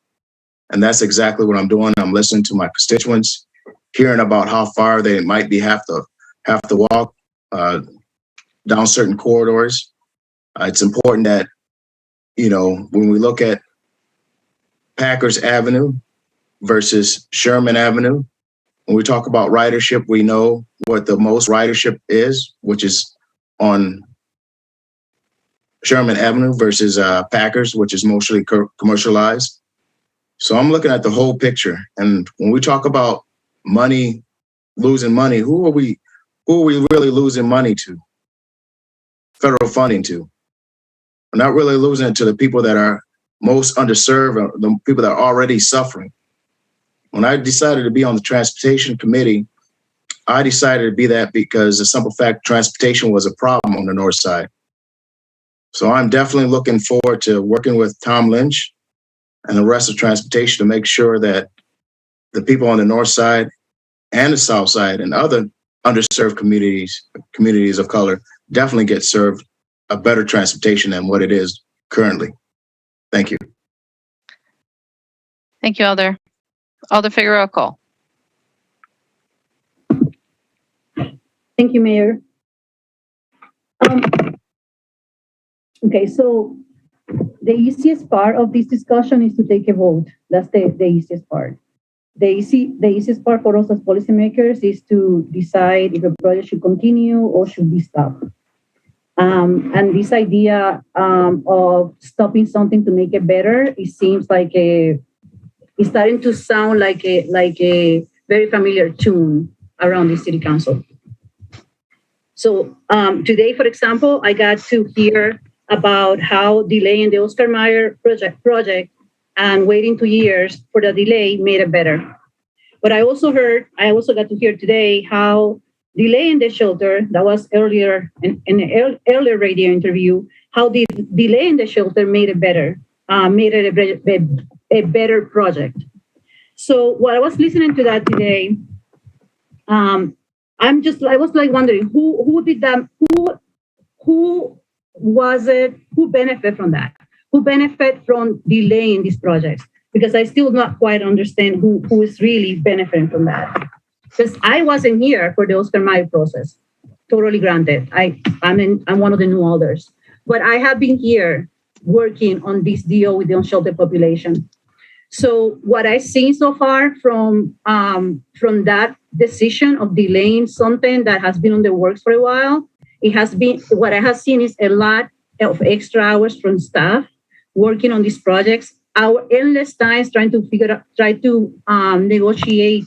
And that's exactly what I'm doing. I'm listening to my constituents, hearing about how far they might be have to walk down certain corridors. It's important that, when we look at Packers Avenue versus Sherman Avenue, when we talk about ridership, we know what the most ridership is, which is on Sherman Avenue versus Packers, which is mostly commercialized. So I'm looking at the whole picture. And when we talk about money, losing money, who are we really losing money to? Federal funding to. We're not really losing it to the people that are most underserved, the people that are already suffering. When I decided to be on the transportation committee, I decided to be that because the simple fact transportation was a problem on the north side. So I'm definitely looking forward to working with Tom Lynch and the rest of transportation to make sure that the people on the north side and the south side and other underserved communities of color definitely get served a better transportation than what it is currently. Thank you. Thank you, Alder. Alder Figueroa Cole. Thank you, Mayor. Okay, so the easiest part of this discussion is to take a vote. That's the easiest part. The easiest part for us as policymakers is to decide if a project should continue or should be stopped. And this idea of stopping something to make it better, it seems like it's starting to sound like a very familiar tune around the city council. So today, for example, I got to hear about how delaying the Oscar Mayer project and waiting 2 years for the delay made it better. But I also got to hear today how delaying the shelter, that was earlier in an earlier radio interview, how the delay in the shelter made it better, made it a better project. So while I was listening to that today, I was wondering who did that, who was it, who benefited from that? Who benefit from delaying these projects? Because I still not quite understand who is really benefiting from that. Because I wasn't here for the Oscar Mayer process. Totally granted. I'm one of the new alders. But I have been here working on this deal with the unsheltered population. So what I've seen so far from that decision of delaying something that has been on the works for a while, what I have seen is a lot of extra hours from staff working on these projects. Our endless times trying to negotiate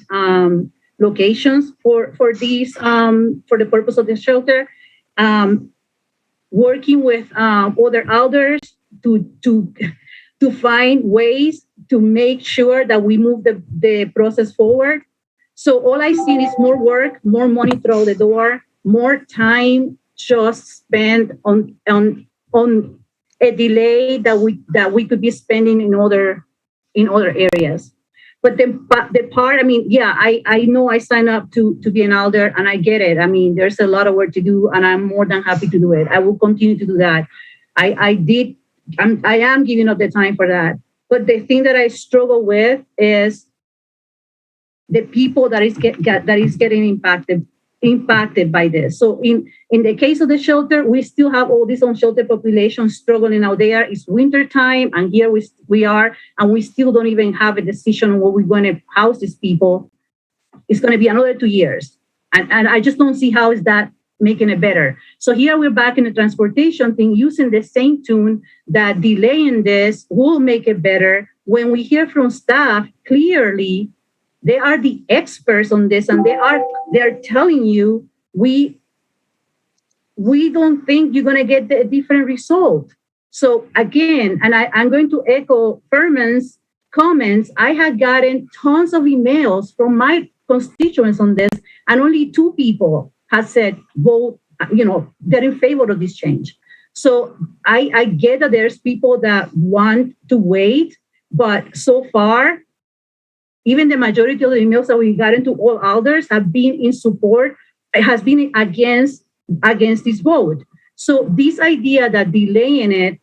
locations for these for the purpose of the shelter, working with other alders to find ways to make sure that we move the process forward. So all I see is more work, more money through the door, more time just spent on a delay that we could be spending in other areas. But the part, I know I signed up to be an alder, and I get it. I mean, there's a lot of work to do, and I'm more than happy to do it. I will continue to do that. I am giving up the time for that. But the thing that I struggle with is the people that is getting impacted by this. So in the case of the shelter, we still have all this unsheltered population struggling out there. It's winter time, and here we are, and we still don't even have a decision on where we're going to house these people. It's going to be another 2 years. And I just don't see how is that making it better. So here we're back in the transportation thing, using the same tune that delaying this will make it better. When we hear from staff, clearly they are the experts on this, and they're telling you we don't think you're going to get a different result. So again, and I'm going to echo Furman's comments. I had gotten tons of emails from my constituents on this, and only 2 people have said vote, they're in favor of this change. So I get that there's people that want to wait, but so far, even the majority of the emails that we got into all alders have been in support, has been against this vote. So this idea that delaying it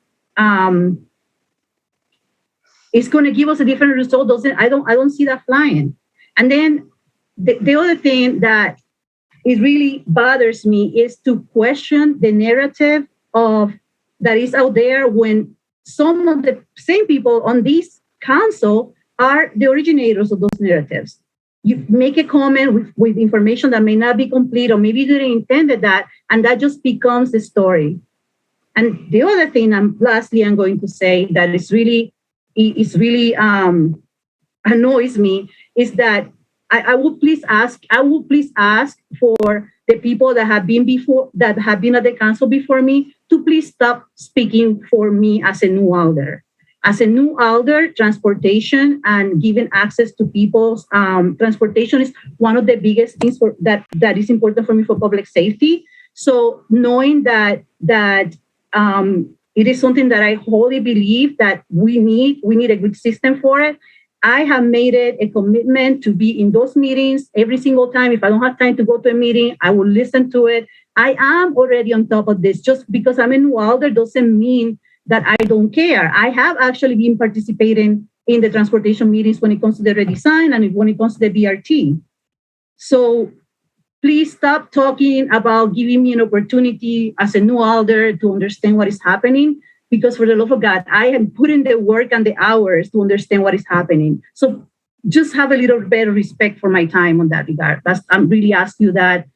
is going to give us a different result, I don't see that flying. And then the other thing that it really bothers me is to question the narrative that is out there when some of the same people on this council are the originators of those narratives. You make a comment with information that may not be complete, or maybe you didn't intended that, and that just becomes the story. And the other thing, lastly, I'm going to say that is really annoys me is that I will please ask for the people that have been at the council before me to please stop speaking for me as a new alder. As a new alder, transportation and giving access to people's transportation is one of the biggest things that is important for me for public safety. So knowing that it is something that I wholly believe that we need a good system for it. I have made it a commitment to be in those meetings every single time. If I don't have time to go to a meeting, I will listen to it. I am already on top of this. Just because I'm a new alder doesn't mean that I don't care. I have actually been participating in the transportation meetings when it comes to the redesign and when it comes to the BRT. So please stop talking about giving me an opportunity as a new alder to understand what is happening, because for the love of God, I am putting the work and the hours to understand what is happening. So just have a little better respect for my time on that regard. I'm really asking you that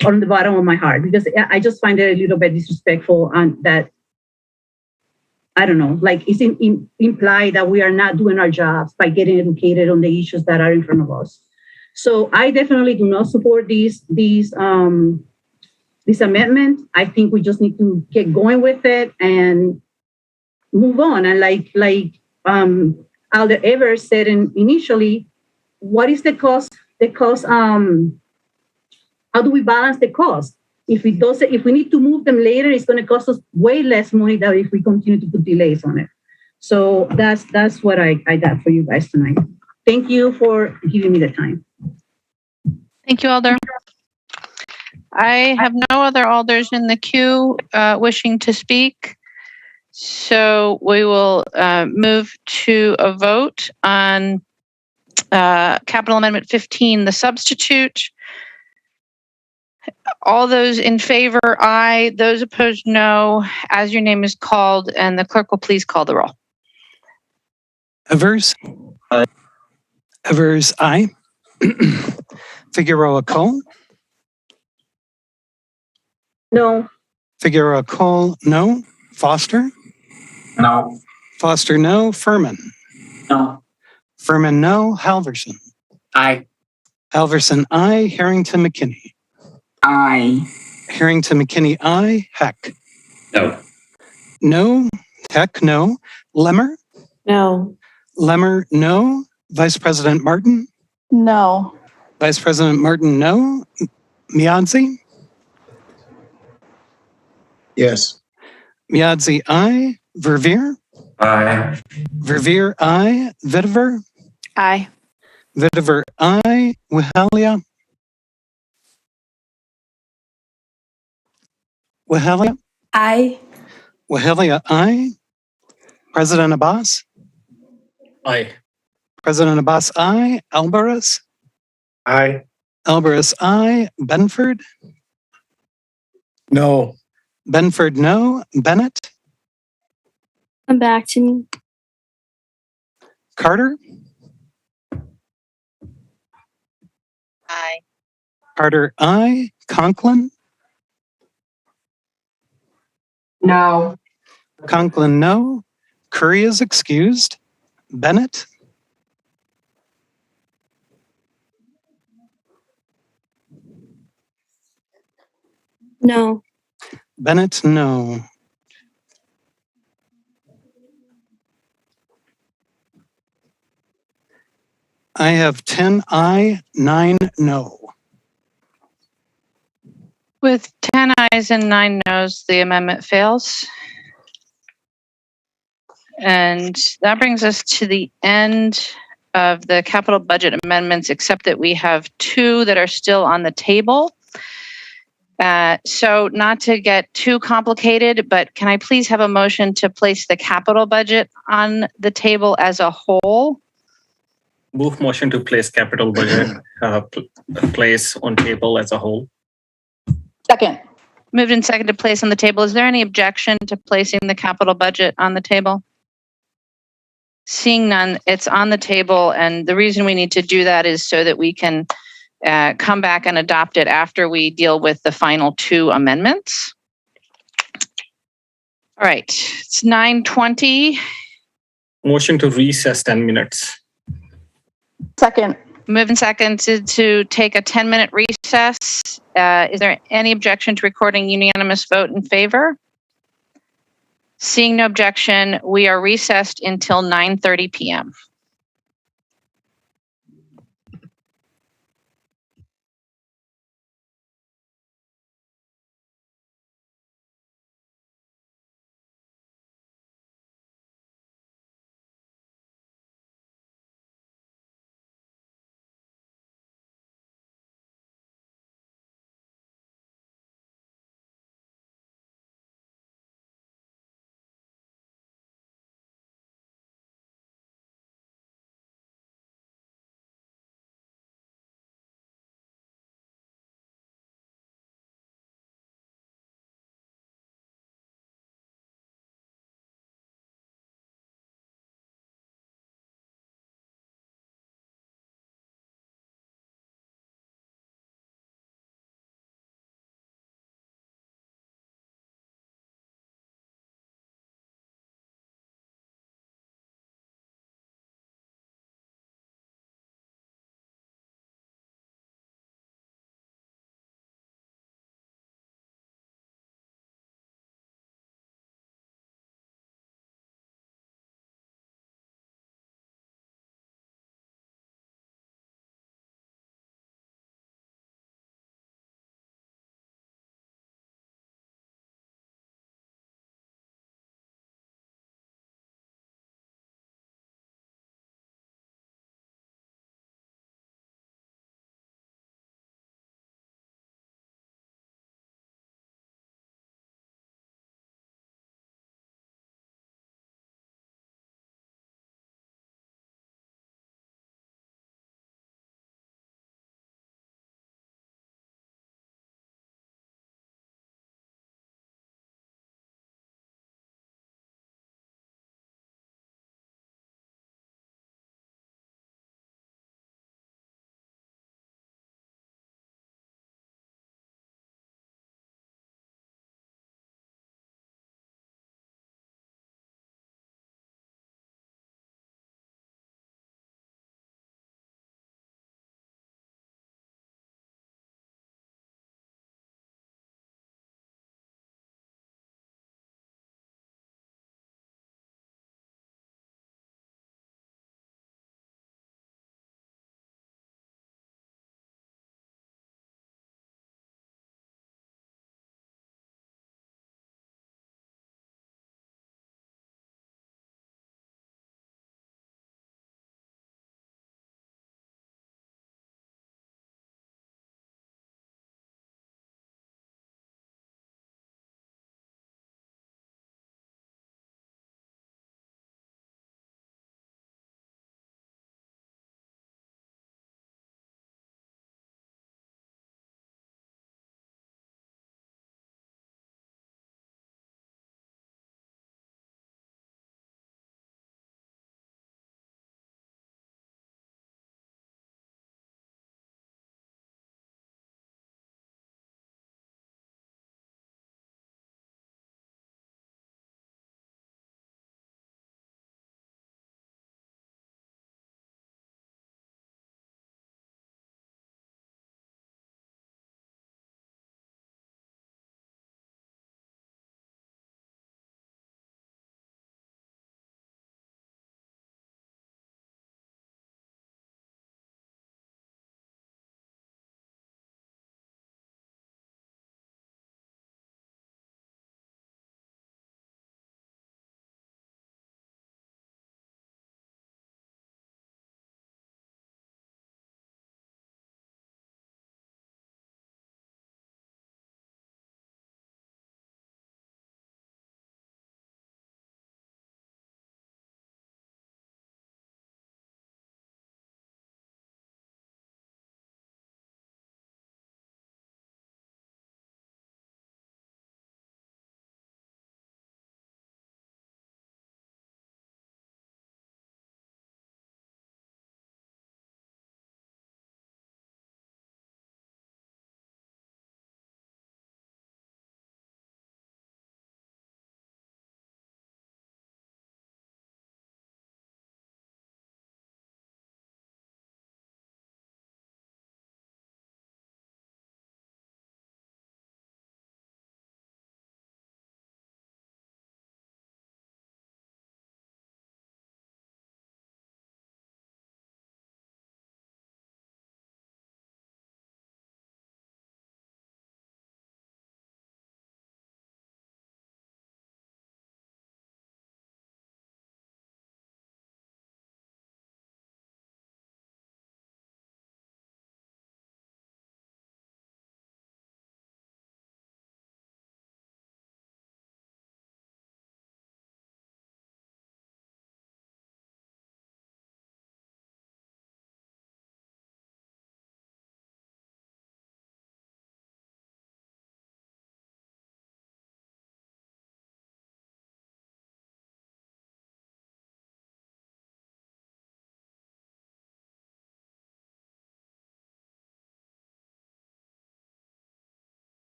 from the bottom of my heart, because I just find it a little bit disrespectful, and that, I don't know, like it's implied that we are not doing our jobs by getting educated on the issues that are in front of us. So I definitely do not support this amendment. I think we just need to get going with it and move on. And like Alder Evers said initially, what is the cost? How do we balance the cost? If we need to move them later, it's going to cost us way less money than if we continue to put delays on it. So that's what I got for you guys tonight. Thank you for giving me the time. Thank you, Alder. I have no other alders in the queue wishing to speak. So we will move to a vote on Capital Amendment 15, the substitute. All those in favor, aye. Those opposed, no. As your name is called, and the clerk will please call the roll. Evers? Aye. Evers, aye. Figueroa Cole? No. Figueroa Cole, no. Foster? No. Foster, no. Furman? No. Furman, no. Halverson? Aye. Halverson, aye. Harrington McKinney? Aye. Harrington McKinney, aye. Heck? No. No. Heck, no. Lemmer? No. Lemmer, no. Vice President Martin? No. Vice President Martin, no. Miadzi? Yes. Miadzi, aye. Verveer? Aye. Verveer, aye. Vitiver? Aye. Vitiver, aye. Wahalia? Wahalia? Aye. Wahalia, aye. President Abbas? Aye. President Abbas, aye. Alvarez? Aye. Alvarez, aye. Benford? No. Benford, no. Bennett? Come back to me. Carter? Aye. Carter, I. Conklin. No. Conklin, no. Curry is excused. Bennett. No. Bennett, no. I have 10 I, 9 no. With 10 ayes and 9 noes, the amendment fails. And that brings us to the end of the capital budget amendments, except that we have 2 that are still on the table. So not to get too complicated, but can I please have a motion to place the capital budget on the table as a whole? Move motion to place capital budget place on table as a whole. Second. Moved and seconded to place on the table. Is there any objection to placing the capital budget on the table? Seeing none, it's on the table. And the reason we need to do that is so that we can come back and adopt it after we deal with the final 2 amendments. All right, it's 9:20. Motion to recess 10 minutes. Second. Moved and seconded to take a 10-minute recess. Is there any objection to recording unanimous vote in favor? Seeing no objection, we are recessed until 9:30 p.m.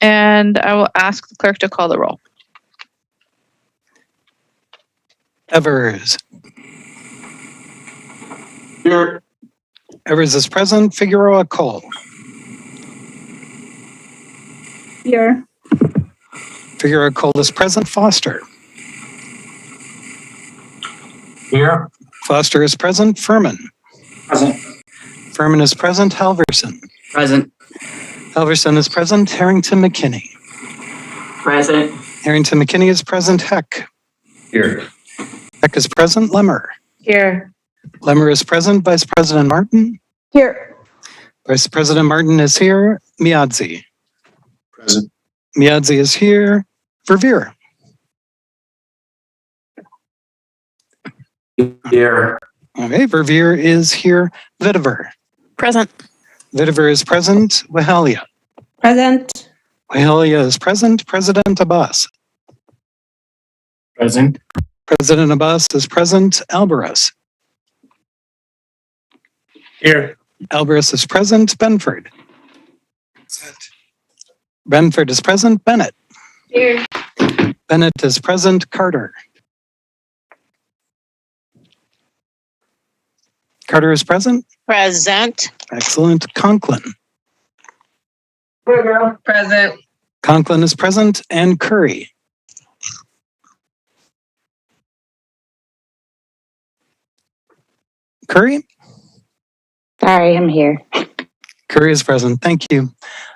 And I will ask the clerk to call the roll. Evers. Here. Evers is present. Figueroa Cole. Here. Figueroa Cole is present. Foster. Here. Foster is present. Furman. Present. Furman is present. Halverson. Present. Halverson is present. Harrington McKinney. Present. Harrington McKinney is present. Heck. Here. Heck is present. Lemmer. Here. Lemmer is present. Vice President Martin. Here. Vice President Martin is here. Miadzi. Present. Miadzi is here. Verveer. Here. Okay, Verveer is here. Vitiver. Present. Vitiver is present. Wahalia. Present. Wahalia is present. President Abbas. Present. President Abbas is present. Alvarez. Here. Alvarez is present. Benford. Benford is present. Bennett. Here. Bennett is present. Carter. Carter is present. Present. Excellent. Conklin. Present. Conklin is present. And Curry. Curry? Sorry, I'm here. Curry is present. Thank you.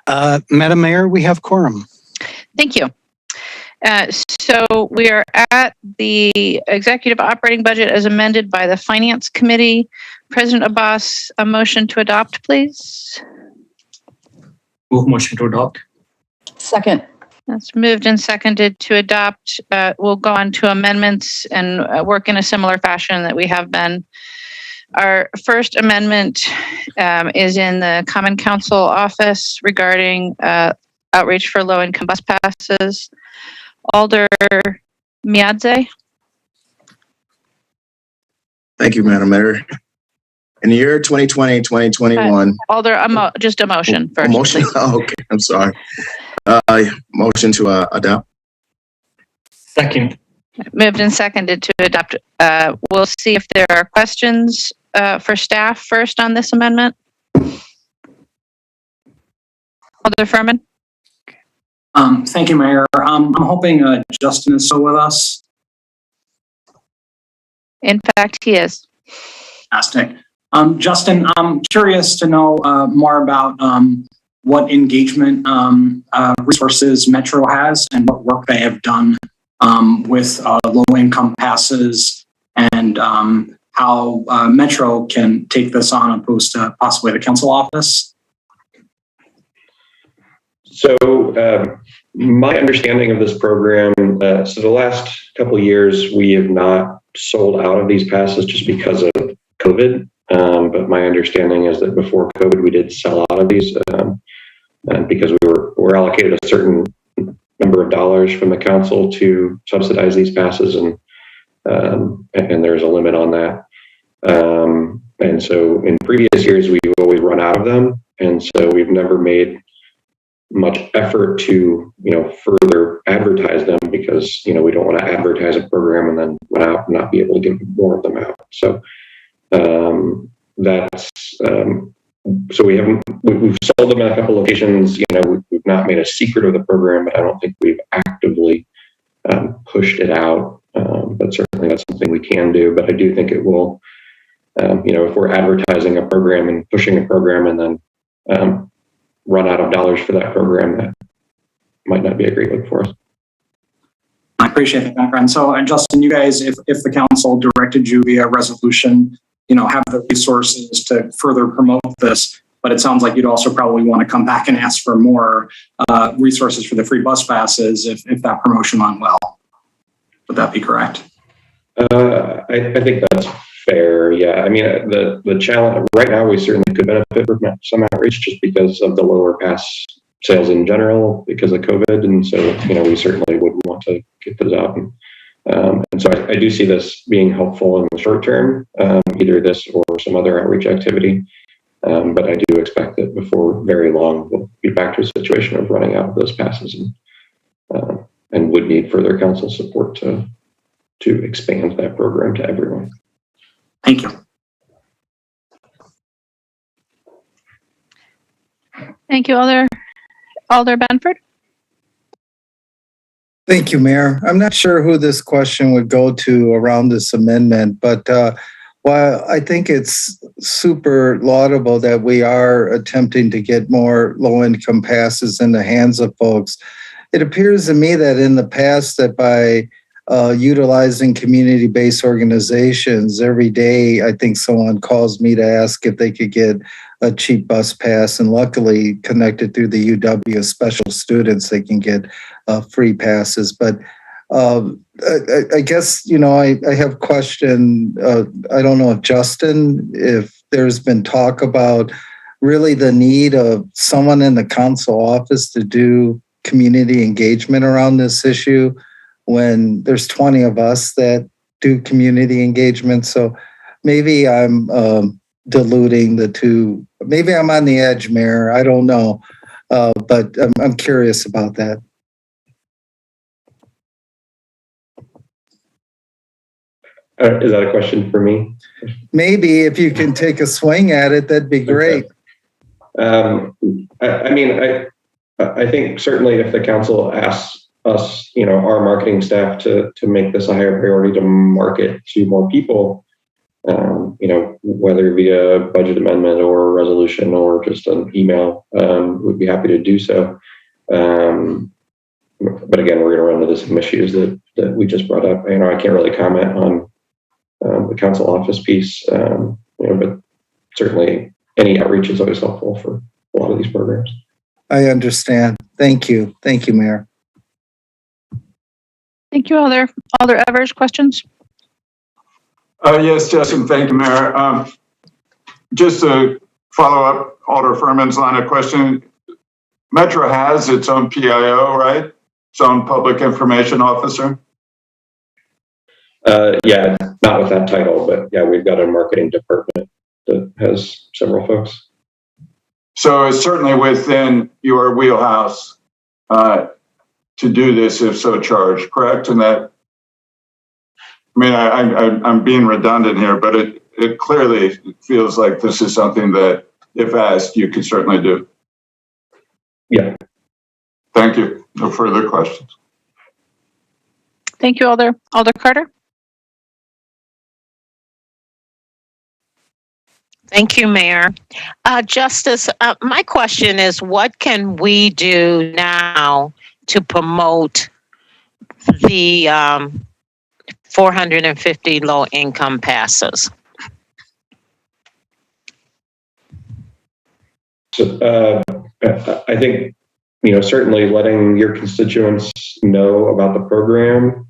Madam Mayor, we have quorum. Thank you. So we are at the executive operating budget as amended by the Finance Committee. President Abbas, a motion to adopt, please. Move motion to adopt. Second. That's moved and seconded to adopt. We'll go on to amendments and work in a similar fashion that we have been. Our first amendment is in the Common Council office regarding outreach for low-income bus passes. Alder Miadze. Thank you, Madam Mayor. In the year 2020, 2021. Alder, just a motion first. A motion? Oh, okay, I'm sorry. Motion to adopt. Second. Moved and seconded to adopt. We'll see if there are questions for staff first on this amendment. Alder Furman. Thank you, Mayor. I'm hoping Justin is still with us. In fact, he is. Fantastic. Justin, I'm curious to know more about what engagement resources Metro has and what work they have done with low-income passes and how Metro can take this on opposed to possibly the council office. So my understanding of this program, so the last couple of years, we have not sold out of these passes just because of COVID. But my understanding is that before COVID, we did sell out of these because we were allocated a certain number of dollars from the council to subsidize these passes, and there's a limit on that. And so in previous years, we've always run out of them, and so we've never made much effort to further advertise them because we don't want to advertise a program and then run out and not be able to get more of them out. So that's so we've sold them at a couple locations. We've not made a secret of the program, but I don't think we've actively pushed it out. But certainly that's something we can do. But I do think it will. If we're advertising a program and pushing a program and then run out of dollars for that program, that might not be a great look for us. I appreciate the background. So, Justin, you guys, if the council directed you via resolution, have the resources to further promote this, but it sounds like you'd also probably want to come back and ask for more resources for the free bus passes if that promotion went well. Would that be correct? I think that's fair. Yeah. I mean, the challenge right now, we certainly could benefit from some outreach just because of the lower pass sales in general because of COVID. And so, we certainly would want to get those out. And so I do see this being helpful in the short term, either this or some other outreach activity. But I do expect that before very long, we'll be back to a situation of running out of those passes and would need further council support to expand that program to everyone. Thank you. Thank you, Alder Benford. Thank you, Mayor. I'm not sure who this question would go to around this amendment, but while I think it's super laudable that we are attempting to get more low-income passes in the hands of folks, it appears to me that in the past that by utilizing community-based organizations, every day I think someone calls me to ask if they could get a cheap bus pass, and luckily connected through the UW special students, they can get free passes. But I guess, I have a question. I don't know if Justin, if there's been talk about really the need of someone in the council office to do community engagement around this issue when there's 20 of us that do community engagement. So maybe I'm diluting the two. Maybe I'm on the edge, Mayor. I don't know. But I'm curious about that. Is that a question for me? Maybe if you can take a swing at it, that'd be great. I think certainly if the council asks us, our marketing staff to make this a higher priority to market to more people, whether via budget amendment or resolution or just an email, we'd be happy to do so. But again, we're going to run into some issues that we just brought up. I can't really comment on the council office piece, but certainly any outreach is always helpful for a lot of these programs. I understand. Thank you. Thank you, Mayor. Thank you, Alder. Alder Evers, questions? Yes, Justin, thank you, Mayor. Just to follow up Alder Furman's line of question, Metro has its own PIO, right? Its own public information officer? Yeah, not with that title, but yeah, we've got a marketing department that has several folks. So it's certainly within your wheelhouse to do this if so charged, correct? And that, I'm being redundant here, but it clearly feels like this is something that, if asked, you could certainly do. Yeah. Thank you. No further questions. Thank you, Alder. Alder Carter? Thank you, Mayor. Justice, my question is, what can we do now to promote the 450 low-income passes? So, I think, certainly letting your constituents know about the program.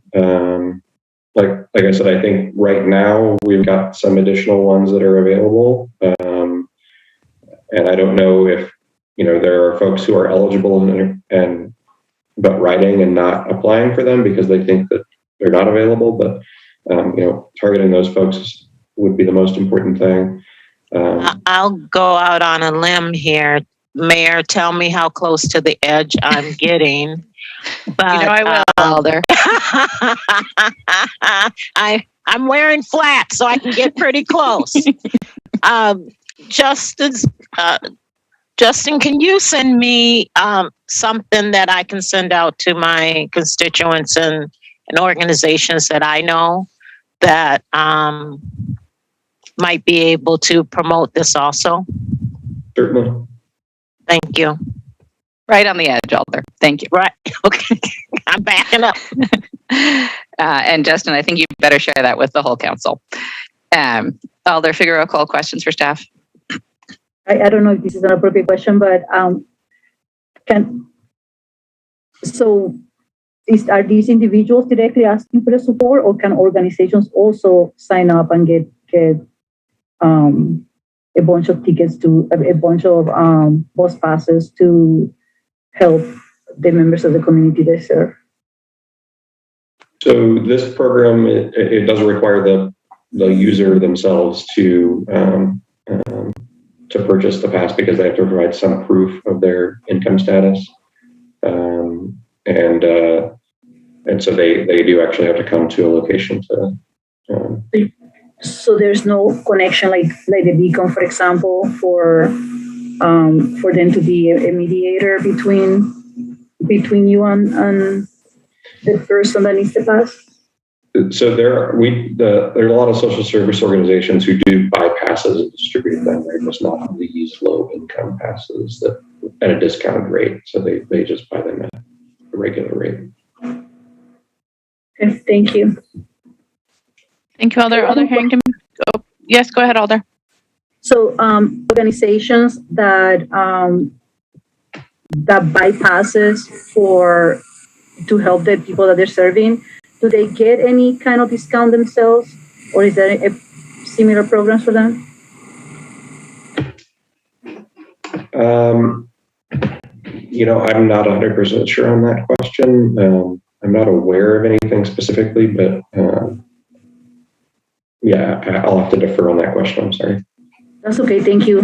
Like I said, I think right now we've got some additional ones that are available. And I don't know if, there are folks who are eligible but writing and not applying for them because they think that they're not available. But, targeting those folks would be the most important thing. I'll go out on a limb here. Mayor, tell me how close to the edge I'm getting. But I will, Alder. I'm wearing flats, so I can get pretty close. Justin, can you send me something that I can send out to my constituents and organizations that I know that might be able to promote this also? Certainly. Thank you. Right on the edge, Alder. Thank you. Right. Okay. I'm backing up. And Justin, I think you better share that with the whole council. Alder Figueroa Cole, questions for staff? I don't know if this is an appropriate question, but are these individuals directly asking for the support, or can organizations also sign up and get a bunch of tickets to a bunch of bus passes to help the members of the community they serve? So this program, it does require the user themselves to to purchase the pass because they have to provide some proof of their income status. And so they do actually have to come to a location to. So there's no connection like the Beacon, for example, for them to be a mediator between you and the person that needs the pass? So there are a lot of social service organizations who do buy passes and distribute them. They're just not these low income passes that at a discounted rate. So they just buy them at a regular rate. Okay, thank you. Thank you, Alder. Alder Harrington. Oh, yes, go ahead, Alder. So organizations that buy passes to help the people that they're serving, do they get any kind of discount themselves, or is there a similar programs for them? I'm not 100% sure on that question. I'm not aware of anything specifically, but I'll have to defer on that question. I'm sorry. That's okay. Thank you,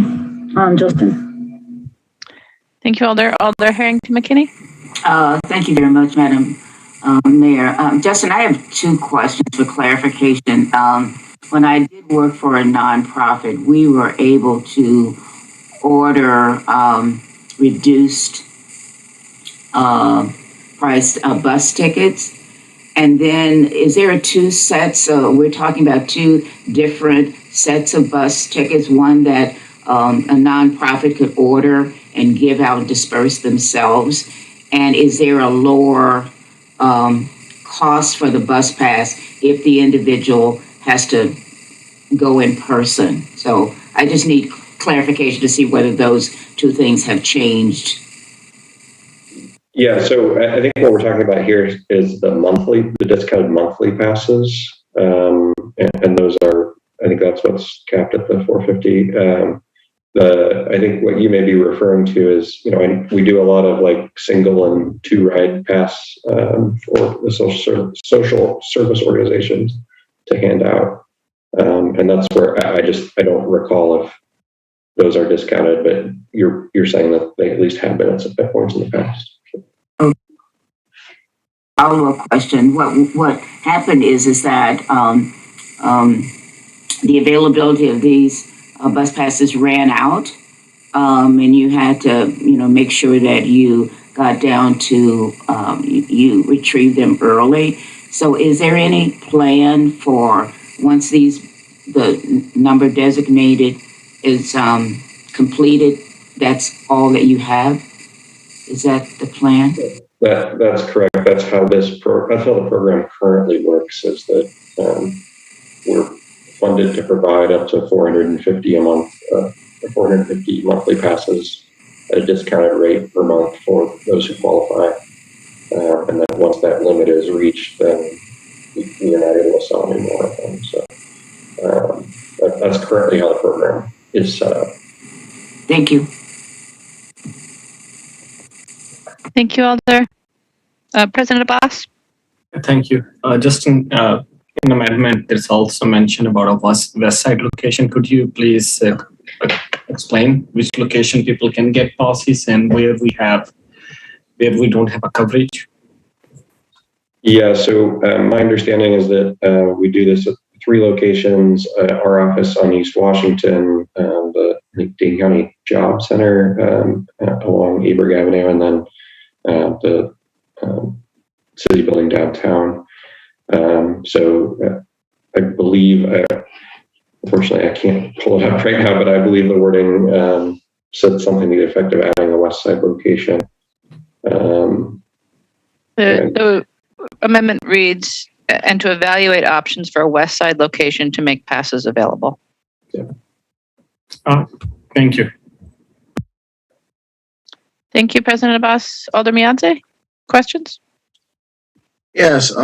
Justin. Thank you, Alder. Alder Harrington McKinney. Thank you very much, Madam Mayor. Justin, I have two questions for clarification. When I did work for a nonprofit, we were able to order reduced priced bus tickets. And then is there two sets? We're talking about two different sets of bus tickets, one that a nonprofit could order and give out and disperse themselves. And is there a lower cost for the bus pass if the individual has to go in person? So I just need clarification to see whether those two things have changed. Yeah, so I think what we're talking about here is the discounted monthly passes. And those are, I think that's what's capped at the $450. I think what you may be referring to is, we do a lot of like single and two ride pass for the social service organizations to hand out. And that's where I don't recall if those are discounted, but you're saying that they at least have been at points in the past. Follow-up question. What happened is that the availability of these bus passes ran out, and you had to, make sure that you got down to you retrieve them early. So, is there any plan for once the number designated is completed, that's all that you have? Is that the plan? That's correct. That's how the program currently works. Is that we're funded to provide up to 450 a month, 450 monthly passes at a discounted rate per month for those who qualify. And then once that limit is reached, then we are not able to sell any more of them. So that's currently how the program is set up. Thank you. Thank you, Alder. President Abbas. Thank you. Just in amendment, there's also mention about a west side location. Could you please explain which location people can get passes and where we don't have a coverage? Yeah, so my understanding is that we do this at 3 locations, our office on East Washington, the Dane County Job Center along Aberg Avenue, and then the city building downtown. So I believe, unfortunately, I can't pull it up right now, but I believe the wording said something to the effect of adding a west side location. The amendment reads, and to evaluate options for a west side location to make passes available. Yeah. Thank you. Thank you, President Abbas. Alder Miadze, questions? Yes.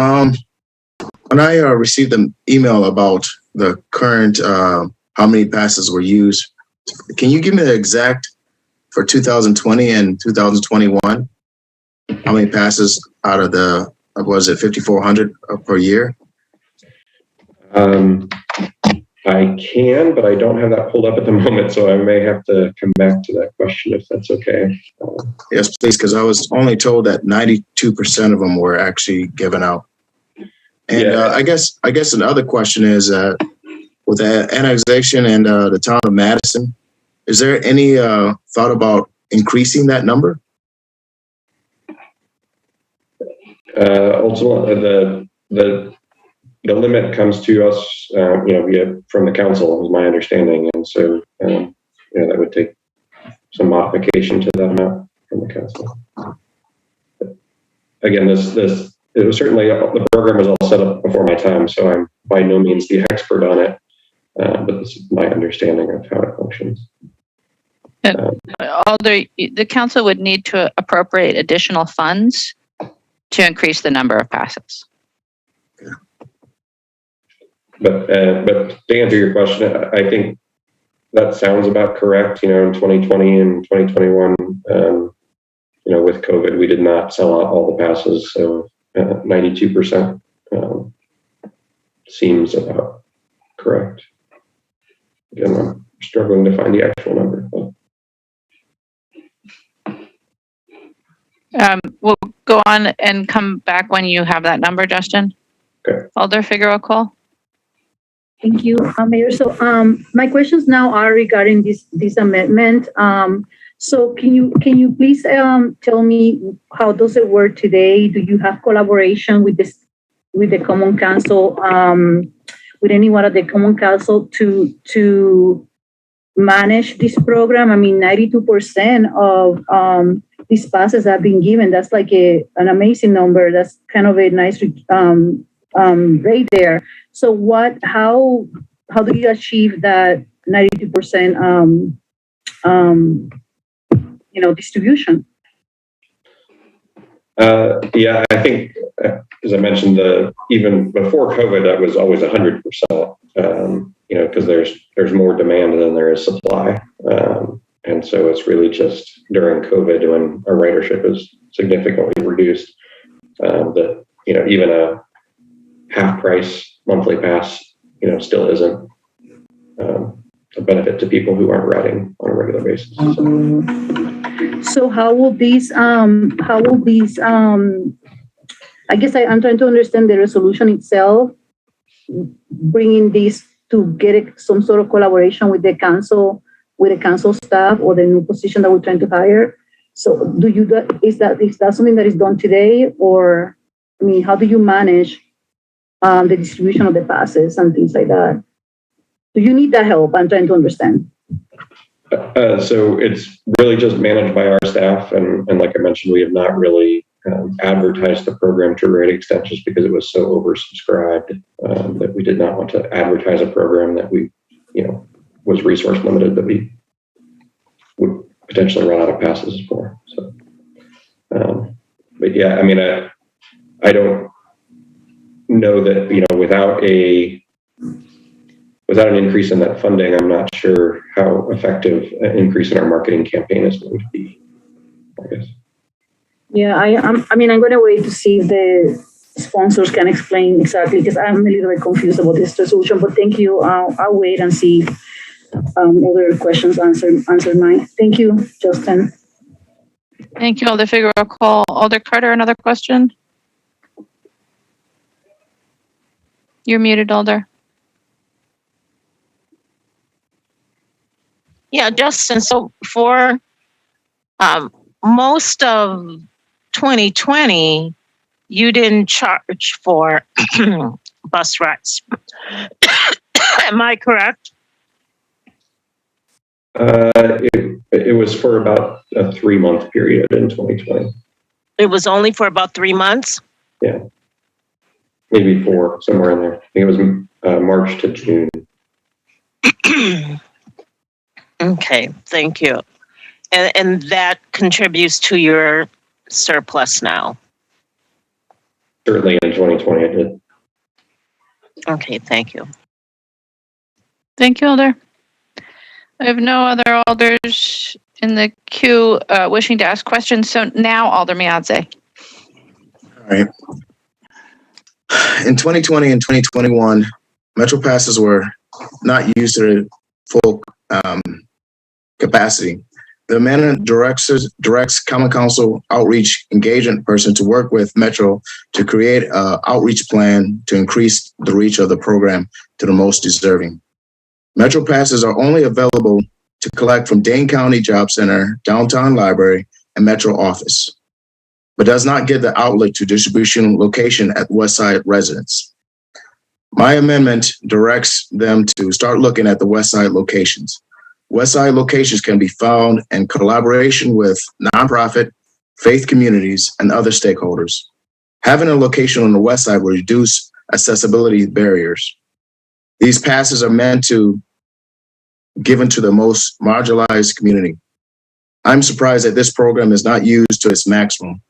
When I received an email about the current, how many passes were used, can you give me the exact for 2020 and 2021? How many passes out of the, was it 5,400 per year? I can, but I don't have that pulled up at the moment, so I may have to come back to that question if that's okay. Yes, please, because I was only told that 92% of them were actually given out. And I guess another question is, with the annexation and the town of Madison, is there any thought about increasing that number? Ultimately, the limit comes to us, from the council, is my understanding, and so that would take some modification to that amount from the council. But again, it was certainly the program was all set up before my time, so I'm by no means the expert on it, but this is my understanding of how it functions. Alder, the council would need to appropriate additional funds to increase the number of passes. But to answer your question, I think that sounds about correct. In 2020 and 2021, with COVID, we did not sell out all the passes, so 92% seems about correct. Again, I'm struggling to find the actual number. We'll go on and come back when you have that number, Justin. Okay. Alder Figueroa Cole. Thank you, Mayor. So my questions now are regarding this amendment. So can you please tell me how does it work today? Do you have collaboration with the Common Council, with anyone at the Common Council to manage this program? I mean, 92% of these passes have been given. That's like an amazing number. That's kind of a nice rate there. So how do you achieve that 92% distribution? Yeah, I think, as I mentioned, even before COVID, that was always 100%. Because there's more demand than there is supply, and so it's really just during COVID when our ridership is significantly reduced that even a half price monthly pass still isn't a benefit to people who aren't riding on a regular basis. So how will these I guess I'm trying to understand the resolution itself, bringing this to get some sort of collaboration with the council staff or the new position that we're trying to hire. So is that something that is done today, or how do you manage the distribution of the passes and things like that? Do you need that help? I'm trying to understand. So it's really just managed by our staff, and like I mentioned, we have not really advertised the program to a great extent just because it was so oversubscribed that we did not want to advertise a program that we, was resource limited, that we would potentially run out of passes for. So, but yeah, I don't know that, without an increase in that funding, I'm not sure how effective an increase in our marketing campaign is going to be, I guess. Yeah, I'm going to wait to see if the sponsors can explain exactly, because I'm a little bit confused about this resolution, but thank you. I'll wait and see other questions answer mine. Thank you, Justin. Thank you, Alder Figueroa Cole. Alder Carter, another question? You're muted, Alder. Yeah, Justin, so for most of 2020, you didn't charge for bus rides. Am I correct? It was for about a 3-month period in 2020. It was only for about 3 months? Yeah. Maybe 4, somewhere in there. I think it was March to June. Okay, thank you. And that contributes to your surplus now? Certainly in 2020 it did. Okay, thank you. Thank you, Alder. I have no other alders in the queue wishing to ask questions. So now, Alder Miadze. All right. In 2020 and 2021, Metro passes were not used to their full capacity. The amendment directs Common Council outreach engagement person to work with Metro to create an outreach plan to increase the reach of the program to the most deserving. Metro passes are only available to collect from Dane County Job Center, Downtown Library, and Metro office, but does not give the outlet to distribution location at Westside residents. My amendment directs them to start looking at the Westside locations. Westside locations can be found in collaboration with nonprofit, faith communities, and other stakeholders. Having a location on the Westside will reduce accessibility barriers. These passes are meant to given to the most marginalized community. I'm surprised that this program is not used to its maximum.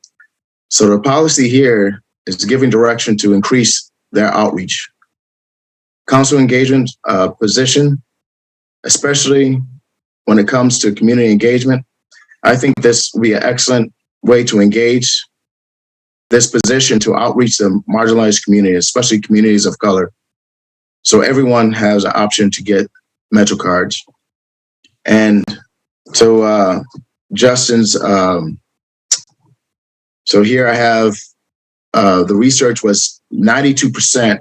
So the policy here is giving direction to increase their outreach. Council engagement position, especially when it comes to community engagement, I think this will be an excellent way to engage this position to outreach the marginalized community, especially communities of color. So everyone has an option to get Metro cards. And so Justin's, so here I have the research was 92%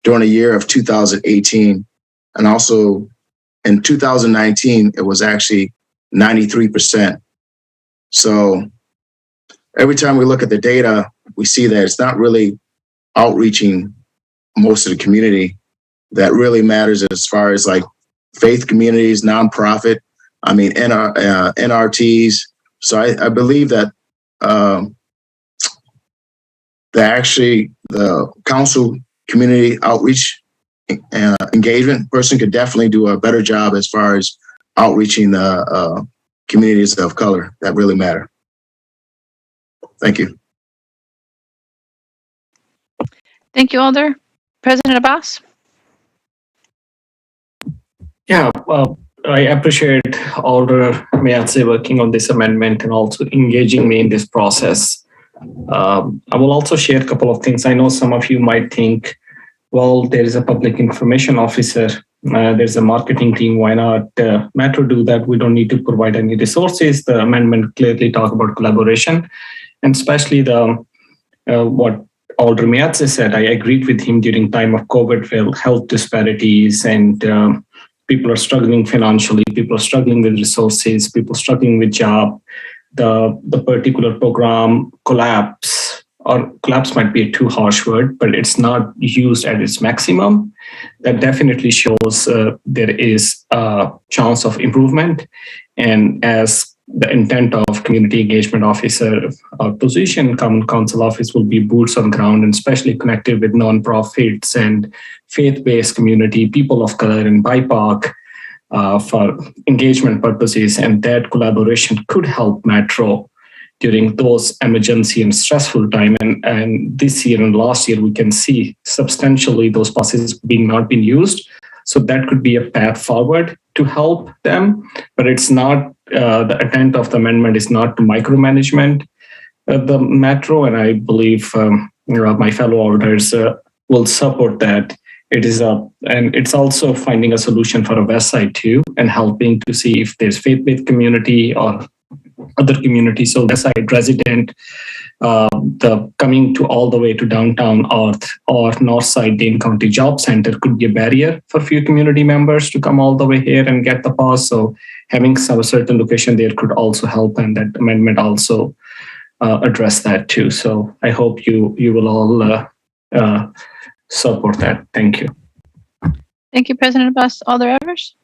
during the year of 2018. And also in 2019, it was actually 93%. So every time we look at the data, we see that it's not really outreaching most of the community that really matters as far as like faith communities, nonprofit, I mean, NRTs. So I believe that the council community outreach engagement person could definitely do a better job as far as outreaching the communities of color that really matter. Thank you. Thank you, Alder. President Abbas? Yeah, well, I appreciate Alder Meazza working on this amendment and also engaging me in this process. I will also share a couple of things. I know some of you might think, well, there is a public information officer, there's a marketing team, why not Metro do that? We don't need to provide any resources. The amendment clearly talk about collaboration, and especially the what Alder Meazza said, I agreed with him during time of COVID, where health disparities and people are struggling financially, people are struggling with resources, people struggling with job. The particular program collapse, or collapse might be a too harsh word, but it's not used at its maximum. That definitely shows there is a chance of improvement. And as the intent of community engagement officer position, Common Council office will be boots on ground and especially connected with nonprofits and faith-based community, people of color and BIPOC for engagement purposes. And that collaboration could help Metro during those emergency and stressful time. And this year and last year, we can see substantially those passes not being used. So that could be a path forward to help them, but it's not, the intent of the amendment is not to micromanagement the Metro, and I believe my fellow alders will support that. It is and it's also finding a solution for a Westside too, and helping to see if there's faith-based community or other communities. So Westside resident, the coming to all the way to downtown or Northside Dane County Job Center could be a barrier for few community members to come all the way here and get the pass. So having some certain location there could also help, and that amendment also address that too. So I hope you will all support that. Thank you. Thank you, President Abbas. Alder Evers?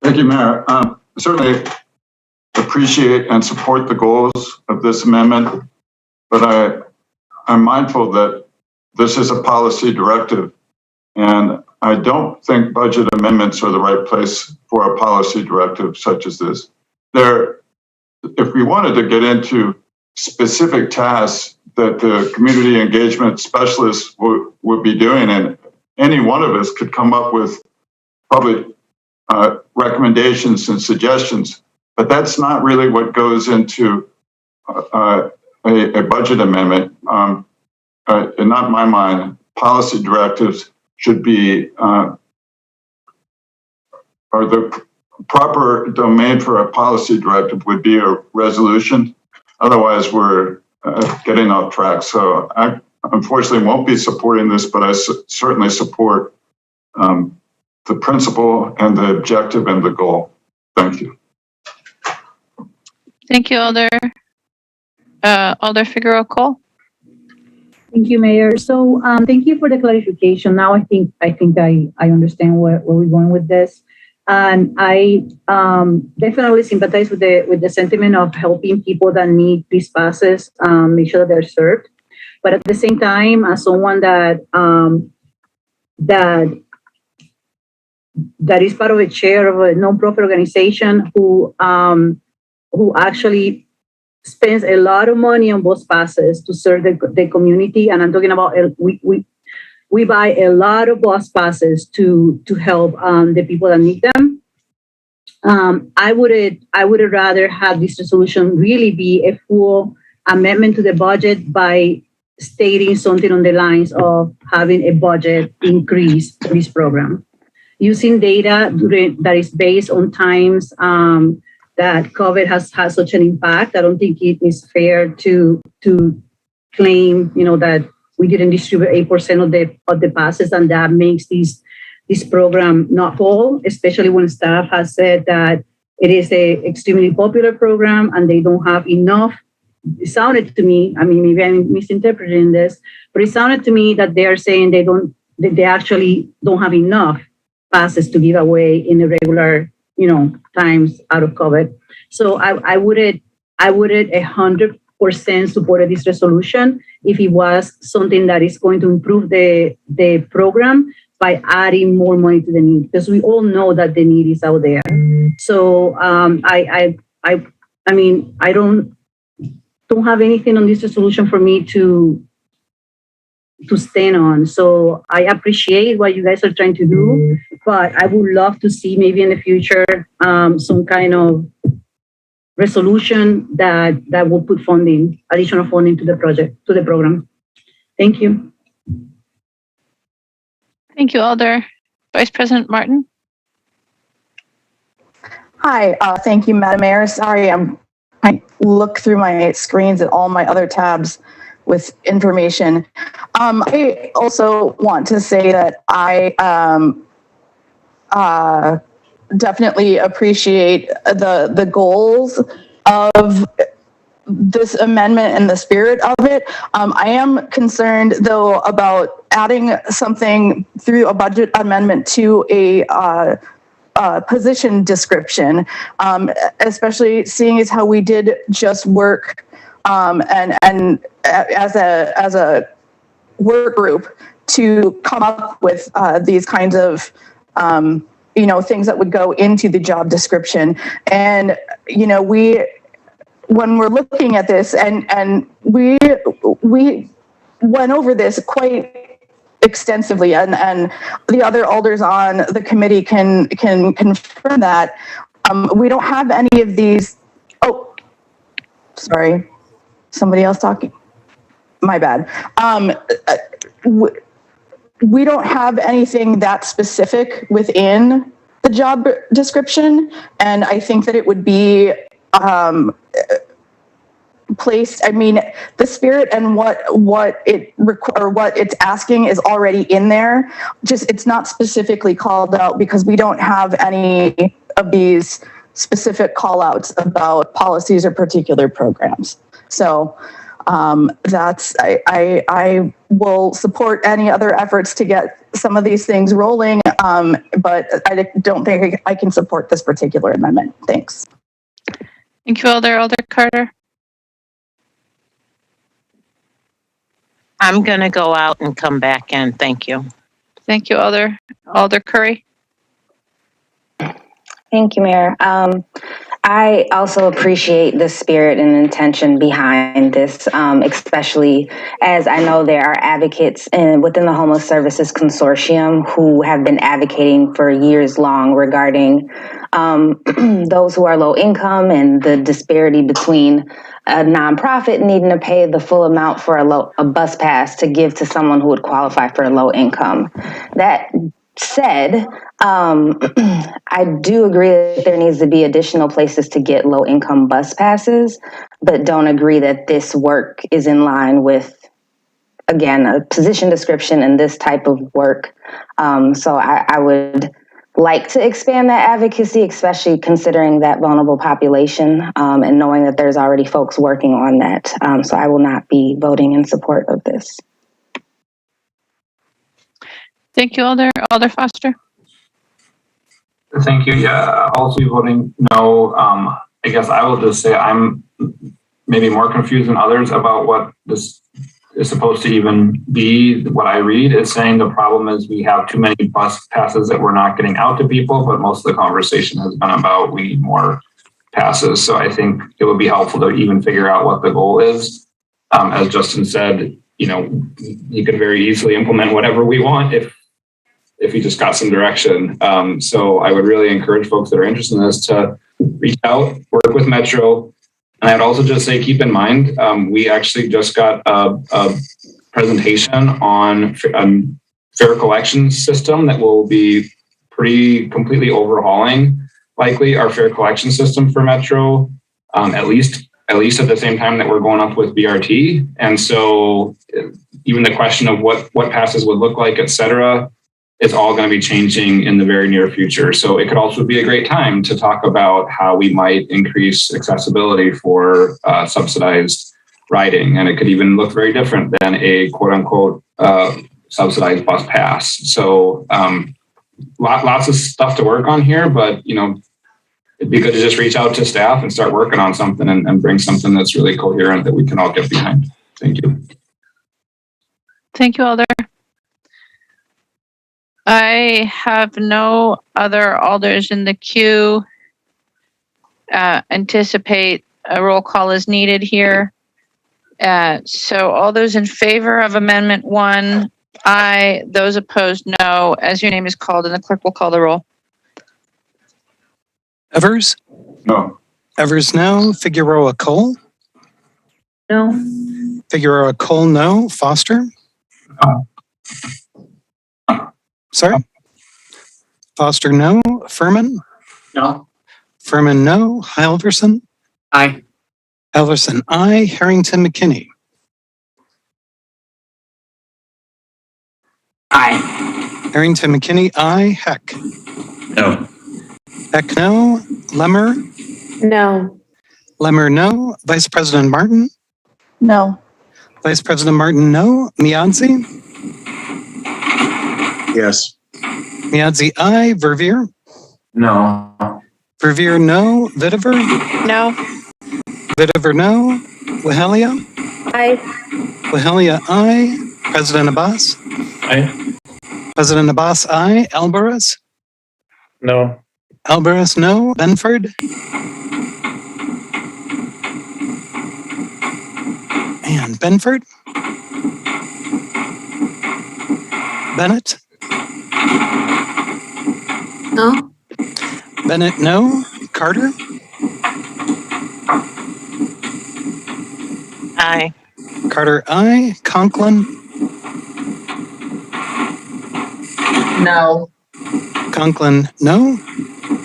Thank you, Mayor. Certainly appreciate and support the goals of this amendment, but I'm mindful that this is a policy directive, and I don't think budget amendments are the right place for a policy directive such as this. If we wanted to get into specific tasks that the community engagement specialists would be doing, and any one of us could come up with probably recommendations and suggestions, but that's not really what goes into a budget amendment. And not in my mind, policy directives should be or the proper domain for a policy directive would be a resolution. Otherwise, we're getting off track. So I unfortunately won't be supporting this, but I certainly support the principle and the objective and the goal. Thank you. Thank you, Alder. Alder Figueroa Cole. Thank you, Mayor. So thank you for the clarification. Now I think I understand where we're going with this. And I definitely sympathize with the sentiment of helping people that need these passes, make sure that they're served. But at the same time, as someone that is part of a chair of a nonprofit organization who actually spends a lot of money on bus passes to serve the community, and I'm talking about we buy a lot of bus passes to help the people that need them. I would rather have this resolution really be a full amendment to the budget by stating something on the lines of having a budget increase for this program, using data that is based on times that COVID has had such an impact. I don't think it is fair to claim, that we didn't distribute 8% of the passes, and that makes this program not whole, especially when staff has said that it is an extremely popular program and they don't have enough. It sounded to me, maybe I'm misinterpreting this, but it sounded to me that they are saying they actually don't have enough passes to give away in the regular, times out of COVID. So I would 100% support this resolution if it was something that is going to improve the program by adding more money to the need, because we all know that the need is out there. So I don't have anything on this resolution for me to stand on. So I appreciate what you guys are trying to do, but I would love to see maybe in the future some kind of resolution that will put additional funding to the program. Thank you. Thank you, Alder. Vice President Martin. Hi, thank you, Madam Mayor. Sorry, I look through my screens at all my other tabs with information. I also want to say that I definitely appreciate the goals of this amendment and the spirit of it. I am concerned, though, about adding something through a budget amendment to a position description, especially seeing as how we did just work and as a work group to come up with these kinds of things that would go into the job description. And when we're looking at this, and we went over this quite extensively, and the other alders on the committee can confirm that we don't have any of these. Oh, sorry, somebody else talking. My bad. We don't have anything that specific within the job description, and I think that it would be placed. The spirit and what it's asking is already in there. Just it's not specifically called out because we don't have any of these specific call outs about policies or particular programs. So I will support any other efforts to get some of these things rolling, but I don't think I can support this particular amendment. Thanks. Thank you, Alder. Alder Carter. I'm going to go out and come back in. Thank you. Thank you, Alder. Alder Curry. Thank you, Mayor. I also appreciate the spirit and intention behind this, especially as I know there are advocates within the Homeless Services Consortium who have been advocating for years long regarding those who are low income and the disparity between a nonprofit needing to pay the full amount for a bus pass to give to someone who would qualify for a low income. That said, I do agree that there needs to be additional places to get low income bus passes, but don't agree that this work is in line with, again, a position description and this type of work. So I would like to expand that advocacy, especially considering that vulnerable population and knowing that there's already folks working on that. So I will not be voting in support of this. Thank you, Alder Foster. Thank you. Yeah, I'll be voting no. I guess I will just say I'm maybe more confused than others about what this is supposed to even be. What I read is saying the problem is we have too many bus passes that we're not getting out to people, but most of the conversation has been about we need more passes. So I think it would be helpful to even figure out what the goal is. As Justin said, you could very easily implement whatever we want if you just got some direction. So I would really encourage folks that are interested in this to reach out, work with Metro. And I'd also just say, keep in mind, we actually just got a presentation on fare collection system that will be pretty completely overhauling, likely, our fare collection system for Metro, at least at the same time that we're going up with BRT. And so even the question of what passes would look like, et cetera, it's all going to be changing in the very near future. So it could also be a great time to talk about how we might increase accessibility for subsidized riding. And it could even look very different than a quote unquote subsidized bus pass. So lots of stuff to work on here, but it'd be good to just reach out to staff and start working on something and bring something that's really coherent that we can all get behind. Thank you. Thank you, Alder. I have no other alders in the queue. Anticipate a roll call is needed here. So all those in favor of Amendment 1, aye. Those opposed, no. As your name is called, and the clerk will call the roll. Evers? No. Evers, no. Figueroa Cole? No. Figueroa Cole, no. Foster? No. Sorry? Foster, no. Furman? No. Furman, no. Halverson? Aye. Halverson, aye. Harrington McKinney? Aye. Harrington McKinney, aye. Heck? No. Heck, no. Lemmer? No. Lemmer, no. Vice President Martin? No. Vice President Martin, no. Miadzi? Yes. Miadzi, aye. Verveer? No. Verveer, no. Vitiver? No. Vitiver, no. Wahelia? Aye. Wahelia, aye. President Abbas? Aye. President Abbas, aye. Alvarez? No. Alvarez, no. Benford? And Benford? Bennett? No. Bennett, no. Carter? Aye. Carter, aye. Conklin? No. Conklin, no.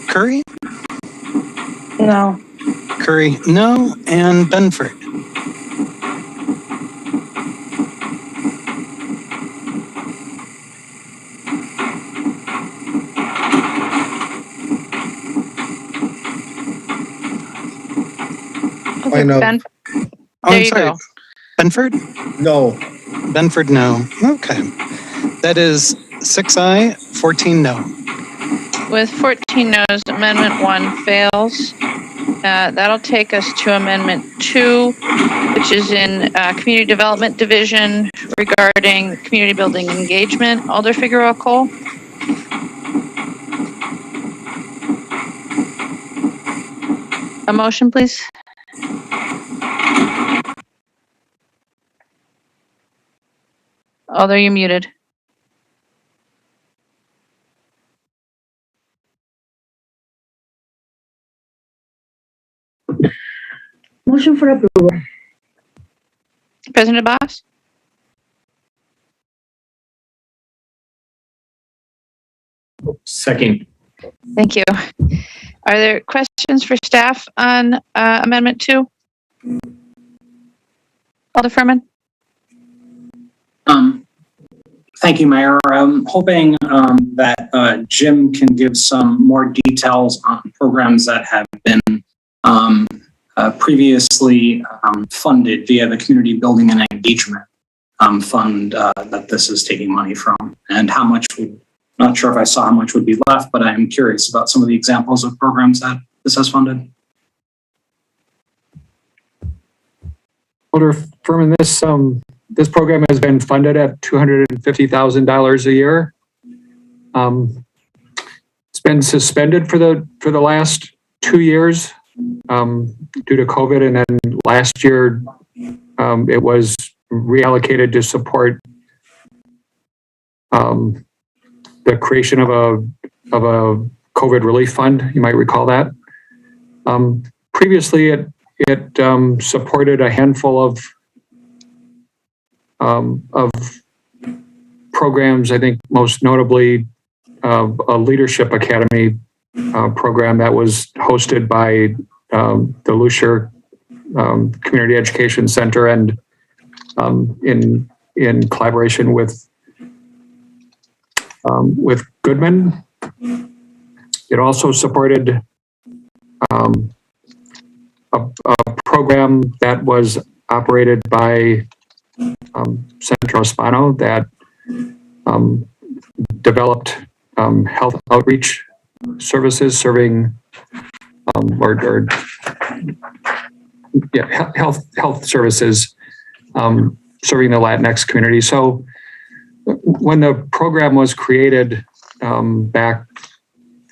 Curry? No. Curry, no. And Benford? I know. Ben, Oh, there I'm you sorry. go. Benford? No. Benford, no. Okay. That is 6 aye, 14 no. With 14 noes, Amendment 1 fails. That'll take us to Amendment 2, which is in Community Development Division regarding community building engagement. Alder Figueroa Cole. A motion, please. Alder, you're muted. Motion for approval. President Abbas? Second. Thank you. Are there questions for staff on Amendment 2? Alder Furman? Thank you, Mayor. I'm hoping that Jim can give some more details on programs that have been previously funded via the Community Building and Engagement Fund that this is taking money from, and how much would, not sure if I saw how much would be left, but I'm curious about some of the examples of programs that this has funded. Alder Furman, this program has been funded at $250,000 a year. It's been suspended for the last 2 years due to COVID, and then last year it was reallocated to support the creation of a COVID relief fund. You might recall that. Previously, it supported a handful of programs. I think most notably a Leadership Academy program that was hosted by the Lucier Community Education Center, and in collaboration with Goodman. It also supported a program that was operated by Senator Ospano that developed health outreach services serving health services serving the Latinx community. So when the program was created back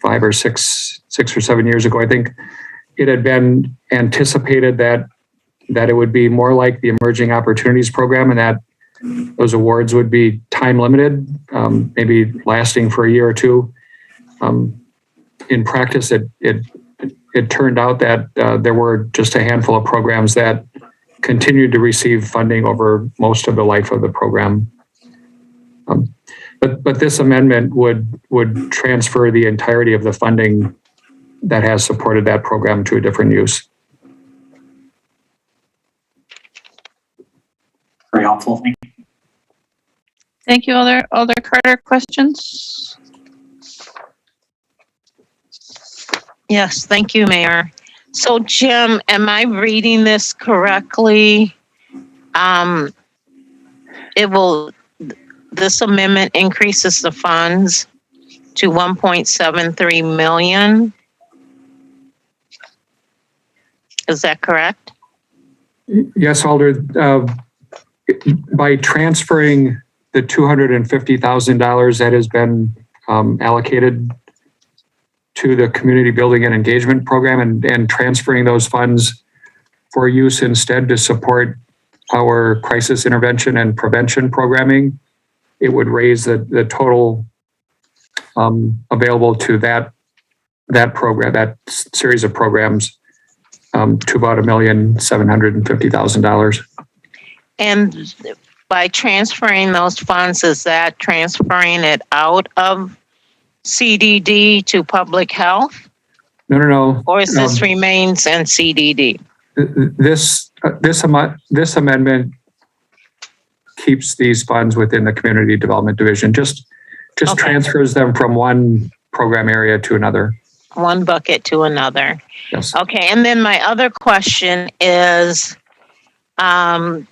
5 or 6 or 7 years ago, I think it had been anticipated that it would be more like the Emerging Opportunities Program, and that those awards would be time limited, maybe lasting for a year or two. In practice, it turned out that there were just a handful of programs that continued to receive funding over most of the life of the program. But this amendment would transfer the entirety of the funding that has supported that program to a different use. Very helpful. Thank you. Thank you, Alder Carter. Questions? Yes, thank you, Mayor. So Jim, am I reading this correctly? This amendment increases the funds to 1.73 million. Is that correct? Yes, Alder. By transferring the $250,000 that has been allocated to the Community Building and Engagement Program and transferring those funds for use instead to support our crisis intervention and prevention programming, it would raise the total available to that program, that series of programs, to about $1,750,000. And by transferring those funds, is that transferring it out of CDD to public health? No. Or is this remains in CDD? This amendment keeps these funds within the Community Development Division, just okay. Transfers them from one program area to another. One bucket to another. Yes. Okay, and then my other question is,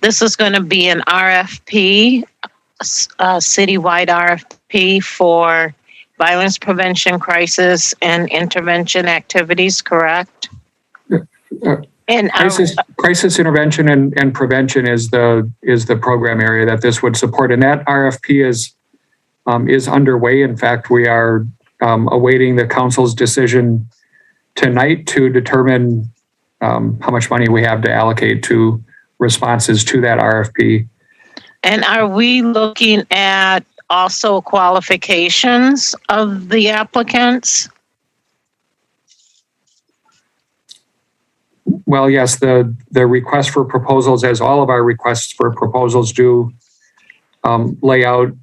this is going to be an RFP, citywide RFP for violence prevention, crisis, and intervention activities, correct? Crisis intervention and prevention is the program area that this would support, and that RFP is underway. In fact, we are awaiting the council's decision tonight to determine how much money we have to allocate to responses to that RFP. And are we looking at also qualifications of the applicants? Well, yes, the request for proposals, as all of our requests for proposals do, lay out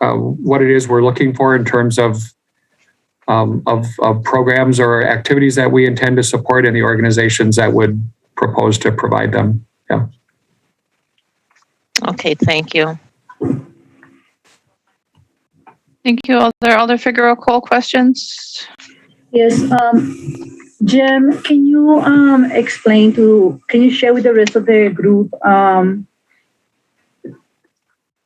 what it is we're looking for in terms of of programs or activities that we intend to support and the organizations that would propose to provide them. Yeah. Okay, thank you. Thank you. Alder Figueroa Cole, questions? Yes, Jim, can you can you share with the rest of the group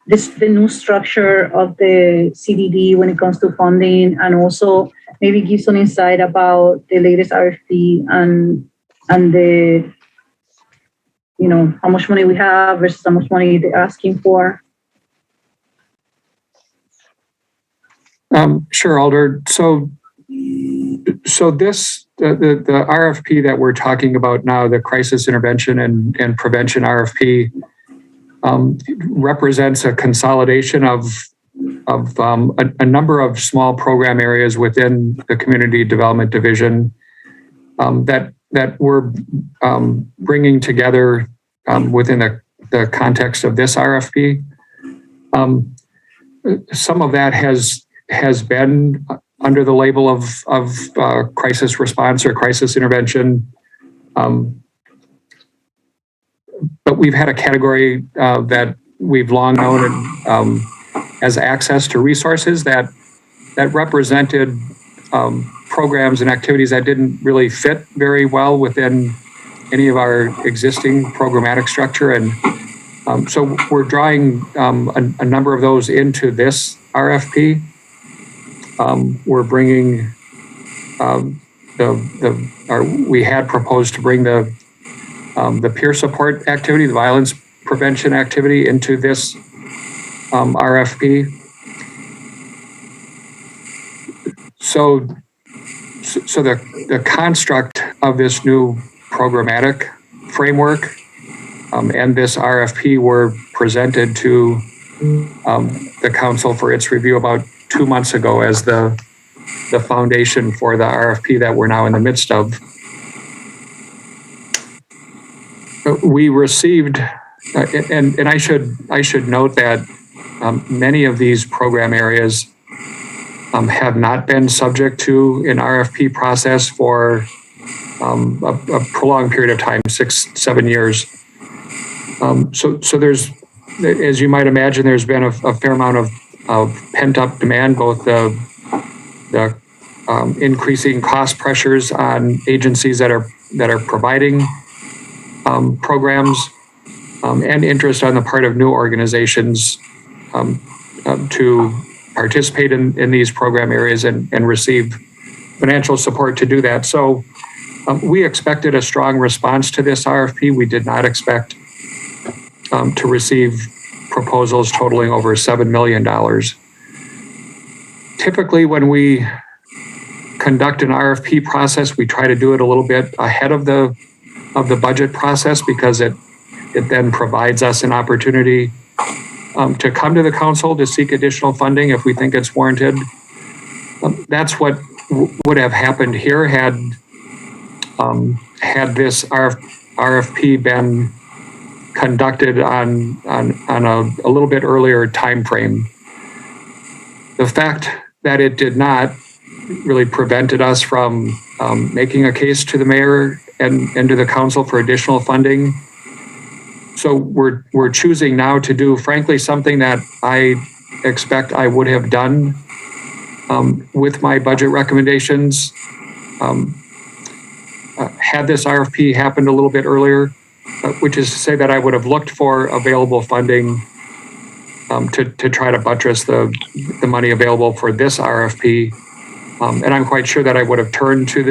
the new structure of the CDD when it comes to funding, and also maybe give some insight about the latest RFP and the, how much money we have versus how much money they're asking for? Sure, Alder. So this, the RFP that we're talking about now, the Crisis Intervention and Prevention RFP, represents a consolidation of a number of small program areas within the Community Development Division that we're bringing together within the context of this RFP. Some of that has been under the label of crisis response or crisis intervention. But we've had a category that we've long known as access to resources that represented programs and activities that didn't really fit very well within any of our existing programmatic structure. And so we're drawing a number of those into this RFP. We're bringing we had proposed to bring the peer support activity, the violence prevention activity, into this RFP. So the construct of this new programmatic framework and this RFP were presented to the council for its review about 2 months ago as the foundation for the RFP that we're now in the midst of. We received, and I should note that many of these program areas have not been subject to an RFP process for a prolonged period of time, 6-7 years. So there's, as you might imagine, there's been a fair amount of pent-up demand, both the increasing cost pressures on agencies that are providing programs, and interest on the part of new organizations to participate in these program areas and receive financial support to do that. So we expected a strong response to this RFP. We did not expect to receive proposals totaling over $7 million. Typically, when we conduct an RFP process, we try to do it a little bit ahead of the budget process, because it then provides us an opportunity to come to the council to seek additional funding if we think it's warranted. That's what would have happened here had this RFP been conducted on a little bit earlier time frame. The fact that it did not really prevented us from making a case to the mayor and to the council for additional funding. So we're choosing now to do, frankly, something that I expect I would have done with my budget recommendations had this RFP happened a little bit earlier, which is to say that I would have looked for available funding to try to buttress the money available for this RFP. And I'm quite sure that I would have turned to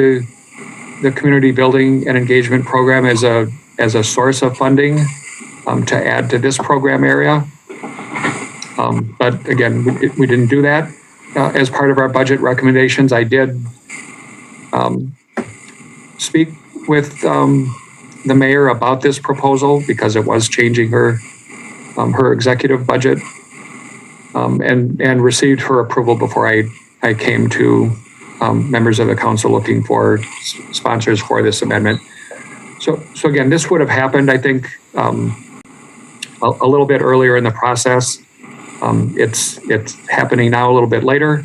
the community building and engagement program as a source of funding to add to this program area. But again, we didn't do that. As part of our budget recommendations, I did speak with the mayor about this proposal because it was changing her executive budget, and received her approval before I came to members of the council looking for sponsors for this amendment. So again, this would have happened, I think, a little bit earlier in the process. It's happening now a little bit later.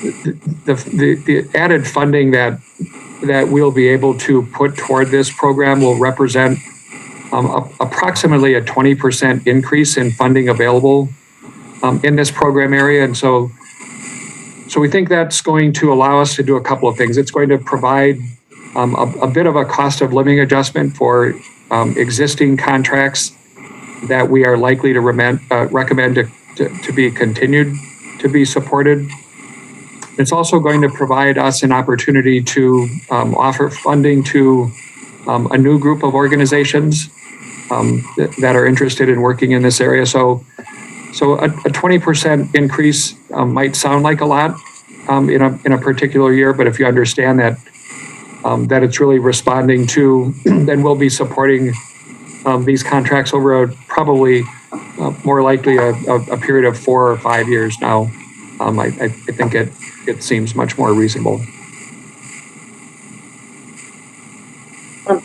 the added funding that we'll be able to put toward this program will represent approximately a 20% increase in funding available in this program area. And so we think that's going to allow us to do a couple of things. It's going to provide a bit of a cost of living adjustment for existing contracts that we are likely to recommend to be continued to be supported. It's also going to provide us an opportunity to offer funding to a new group of organizations that are interested in working in this area. So a 20% increase might sound like a lot in a particular year, but if you understand that it's really responding to, then we'll be supporting these contracts over probably more likely a period of 4 or 5 years now. I think it seems much more reasonable.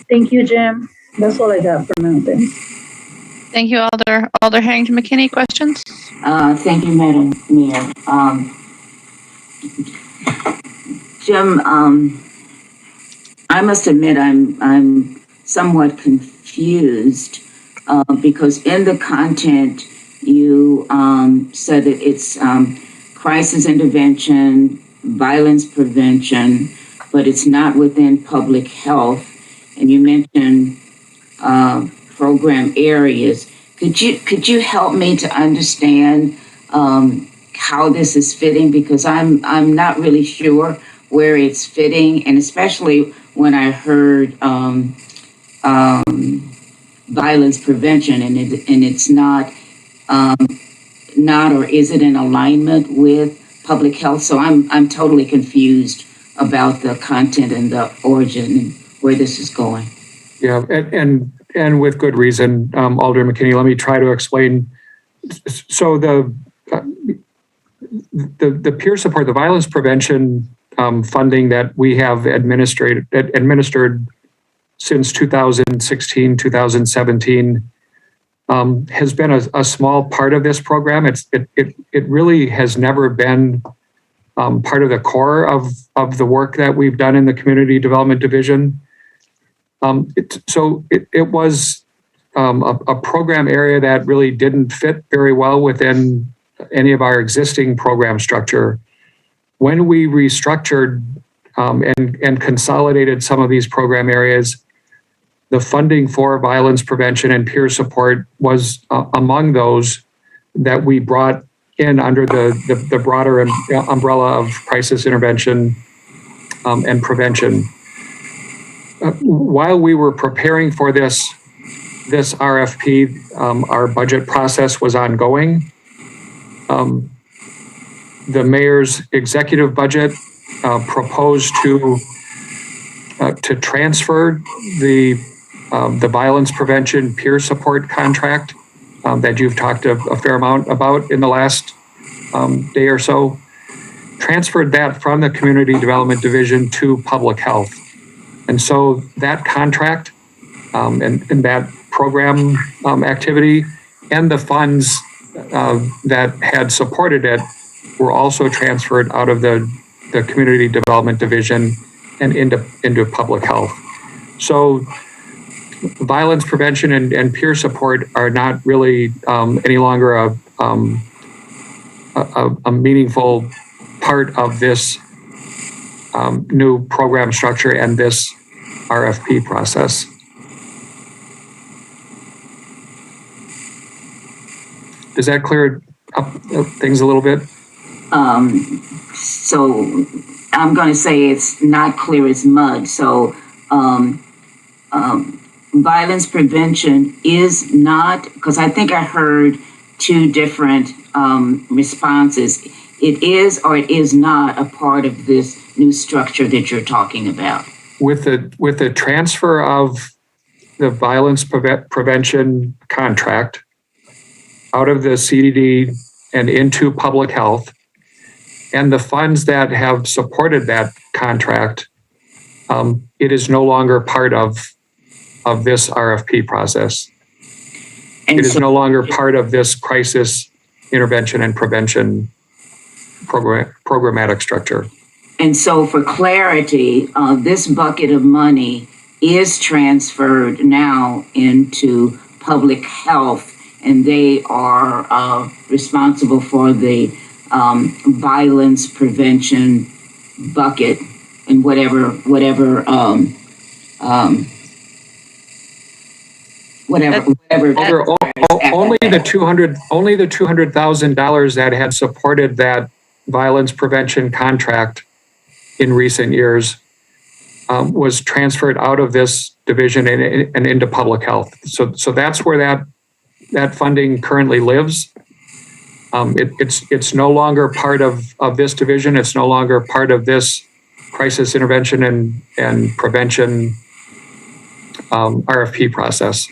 Thank you, Jim. That's all I got for now. Thanks. Thank you, Alder Harrington McKinney. Questions? Thank you, Madam Mayor. Jim, I must admit I'm somewhat confused because in the content you said that it's crisis intervention, violence prevention, but it's not within public health. And you mentioned program areas. Could you help me to understand how this is fitting? Because I'm not really sure where it's fitting, and especially when I heard violence prevention, and it's not or is it in alignment with public health? So I'm totally confused about the content and the origin and where this is going. Yeah, and with good reason, Alder McKinney. Let me try to explain. So the peer support, the violence prevention funding that we have administered since 2016, 2017 has been a small part of this program. It really has never been part of the core of the work that we've done in the Community Development Division. It was a program area that really didn't fit very well within any of our existing program structure. When we restructured and consolidated some of these program areas, the funding for violence prevention and peer support was among those that we brought in under the broader umbrella of crisis intervention and prevention. While we were preparing for this RFP, our budget process was ongoing. The mayor's executive budget proposed to transfer the violence prevention peer support contract that you've talked a fair amount about in the last day or so, transferred that from the Community Development Division to Public Health. And so that contract and that program activity and the funds that had supported it were also transferred out of the Community Development Division and into Public Health. So violence prevention and peer support are not really any longer a meaningful part of this new program structure and this RFP process. Does that clear up things a little bit? So I'm going to say it's not clear as mud. So violence prevention is not, because I think I heard two different responses. It is or it is not a part of this new structure that you're talking about. With the transfer of the violence prevention contract out of the CDD and into Public Health, and the funds that have supported that contract, it is no longer part of this RFP process. And it is no longer part of this crisis intervention and prevention programmatic structure. And so for clarity, this bucket of money is transferred now into public health, and they are responsible for the violence prevention bucket and whatever. Only the $200,000 that had supported that violence prevention contract in recent years was transferred out of this division and into public health. So that's where that funding currently lives. It's no longer part of this division. It's no longer part of this crisis intervention and prevention RFP process.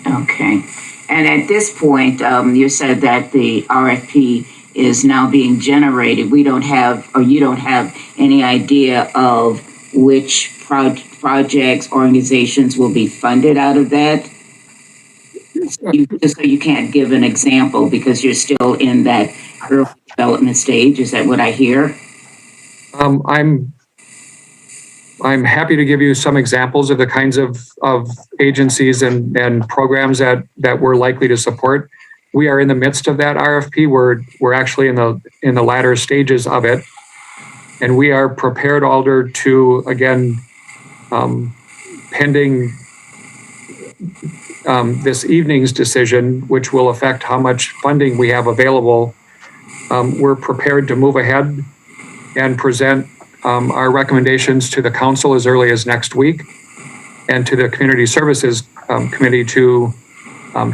Okay. And at this point, you said that the RFP is now being generated. We don't have, or you don't have any idea of which projects, organizations will be funded out of that? So you can't give an example because you're still in that early development stage. Is that what I hear? I'm happy to give you some examples of the kinds of agencies and programs that we're likely to support. We are in the midst of that RFP. We're actually in the latter stages of it, and we are prepared, Alder, to again, pending this evening's decision, which will affect how much funding we have available. We're prepared to move ahead and present our recommendations to the council as early as next week, and to the Community Services Committee to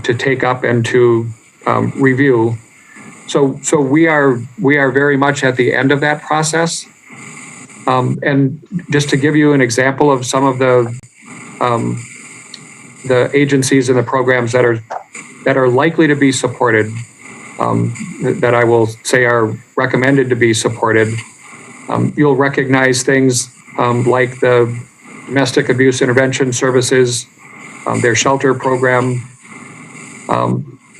take up and to review. So we are very much at the end of that process. And just to give you an example of some of the agencies and the programs that are likely to be supported, that I will say are recommended to be supported. You'll recognize things like the Domestic Abuse Intervention Services, their shelter program,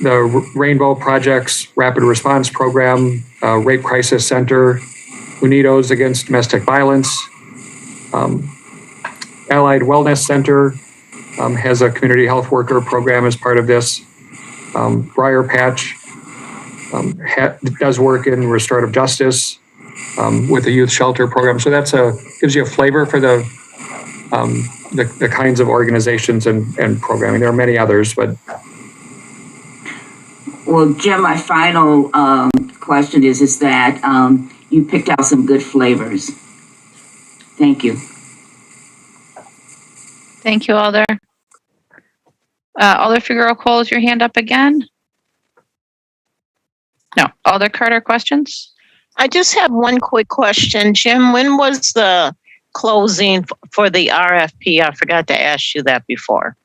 the Rainbow Project's Rapid Response Program, Rape Crisis Center, Unidos Against Domestic Violence, Allied Wellness Center has a community health worker program as part of this. Briar Patch does work in restorative justice with the youth shelter program. So gives you a flavor for the kinds of organizations and programming. There are many others, but. Well, Jim, my final question is that you picked out some good flavors. Thank you. Thank you, Alder. Alder Figueroa-Cole, is your hand up again? No. Alder Carter, questions? I just have one quick question. Jim, when was the closing for the RFP? I forgot to ask you that before.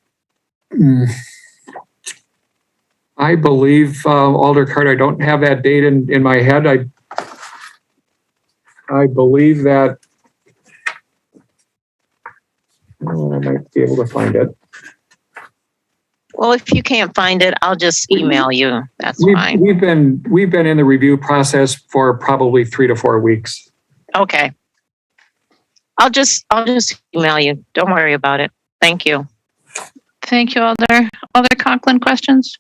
I believe, Alder Carter, I don't have that date in my head. I believe that, I might be able to find it. Well, if you can't find it, I'll just email you. That's fine. We've been in the review process for probably 3 to 4 weeks. Okay. I'll just email you. Don't worry about it. Thank you. Thank you, Alder. Alder Conklin, questions?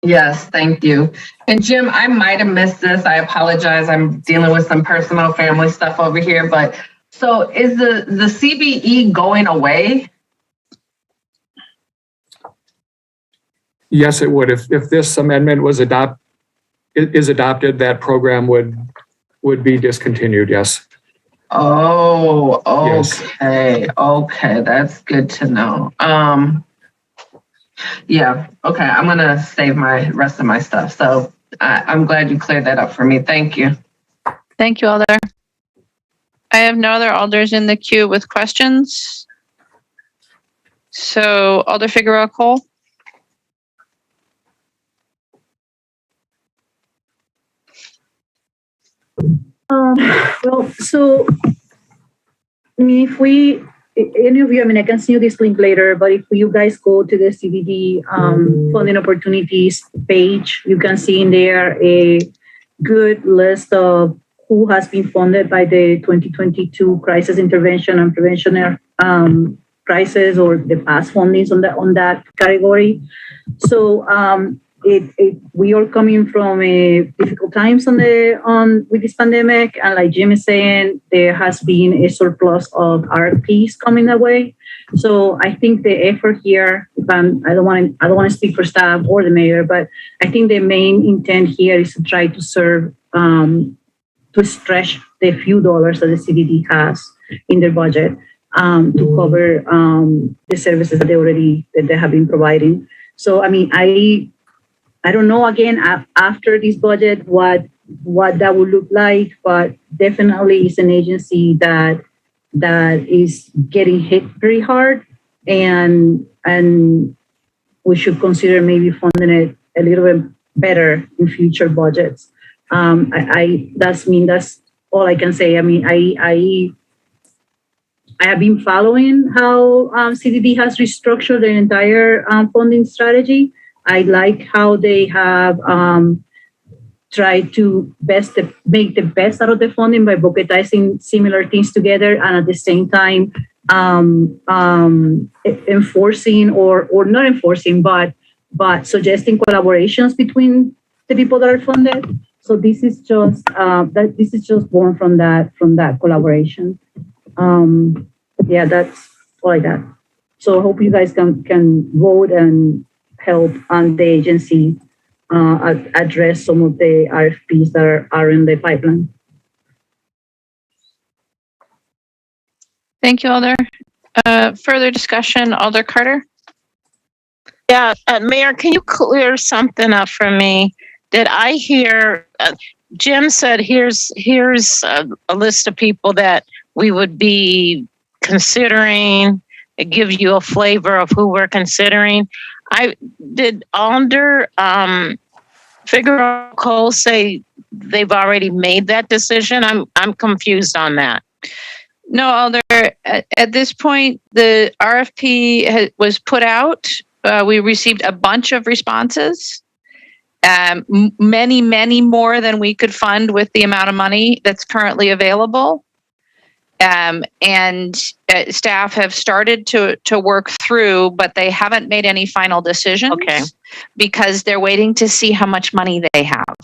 Yes, thank you. And Jim, I might have missed this. I apologize. I'm dealing with some personal family stuff over here. But so is the CBE going away? Yes, it would. If this amendment is adopted, that program would be discontinued. Yes. Oh, okay. Yes. Okay, that's good to know. Yeah. Okay, I'm gonna save my rest of my stuff. So I'm glad you cleared that up for me. Thank you. Thank you, Alder. I have no other Alders in the queue with questions. So Alder Figueroa-Cole. Well, so I mean, if any of you, I can send you this link later, but if you guys go to the CBD funding opportunities page, you can see in there good list of who has been funded by the 2022 Crisis Intervention and Prevention crisis or the past fundings on that category. So we are coming from difficult times with this pandemic, and like Jim is saying, there has been a surplus of RFPs coming that way. So I think the effort here, I don't want to speak for staff or the mayor, but I think the main intent here is to try to serve, to stretch the few dollars that the CDD has in their budget to cover the services that they have been providing. So I mean, I don't know again after this budget what that would look like, but definitely it's an agency that is getting hit very hard, and we should consider maybe funding it a little bit better in future budgets. That's all I can say. I mean, I have been following how CDD has restructured their entire funding strategy. I like how they have tried to make the best out of the funding by bucketizing similar things together, and at the same time enforcing or not enforcing, but suggesting collaborations between the people that are funded. So this is just born from that collaboration. Yeah, that's all I got. So I hope you guys can vote and help on the agency address some of the RFPs that are in the pipeline. Thank you, Alder. Further discussion, Alder Carter? Yeah, Mayor, can you clear something up for me? Did I hear Jim said here's a list of people that we would be considering? It gives you a flavor of who we're considering. Did Alder Figueroa Cole say they've already made that decision? I'm confused on that. No, Alder. At this point, the RFP was put out. We received a bunch of responses. Many more than we could fund with the amount of money that's currently available. And staff have started to work through, but they haven't made any final decisions. Okay. Because they're waiting to see how much money they have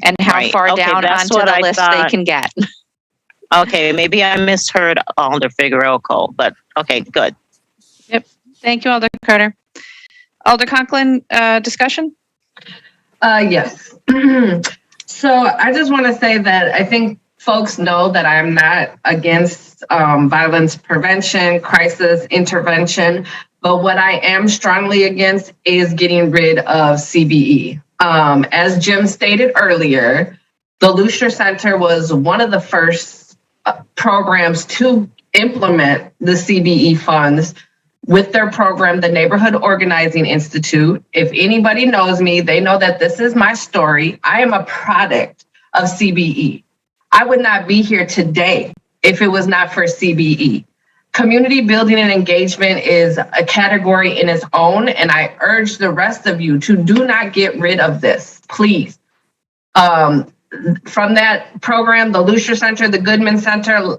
and how far down onto the list they can get. Okay, maybe I misheard Alder Figueroa Cole, but okay, good. Yep. Thank you, Alder Carter. Alder Conklin, discussion? Yes. So I just want to say that I think folks know that I'm not against violence prevention, crisis intervention, but what I am strongly against is getting rid of CBE. As Jim stated earlier, the Lusher Center was one of the first programs to implement the CBE funds with their program, the Neighborhood Organizing Institute. If anybody knows me, they know that this is my story. I am a product of CBE. I would not be here today if it was not for CBE. Community building and engagement is a category in its own, and I urge the rest of you to do not get rid of this, please. From that program, the Lusher Center, the Goodman Center,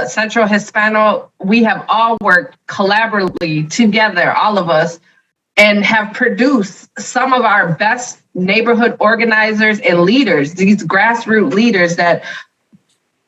Centro Hispano, we have all worked collaboratively together, all of us, and have produced some of our best neighborhood organizers and leaders, these grassroots leaders that,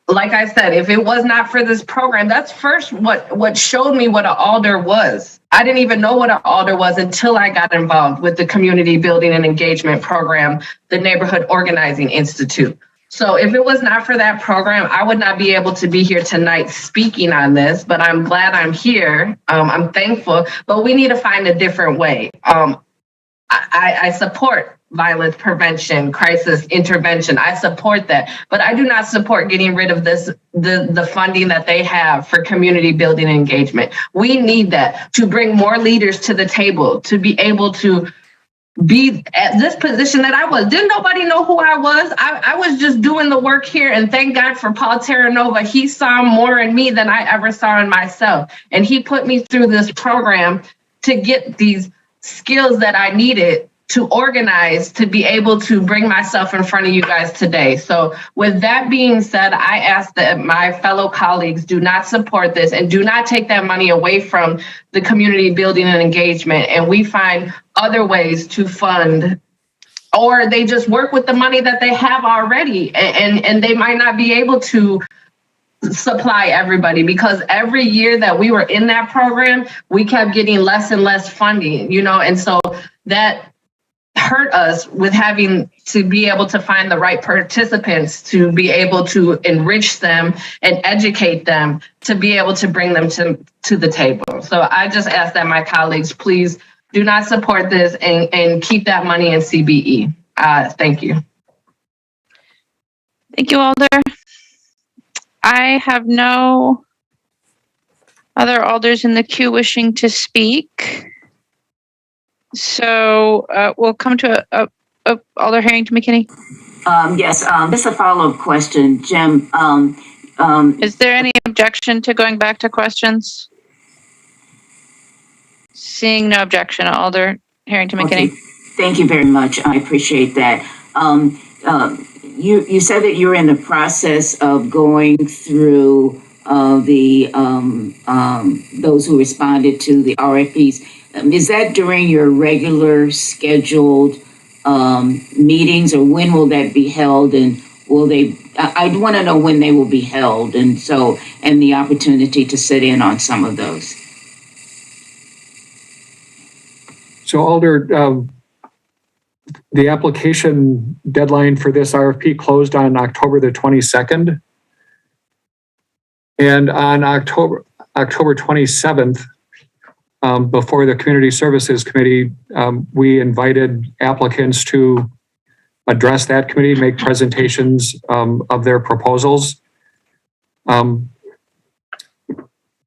like I said, if it was not for this program, that's first what showed me what an alder was. I didn't even know what an alder was until I got involved with the Community Building and Engagement Program, the Neighborhood Organizing Institute. So if it was not for that program, I would not be able to be here tonight speaking on this, but I'm glad I'm here. I'm thankful, but we need to find a different way. I support violence prevention, crisis intervention. I support that, but I do not support getting rid of the funding that they have for community building and engagement. We need that to bring more leaders to the table, to be able to be at this position that I was. Didn't nobody know who I was? I was just doing the work here, and thank God for Paul Terranova. He saw more in me than I ever saw in myself. And he put me through this program to get these skills that I needed to organize to be able to bring myself in front of you guys today. So with that being said, I ask that my fellow colleagues do not support this and do not take that money away from the community building and engagement. And we find other ways to fund, or they just work with the money that they have already. And they might not be able to supply everybody, because every year that we were in that program, we kept getting less and less funding, and so that hurt us with having to be able to find the right participants to be able to enrich them and educate them to be able to bring them to the table. So I just ask that my colleagues please do not support this and keep that money in CBE. Thank you. Thank you, Alder. I have no other alders in the queue wishing to speak. So we'll come to Alder Harrington McKinney. Yes, just a follow-up question, Jim. Is there any objection to going back to questions? Seeing no objection, Alder Harrington McKinney. Okay. Thank you very much. I appreciate that. You said that you're in the process of going through those who responded to the RFPs. Is that during your regular scheduled meetings, or when will that be held? And will they? I'd want to know when they will be held, and the opportunity to sit in on some of those. So Alder, the application deadline for this RFP closed on October the 22nd. And on October 27th, before the Community Services Committee, we invited applicants to address that committee, make presentations of their proposals. In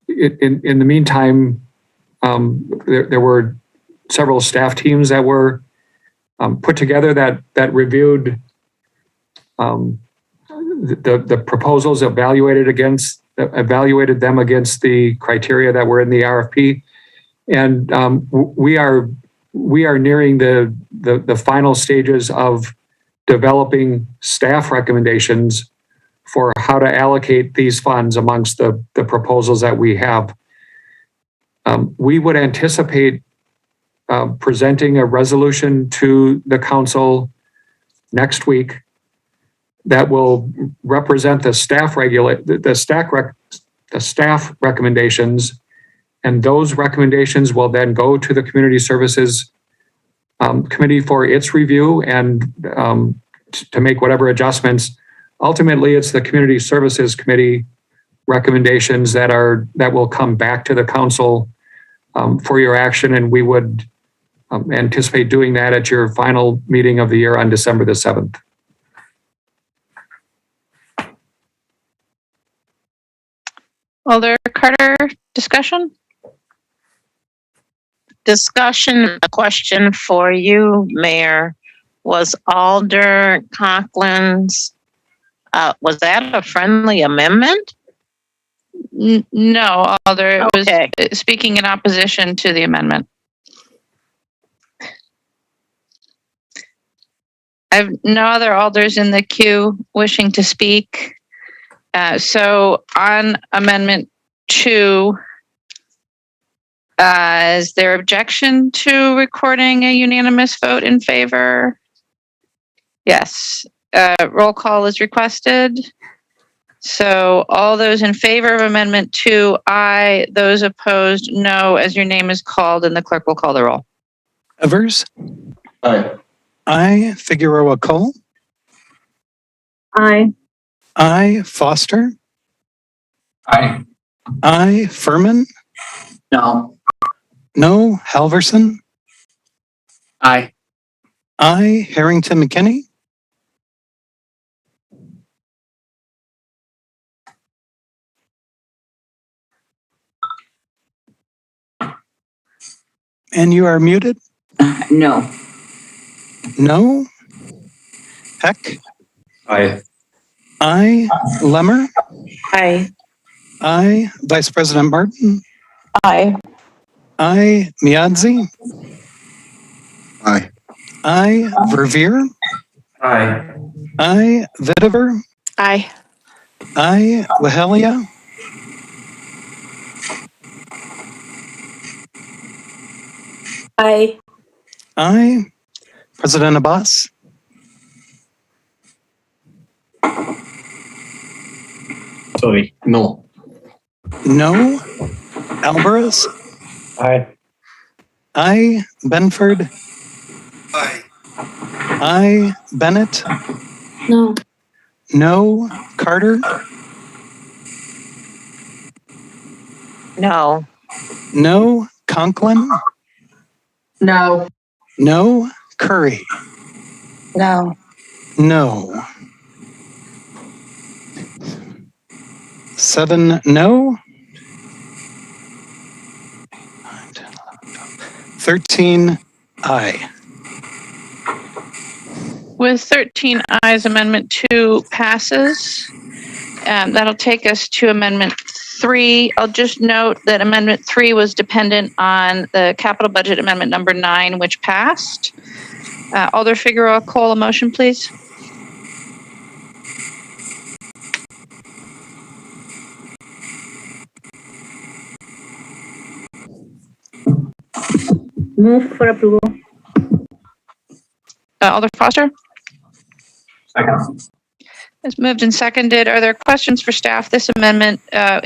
the meantime, there were several staff teams that were put together that reviewed the proposals, evaluated them against the criteria that were in the RFP, and we are nearing the final stages of developing staff recommendations for how to allocate these funds amongst the proposals that we have. We would anticipate presenting a resolution to the council next week that will represent the staff recommendations, and those recommendations will then go to the Community Services Committee for its review and to make whatever adjustments. Ultimately, it's the Community Services Committee recommendations that will come back to the council for your action, and we would anticipate doing that at your final meeting of the year on December the 7th. Alder Carter, discussion? Discussion, a question for you, Mayor. Was Alder Conklin's, was that a friendly amendment? No, Alder, it was speaking in opposition to the amendment. I have no other alders in the queue wishing to speak. So on Amendment 2, is there objection to recording a unanimous vote in favor? Yes. Roll call is requested. So all those in favor of Amendment 2, aye. Those opposed, no, as your name is called, and the clerk will call the roll. Evers? Aye. Aye. Figueroa Cole? Aye. Aye. Foster? Aye. Aye. Furman? No. No. Halverson? Aye. Aye. Harrington McKinney? And you are muted? No. No. Heck? Aye. Aye. Lemmer? Aye. Aye. Vice President Martin? Aye. Aye. Miadzi? Aye. I. Verveer. Aye. I. Vitiver. Aye. I. Wahelia. Aye. I. President Abbas. Sorry, no. No. Alvarez. Aye. I. Benford. Aye. I. Bennett. No. No. Carter. No. No. Conklin. No. No. Curry. No. No. 7 no. 13 aye. With 13 ayes, Amendment 2 passes. That'll take us to Amendment 3. I'll just note that Amendment 3 was dependent on the capital budget amendment number 9, which passed. Alder Figueroa Cole, a motion, please. Move for approval. Alder Foster? Second. It's moved and seconded. Are there questions for staff? This amendment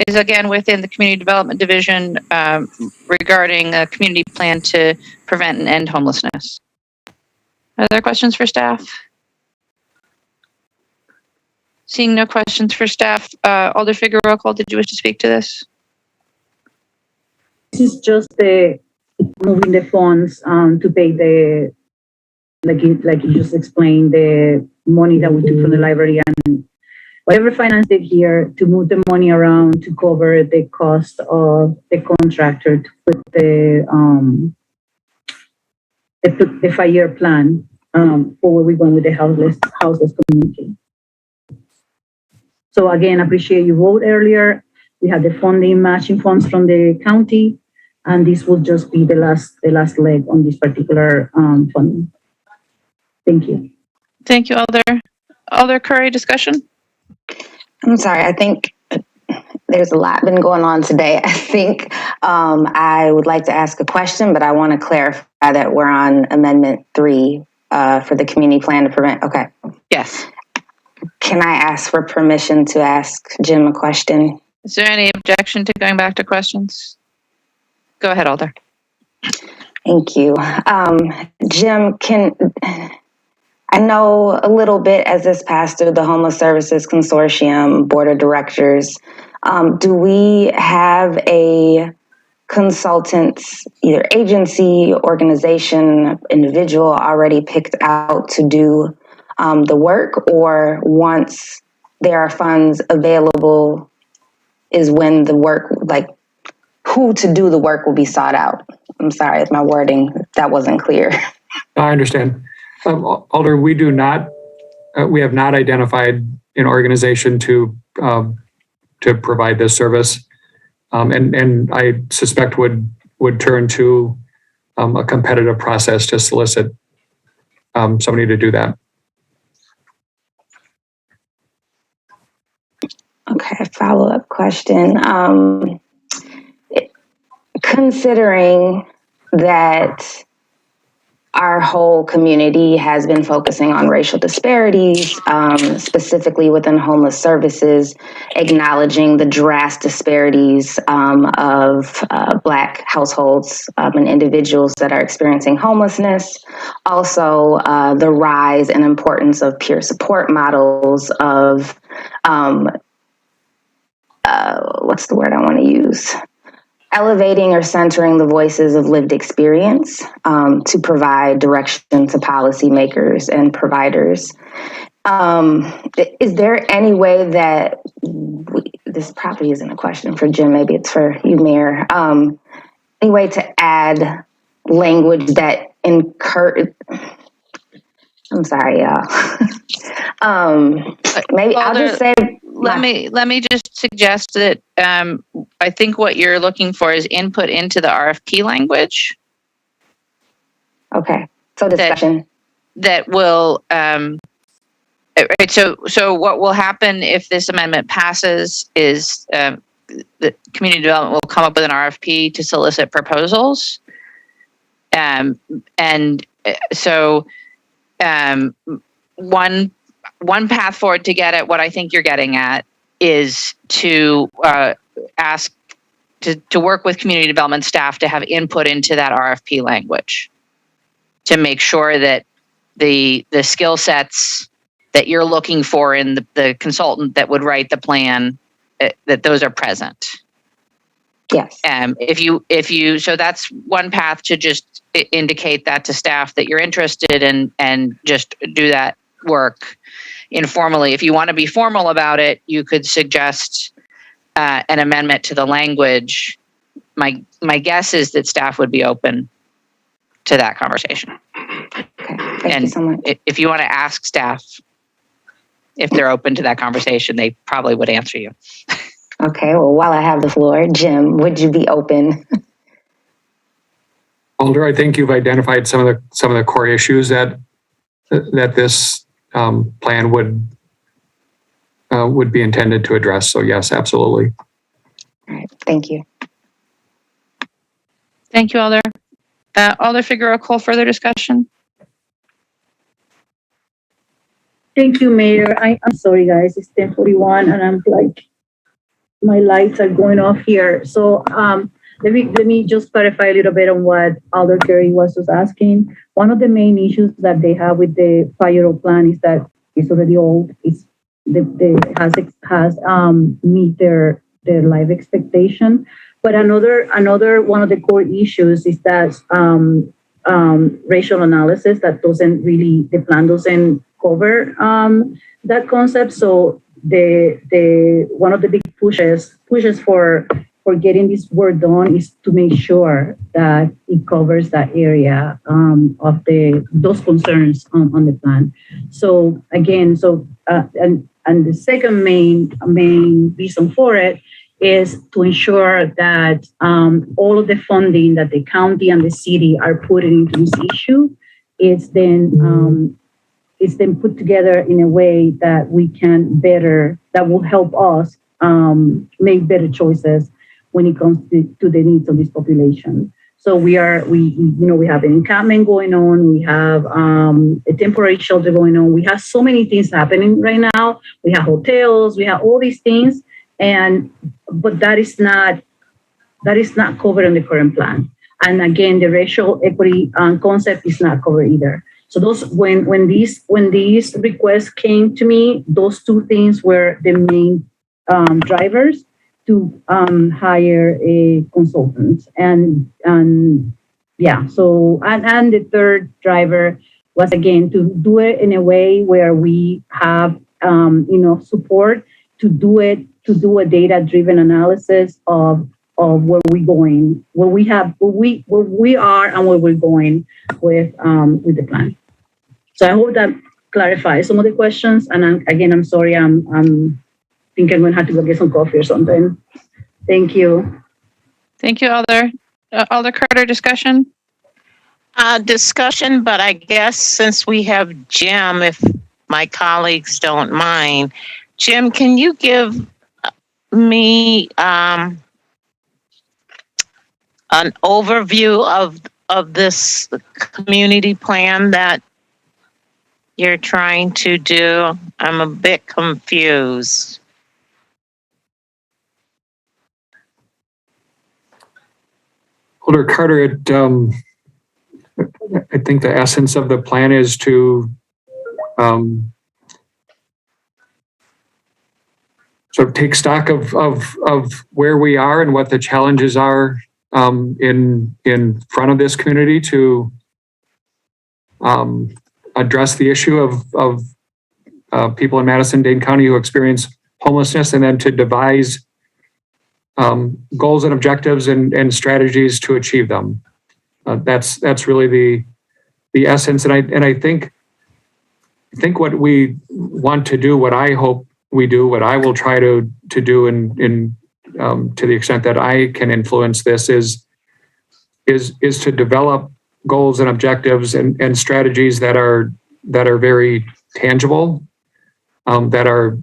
is again within the Community Development Division regarding a community plan to prevent and end homelessness. Are there questions for staff? Seeing no questions for staff, Alder Figueroa Cole, did you wish to speak to this? This is just the moving the funds to pay the, like you just explained, the money that we took from the library and whatever finance did here to move the money around to cover the cost of the contractor to put the 5-year plan for where we're going with the houseless community. So again, appreciate your vote earlier. We had the funding matching funds from the county, and this will just be the last leg on this particular funding. Thank you. Thank you, Alder. Alder Curry, discussion? I'm sorry. I think there's a lot been going on today. I think I would like to ask a question, but I want to clarify that we're on Amendment 3 for the community plan to prevent. Okay. Yes. Can I ask for permission to ask Jim a question? Is there any objection to going back to questions? Go ahead, Alder. Thank you. Jim, I know a little bit as this passed through the Homeless Services Consortium Board of Directors. Do we have a consultants, either agency, organization, individual already picked out to do the work, or once there are funds available is when the work, like who to do the work will be sought out? I'm sorry if my wording, that wasn't clear. I understand. Alder, we do not, we have not identified an organization to provide this service. And I suspect would turn to a competitive process to solicit somebody to do that. Okay, follow-up question. Considering that our whole community has been focusing on racial disparities, specifically within homeless services, acknowledging the drastic disparities of Black households and individuals that are experiencing homelessness. Also, the rise and importance of peer support models of, what's the word I want to use? Elevating or centering the voices of lived experience to provide direction to policymakers and providers. Is there any way that this probably isn't a question for Jim, maybe it's for you, Mayor. Any way to add language that I'm sorry, y'all. Maybe I'll just say. Let me just suggest that I think what you're looking for is input into the RFP language. Okay, so discussion. that will, right, so what will happen if this amendment passes is the community development will come up with an RFP to solicit proposals. And so one path forward to get at what I think you're getting at is to ask to work with community development staff to have input into that RFP language, to make sure that the skill sets that you're looking for in the consultant that would write the plan, that those are present. Yes. So that's one path to just indicate that to staff that you're interested in and just do that work informally. If you want to be formal about it, you could suggest an amendment to the language. My guess is that staff would be open to that conversation. Okay. Thank you so much. If you want to ask staff if they're open to that conversation, they probably would answer you. Okay. Well, while I have the floor, Jim, would you be open? Alder, I think you've identified some of the core issues that this plan would be intended to address. So yes, absolutely. All right. Thank you. Thank you, Alder. Alder Figueroa Cole, further discussion? Thank you, Mayor. I'm sorry, guys. It's 10:41, and I'm like, my lights are going off here. So let me just clarify a little bit on what Alder Curry was just asking. One of the main issues that they have with the 5-year plan is that it's already old. Has meet their life expectation. But another one of the core issues is that racial analysis that the plan doesn't cover that concept. So the one of the big pushes for getting this work done is to make sure that it covers that area of those concerns on the plan. So again, and the second main reason for it is to ensure that all of the funding that the county and the city are putting into this issue is then put together in a way that that will help us make better choices when it comes to the needs of this population. So we have an encampment going on, we have a temporary shelter going on, we have so many things happening right now. We have hotels, we have all these things, but that is not covered in the current plan. And again, the racial equity concept is not covered either. So when these requests came to me, those two things were the main drivers to hire a consultant. And the third driver was, again, to do it in a way where we have enough support to do a data-driven analysis of where we're going, where we are and where we're going with the plan. So I hope that clarifies some of the questions. And I'm sorry, I'm think I'm going to have to go get some coffee or something. Thank you. Thank you, Alder. Alder Carter, discussion? Discussion, but I guess since we have Jim, if my colleagues don't mind, Jim, can you give me an overview of this community plan that you're trying to do? I'm a bit confused. Alder Carter, I think the essence of the plan is to sort of take stock of where we are and what the challenges are in front of this community to address the issue of people in Madison-Dane County who experience homelessness, and then to devise goals and objectives and strategies to achieve them. That's really the essence. And I think what we want to do, what I hope we do, what I will try to do in to the extent that I can influence this is to develop goals and objectives and strategies that are very tangible, that are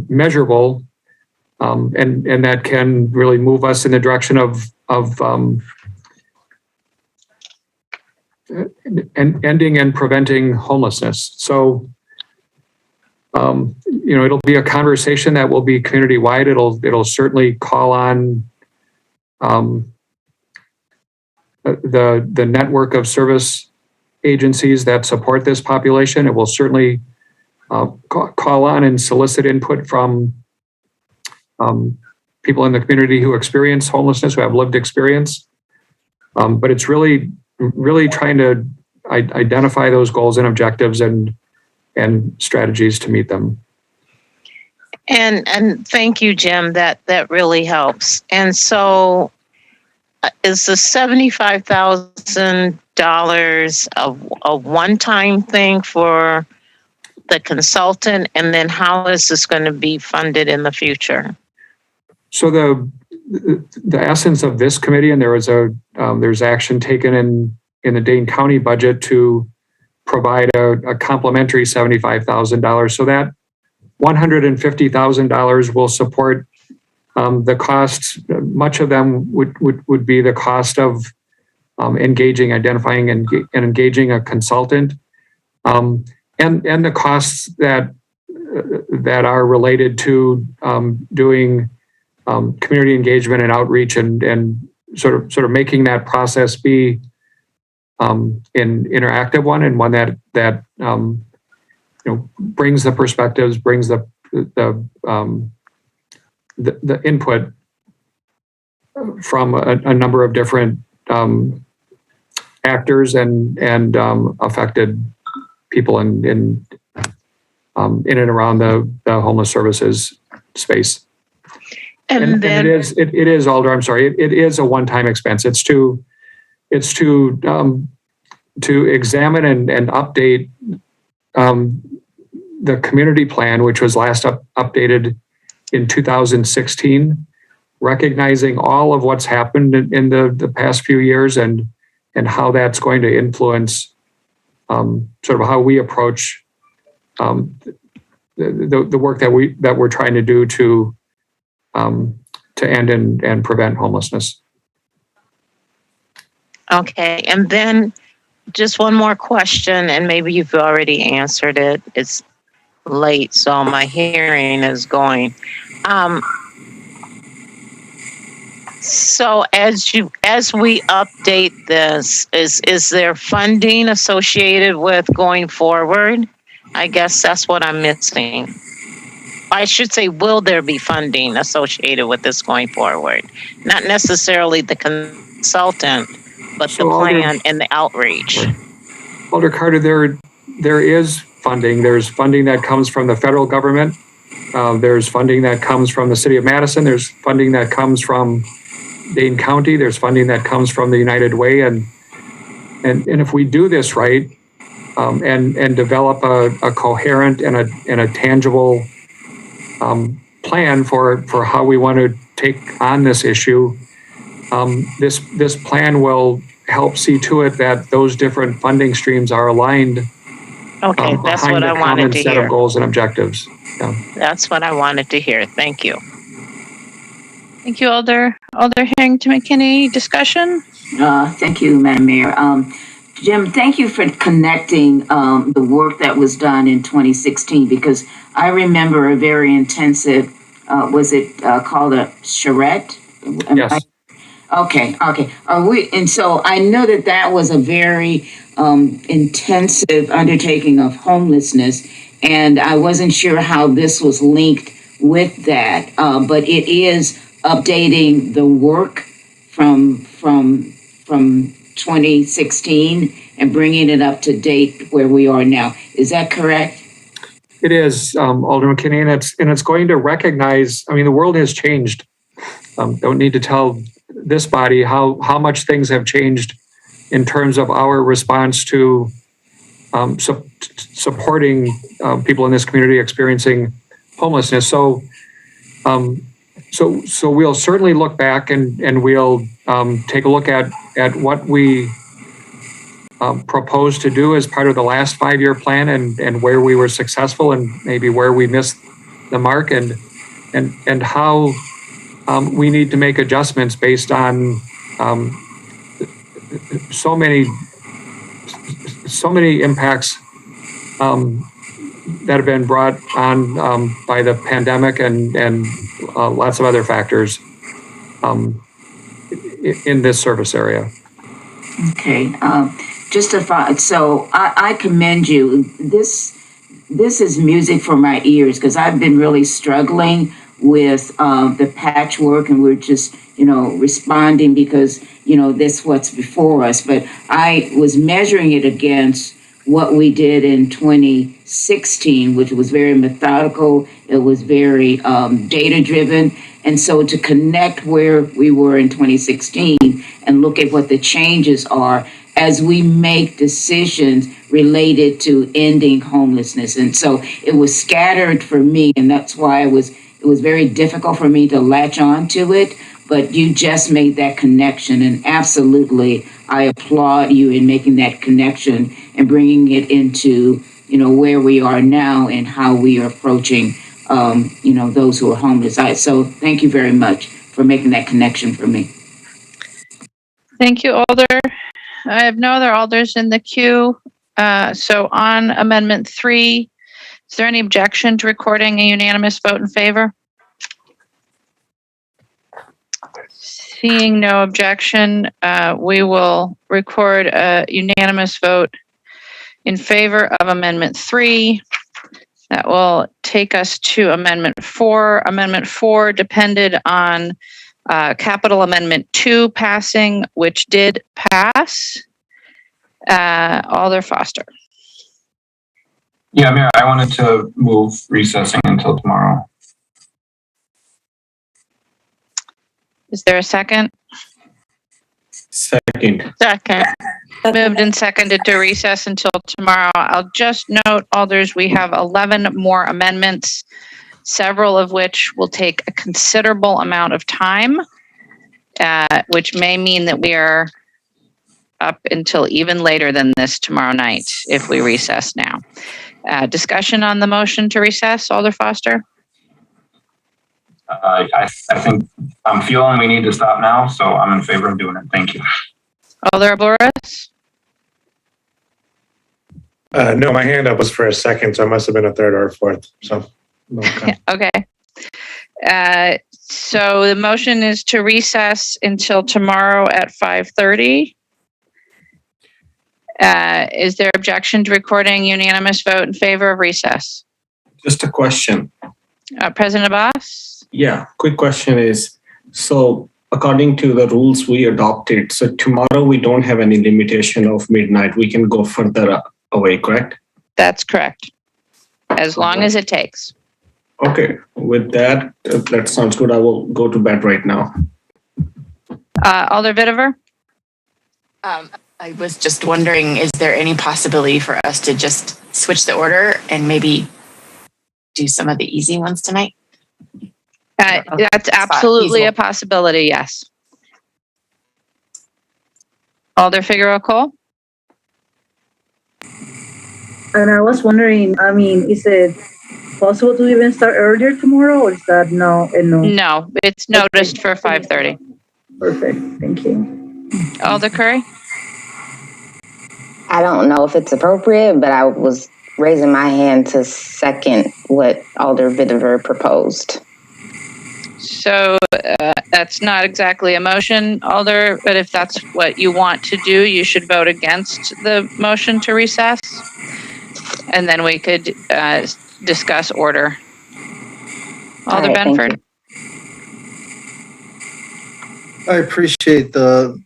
measurable, and that can really move us in the direction of ending and preventing homelessness. So, it'll be a conversation that will be community wide. It'll certainly call on the network of service agencies that support this population. It will certainly call on and solicit input from people in the community who experience homelessness, who have lived experience. But it's really trying to identify those goals and objectives and strategies to meet them. And thank you, Jim. That really helps. And so, is the $75,000 a one-time thing for the consultant, and then how is this going to be funded in the future? So the essence of this committee, and there's action taken in the Dane County budget to provide a complimentary $75,000. So that $150,000 will support the costs. Much of them would be the cost of identifying and engaging a consultant, and the costs that are related to doing community engagement and outreach and sort of making that process be an interactive one, and one that brings the perspectives, brings the input from a number of different actors and affected people in and around the homeless services space. And then it is Alder. I'm sorry. It is a one-time expense. It's to examine and update the community plan, which was last updated in 2016, recognizing all of what's happened in the past few years and how that's going to influence sort of how we approach the work that we're trying to do to end and prevent homelessness. Okay, and then just one more question, and maybe you've already answered it. It's late, so my hearing is going. So as we update this, is there funding associated with going forward? I guess that's what I'm missing. I should say, will there be funding associated with this going forward? Not necessarily the consultant, but the plan and the outreach. Alder Carter, there is funding. There's funding that comes from the federal government. There's funding that comes from the city of Madison. There's funding that comes from Dane County. There's funding that comes from the United Way. And if we do this right, and develop a coherent and a tangible plan for how we want to take on this issue, this plan will help see to it that those different funding streams are aligned. Okay, that's what I wanted to hear. Set of goals and objectives. Yeah. That's what I wanted to hear. Thank you. Thank you, Alder Harrington McKinney. Discussion? Thank you, Madam Mayor. Jim, thank you for connecting the work that was done in 2016, because I remember a very intensive, was it called a charrette? Yes. Okay. And so I know that was a very intensive undertaking of homelessness, and I wasn't sure how this was linked with that, but it is updating the work from 2016 and bringing it up to date where we are now. Is that correct? It is, Alderman McKinney, and it's going to recognize, I mean, the world has changed. Don't need to tell this body how much things have changed in terms of our response to supporting people in this community experiencing homelessness. So we'll certainly look back and we'll take a look at what we proposed to do as part of the last 5-year plan, and where we were successful and maybe where we missed the mark, and how we need to make adjustments based on so many impacts that have been brought on by the pandemic and lots of other factors in this service area. Okay, so I commend you. This is music for my ears, because I've been really struggling with the patchwork, and we're just, responding because, this what's before us. But I was measuring it against what we did in 2016, which was very methodical. It was very data driven. And so to connect where we were in 2016 and look at what the changes are as we make decisions related to ending homelessness. And so it was scattered for me, and that's why it was very difficult for me to latch on to it. But you just made that connection, and absolutely, I applaud you in making that connection and bringing it into, where we are now and how we are approaching, those who are homeless. So thank you very much for making that connection for me. Thank you, Alder. I have no other alders in the queue. So on Amendment 3, is there any objection to recording a unanimous vote in favor? Seeing no objection, we will record a unanimous vote in favor of Amendment 3. That will take us to Amendment 4. Amendment 4 depended on Capital Amendment 2 passing, which did pass. Alder Foster. Yeah, Mayor, I wanted to move recessing until tomorrow. Is there a second? Second. Second. Moved and seconded to recess until tomorrow. I'll just note, alders, we have 11 more amendments, several of which will take a considerable amount of time, which may mean that we are up until even later than this tomorrow night if we recess now. Discussion on the motion to recess, Alder Foster? I think I'm feeling we need to stop now, so I'm in favor of doing it. Thank you. Alder Abourez? No, my hand up was for a second, so it must have been a third or a fourth. So, okay. Okay. So the motion is to recess until tomorrow at 5:30. Is there objection to recording unanimous vote in favor of recess? Just a question. President Abbas? Yeah, quick question is, so according to the rules we adopted, so tomorrow we don't have any limitation of midnight. We can go further away, correct? That's correct. As long as it takes. Okay, with that, that sounds good. I will go to bed right now. Alder Vitever? I was just wondering, is there any possibility for us to just switch the order and maybe do some of the easy ones tonight? That's absolutely a possibility, yes. Alder Figueroa Cole? And I was wondering, is it possible to even start earlier tomorrow, or is that no? No, it's noticed for 5:30. Perfect, thank you. Alder Curry? I don't know if it's appropriate, but I was raising my hand to second what Alder Vitever proposed. So that's not exactly a motion, Alder, but if that's what you want to do, you should vote against the motion to recess. And then we could discuss order. Alder Benford? I appreciate the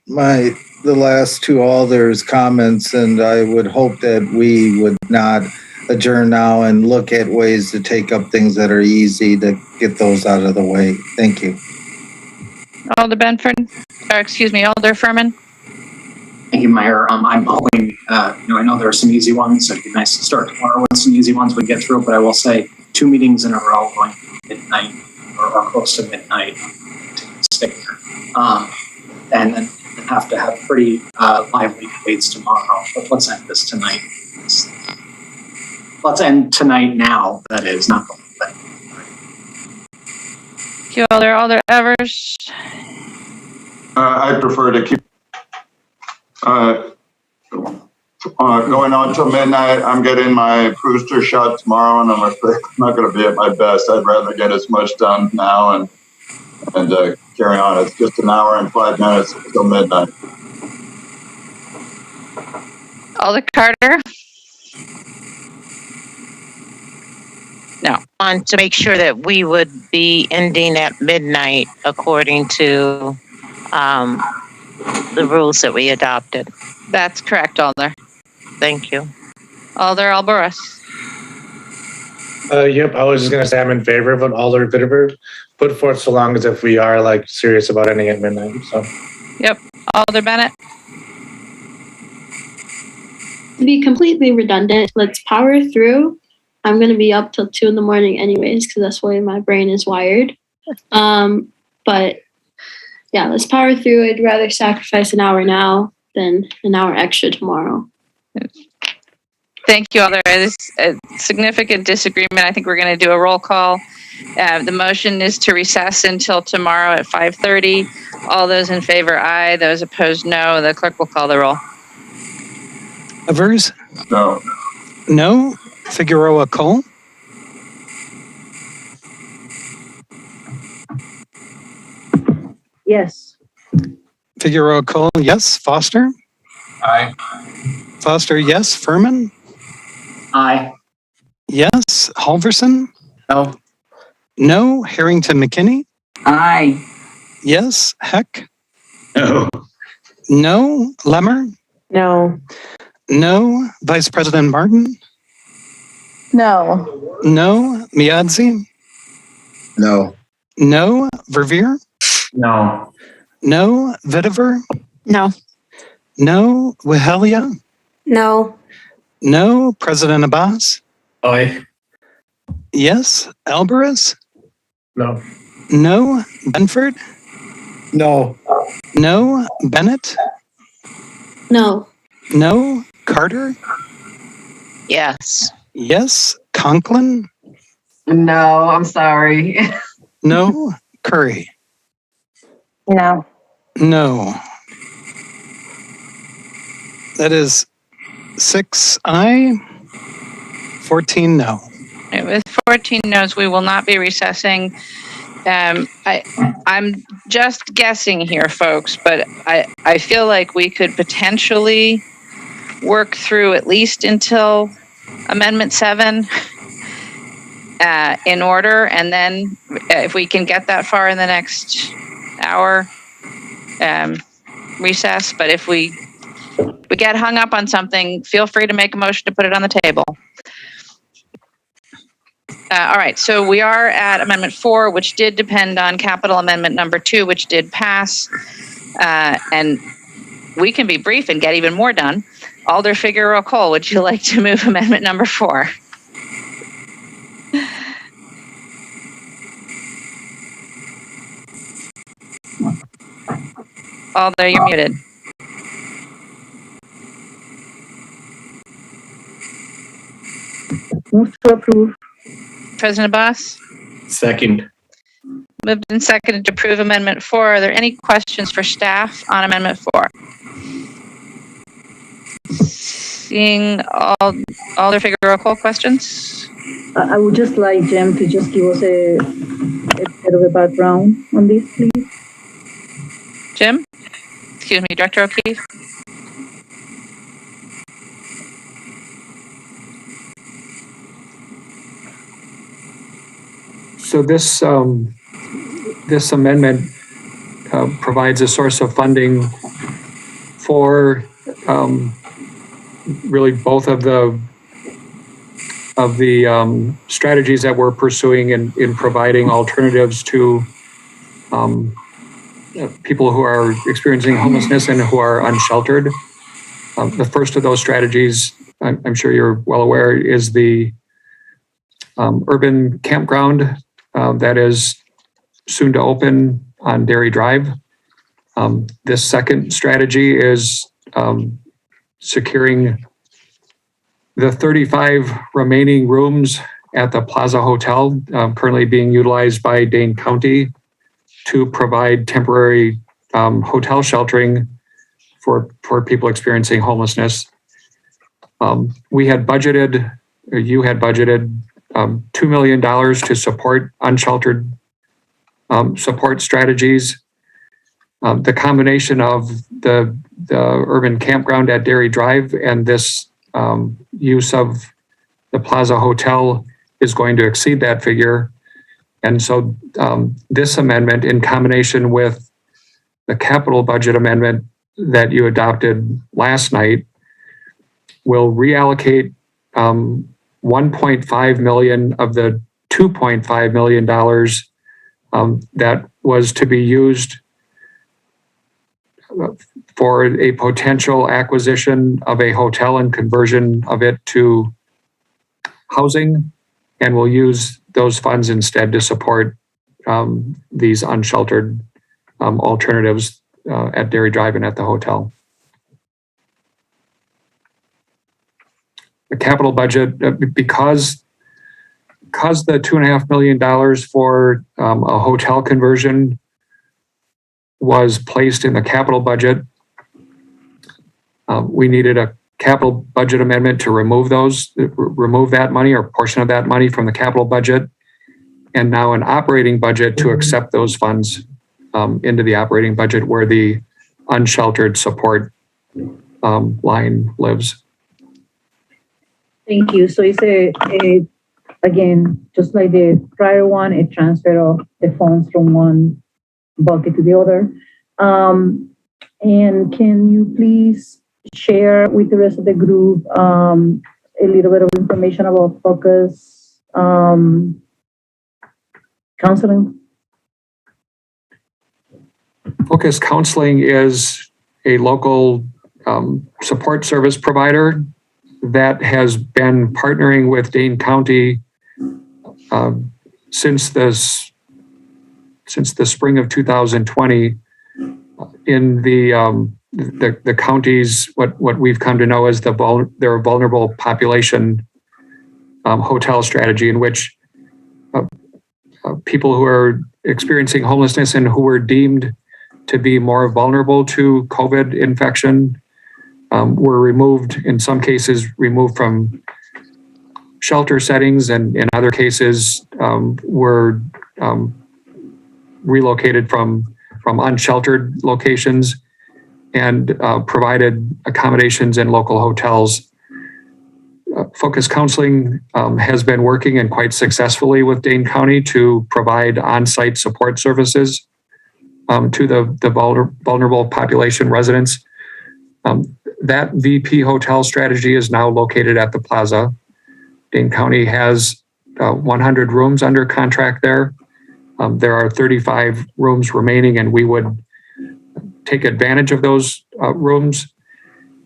last two alders' comments, and I would hope that we would not adjourn now and look at ways to take up things that are easy to get those out of the way. Thank you. Alder Benford, or excuse me, Alder Furman. Thank you, Mayor. I'm hoping, I know there are some easy ones. It'd be nice to start tomorrow with some easy ones we get through, but I will say 2 meetings in a row going midnight or close to midnight to stick there. And then the have to have pretty lively debates tomorrow. But let's end this tonight. Let's end tonight now, that is, not the whole thing. Thank you, Alder Evers. I prefer to keep going on till midnight. I'm getting my booster shot tomorrow, and I'm afraid I'm not going to be at my best. I'd rather get as much done now and carry on. It's just an hour and 5 minutes until midnight. Alder Carter? No. On to make sure that we would be ending at midnight according to the rules that we adopted. That's correct, Alder. Thank you. Alder Alvarez. Yep, I was just gonna say I'm in favor of what Alder Bitterberg put forth, so long as if we are like serious about ending at midnight. So. Yep. Alder Bennett. To be completely redundant, let's power through. I'm going to be up till 2 a.m. anyways, because that's the way my brain is wired. But yeah, let's power through. I'd rather sacrifice an hour now than an hour extra tomorrow. Thank you, Alder. There's a significant disagreement. I think we're going to do a roll call. The motion is to recess until tomorrow at 5:30. All those in favor, aye. Those opposed, no. The clerk will call the roll. Evers? No. No. Figueroa Cole? Yes. Figueroa Cole, yes. Foster? Aye. Foster, yes. Furman? Aye. Yes. Halverson? No. No. Harrington McKinney? Aye. Yes. Heck? No. No. Lemmer? No. No. Vice President Martin? No. No. Miadzi? No. No. Verveer? No. No. Vitiver? No. No. Wahelia? No. No. President Abbas? Aye. Yes. Alvarez? No. No. Benford? No. No. Bennett? No. No. Carter? Yes. Yes. Conklin? No, I'm sorry. No. Curry? No. No. That is 6 aye, 14 no. With 14 noes, we will not be recessing. I'm just guessing here, folks, but I feel like we could potentially work through at least until Amendment 7 in order, and then if we can get that far in the next hour, recess. But if we get hung up on something, feel free to make a motion to put it on the table. All right, so we are at Amendment 4, which did depend on capital amendment number 2, which did pass. And we can be brief and get even more done. Alder Figueroa Cole, would you like to move amendment number 4? Alder, you're muted. Move to approve. President Abbas? Second. Moved and seconded to approve Amendment 4. Are there any questions for staff on Amendment 4? Seeing Alder Figueroa Cole questions? I would just like Jem to just give us a bit of a background on this, please. Jim? Excuse me, Director O'Keefe? So this amendment provides a source of funding for really both of the strategies that we're pursuing in providing alternatives to people who are experiencing homelessness and who are unsheltered. The first of those strategies, I'm sure you're well aware, is the urban campground that is soon to open on Dairy Drive. This second strategy is securing the 35 remaining rooms at the Plaza Hotel, currently being utilized by Dane County to provide temporary hotel sheltering for people experiencing homelessness. We had budgeted, or you had budgeted $2 million to support unsheltered support strategies. The combination of the urban campground at Dairy Drive and this use of the Plaza Hotel is going to exceed that figure. And so this amendment, in combination with the capital budget amendment that you adopted last night, will reallocate 1.5 million of the $2.5 million that was to be used for a potential acquisition of a hotel and conversion of it to housing, and we'll use those funds instead to support these unsheltered alternatives at Dairy Drive and at the hotel. The capital budget, because the $2.5 million for a hotel conversion was placed in the capital budget, we needed a capital budget amendment to remove that money or portion of that money from the capital budget, and now an operating budget to accept those funds into the operating budget where the unsheltered support line lives. Thank you. So it's again, just like the prior one, a transfer of the funds from one bucket to the other. And can you please share with the rest of the group a little bit of information about Focus Counseling? Focus Counseling is a local support service provider that has been partnering with Dane County since the spring of 2020 in the county's what we've come to know as their vulnerable population hotel strategy, in which people who are experiencing homelessness and who were deemed to be more vulnerable to COVID infection were removed, in some cases removed from shelter settings, and in other cases were relocated from unsheltered locations and provided accommodations in local hotels. Focus Counseling has been working, and quite successfully, with Dane County to provide on-site support services to the vulnerable population residents. That VP hotel strategy is now located at the Plaza. Dane County has 100 rooms under contract there. There are 35 rooms remaining, and we would take advantage of those rooms,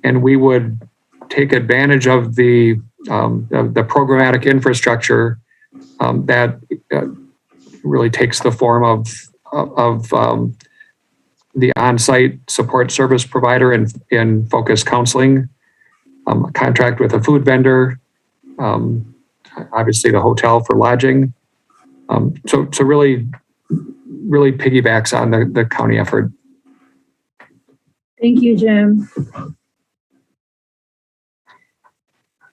and we would take advantage of the programmatic infrastructure that really takes the form of the on-site support service provider in Focus Counseling, a contract with a food vendor, obviously the hotel for lodging. So really piggybacks on the county effort. Thank you, Jim.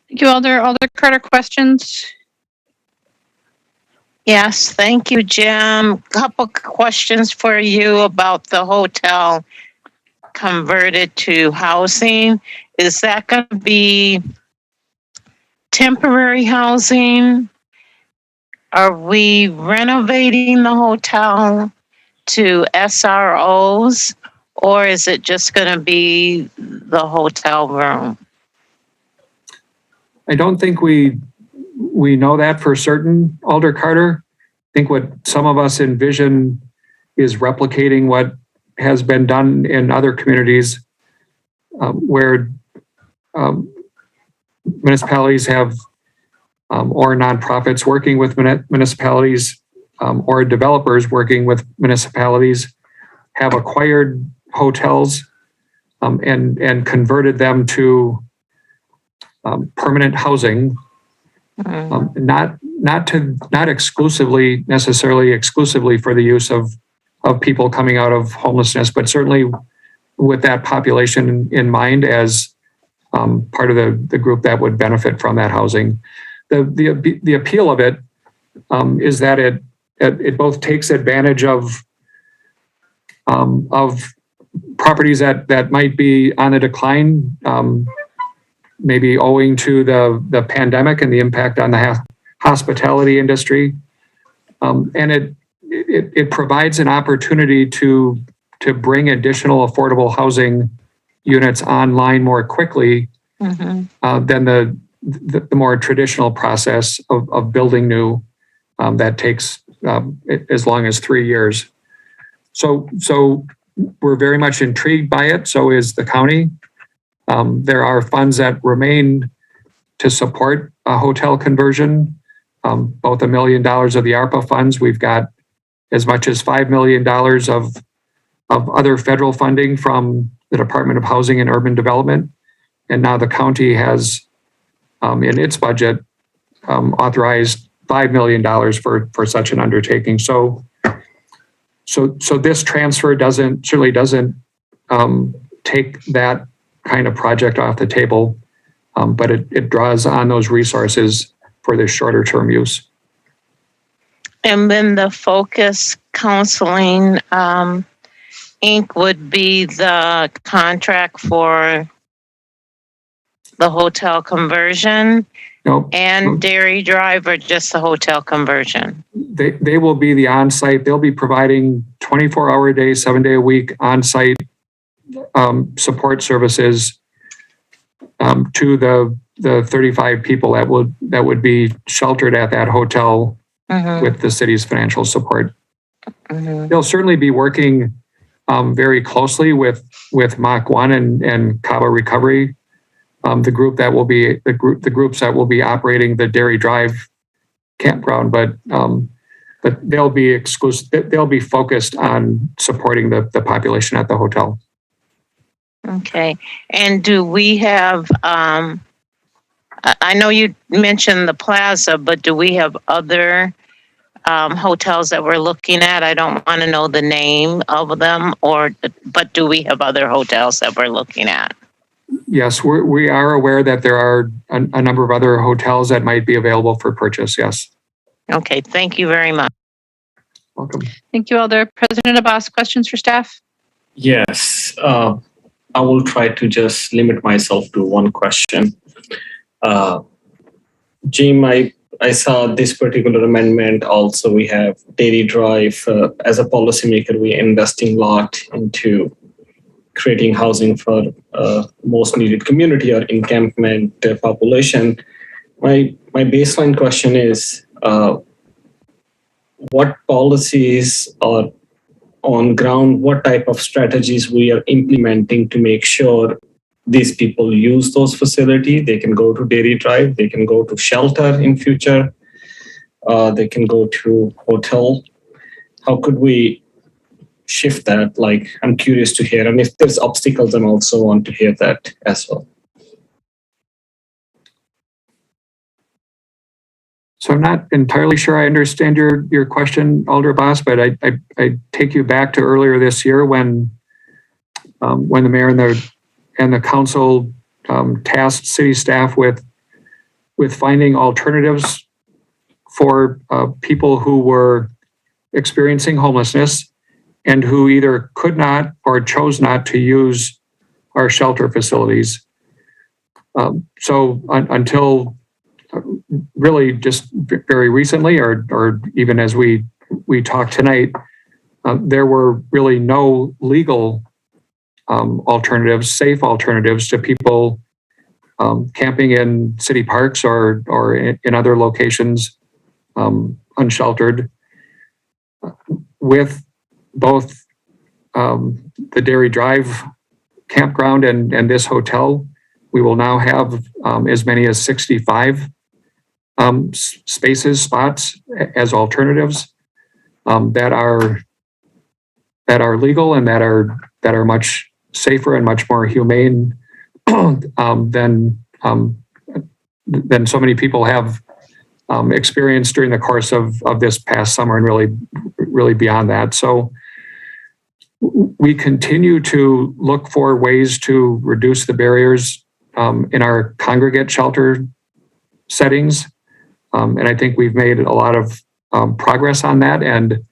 Thank you, Alder Carter. Questions? Yes, thank you, Jim. Couple questions for you about the hotel converted to housing. Is that going to be temporary housing? Are we renovating the hotel to SROs, or is it just going to be the hotel room? I don't think we know that for certain, Alder Carter. I think what some of us envision is replicating what has been done in other communities where municipalities have or nonprofits working with municipalities or developers working with municipalities have acquired hotels and converted them to permanent housing, not necessarily exclusively for the use of people coming out of homelessness, but certainly with that population in mind as part of the group that would benefit from that housing. The appeal of it is that it both takes advantage of properties that might be on the decline, maybe owing to the pandemic and the impact on the hospitality industry, and it provides an opportunity to bring additional affordable housing units online more quickly than the more traditional process of building new that takes as long as 3 years. So we're very much intrigued by it. So is the county. There are funds that remain to support a hotel conversion, both $1 million of the ARPA funds. We've got as much as $5 million of other federal funding from the Department of Housing and Urban Development. And now the county has, in its budget, authorized $5 million for such an undertaking. So this transfer certainly doesn't take that kind of project off the table, but it draws on those resources for this shorter term use. And then the Focus Counseling Inc. would be the contract for the hotel conversion. Nope. And Dairy Drive, or just the hotel conversion? They will be the on-site. They'll be providing 24-hour a day, 7-day a week on-site support services to the 35 people that would be sheltered at that hotel with the city's financial support. They'll certainly be working very closely with Mach 1 and Cabo Recovery. The groups that will be operating the Dairy Drive campground, but they'll be exclusive. They'll be focused on supporting the population at the hotel. Okay. And do we have? I know you mentioned the Plaza, but do we have other hotels that we're looking at? I don't want to know the name of them, but do we have other hotels that we're looking at? Yes, we are aware that there are a number of other hotels that might be available for purchase. Yes. Okay, thank you very much. Welcome. Thank you, Alder. President Abbas, questions for staff? Yes, I will try to just limit myself to one question. Jim, I saw this particular amendment. Also, we have Dairy Drive. As a policymaker, we're investing a lot into creating housing for most needed community or encampment population. My baseline question is, what policies are on ground, what type of strategies we are implementing to make sure these people use those facilities? They can go to Dairy Drive, they can go to shelter in future, they can go to hotel. How could we shift that? Like, I'm curious to hear, and if there's obstacles, I also want to hear that as well. So I'm not entirely sure I understand your question, Alder Abbas, but I take you back to earlier this year when the mayor and the council tasked city staff with finding alternatives for people who were experiencing homelessness and who either could not or chose not to use our shelter facilities. So until really just very recently, or even as we talk tonight, there were really no legal alternatives, safe alternatives to people camping in city parks or in other locations unsheltered. With both the Dairy Drive campground and this hotel, we will now have as many as 65 spots as alternatives that are legal and that that are much safer and much more humane than so many people have experienced during the course of this past summer and really beyond that. So we continue to look for ways to reduce the barriers in our congregate shelter settings. And I think we've made a lot of progress on that. And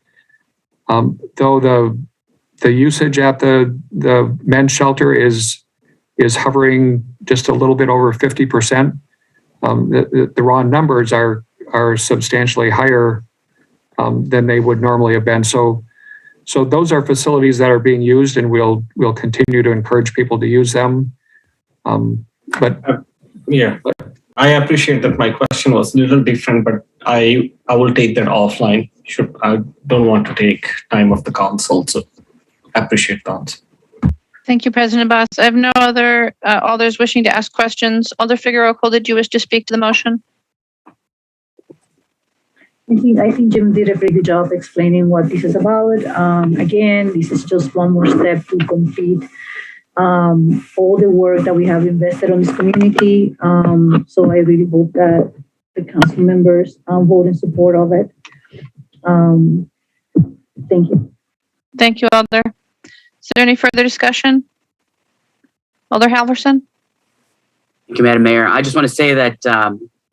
though the usage at the men's shelter is hovering just a little bit over 50%, the raw numbers are substantially higher than they would normally have been. So those are facilities that are being used, and we'll continue to encourage people to use them. Yeah, I appreciate that. My question was a little different, but I will take that offline. I don't want to take time of the council, so I appreciate that. Thank you, President Boss. I have no other alders wishing to ask questions. Alder Figueroa Cole, did you wish to speak to the motion? I think Jim did a pretty good job explaining what this is about. Again, this is just one more step to complete all the work that we have invested on this community. So I really hope that the council members vote in support of it. Thank you. Thank you, Alder. Is there any further discussion? Alder Halverson? Thank you, Madam Mayor. I just want to say that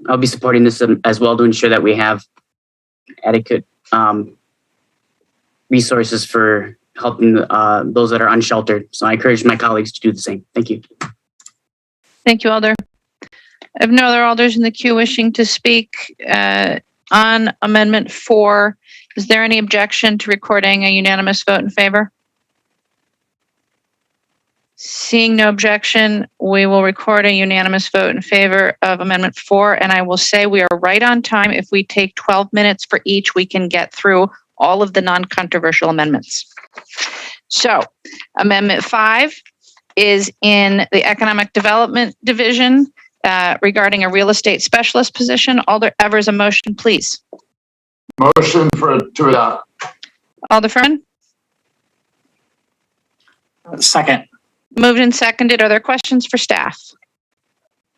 I'll be supporting this as well to ensure that we have adequate resources for helping those that are unsheltered. So I encourage my colleagues to do the same. Thank you. Thank you, Alder. I have no other alders in the queue wishing to speak on Amendment 4. Is there any objection to recording a unanimous vote in favor? Seeing no objection, we will record a unanimous vote in favor of Amendment 4. And I will say we are right on time. If we take 12 minutes for each, we can get through all of the non-controversial amendments. So Amendment 5 is in the Economic Development Division regarding a real estate specialist position. Alder Evers, a motion, please. Motion to adopt. Alder Furman? Second. Moved and seconded. Are there questions for staff?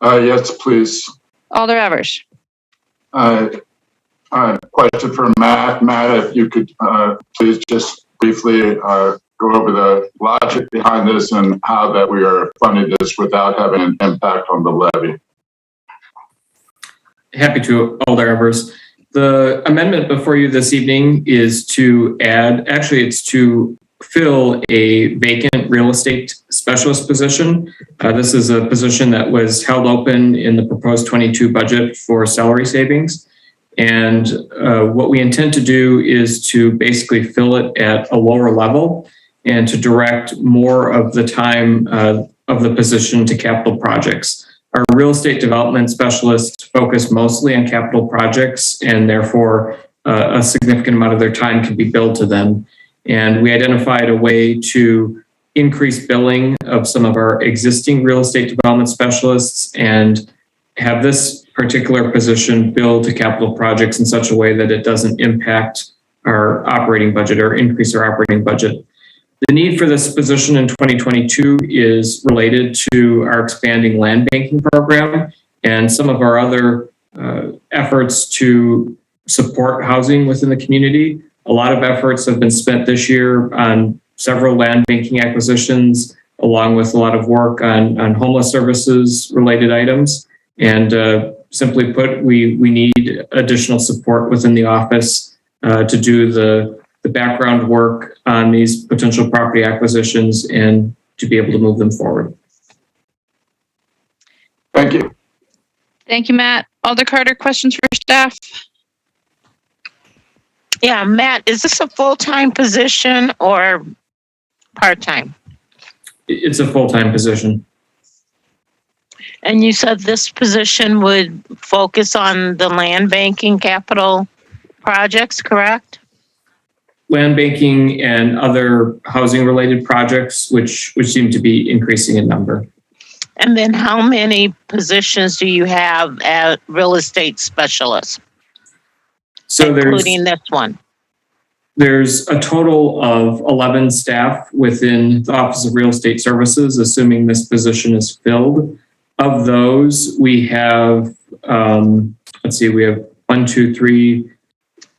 Yes, please. Alder Evers. Question for Matt. Matt, if you could please just briefly go over the logic behind this and how that we are funding this without having an impact on the levy. Happy to, Alder Evers. The amendment before you this evening is to add, actually it's to fill a vacant real estate specialist position. This is a position that was held open in the proposed 22 budget for salary savings. And what we intend to do is to basically fill it at a lower level and to direct more of the time of the position to capital projects. Our real estate development specialists focus mostly on capital projects, and therefore a significant amount of their time can be billed to them. And we identified a way to increase billing of some of our existing real estate development specialists and have this particular position billed to capital projects in such a way that it doesn't impact our operating budget or increase our operating budget. The need for this position in 2022 is related to our expanding land banking program and some of our other efforts to support housing within the community. A lot of efforts have been spent this year on several land banking acquisitions, along with a lot of work on homeless services related items. And simply put, we need additional support within the office to do the background work on these potential property acquisitions and to be able to move them forward. Thank you. Thank you, Matt. Alder Carter, questions for staff? Yeah, Matt, is this a full-time position or part-time? It's a full-time position. And you said this position would focus on the land banking capital projects, correct? Land banking and other housing related projects, which seem to be increasing in number. And then how many positions do you have as real estate specialists? So including this one? there's a total of 11 staff within the Office of Real Estate Services, assuming this position is filled. Of those, we have, we have 1, 2, 3,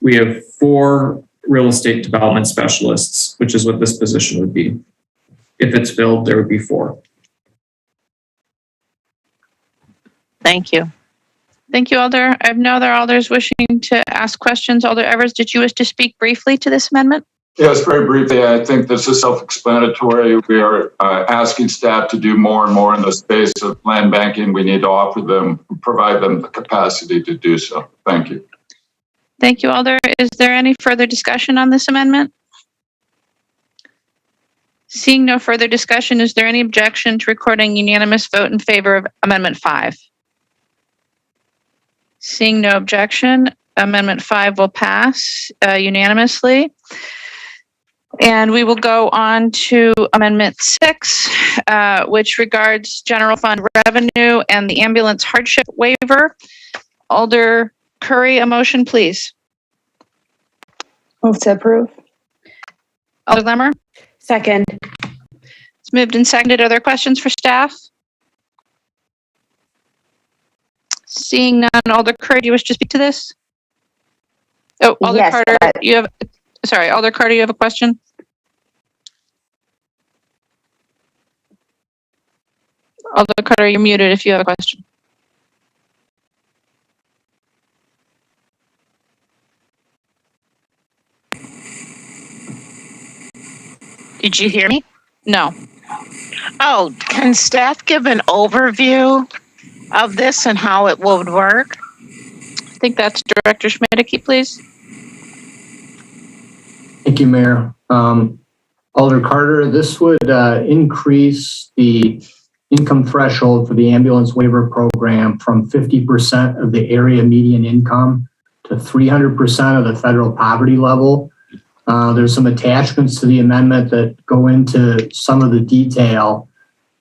we have 4 real estate development specialists, which is what this position would be. If it's filled, there would be 4. Thank you. Thank you, Alder. I have no other alders wishing to ask questions. Alder Evers, did you wish to speak briefly to this amendment? Yes, very briefly. I think this is self-explanatory. We are asking staff to do more and more in the space of land banking. We need to provide them the capacity to do so. Thank you. Thank you, Alder. Is there any further discussion on this amendment? Seeing no further discussion, is there any objection to recording unanimous vote in favor of Amendment 5? Seeing no objection, Amendment 5 will pass unanimously. And we will go on to Amendment 6, which regards general fund revenue and the ambulance hardship waiver. Alder Curry, a motion, please. Move to approve. Alder Lemmer? Second. It's moved and seconded. Are there questions for staff? Seeing none, Alder Curry, do you wish to speak to this? Oh, Alder Yes, Carter, Alder Carter, you have a question? Alder Carter, you're muted if you have a question. Did you hear me? No. Oh, can staff give an overview of this and how it would work? I think that's Director Schmidtke, please. Thank you, Mayor. Alder Carter, this would increase the income threshold for the ambulance waiver program from 50% of the area median income to 300% of the federal poverty level. There's some attachments to the amendment that go into some of the detail.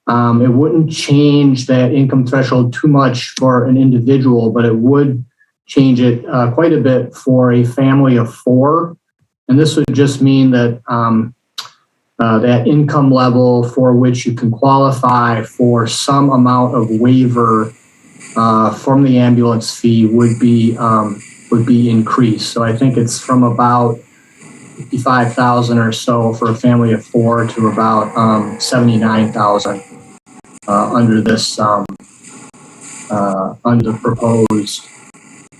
It wouldn't change that income threshold too much for an individual, but it would change it quite a bit for a family of 4. And this would just mean that that income level for which you can qualify for some amount of waiver from the ambulance fee would be increased. So I think it's from about $55,000 or so for a family of 4 to about $79,000 under this under the proposed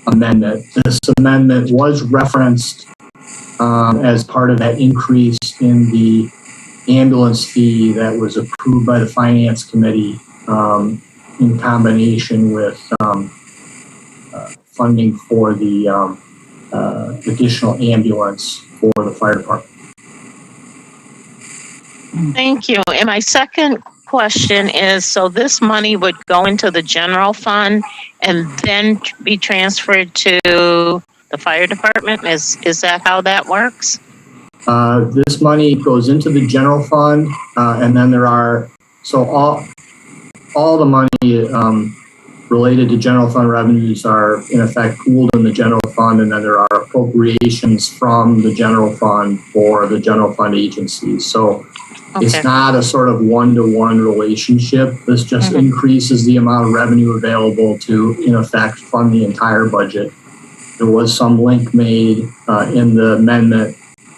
amendment. This amendment was referenced as part of that increase in the ambulance fee that was approved by the Finance Committee in combination with funding for the additional ambulance for the fire department. Thank you. And my second question is, so this money would go into the general fund and then be transferred to the fire department? Is that how that works? This money goes into the general fund, and then there are, so all the money related to general fund revenues are in effect pooled in the general fund, and then there are appropriations from the general fund for the general fund agencies. So it's not a sort of one-to-one relationship. This just increases the amount of revenue available to, in effect, fund the entire budget. There was some link made in the amendment,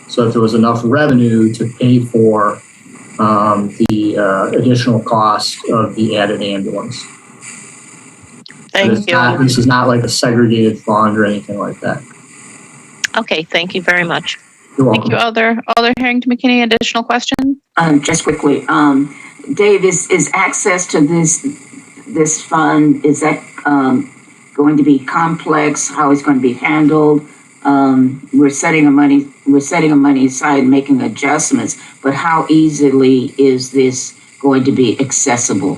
so if there was enough revenue to pay for the additional cost of the added ambulance. Thank you. This is not like a segregated fund or anything like that. Okay, thank you very much. You're welcome. Thank you, Alder. Alder Harrington McKinney, additional question? Just quickly, Dave, is access to this fund, is that going to be complex? How it's going to be handled? We're setting a money aside, making adjustments, but how easily is this going to be accessible?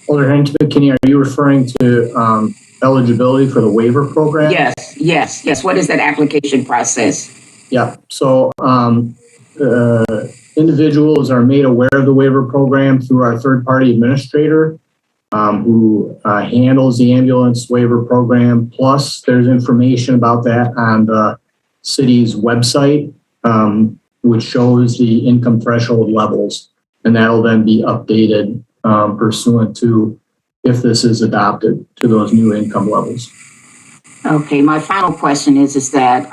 Alder Harrington McKinney, are you referring to eligibility for the waiver program? Yes. What is that application process? Yeah, so individuals are made aware of the waiver program through our third-party administrator who handles the ambulance waiver program. Plus, there's information about that on the city's website, which shows the income threshold levels, and that'll then be updated pursuant to if this is adopted to those new income levels. Okay, my final question is that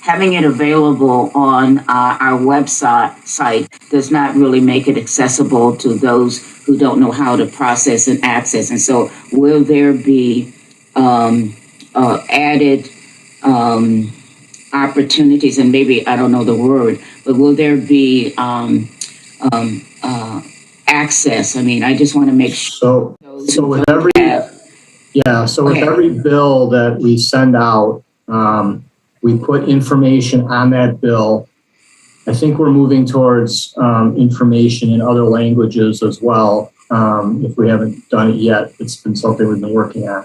having it available on our website does not really make it accessible to those who don't know how to process and access. And so will there be added opportunities, and maybe I don't know the word, but will there be access? I mean, I just want to make sure. So with every every bill that we send out, we put information on that bill. I think we're moving towards information in other languages as well. If we haven't done it yet, it's been something we've been working on.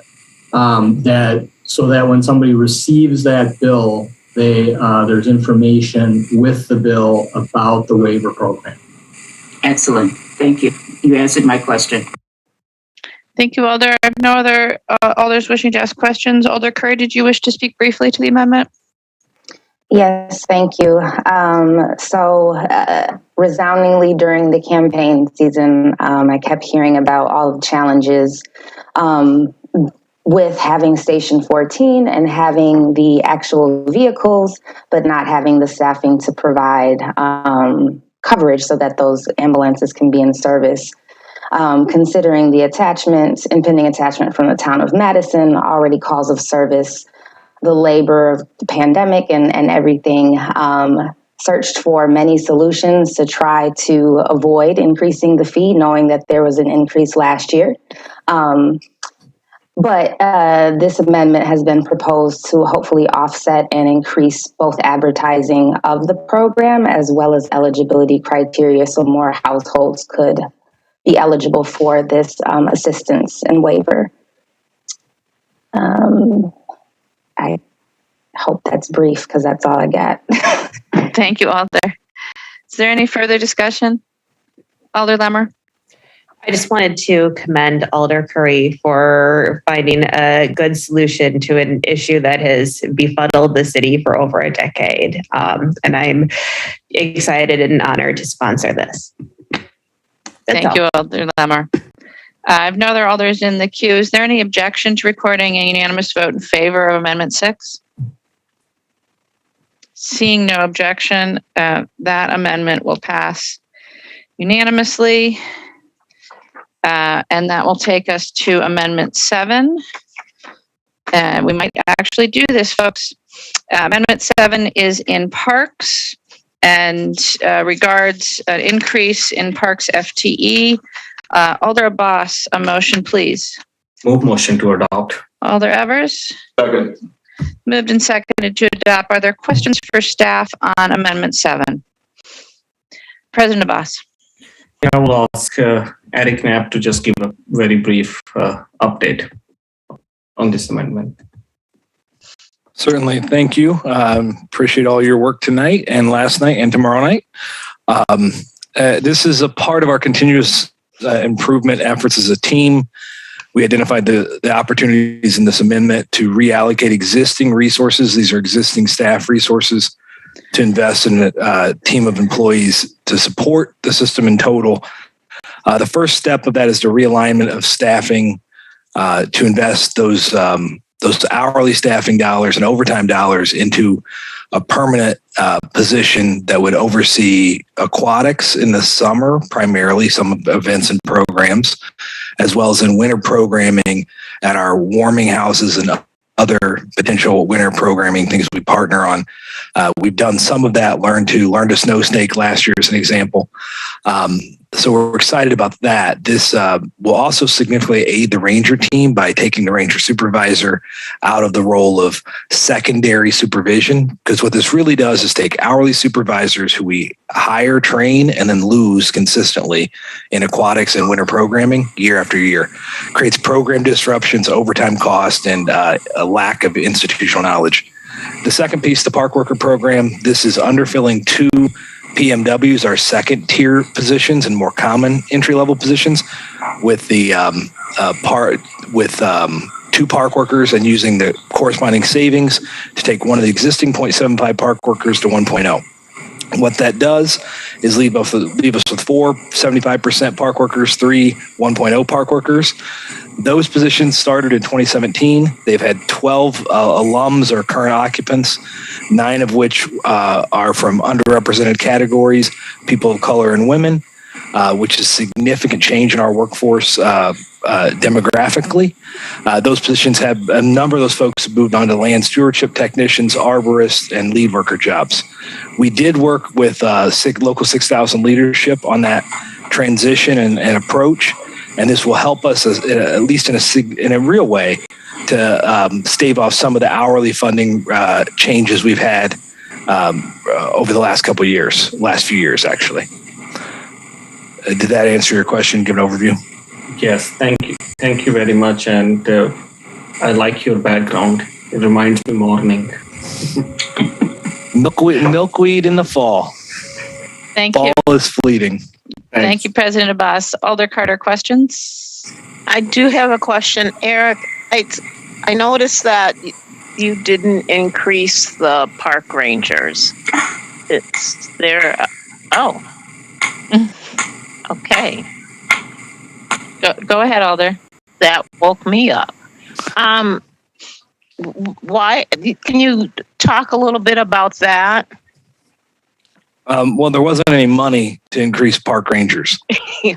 So that when somebody receives that bill, there's information with the bill about the waiver program. Excellent. Thank you. You answered my question. Thank you, Alder. I have no other alders wishing to ask questions. Alder Curry, did you wish to speak briefly to the amendment? Yes, thank you. Resoundingly during the campaign season, I kept hearing about all the challenges with having Station 14 and having the actual vehicles, but not having the staffing to provide coverage so that those ambulances can be in service. Considering the impending attachment from the town of Madison, already calls of service, the labor of the pandemic and everything, searched for many solutions to try to avoid increasing the fee, knowing that there was an increase last year. But this amendment has been proposed to hopefully offset and increase both advertising of the program as well as eligibility criteria so more households could be eligible for this assistance and waiver. I hope that's brief because that's all I got. Thank you, Alder. Is there any further discussion? Alder Lemmer? I just wanted to commend Alder Curry for finding a good solution to an issue that has befuddled the city for over a decade. And I'm excited and honored to sponsor this. Thank you, Alder Lemmer. I have no other alders in the queue. Is there any objection to recording a unanimous vote in favor of Amendment 6? Seeing no objection, that amendment will pass unanimously. And that will take us to Amendment 7. We might actually do this, folks. Amendment 7 is in parks and regards an increase in parks FTE. Alder Abbas, a motion, please. Move motion to adopt. Alder Evers? Second. Moved and seconded to adopt. Are there questions for staff on Amendment 7? President Abbas. I will ask Eric Knapp to just give a very brief update on this amendment. Certainly. Thank you. Appreciate all your work tonight and last night and tomorrow night. This is a part of our continuous improvement efforts as a team. We identified the opportunities in this amendment to reallocate existing resources. These are existing staff resources to invest in a team of employees to support the system in total. The first step of that is the realignment of staffing to invest those hourly staffing dollars and overtime dollars into a permanent position that would oversee aquatics in the summer, primarily some events and programs, as well as in winter programming at our warming houses and other potential winter programming things we partner on. We've done some of that, learned to snow snake last year as an example. So we're excited about that. This will also significantly aid the ranger team by taking the ranger supervisor out of the role of secondary supervision, because what this really does is take hourly supervisors who we hire, train, and then lose consistently in aquatics and winter programming year after year. Creates program disruptions, overtime cost, and a lack of institutional knowledge. The second piece, the park worker program, this is underfilling 2 PMWs, our second tier positions and more common entry level positions, with the 2 2 park workers and using the corresponding savings to take one of the existing 0.75 park workers to 1.0. What that does is leave us with 4 75% park workers, 3 1.0 park workers. Those positions started in 2017. They've had 12 alums or current occupants, 9 of which are from underrepresented categories, people of color and women, which is significant change in our workforce demographically. Those positions have a number of those folks have moved on to land stewardship technicians, arborists, and lead worker jobs. We did work with local 6,000 leadership on that transition and approach, and this will help us, at least in a real way, to stave off some of the hourly funding changes we've had over the last few years, actually. Did that answer your question? Give an overview. Yes, thank you. Thank you very much. And I like your background. It reminds me morning. Milkweed in the fall. Thank you. Fall is fleeting. Thank you, President Abbas. Alder Carter, questions? I do have a question. Eric, I noticed that you didn't increase the park rangers. It's there. Okay. Go ahead, Alder. That woke me up. Why? Can you talk a little bit about that? Well, there wasn't any money to increase park rangers.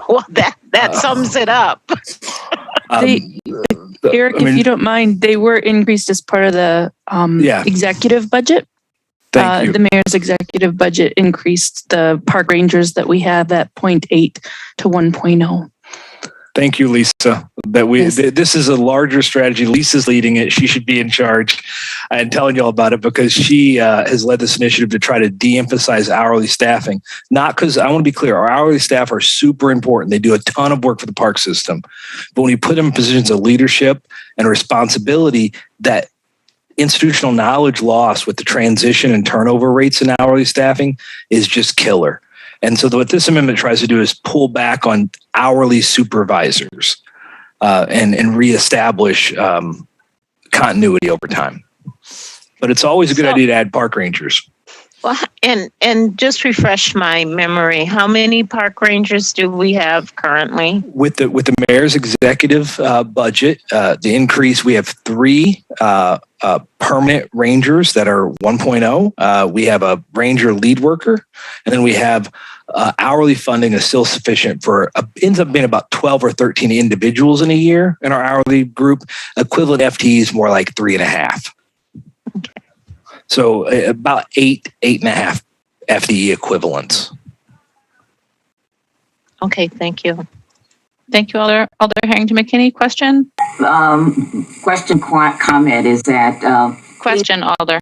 Well, that sums it up. Eric, if you don't mind, they were increased as part of the executive budget. Thank you. The mayor's executive budget increased the park rangers that we have at 0.8 to 1.0. Thank you, Lisa. This is a larger strategy. Lisa's leading it. She should be in charge and telling you all about it because she has led this initiative to try to de-emphasize hourly staffing. Not because, I want to be clear, our hourly staff are super important. They do a ton of work for the park system. But when you put them in positions of leadership and responsibility, that institutional knowledge loss with the transition and turnover rates in hourly staffing is just killer. And so what this amendment tries to do is pull back on hourly supervisors and reestablish continuity over time. But it's always a good idea to add park rangers. Well, and just refresh my memory. How many park rangers do we have currently? With the mayor's executive budget, the increase, we have 3 permanent rangers that are 1.0. We have a ranger lead worker, and then we have hourly funding is still sufficient for ends up being about 12 or 13 individuals in a year in our hourly group. Equivalent FTEs more like 3.5. Okay. So about 8.5 FTE equivalents. Okay, thank you. Thank you, Alder Harrington McKinney. Question? Comment is that... Question, Alder.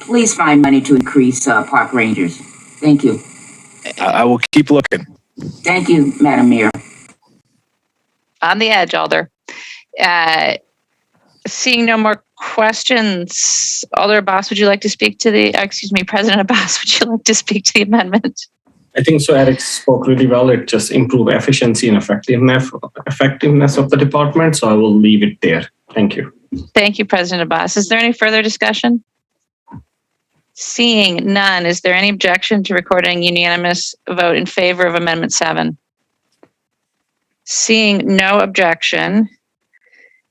Please find money to increase park rangers. Thank you. I will keep looking. Thank you, Madam Mayor. On the edge, Alder. Seeing no more questions, Alder Abbas, would you like to speak to President Abbas, would you like to speak to the amendment? I think so. Eric spoke really well. It just improve efficiency and effectiveness of the department. So I will leave it there. Thank you. Thank you, President Abbas. Is there any further discussion? Seeing none, is there any objection to recording unanimous vote in favor of Amendment 7? Seeing no objection,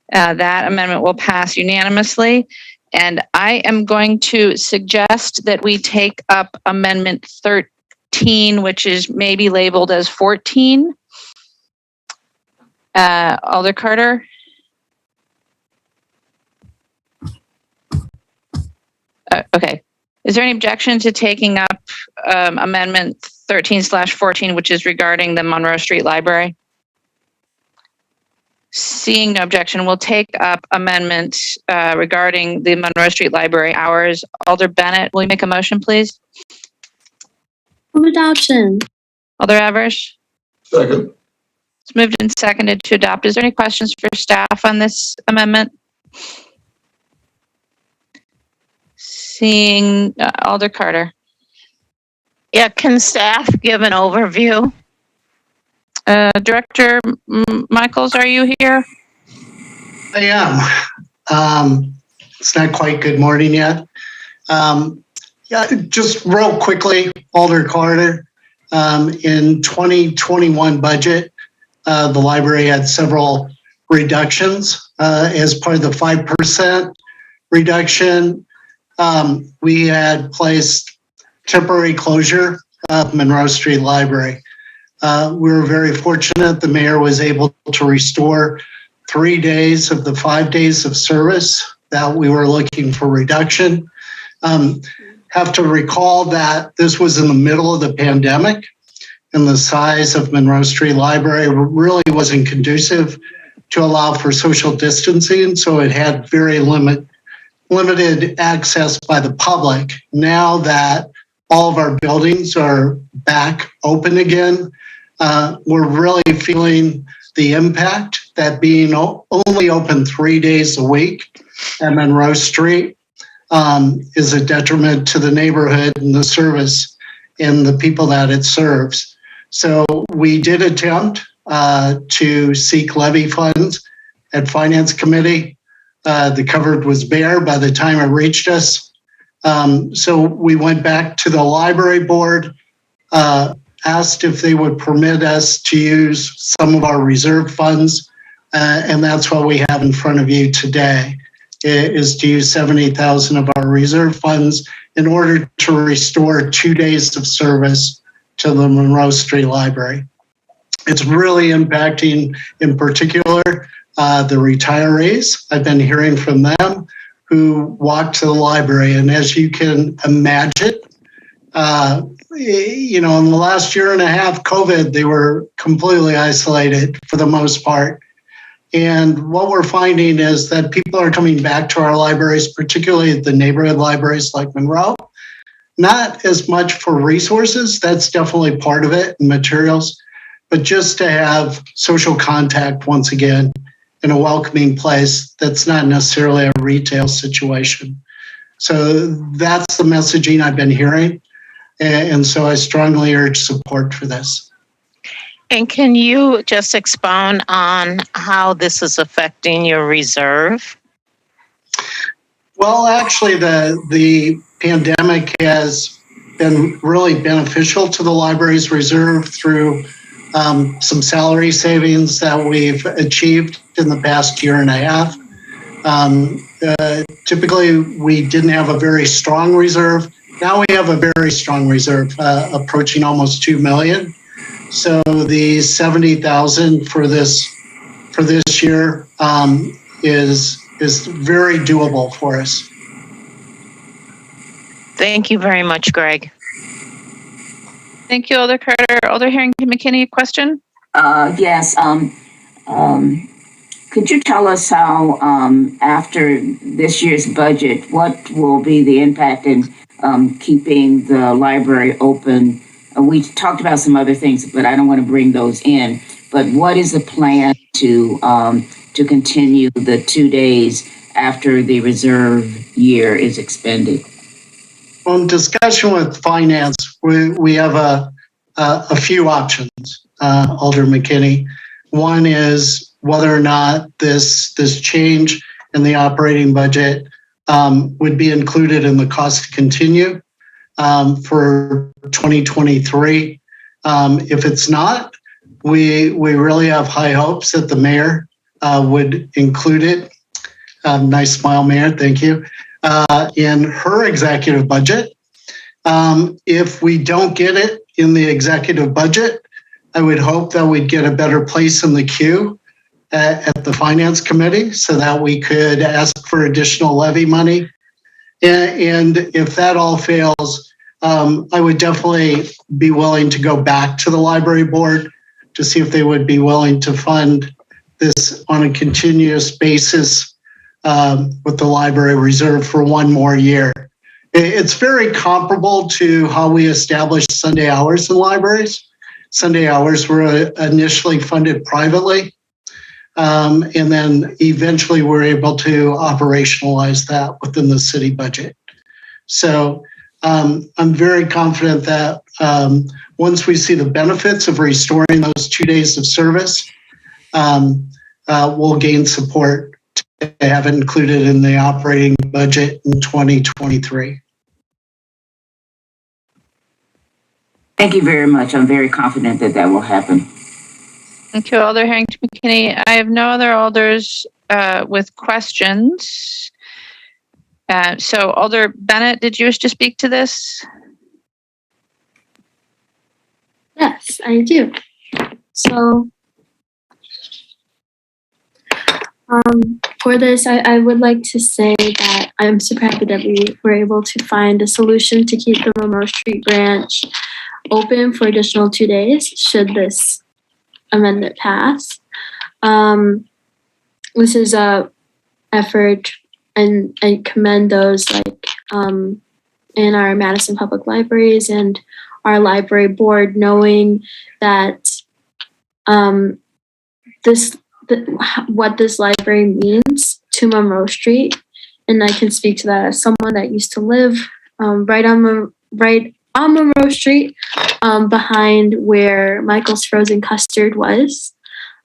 that amendment will pass unanimously. And I am going to suggest that we take up Amendment 13, which is maybe labeled as 14. Alder Carter? Okay. Is there any objection to taking up Amendment 13/14, which is regarding the Monroe Street Library? Seeing no objection, we'll take up amendment regarding the Monroe Street Library hours. Alder Bennett, will you make a motion, please? Move adoption. Alder Evers? Second. It's moved and seconded to adopt. Is there any questions for staff on this amendment? Seeing Alder Carter. Yeah, can staff give an overview? Director Michaels, are you here? I am. It's not quite good morning yet. Yeah, just real quickly, Alder Carter. In 2021 budget, the library had several reductions as part of the 5% reduction. We had placed temporary closure of Monroe Street Library. We were very fortunate the mayor was able to restore 3 days of the 5 days of service that we were looking for reduction. Have to recall that this was in the middle of the pandemic, and the size of Monroe Street Library really wasn't conducive to allow for social distancing, so it had very limited access by the public. Now that all of our buildings are back open again, we're really feeling the impact that being only open 3 days a week at Monroe Street is a detriment to the neighborhood and the service and the people that it serves. So we did attempt to seek levy funds at Finance Committee. The cupboard was bare by the time it reached us. So we went back to the library board, asked if they would permit us to use some of our reserve funds, and that's what we have in front of you today, is to use $70,000 of our reserve funds in order to restore 2 days of service to the Monroe Street Library. It's really impacting, in particular, the retirees. I've been hearing from them who walk to the library, and as you can imagine, in the last year and a half, COVID, they were completely isolated for the most part. And what we're finding is that people are coming back to our libraries, particularly the neighborhood libraries like Monroe, not as much for resources, that's definitely part of it, and materials, but just to have social contact once again in a welcoming place that's not necessarily a retail situation. So that's the messaging I've been hearing. And so I strongly urge support for this. And can you just expound on how this is affecting your reserve? Well, actually, the pandemic has been really beneficial to the library's reserve through some salary savings that we've achieved in the past year and a half. Typically, we didn't have a very strong reserve. Now we have a very strong reserve, approaching almost $2 million. So the $70,000 for this year is very doable for us. Thank you very much, Greg. Thank you, Alder Carter. Alder Harrington McKinney, a question? Yes. Could you tell us how, after this year's budget, what will be the impact in keeping the library open? We talked about some other things, but I don't want to bring those in. But what is the plan to continue the 2 days after the reserve year is expended? Well, in discussion with finance, we have a few options, Alder McKinney. One is whether or not this change in the operating budget would be included in the cost to continue for 2023. If it's not, we really have high hopes that the mayor would include it. Nice smile, Mayor, thank you. In her executive budget. If we don't get it in the executive budget, I would hope that we'd get a better place in the queue at the Finance Committee so that we could ask for additional levy money. And if that all fails, I would definitely be willing to go back to the library board to see if they would be willing to fund this on a continuous basis with the library reserve for one more year. It's very comparable to how we established Sunday hours in libraries. Sunday hours were initially funded privately, and then eventually we're able to operationalize that within the city budget. So I'm very confident that once we see the benefits of restoring those 2 days of service, we'll gain support they have it included in the operating budget in 2023. Thank you very much. I'm very confident that that will happen. Thank you, Alder Harrington McKinney. I have no other alders with questions. So Alder Bennett, did you wish to speak to this? Yes, I do. So for this, I would like to say that I'm super happy that we were able to find a solution to keep the Monroe Street branch open for additional 2 days should this amendment pass. This is a effort, and I commend those like in our Madison Public Libraries and our library board, knowing that what this library means to Monroe Street. And I can speak to that as someone that used to live right on Monroe Street, behind where Michael's Frozen Custard was.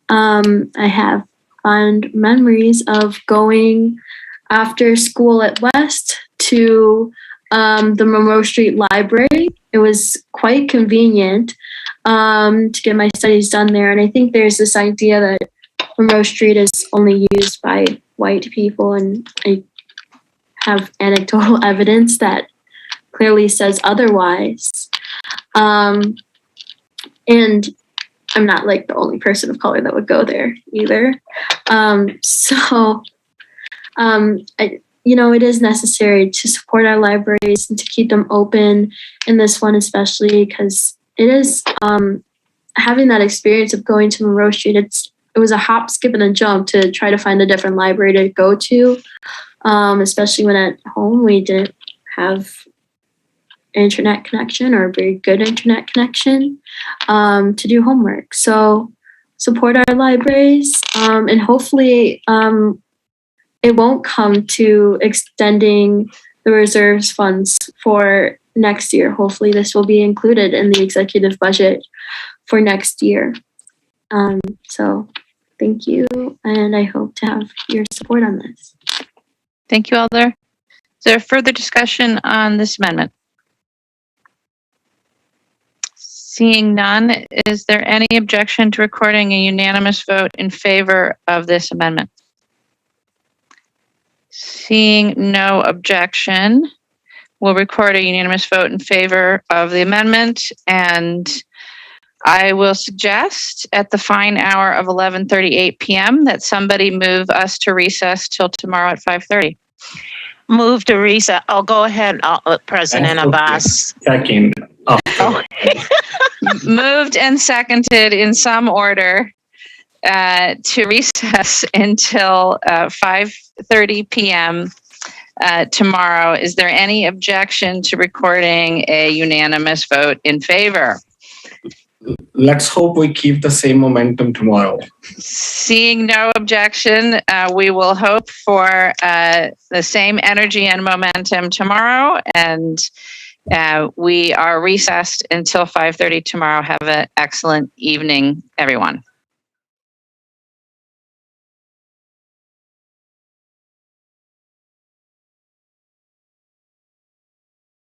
I have fond memories of going after school at West to the Monroe Street Library. It was quite convenient to get my studies done there. And I think there's this idea that Monroe Street is only used by white people, and I have anecdotal evidence that clearly says otherwise. And I'm not like the only person of color that would go there either. It is necessary to support our libraries and to keep them open, and this one especially, because it is having that experience of going to Monroe Street. It was a hop, skip, and a jump to try to find a different library to go to, especially when at home we didn't have internet connection or a very good internet connection to do homework. So support our libraries, and hopefully it won't come to extending the reserves funds for next year. Hopefully this will be included in the executive budget for next year. So thank you, and I hope to have your support on this. Thank you, Alder. Is there further discussion on this amendment? Seeing none, is there any objection to recording a unanimous vote in favor of this amendment? Seeing no objection, we'll record a unanimous vote in favor of the amendment, and I will suggest at the fine hour of 11:38 p.m. that somebody move us to recess till tomorrow at 5:30. Move to recess. Oh, go ahead, President Abbas. Second. Moved and seconded in some order to recess until 5:30 p.m. Tomorrow. Is there any objection to recording a unanimous vote in favor? Let's hope we keep the same momentum tomorrow. Seeing no objection, we will hope for the same energy and momentum tomorrow, and we are recessed until 5:30 tomorrow. Have an excellent evening, everyone.